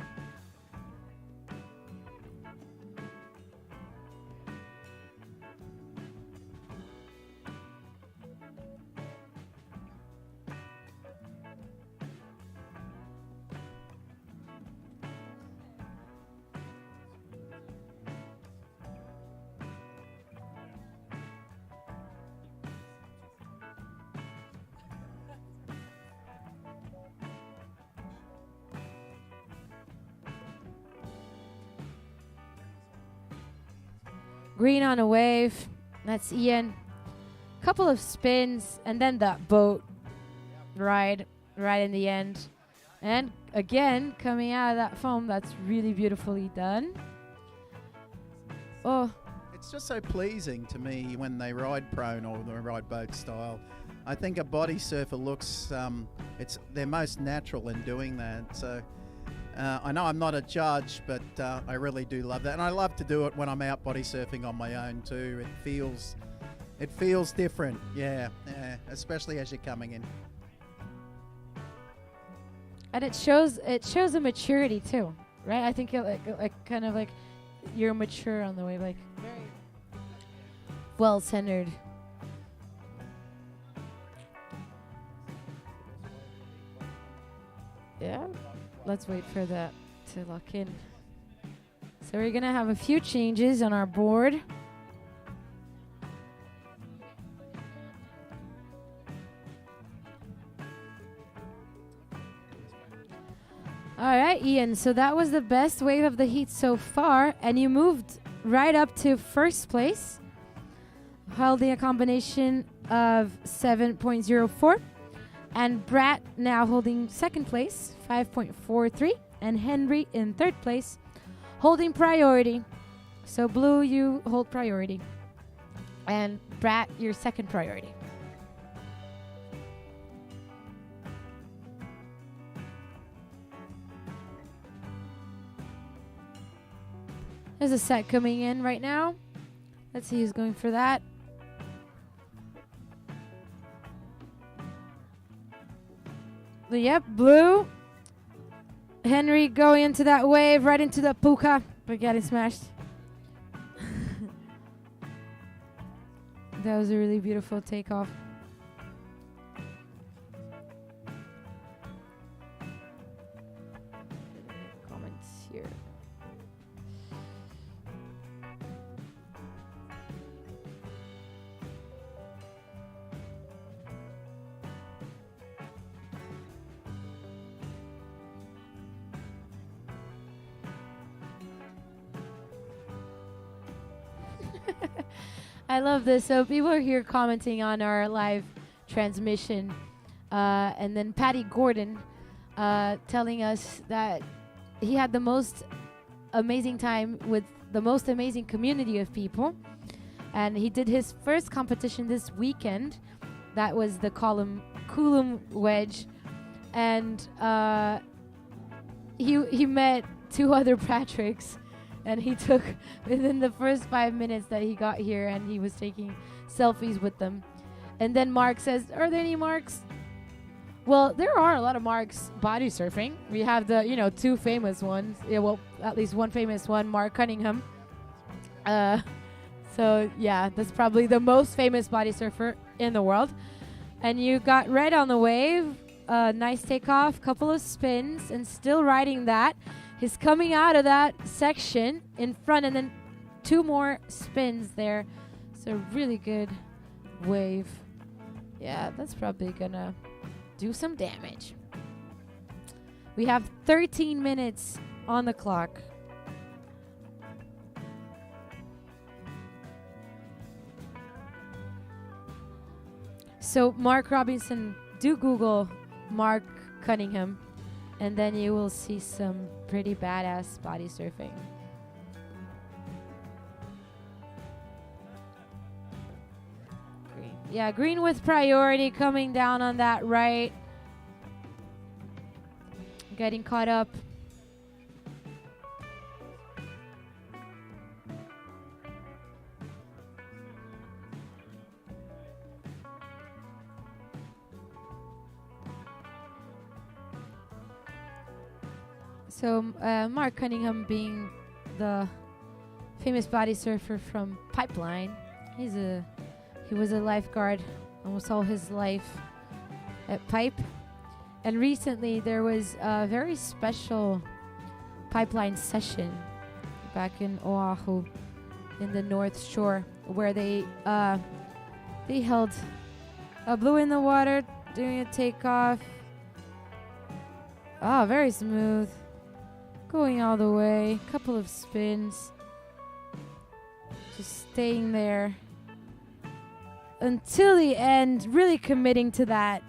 Speaker 2: Green on a wave. That's Ian. Couple of spins and then that boat ride right in the end. And again, coming out of that foam, that's really beautifully done. Oh,
Speaker 1: It's just so pleasing to me when they ride prone or they ride boat style. I think a body surfer looks, they're most natural in doing that. So I know I'm not a judge, but I really do love that. And I love to do it when I'm out body surfing on my own too. It feels different, yeah, especially as you're coming in.
Speaker 2: and it shows a maturity too, right? I think it like kind of like you're mature on the way, like very well centered. Yeah, let's wait for that to lock in. So we're gonna have a few changes on our board. All right, Ian, so that was the best wave of the heat so far, and you moved right up to first place, holding a combination of 7.04. And Brett now holding second place, 5.43. And Henry in third place, holding priority. So Blue, you hold priority. And Brett, your second priority. There's a set coming in right now. Let's see who's going for that. Yep, Blue. Henry going into that wave, right into the puka, but getting smashed. That was a really beautiful takeoff. Comments here. I love this. So people are here commenting on our live transmission. And then Patty Gordon telling us that he had the most amazing time with the most amazing community of people. And he did his first competition this weekend. That was the Coolum Wedge. And he met two other Patricks. And he took, within the first 5 minutes that he got here, and he was taking selfies with them. And then Mark says, are there any marks? Well, there are a lot of marks body surfing. We have the, two famous ones. Yeah, well, at least one famous one, Mark Cunningham. So, yeah, that's probably the most famous body surfer in the world. And you got Red on the wave. Nice takeoff, couple of spins, and still riding that. He's coming out of that section in front, and then 2 more spins there. So, really good wave. Yeah, that's probably gonna do some damage. We have 13 minutes on the clock. So Mark Robinson, do Google Mark Cunningham, and then you will see some pretty badass body surfing. Green. Yeah, green with priority coming down on that right. Getting caught up. So Mark Cunningham, being the famous body surfer from Pipeline, he was a lifeguard almost all his life at Pipe. And recently there was a very special Pipeline session back in Oahu in the North Shore, where they held a blue in the water, doing a takeoff. Oh, very smooth. Going all the way, couple of spins, just staying there until the end, really committing to that.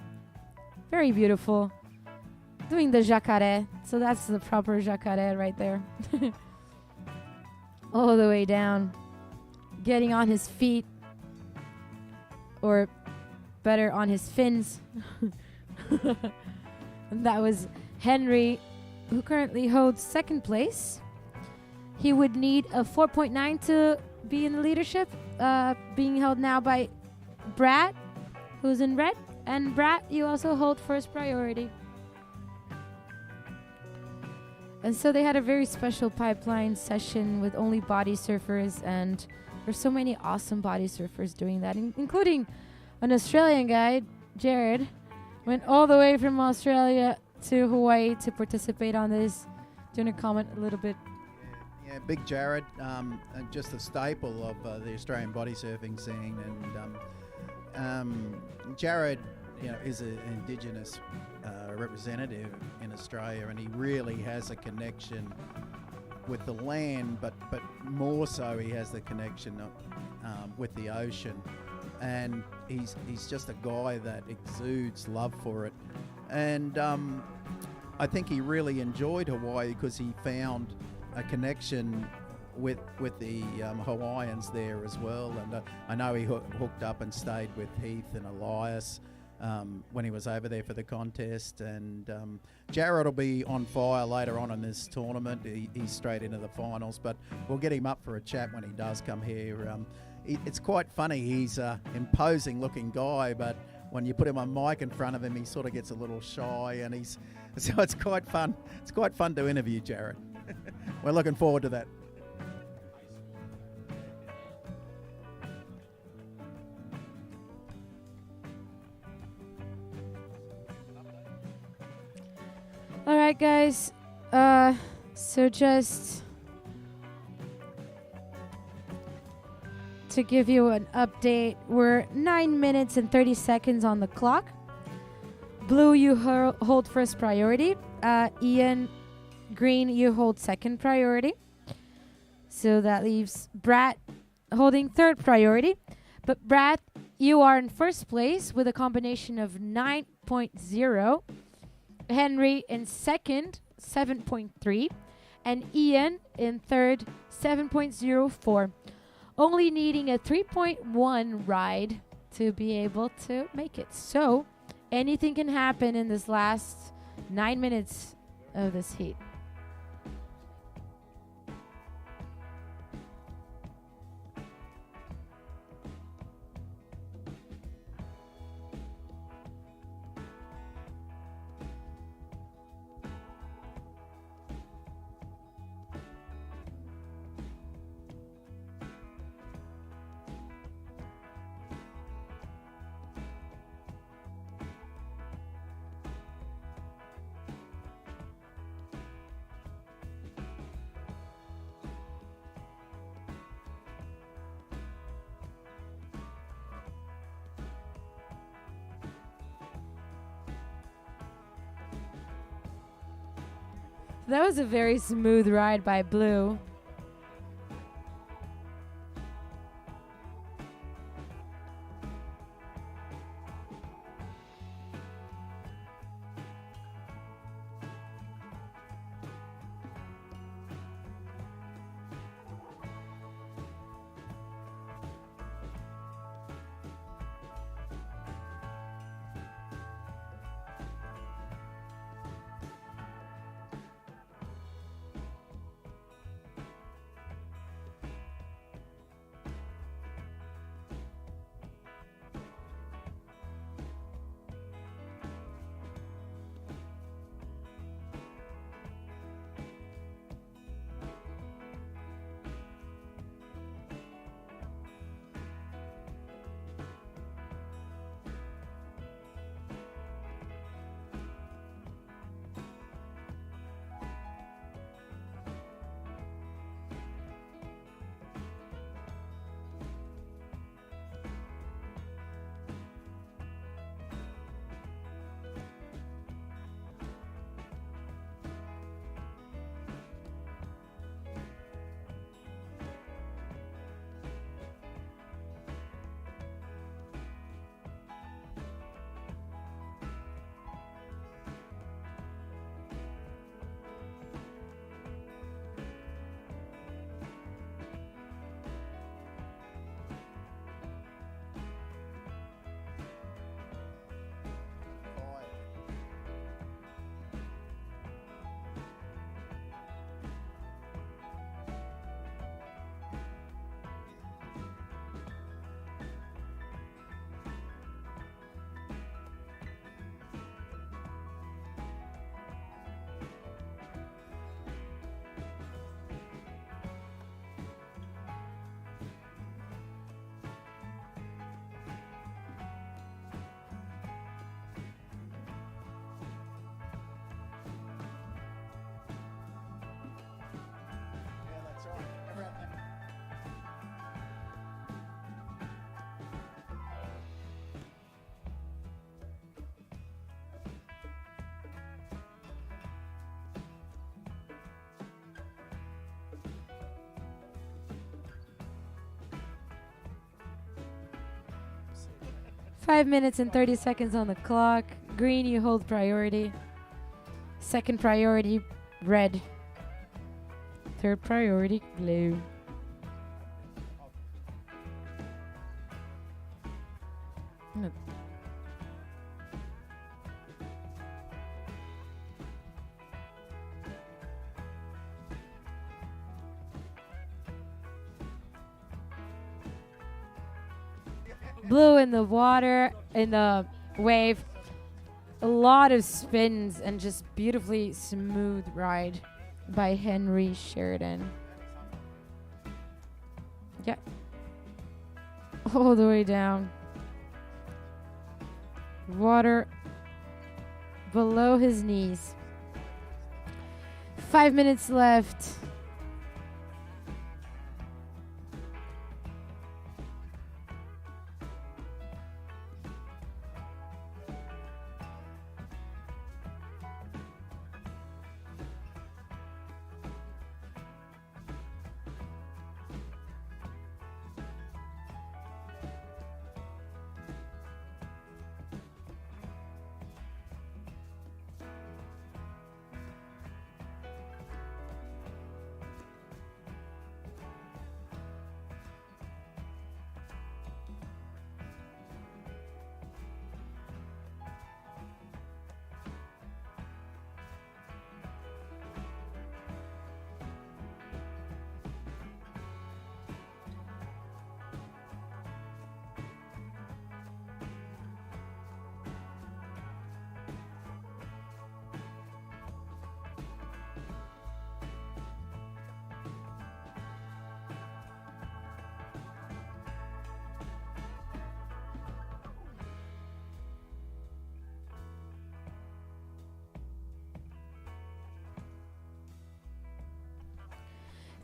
Speaker 2: Very beautiful. Doing the jacare, so that's the proper jacare right there. All the way down, getting on his feet, or better, on his fins. And that was Henry, who currently holds second place. He would need a 4.9 to be in the leadership, being held now by Brad, who's in red. And Brad, you also hold first priority. And so they had a very special Pipeline session with only body surfers, and there's so many awesome body surfers doing that, including an Australian guy, Jared, went all the way from Australia to Hawaii to participate on this. Do you want to comment a little bit?
Speaker 1: Yeah, Big Jared, just a staple of the Australian body surfing scene, and Jared, is an Indigenous representative in Australia, and he really has a connection with the land, but more so he has the connection with the ocean, and he's just a guy that exudes love for it. And I think he really enjoyed Hawaii because he found a connection with the Hawaiians there as well. And I know he hooked up and stayed with Heath and Elias when he was over there for the contest. And Jared will be on fire later on in this tournament. He's straight into the finals, but we'll get him up for a chat when he does come here. It's quite funny. He's an imposing looking guy, but when you put him on mic in front of him, he sort of gets a little shy, and so it's quite fun. It's quite fun to interview Jared. We're looking forward to that.
Speaker 2: All right, guys. So just to give you an update, we're 9 minutes and 30 seconds on the clock. Blue, you hold first priority. Ian, green, you hold second priority. So that leaves Brad holding third priority. But Brad, you are in first place with a combination of 9.0. Henry in second, 7.3. And Ian in third, 7.04. Only needing a 3.1 ride to be able to make it. So anything can happen in this last 9 minutes of this heat. That was a very smooth ride by Blue.
Speaker 1: Yeah, that's right. Around there.
Speaker 2: 5 minutes and 30 seconds on the clock. Green, you hold priority. Second priority, red. Third priority, blue. No. Blue in the water, in the wave. A lot of spins and just beautifully smooth ride by Henry Sheridan. Yeah. All the way down. Water below his knees. 5 minutes left.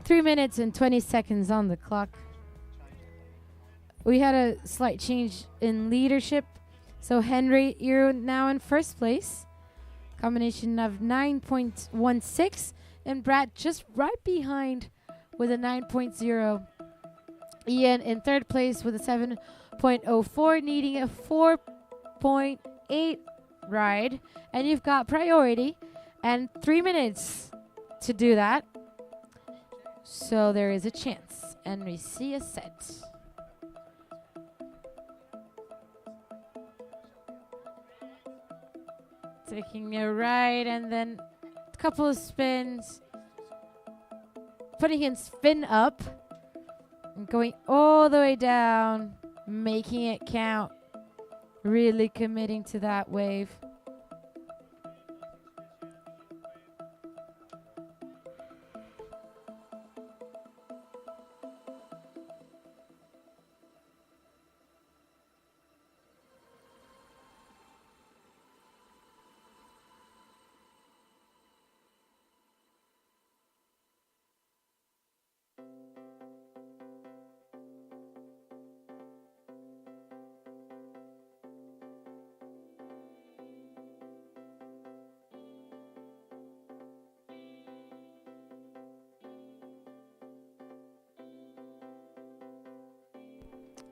Speaker 2: Three minutes and 20 seconds on the clock. We had a slight change in leadership. So Henry, you're now in first place. Combination of 9.16. And Brad just right behind with a 9.0. Ian in third place with a 7.04, needing a 4.8 ride. And you've got priority and 3 minutes to do that. So there is a chance. And we see a set. Taking a ride and then a couple of spins. Putting his fin up. And going all the way down. Making it count. Really committing to that wave.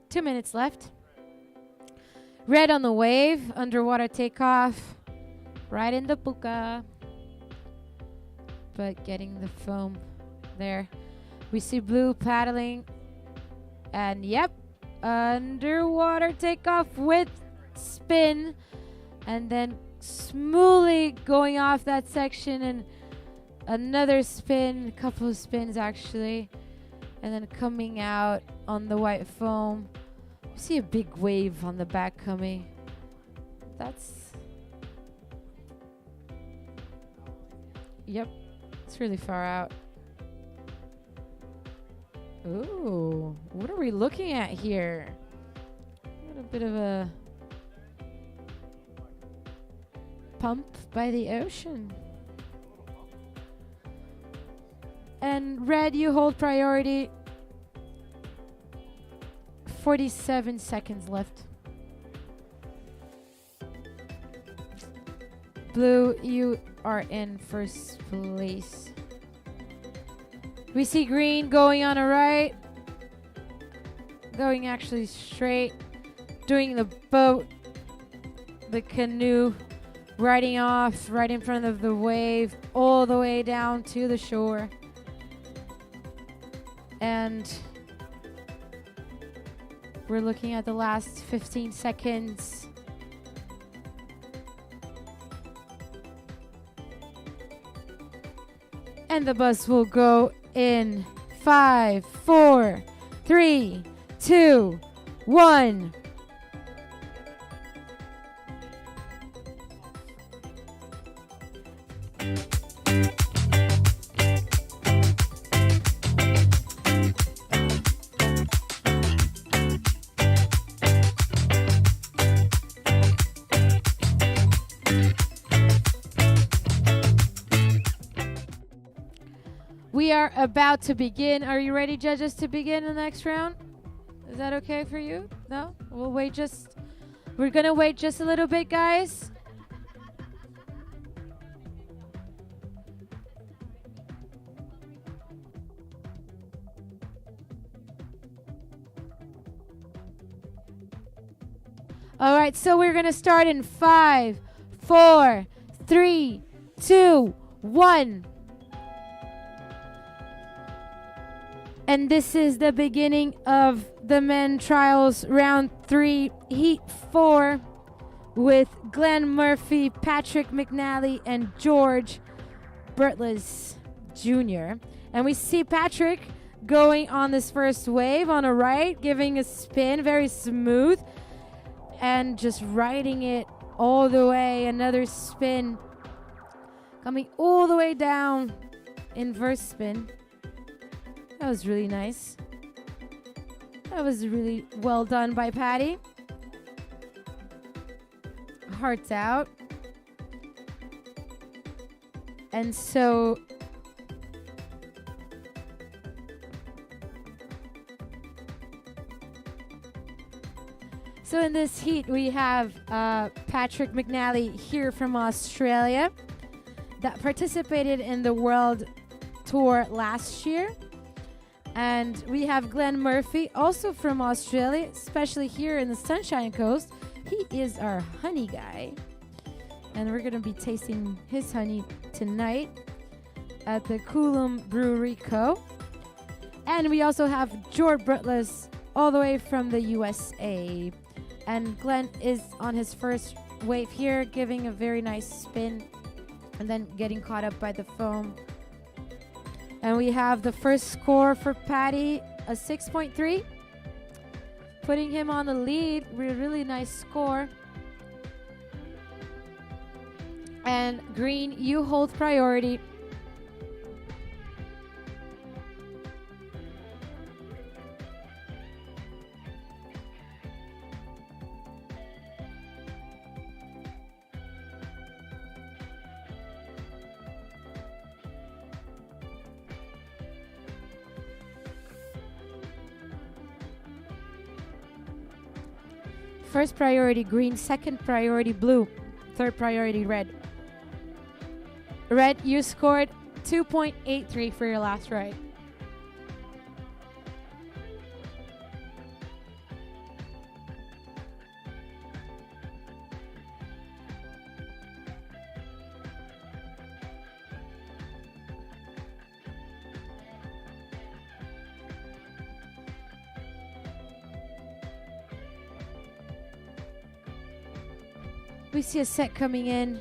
Speaker 2: Two minutes left. Red on the wave, underwater takeoff, right in the puka. But getting the foam there. We see blue paddling. And yep, underwater takeoff with spin. And then smoothly going off that section and another spin, a couple of spins actually. And then coming out on the white foam. We see a big wave on the back coming. That's... Yep, it's really far out. Ooh, what are we looking at here? A little bit of a pump by the ocean. And red, you hold priority. 47 seconds left. Blue, you are in first place. We see green going on a right. Going actually straight. Doing the boat. The canoe. Riding off right in front of the wave. All the way down to the shore. And we're looking at the last 15 seconds. And the bus will go in 5, 4, 3, 2, 1. We are about to begin. Are you ready, judges, to begin the next round? Is that okay for you? No? We'll wait we're gonna wait just a little bit, guys. All right, so we're gonna start in 5, 4, 3, 2, 1. And this is the beginning of the men trials round 3, heat 4, with Glenn Murphy, Patrick McNally, and George Bertles Jr. And we see Patrick going on this first wave on a right, giving a spin, very smooth, and just riding it all the way. Another spin, coming all the way down, inverse spin. That was really nice. That was really well done by Patty. Hearts out. And so So in this heat, we have Patrick McNally here from Australia that participated in the World Tour last year. And we have Glenn Murphy, also from Australia, especially here in the Sunshine Coast. He is our honey guy. And we're going to be tasting his honey tonight at the Coolum Brewery Co. And we also have Jord Brutless all the way from the USA. And Glenn is on his first wave here, giving a very nice spin and then getting caught up by the foam. And we have the first score for Patty, a 6.3, putting him on the lead. Really nice score. And Green, you hold priority. First priority green, second priority blue, third priority red. Red, you scored 2.83 for your last ride. We see a set coming in,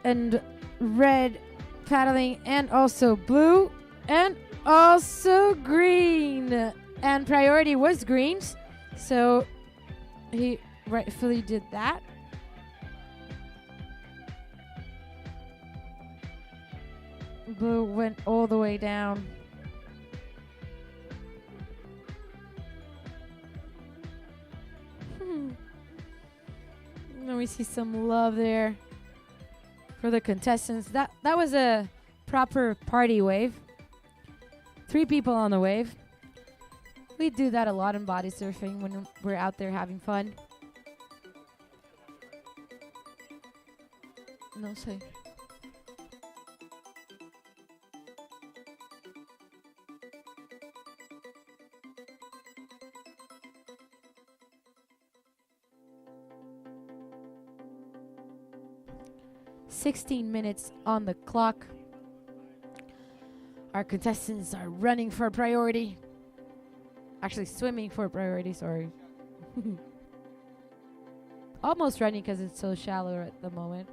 Speaker 2: and red paddling, and also blue, and also green. And priority was greens, so he rightfully did that. Blue went all the way down. And we see some love there for the contestants. That was a proper party wave. 3 people on the wave. We do that a lot in body surfing when we're out there having fun. No sé. $16 minutes on the clock. Our contestants are running for priority. Actually, swimming for priority, sorry. Almost running because it's so shallow at the moment.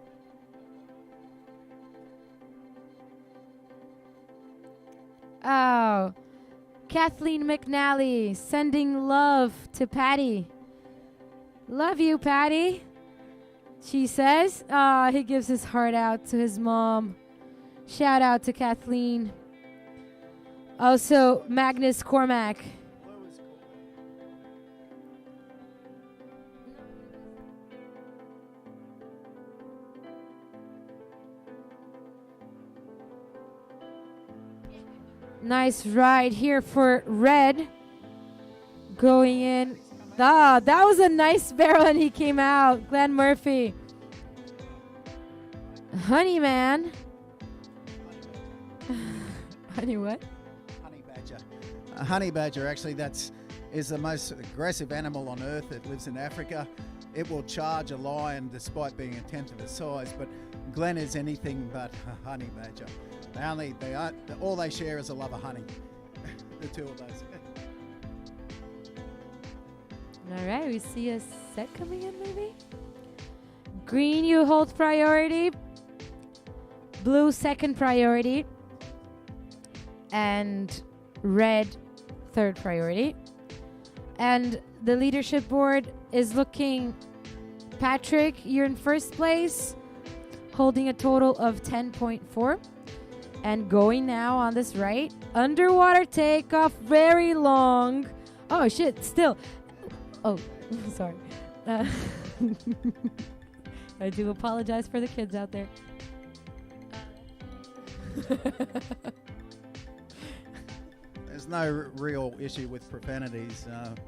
Speaker 2: Oh, Kathleen McNally sending love to Patty. Love you, Patty. She says, he gives his heart out to his mom. Shout out to Kathleen. Also, Magnus Cormack. Nice ride here for red. Going in. Ah, that was a nice barrel and he came out. Glenn Murphy. Honey man. Honey what?
Speaker 1: Honey badger. A honey badger, actually, is the most aggressive animal on earth. It lives in Africa. It will charge a lion despite being a tenth of its size, but Glenn is anything but a honey badger. All they share is a love of honey. The two of us.
Speaker 2: All right, we see a set coming in maybe. Green, you hold priority. Blue, second priority. And red, third priority. And the leadership board is looking, Patrick, you're in first place, holding a total of 10.4. And going now on this right, underwater takeoff, very long. Oh shit, still. Oh, sorry. I do apologize for the kids out there.
Speaker 1: there's no real issue with profanities,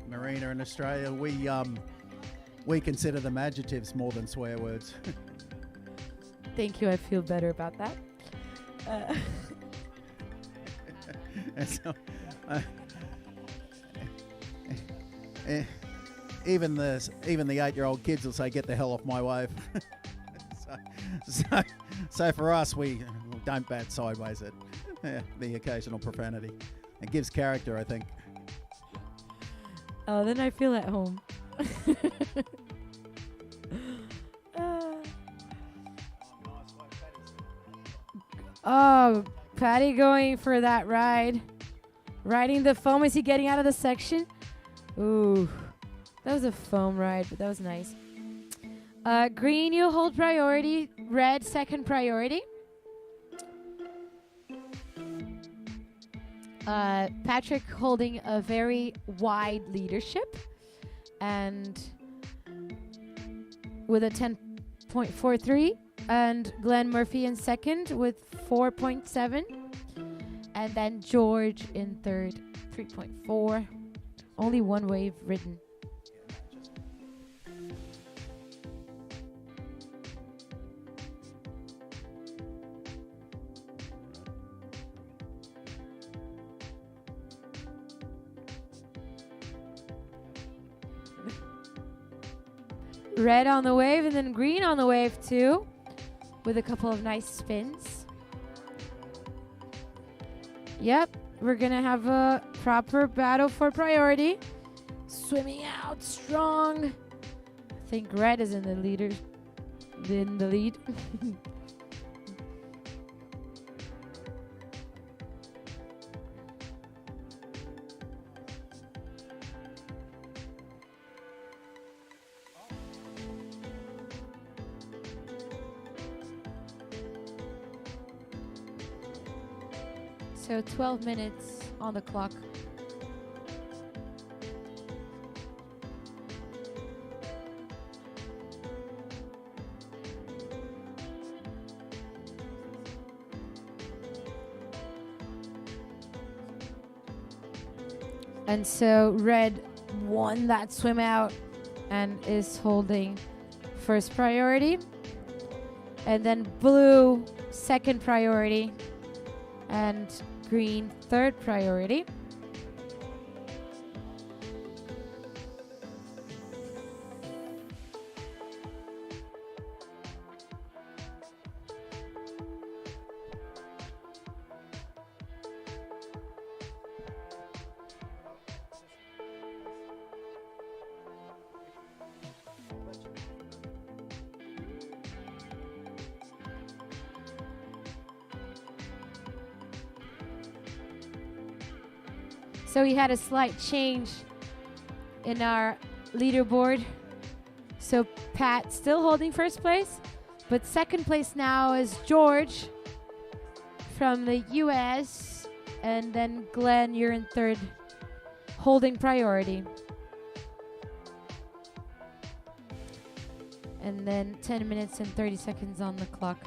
Speaker 1: Marina. In Australia, we consider them adjectives more than swear words.
Speaker 2: Thank you. I feel better about that.
Speaker 1: And so, even the 8-year-old kids will say, "Get the hell off my wife." so for us, we don't bat sideways at the occasional profanity. It gives character, I think.
Speaker 2: Oh, then I feel at home. Oh, Patty going for that ride. Riding the foam. Is he getting out of the section? Ooh, that was a foam ride, but that was nice. Green, you hold priority. Red, second priority. Patrick holding a very wide leadership and with a 10.43, and Glenn Murphy in second with 4.7, and then George in third, 3.4. Only one wave ridden. Red on the wave and then green on the wave too, with a couple of nice spins. Yep, we're gonna have a proper battle for priority. Swimming out strong. I think red is in the lead. So 12 minutes on the clock. And so red won that swim out and is holding first priority. And then blue, second priority. And green, third priority. So we had a slight change in our leaderboard. So Pat still holding first place, but second place now is George from the US, and then Glenn, you're in third, holding priority. And then 10 minutes and 30 seconds on the clock.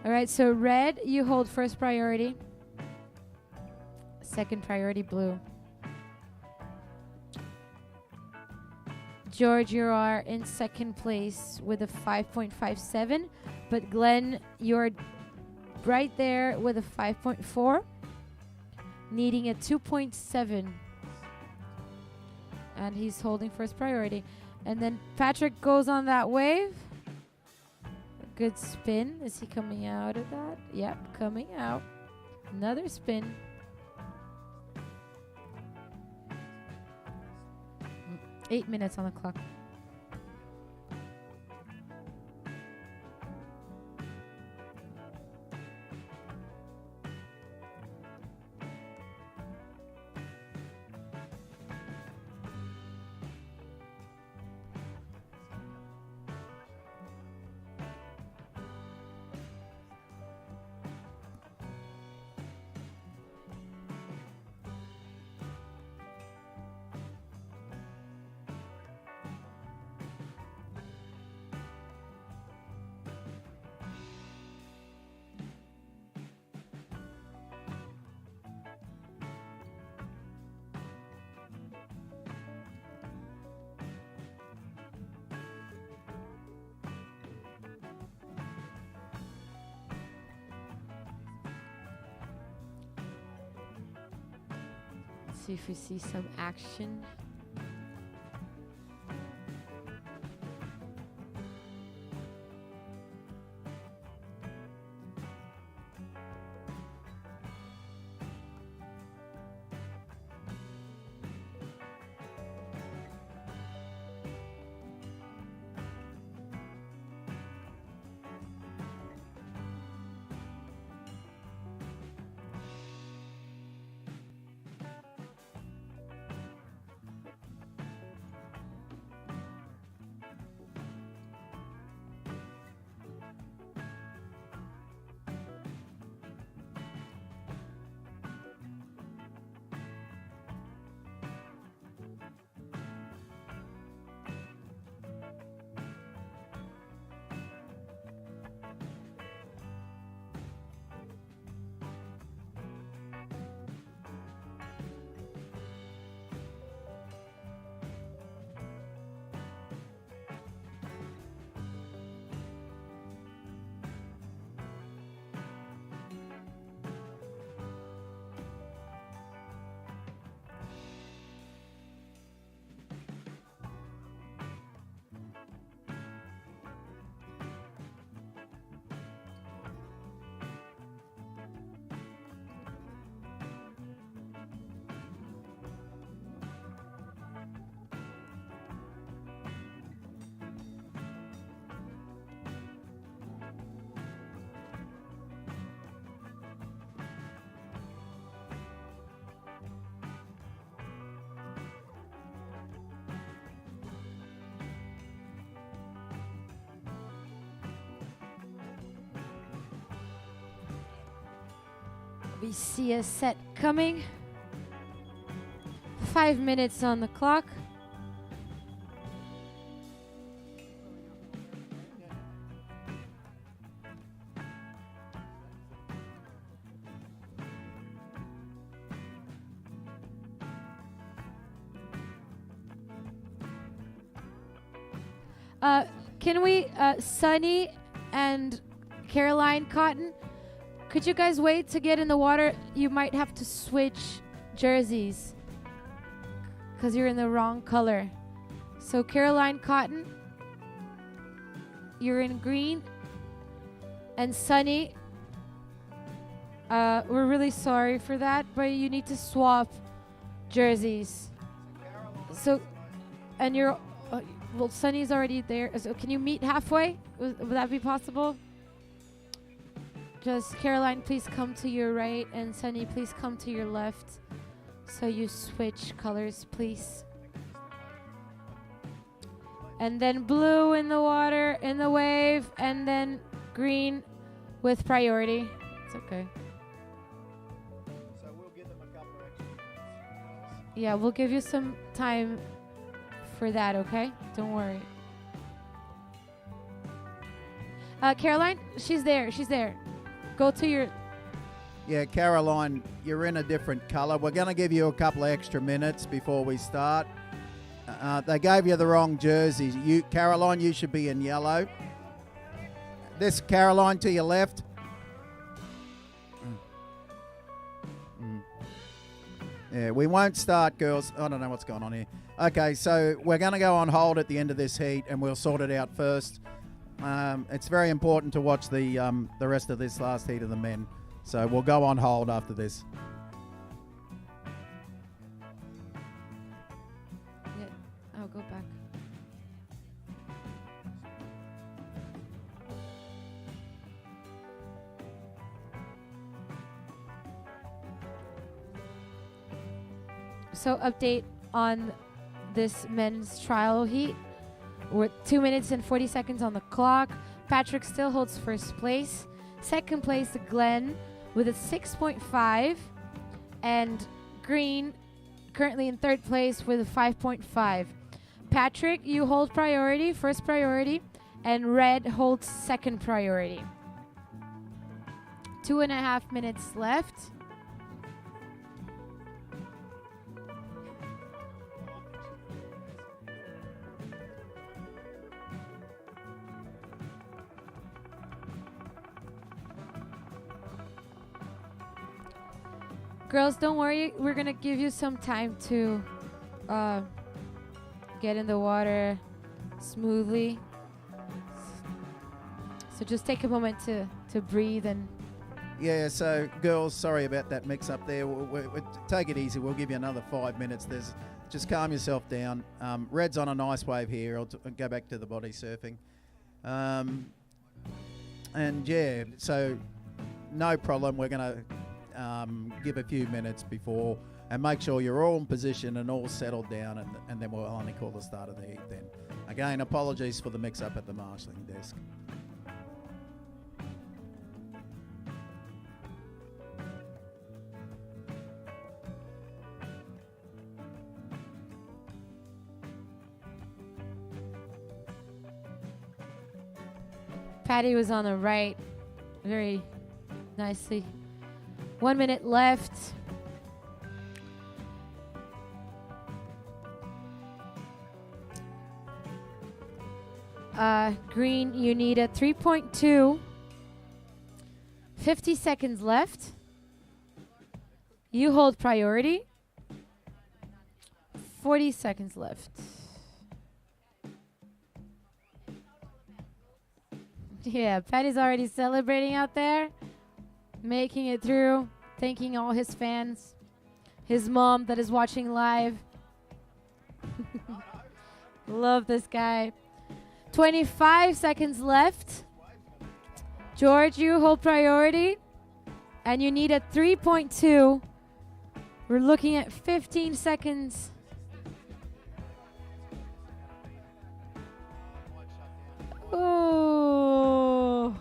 Speaker 2: All right, so red, you hold first priority. Second priority, blue. George, you are in second place with a 5.57, but Glenn, you're right there with a 5.4, needing a 2.7. And he's holding first priority. And then Patrick goes on that wave. A good spin. Is he coming out of that? Yep, coming out. Another spin. 8 minutes on the clock. See if we see some action. We see a set coming. 5 minutes on the clock. Can we, Sunny and Caroline Cotton, could you guys wait to get in the water? You might have to switch jerseys because you're in the wrong color. So Caroline Cotton, you're in green. And Sunny, we're really sorry for that, but you need to swap jerseys. So, and you're, well, Sunny's already there. So can you meet halfway? Would that be possible? Just Caroline, please come to your right, and Sunny, please come to your left. So you switch colors, please. And then blue in the water, in the wave, and then green with priority. It's okay.
Speaker 1: So we'll give them a couple of extra minutes.
Speaker 2: Yeah, we'll give you some time for that, okay? Don't worry. Caroline, she's there. She's there. go to your...
Speaker 1: Yeah, Caroline, you're in a different colour. We're going to give you a couple of extra minutes before we start. They gave you the wrong jerseys. Caroline, you should be in yellow. This Caroline to your left. Yeah, we won't start, girls. I don't know what's going on here. Okay, so we're going to go on hold at the end of this heat, and we'll sort it out first. It's very important to watch the rest of this last heat of the men. So we'll go on hold after this.
Speaker 2: Yeah, I'll go back. So update on this men's trial heat. We're 2 minutes and 40 seconds on the clock. Patrick still holds first place. Second place, Glenn, with a 6.5. And Green, currently in third place with a 5.5. Patrick, you hold priority, first priority. And Red holds second priority. 2.5 minutes left. Girls, don't worry. We're going to give you some time to get in the water smoothly. So just take a moment to breathe. And
Speaker 1: Yeah, so girls, sorry about that mix-up there. We'll take it easy. We'll give you another 5 minutes. Just calm yourself down. Red's on a nice wave here. I'll go back to the body surfing. And yeah, so no problem. We're going to give a few minutes before and make sure you're all in position and all settled down, and then we'll only call the start of the heat then. Again, apologies for the mix-up at the marshalling desk.
Speaker 2: Patty was on the right very nicely. 1 minute left. Green, you need a 3.2. 50 seconds left. You hold priority. 40 seconds left. Yeah, Patty's already celebrating out there. Making it through, thanking all his fans, his mom that is watching live. Love this guy. 25 seconds left. George, you hold priority, and you need a 3.2. We're looking at 15 seconds. Oh.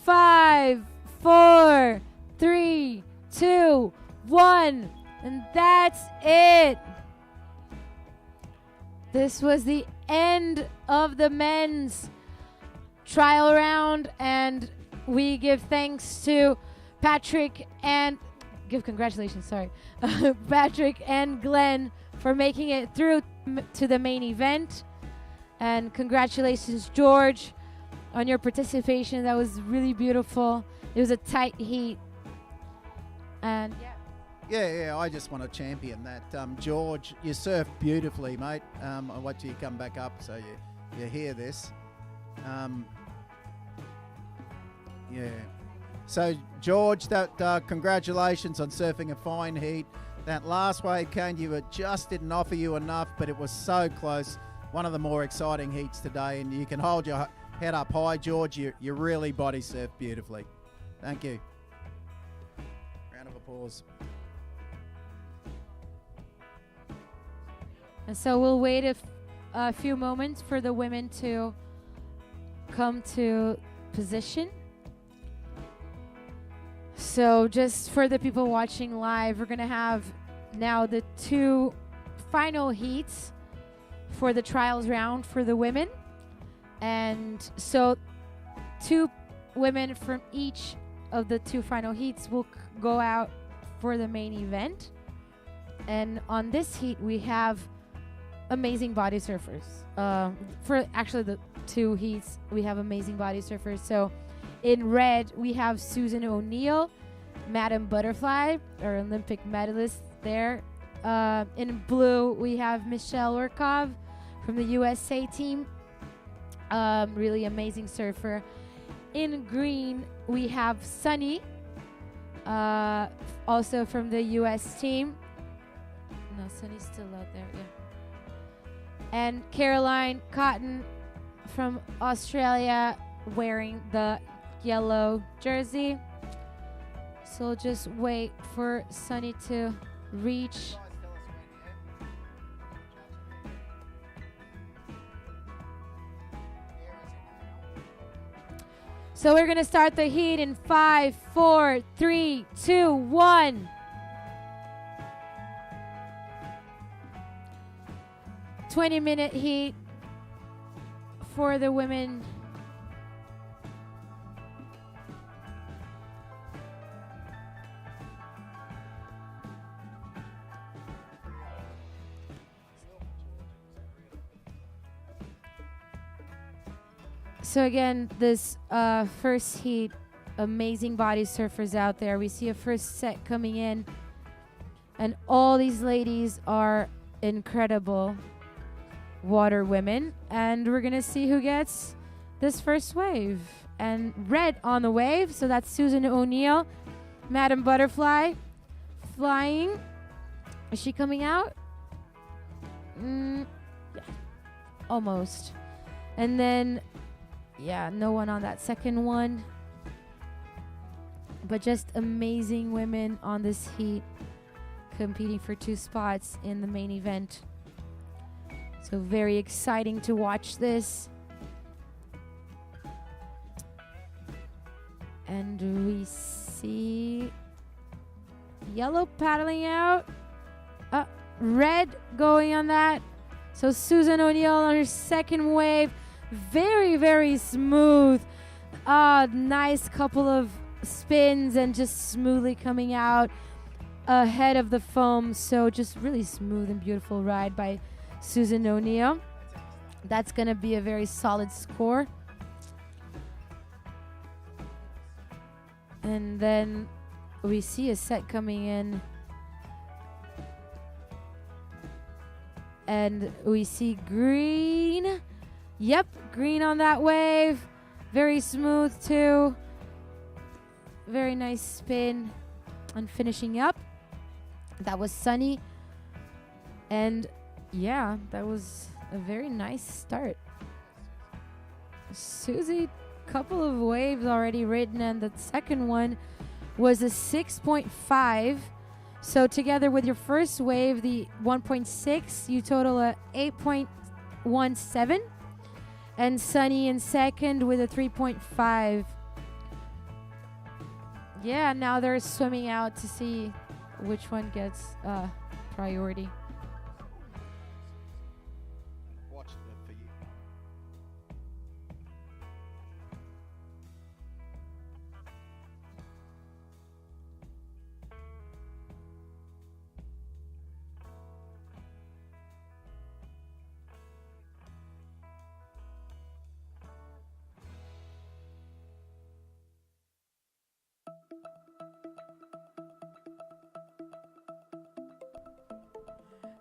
Speaker 2: 5, 4, 3, 2, 1. And that's it. This was the end of the men's trial round, and we give thanks to Patrick and Patrick and Glenn for making it through to the main event. And congratulations, George, on your participation. That was really beautiful. It was a tight heat. And
Speaker 1: Yeah, I just want to champion that. George, you surf beautifully, mate. I'll watch you come back up so you hear this. Yeah. So, George, congratulations on surfing a fine heat. That last wave came to you, it just didn't offer you enough, but it was so close. One of the more exciting heats today, and you can hold your head up high, George. You really body surf beautifully. Thank you. Round of applause.
Speaker 2: And so we'll wait a few moments for the women to come to position. So just for the people watching live, we're going to have now the two final heats for the trials round for the women. And so two women from each of the 2 final heats will go out for the main event. And on this heat, we have amazing body surfers. For actually the 2 heats, we have amazing body surfers. So in red, we have Susan O'Neill, Madam Butterfly, our Olympic medalist there. In blue, we have Michelle Urkov from the USA team. Really amazing surfer. In green, we have Sunny, also from the US team. No, Sunny's still out there, yeah. And Caroline Cotton from Australia wearing the yellow jersey. So we'll just wait for Sunny to reach. So we're going to start the heat in 5, 4, 3, 2, 1. 20-minute heat for the women. So again, this first heat, amazing body surfers out there. We see a first set coming in, and all these ladies are incredible water women, and we're gonna see who gets this first wave. And red on the wave, so that's Susan O'Neill, Madam Butterfly, flying. Is she coming out? Yeah, almost. And then, yeah, no one on that second one, but just amazing women on this heat, competing for 2 spots in the main event. So very exciting to watch this. And we see yellow paddling out, red going on that. So Susan O'Neill on her second wave, very, very smooth. Nice couple of spins and just smoothly coming out ahead of the foam. So just really smooth and beautiful ride by Susan O'Neill. That's going to be a very solid score. And then we see a set coming in. And we see green. Yep, green on that wave. Very smooth too. Very nice spin. And finishing up, that was Sunny. And yeah, that was a very nice start. Susie, couple of waves already ridden, and the second one was a 6.5. So together with your first wave, the 1.6, you total a 8.17. And Sunny in second with a 3.5. Yeah, now they're swimming out to see which one gets priority.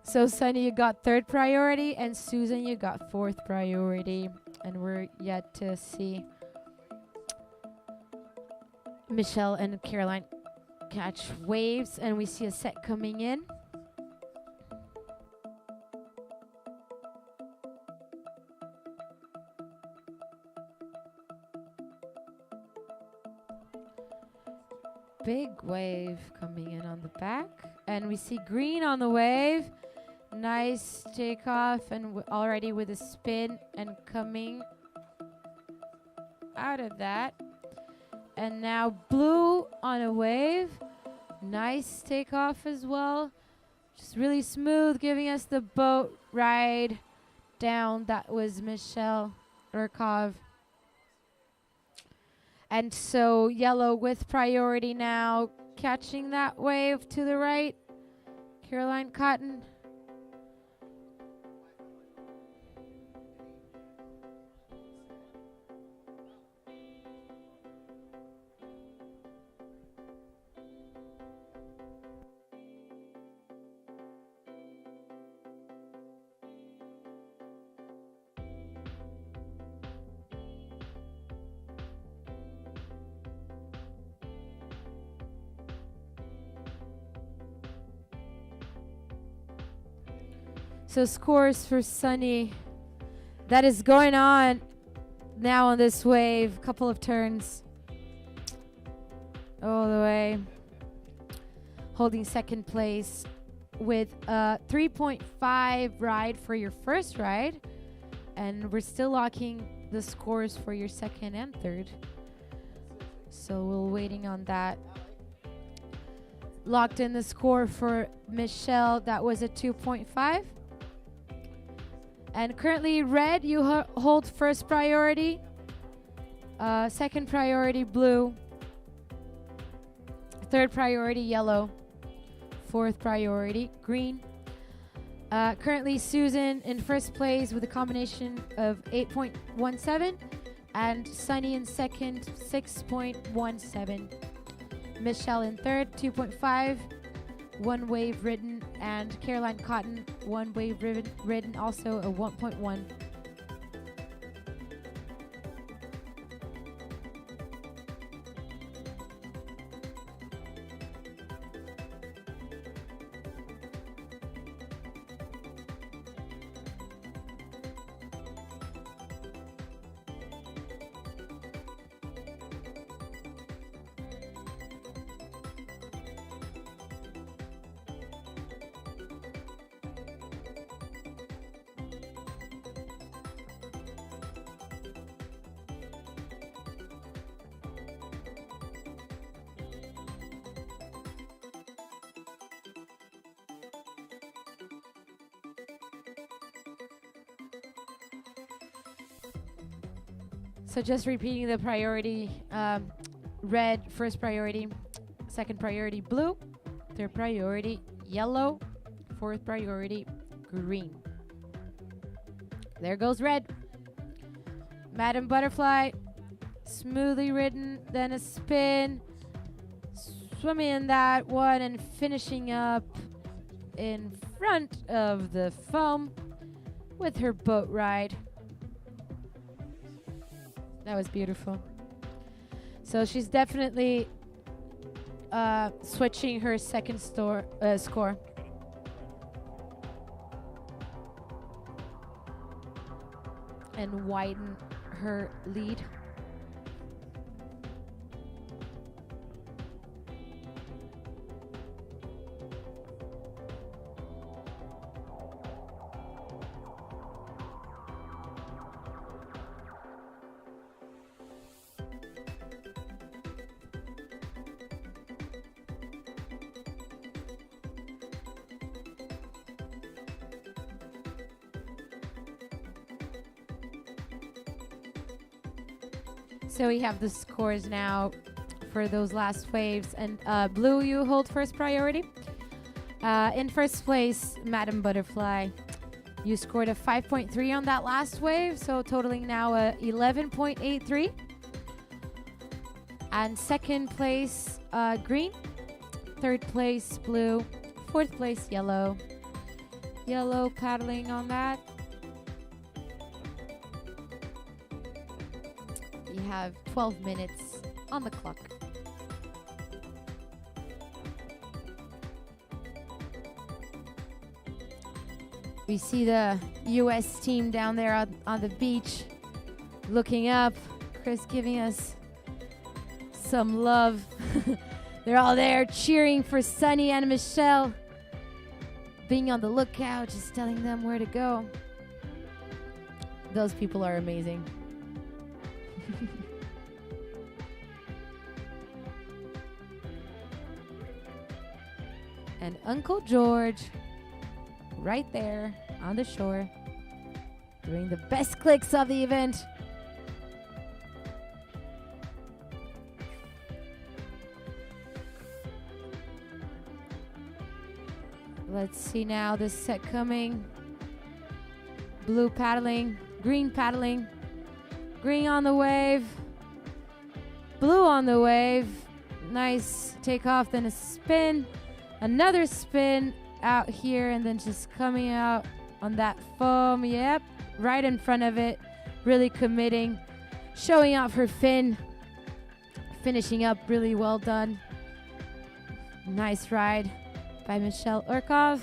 Speaker 2: So Sunny, you got 3rd priority, and Susan, you got 4th priority. And we're yet to see Michelle and Caroline catch waves, and we see a set coming in. Big wave coming in on the back, and we see green on the wave. Nice takeoff, and already with a spin and coming out of that. And now blue on a wave. Nice takeoff as well. Just really smooth, giving us the boat ride down. That was Michelle Urkov. And so yellow with priority now, catching that wave to the right. Caroline Cotton. So scores for Sunny. That is going on now on this wave. Couple of turns. All the way. Holding second place with a 3.5 ride for your first ride. And we're still locking the scores for your second and third. So we're waiting on that. Locked in the score for Michelle. That was a 2.5. And currently red, you hold first priority. Second priority, blue. Third priority, yellow. Fourth priority, green. Currently Susan in first place with a combination of 8.17. And Sunny in second, 6.17. Michelle in third, 2.5. One wave ridden, and Caroline Cotton, one wave ridden, also a 1.1. So just repeating the priority, red, first priority, second priority, blue, third priority, yellow, fourth priority, green. There goes red. Madam Butterfly, smoothly ridden, then a spin, swimming in that one and finishing up in front of the foam with her boat ride. That was beautiful. So she's definitely switching her second score. And widen her lead. So we have the scores now for those last waves. And blue, you hold first priority. In first place, Madam Butterfly. You scored a 5.3 on that last wave, so totaling now a 11.83. And second place, green. Third place, blue. Fourth place, yellow. Yellow paddling on that. You have 12 minutes on the clock. We see the US team down there on the beach looking up. Chris giving us some love. They're all there cheering for Sunny and Michelle. Being on the lookout, just telling them where to go. Those people are amazing. And Uncle George right there on the shore doing the best clicks of the event. Let's see now this set coming. Blue paddling, green paddling, green on the wave, blue on the wave. Nice takeoff, then a spin, another spin out here, and then just coming out on that foam. Yep, right in front of it, really committing, showing off her fin, finishing up really well done. Nice ride by Michelle Urkov.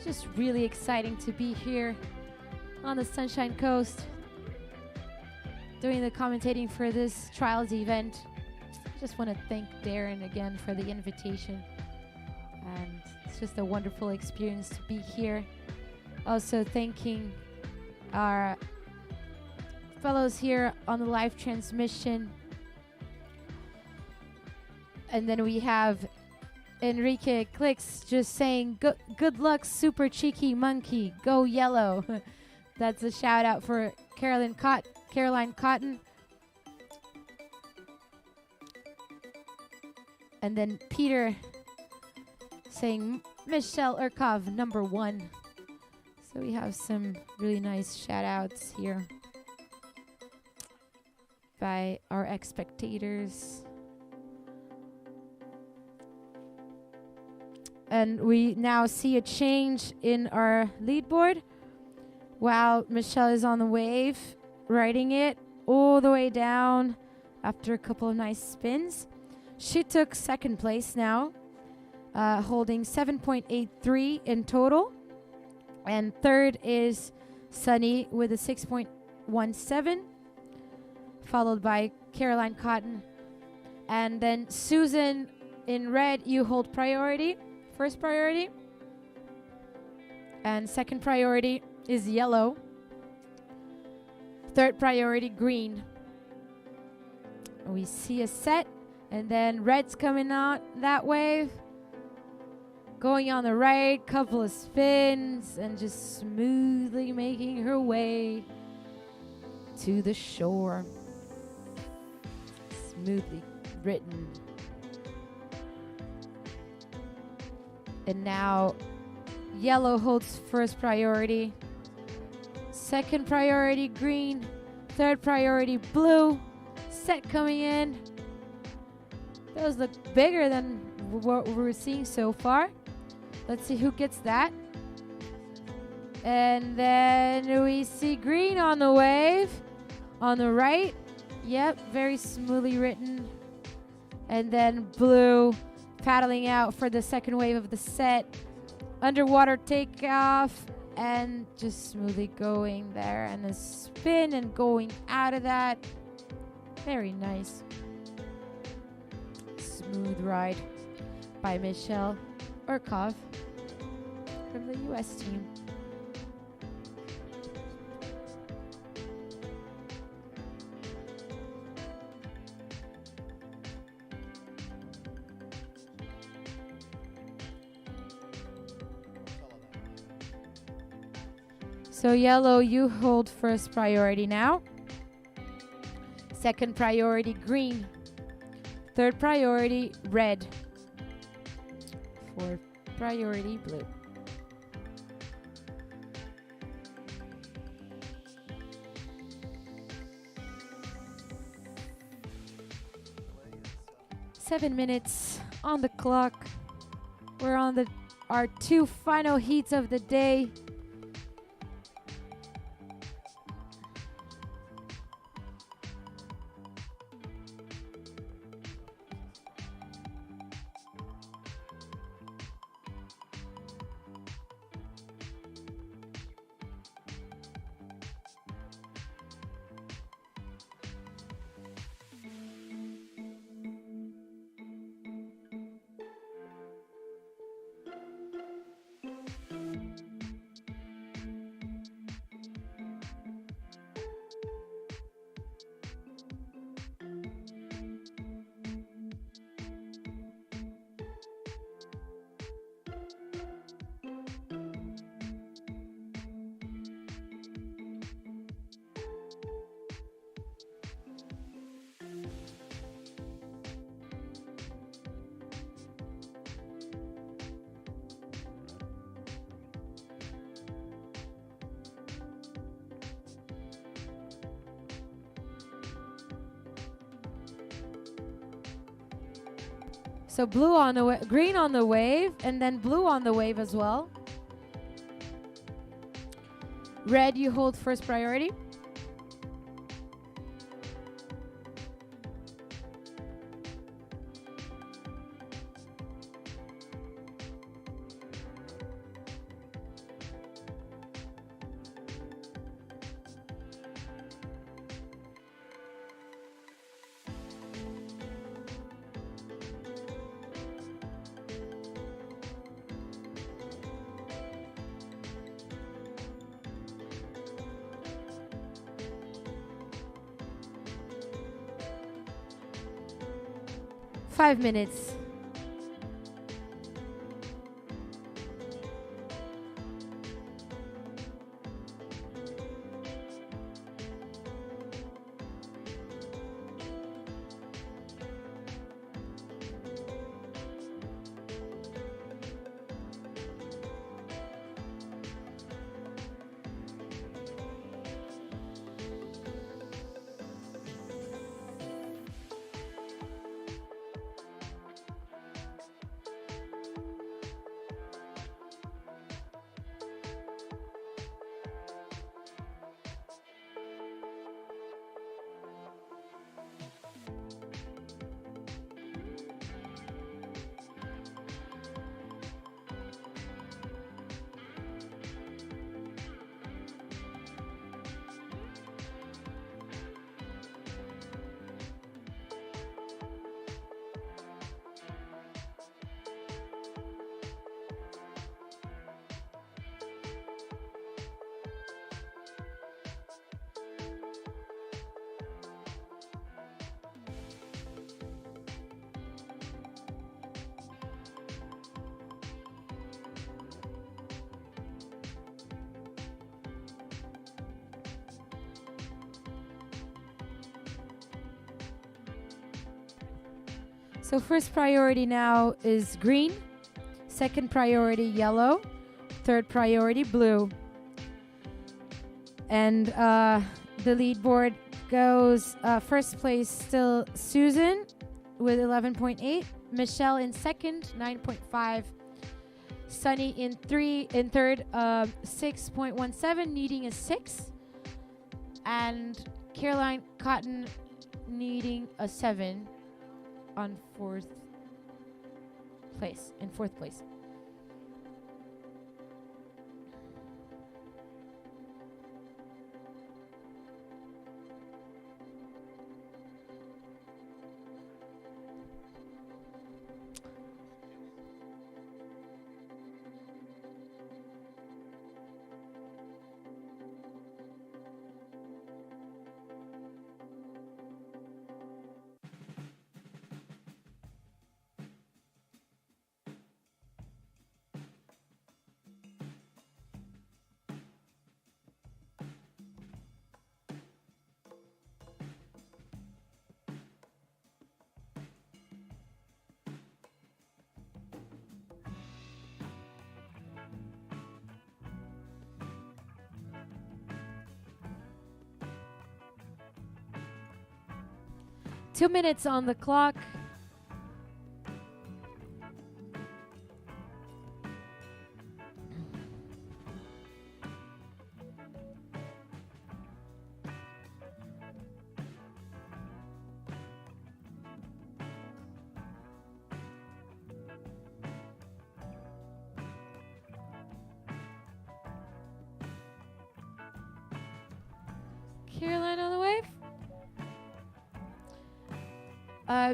Speaker 2: Just really exciting to be here on the Sunshine Coast doing the commentating for this trials event. Just want to thank Darren again for the invitation, and it's just a wonderful experience to be here. Also thanking our fellows here on the live transmission. And then we have Enrique Clicks just saying, good luck, super cheeky monkey, go yellow. That's a shout out for Caroline Cotton. And then Peter saying, Michelle Urkov, number 1. So we have some really nice shout outs here by our spectators. And we now see a change in our leaderboard while Michelle is on the wave, riding it all the way down after a couple of nice spins. She took second place now, holding 7.83 in total. And third is Sunny with a 6.17, followed by Caroline Cotton. And then Susan in red, you hold priority. First priority, and second priority is yellow. Third priority, green. We see a set, and then red's coming out that wave, going on the right, couple of spins, and just smoothly making her way to the shore. Smoothly written. And now yellow holds first priority, second priority green, third priority blue. Set coming in. Those look bigger than what we're seeing so far. Let's see who gets that. And then we see green on the wave on the right. Yep, very smoothly written. And then blue paddling out for the second wave of the set. Underwater takeoff and just smoothly going there, and a spin and going out of that. Very nice. Smooth ride by Michelle Urkov from the US team. So yellow, you hold first priority now. Second priority, green. Third priority, red. Fourth priority, blue. Seven minutes on the clock. We're on our 2 final heats of the day. So blue on the green on the wave, and then blue on the wave as well. Red, you hold first priority. Five minutes. So first priority now is green, second priority yellow, third priority blue. And the lead board goes first place still Susan with 11.8, Michelle in second, 9.5, Sunny in third, 6.17, needing a 6, and Caroline Cotton needing a 7 on fourth place. Two minutes on the clock. Caroline on the wave.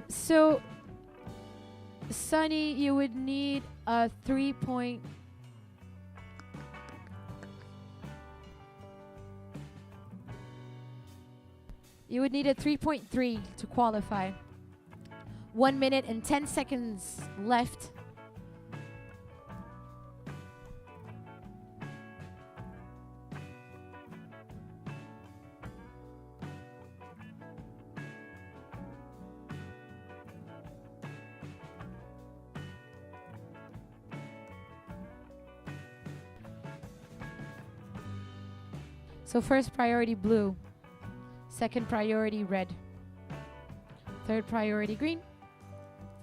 Speaker 2: So, Sunny, you would need a 3 point. You would need a 3.3 to qualify. 1 minute and 10 seconds left. So first priority blue, second priority red, third priority green,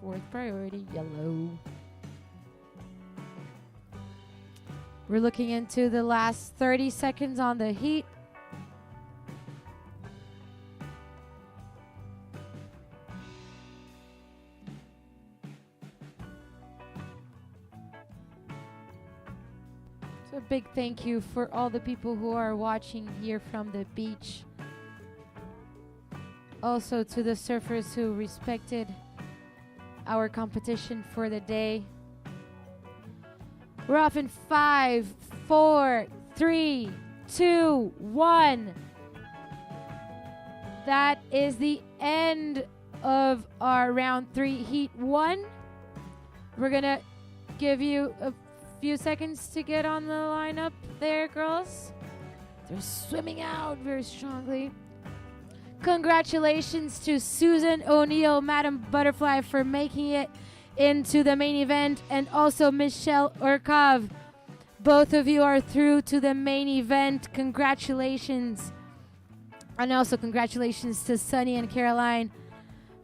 Speaker 2: Fourth priority, yellow. We're looking into the last 30 seconds on the heat. So a big thank you for all the people who are watching here from the beach. Also to the surfers who respected our competition for the day. We're off in 5, 4, 3, 2, 1. That is the end of our round 3 heat 1. We're gonna give you a few seconds to get on the lineup there, girls. They're swimming out very strongly. Congratulations to Susan O'Neill, Madam Butterfly, for making it into the main event, and also Michelle Urkov. Both of you are through to the main event. Congratulations. And also congratulations to Sunny and Caroline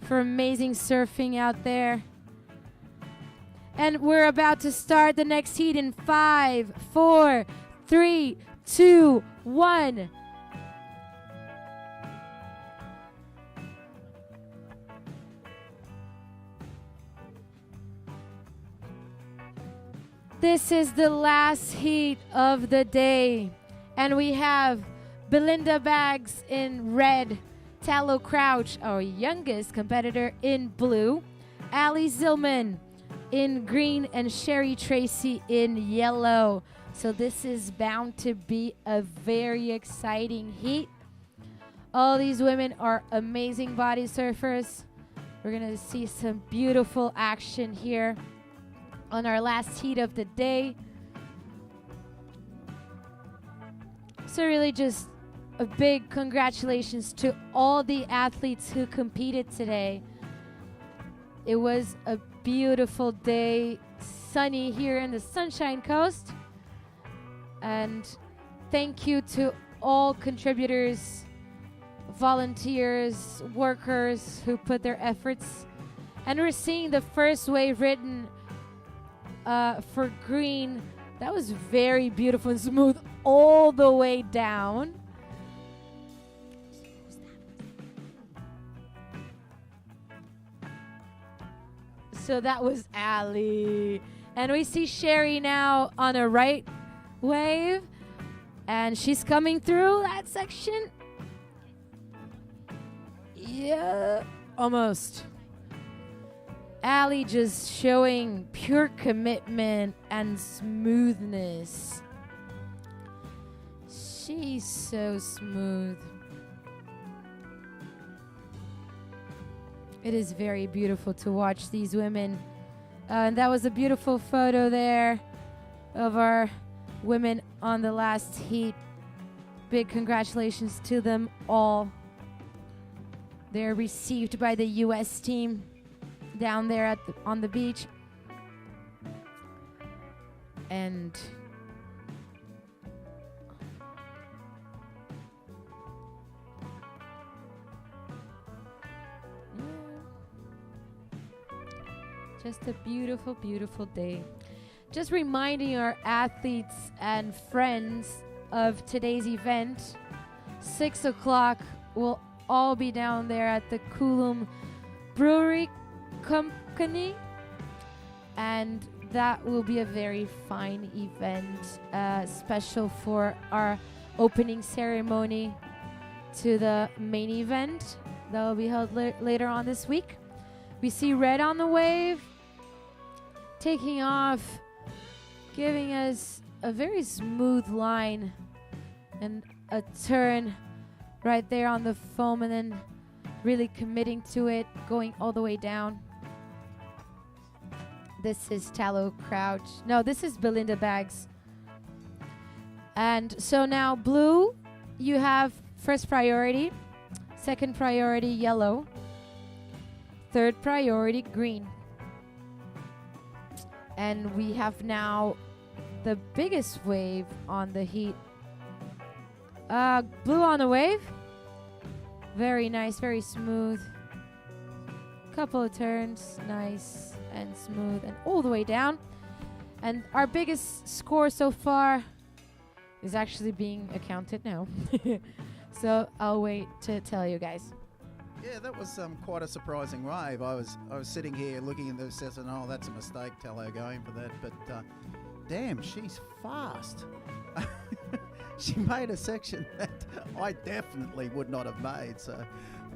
Speaker 2: for amazing surfing out there. And we're about to start the next heat in 5, 4, 3, 2, 1. This is the last heat of the day, and we have Belinda Baggs in red, Tallow Crouch, our youngest competitor, in blue, Ali Zillman in green, and Sherry Tracy in yellow. So this is bound to be a very exciting heat. All these women are amazing body surfers. We're going to see some beautiful action here on our last heat of the day. So really just a big congratulations to all the athletes who competed today. It was a beautiful day, sunny here in the Sunshine Coast. And thank you to all contributors, volunteers, workers who put their efforts. And we're seeing the first wave written for green. That was very beautiful and smooth all the way down. So that was Ali. And we see Sherry now on a right wave. And she's coming through that section. Yeah, almost. Ali just showing pure commitment and smoothness. She's so smooth. It is very beautiful to watch these women. And that was a beautiful photo there of our women on the last heat. Big congratulations to them all. They're received by the U.S. team down there on the beach. And just a beautiful, beautiful day. Just reminding our athletes and friends of today's event. 6 o'clock, we'll all be down there at the Coolum Brewery Company, and that will be a very fine event, special for our opening ceremony to the main event that will be held later on this week. We see red on the wave, taking off, giving us a very smooth line and a turn right there on the foam, and then really committing to it, going all the way down. This is Tallow Crouch. No, this is Belinda Baggs. And so now blue, you have first priority, second priority yellow, third priority green. And we have now the biggest wave on the heat. Blue on the wave. Very nice, very smooth. Couple of turns, nice and smooth, and all the way down. And our biggest score so far is actually being accounted now. So I'll wait to tell you guys.
Speaker 1: Yeah, that was quite a surprising wave. I was sitting here looking at this and oh, that's a mistake. Tell her going for that, but damn, she's fast. She made a section that I definitely would not have made. So,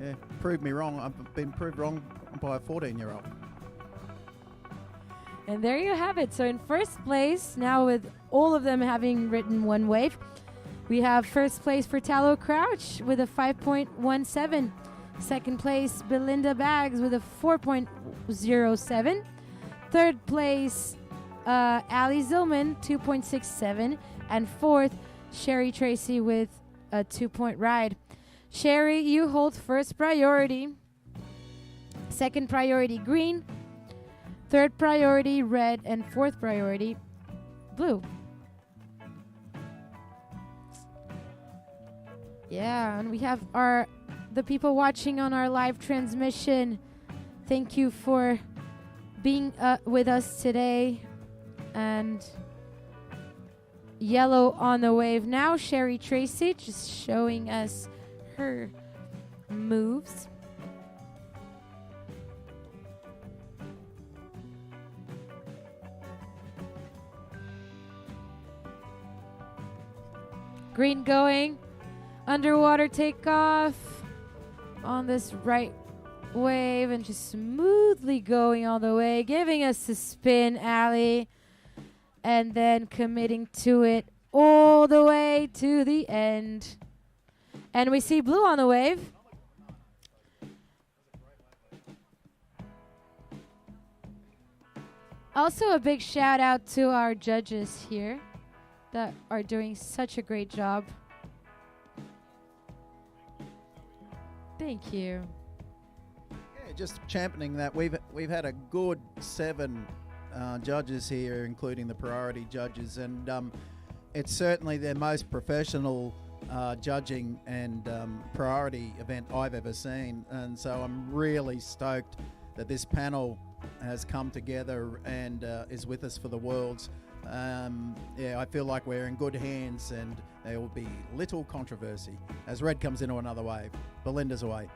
Speaker 1: yeah, proved me wrong. I've been proved wrong by a 14-year-old.
Speaker 2: And there you have it. So in first place, now with all of them having written one wave, we have first place for Tallow Crouch with a 5.17. Second place, Belinda Baggs with a 4.07. Third place, Ali Zillman, 2.67. And fourth, Sherry Tracy with a 2-point ride. Sherry, you hold first priority. Second priority, green. Third priority, red. And fourth priority, blue. Yeah, and we have the people watching on our live transmission. Thank you for being with us today. And yellow on the wave now. Sherry Tracy just showing us her moves. Green going. Underwater takeoff on this right wave and just smoothly going all the way, giving us a spin, Ali, and then committing to it all the way to the end. And we see blue on the wave. Also a big shout out to our judges here that are doing such a great job. Thank you.
Speaker 1: Yeah, just championing that. We've had a good 7 judges here, including the priority judges, and it's certainly their most professional judging and priority event I've ever seen. And so I'm really stoked that this panel has come together and is with us for the Worlds. Yeah, I feel like we're in good hands and there will be little controversy as red comes into another wave. Belinda's away.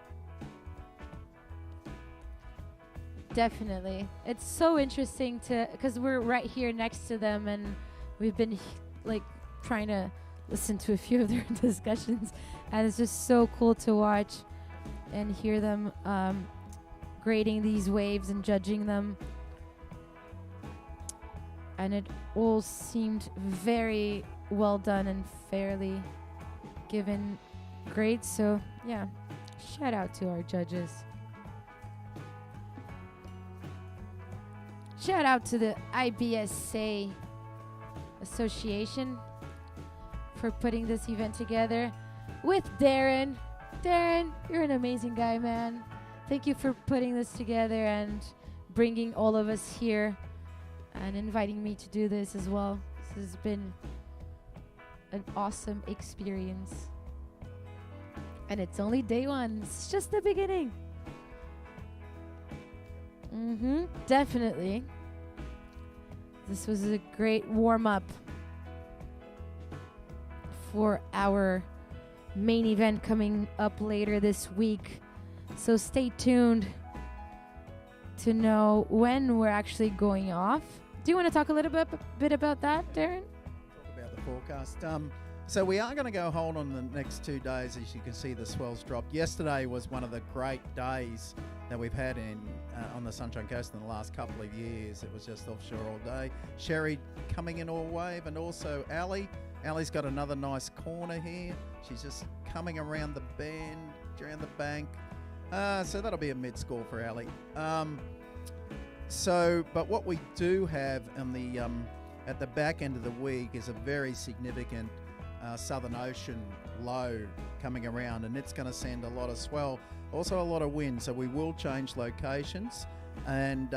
Speaker 2: Definitely. It's so interesting because we're right here next to them and we've been like trying to listen to a few of their discussions, and it's just so cool to watch and hear them grading these waves and judging them. And it all seemed very well done and fairly given grades. So yeah, shout out to our judges. Shout out to the IBSA Association for putting this event together with Darren. Darren, you're an amazing guy, man. Thank you for putting this together and bringing all of us here and inviting me to do this as well. This has been an awesome experience. And it's only day 1. It's just the beginning. Definitely. This was a great warm-up for our main event coming up later this week. So stay tuned to know when we're actually going off. Do you want to talk a little bit about that, Darren?
Speaker 1: Talk about the forecast. So we are going to go hold on the next 2 days. As you can see, the swells dropped. Yesterday was one of the great days that we've had on the Sunshine Coast in the last couple of years. It was just offshore all day. Sherry coming in all wave, and also Ali. Ali's got another nice corner here. She's just coming around the bend, around the bank. So that'll be a mid-score for Ali. But what we do have on the at the back end of the week is a very significant Southern Ocean low coming around, and it's going to send a lot of swell, also a lot of wind. So we will change locations, and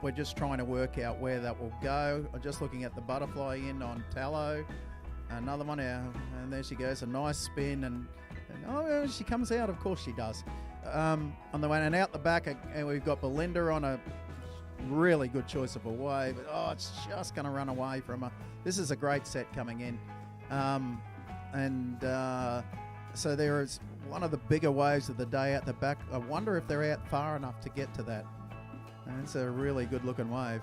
Speaker 1: we're just trying to work out where that will go. I'm just looking at the butterfly in on Tallow. Another one, and there she goes, a nice spin, and oh, she comes out. Of course she does. on the way, and out the back, and we've got Belinda on a really good choice of a wave. Oh, it's just going to run away from her. This is a great set coming in. So there is one of the bigger waves of the day out the back. I wonder if they're out far enough to get to that. And it's a really good looking wave.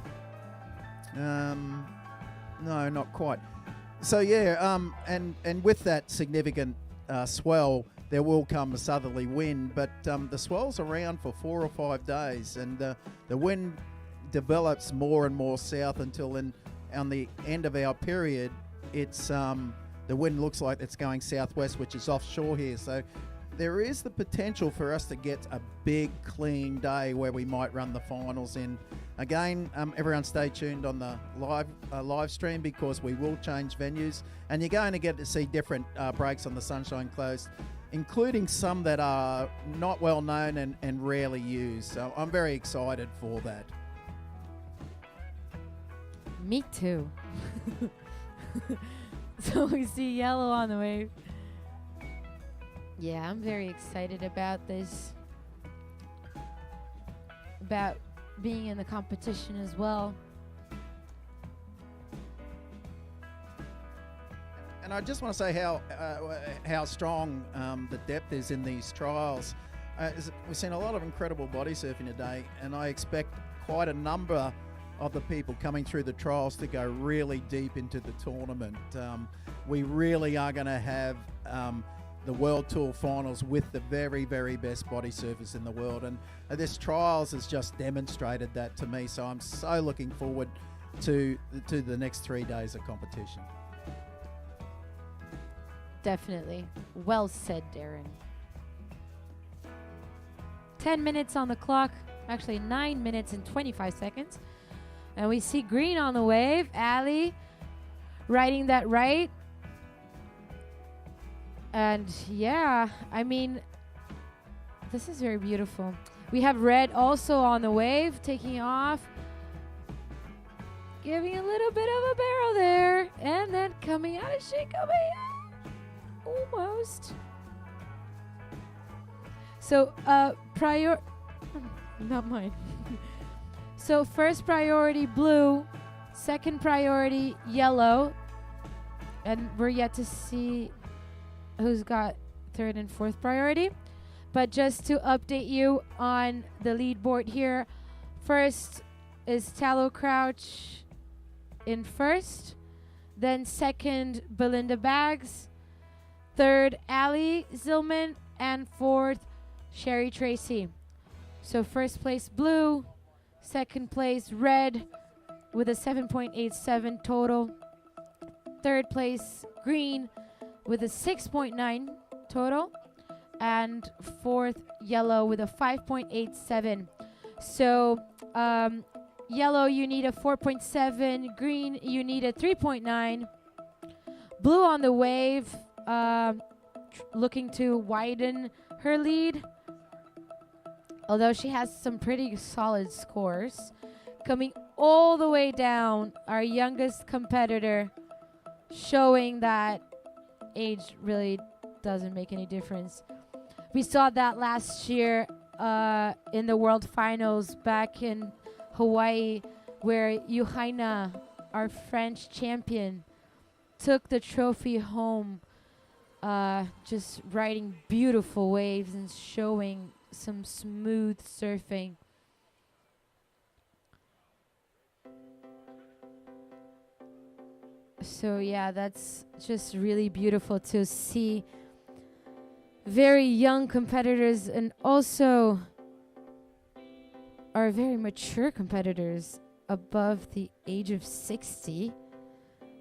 Speaker 1: No, not quite. So yeah, and with that significant swell, there will come a southerly wind, but the swell's around for 4 or 5 days, and the wind develops more and more south until on the end of our period, it's the wind looks like it's going southwest, which is offshore here. So there is the potential for us to get a big, clean day where we might run the finals in. Again, everyone stay tuned on the live stream, because we will change venues, and you're going to get to see different breaks on the Sunshine Coast, including some that are not well known and rarely used. So I'm very excited for that.
Speaker 2: Me too. So we see yellow on the wave. Yeah, I'm very excited about this. About being in the competition as well.
Speaker 1: And I just want to say how strong the depth is in these trials. We've seen a lot of incredible body surfing today, and I expect quite a number of the people coming through the trials to go really deep into the tournament. We really are going to have the World Tour Finals with the very, very best body surfers in the world, and this trials has just demonstrated that to me. So I'm so looking forward to the next 3 days of competition.
Speaker 2: Definitely. Well said, Darren. 10 minutes on the clock. Actually, 9 minutes and 25 seconds. And we see green on the wave. Ali riding that right. And yeah, I mean, this is very beautiful. We have red also on the wave, taking off. Giving a little bit of a barrel there. And then coming out of Shikabaya. Almost. So, not mine. So, first priority blue, second priority yellow, and we're yet to see who's got third and fourth priority. But just to update you on the leaderboard here, first is Tallow Crouch in first, then second Belinda Baggs, third Ali Zillman, and fourth Sherry Tracy. So first place blue, second place red with a 7.87 total, third place green with a 6.9 total, and fourth yellow with a 5.87. So yellow, you need a 4.7, green, you need a 3.9. Blue on the wave, looking to widen her lead, although she has some pretty solid scores. Coming all the way down, our youngest competitor, showing that age really doesn't make any difference. We saw that last year in the World Finals back in Hawaii, where Johanna, our French champion, took the trophy home, just riding beautiful waves and showing some smooth surfing. So yeah, that's just really beautiful to see very young competitors, and also are very mature competitors above the age of 60.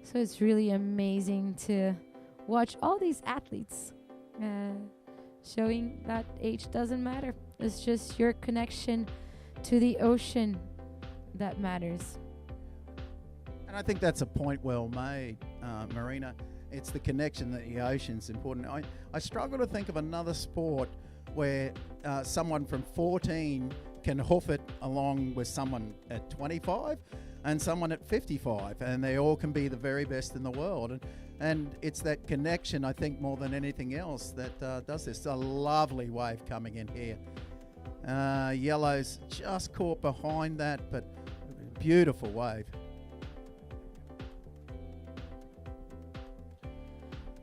Speaker 2: So it's really amazing to watch all these athletes showing that age doesn't matter. It's just your connection to the ocean that matters.
Speaker 1: And I think that's a point well made, Marina. It's the connection that the ocean's important. I struggle to think of another sport where someone from 14 can hoof it along with someone at 25. and someone at 55, and they all can be the very best in the world. And it's that connection, I think, more than anything else that does this. It's a lovely wave coming in here. Yellow's just caught behind that, but beautiful wave.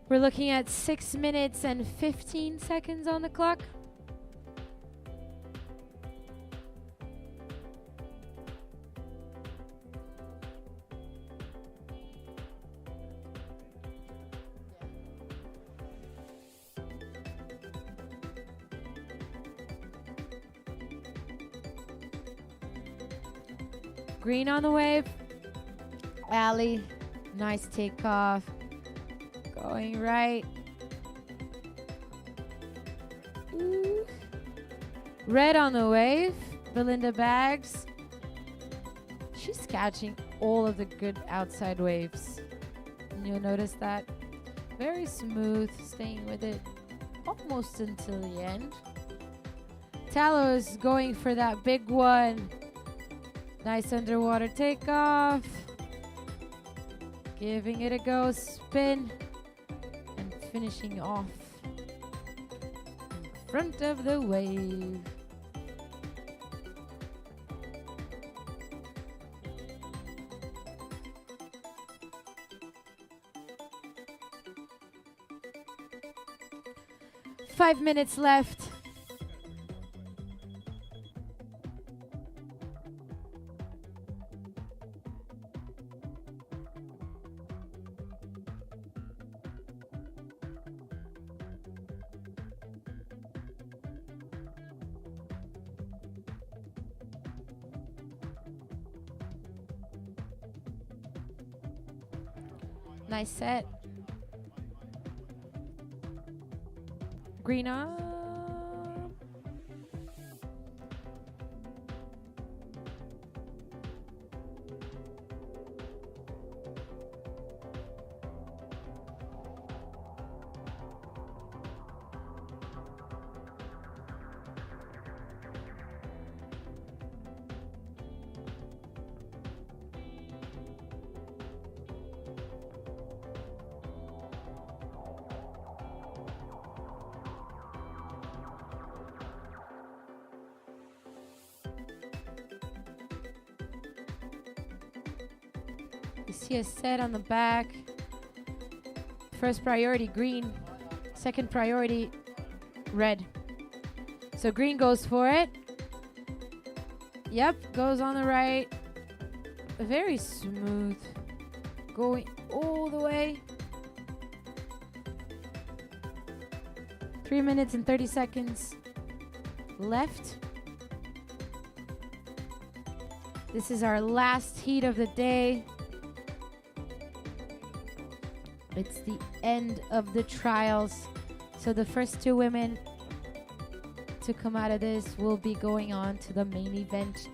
Speaker 2: We're looking at 6 minutes and 15 seconds on the clock. Green on the wave. Allie, nice takeoff. Going right. Ooh. Red on the wave. Belinda Baggs. She's catching all of the good outside waves. And you'll notice that. Very smooth, staying with it almost until the end. Tallow is going for that big one. Nice underwater takeoff. Giving it a go, spin, and finishing off in front of the wave. Five minutes left. Nice set. Green up. You see a set on the back. First priority, green. Second priority, red. So green goes for it. Yep, goes on the right. Very smooth. Going all the way. 3 minutes and 30 seconds left. This is our last heat of the day. It's the end of the trials. So the first two women to come out of this will be going on to the main event.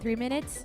Speaker 2: Three minutes.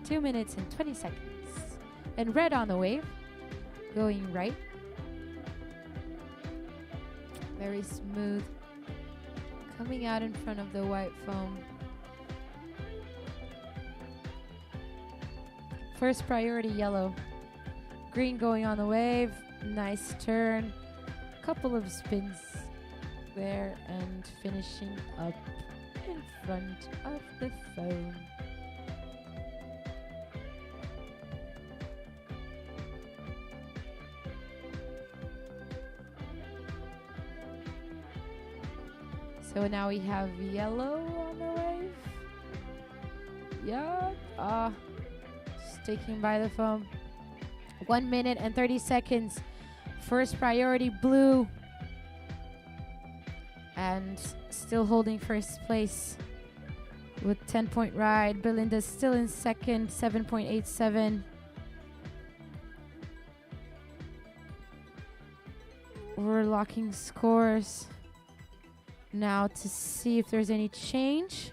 Speaker 2: Two minutes and 20 seconds. And red on the wave, going right. Very smooth. Coming out in front of the white foam. First priority, yellow. Green going on the wave. Nice turn. Couple of spins there and finishing up in front of the foam. So now we have yellow on the way. Sticking by the foam. 1 minute and 30 seconds. First priority blue. And still holding first place with 10-point ride. Belinda's still in second, 7.87. We're locking scores now to see if there's any change.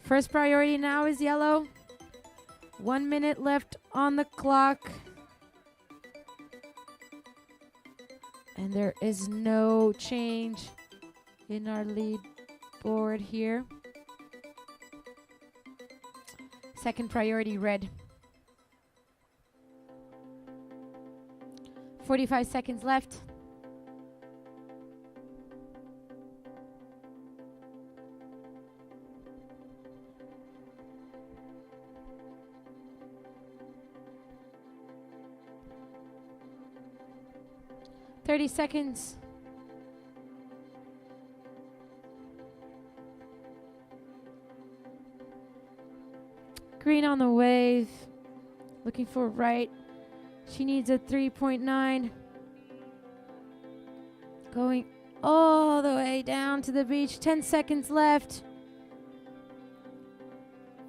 Speaker 2: First priority now is yellow. 1 minute left on the clock. And there is no change in our lead board here. Second priority red. 45 seconds left. Thirty seconds. Green on the wave. Looking for right. She needs a 3.9. Going all the way down to the beach. 10 seconds left.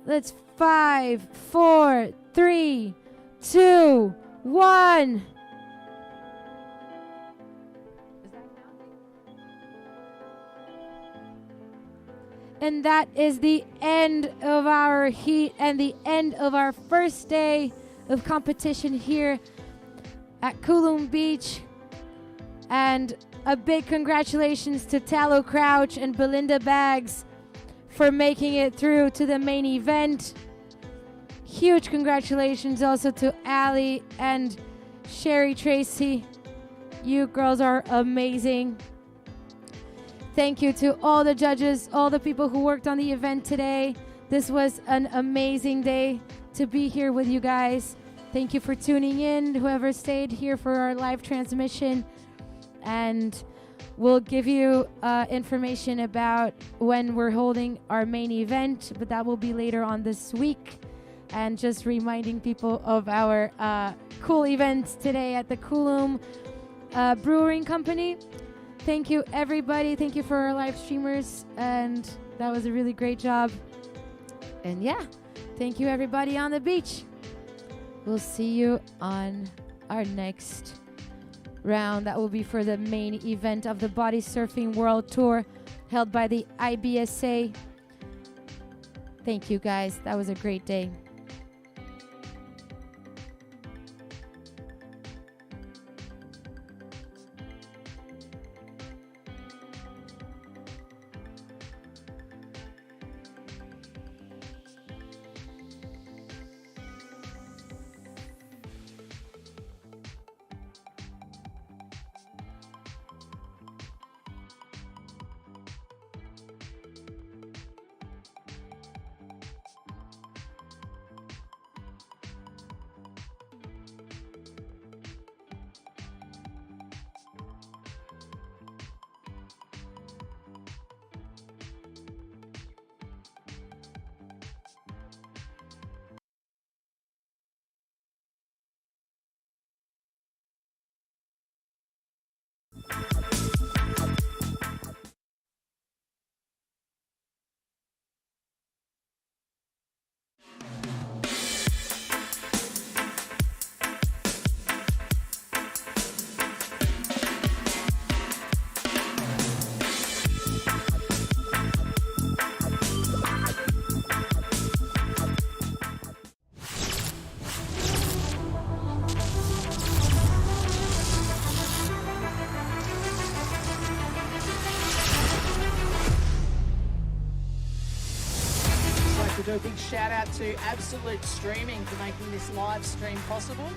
Speaker 2: That's 5, 4, 3, 2, 1. And that is the end of our heat and the end of our first day of competition here at Coolum Beach. And a big congratulations to Tallow Crouch and Belinda Baggs for making it through to the main event. Huge congratulations also to Allie and Sherry Tracy. You girls are amazing. Thank you to all the judges, all the people who worked on the event today. This was an amazing day to be here with you guys. Thank you for tuning in, whoever stayed here for our live transmission. And we'll give you information about when we're holding our main event, but that will be later on this week. And just reminding people of our cool events today at the Coolum Brewing Company. Thank you, everybody. Thank you for our live streamers. And that was a really great job. And yeah, thank you, everybody on the beach. We'll see you on our next round. That will be for the main event of the Bodysurfing World Tour held by the IBSA. Thank you, guys. That was a great day.
Speaker 6: A big shout out to Absolute Streaming for making this live stream possible.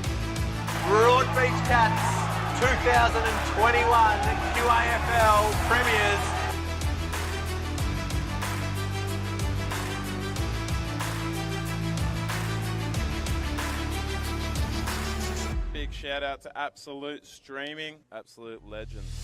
Speaker 7: Broad Beach Cats 2021 QAFL Premiers.
Speaker 8: Big shout out to Absolute Streaming, absolute legends.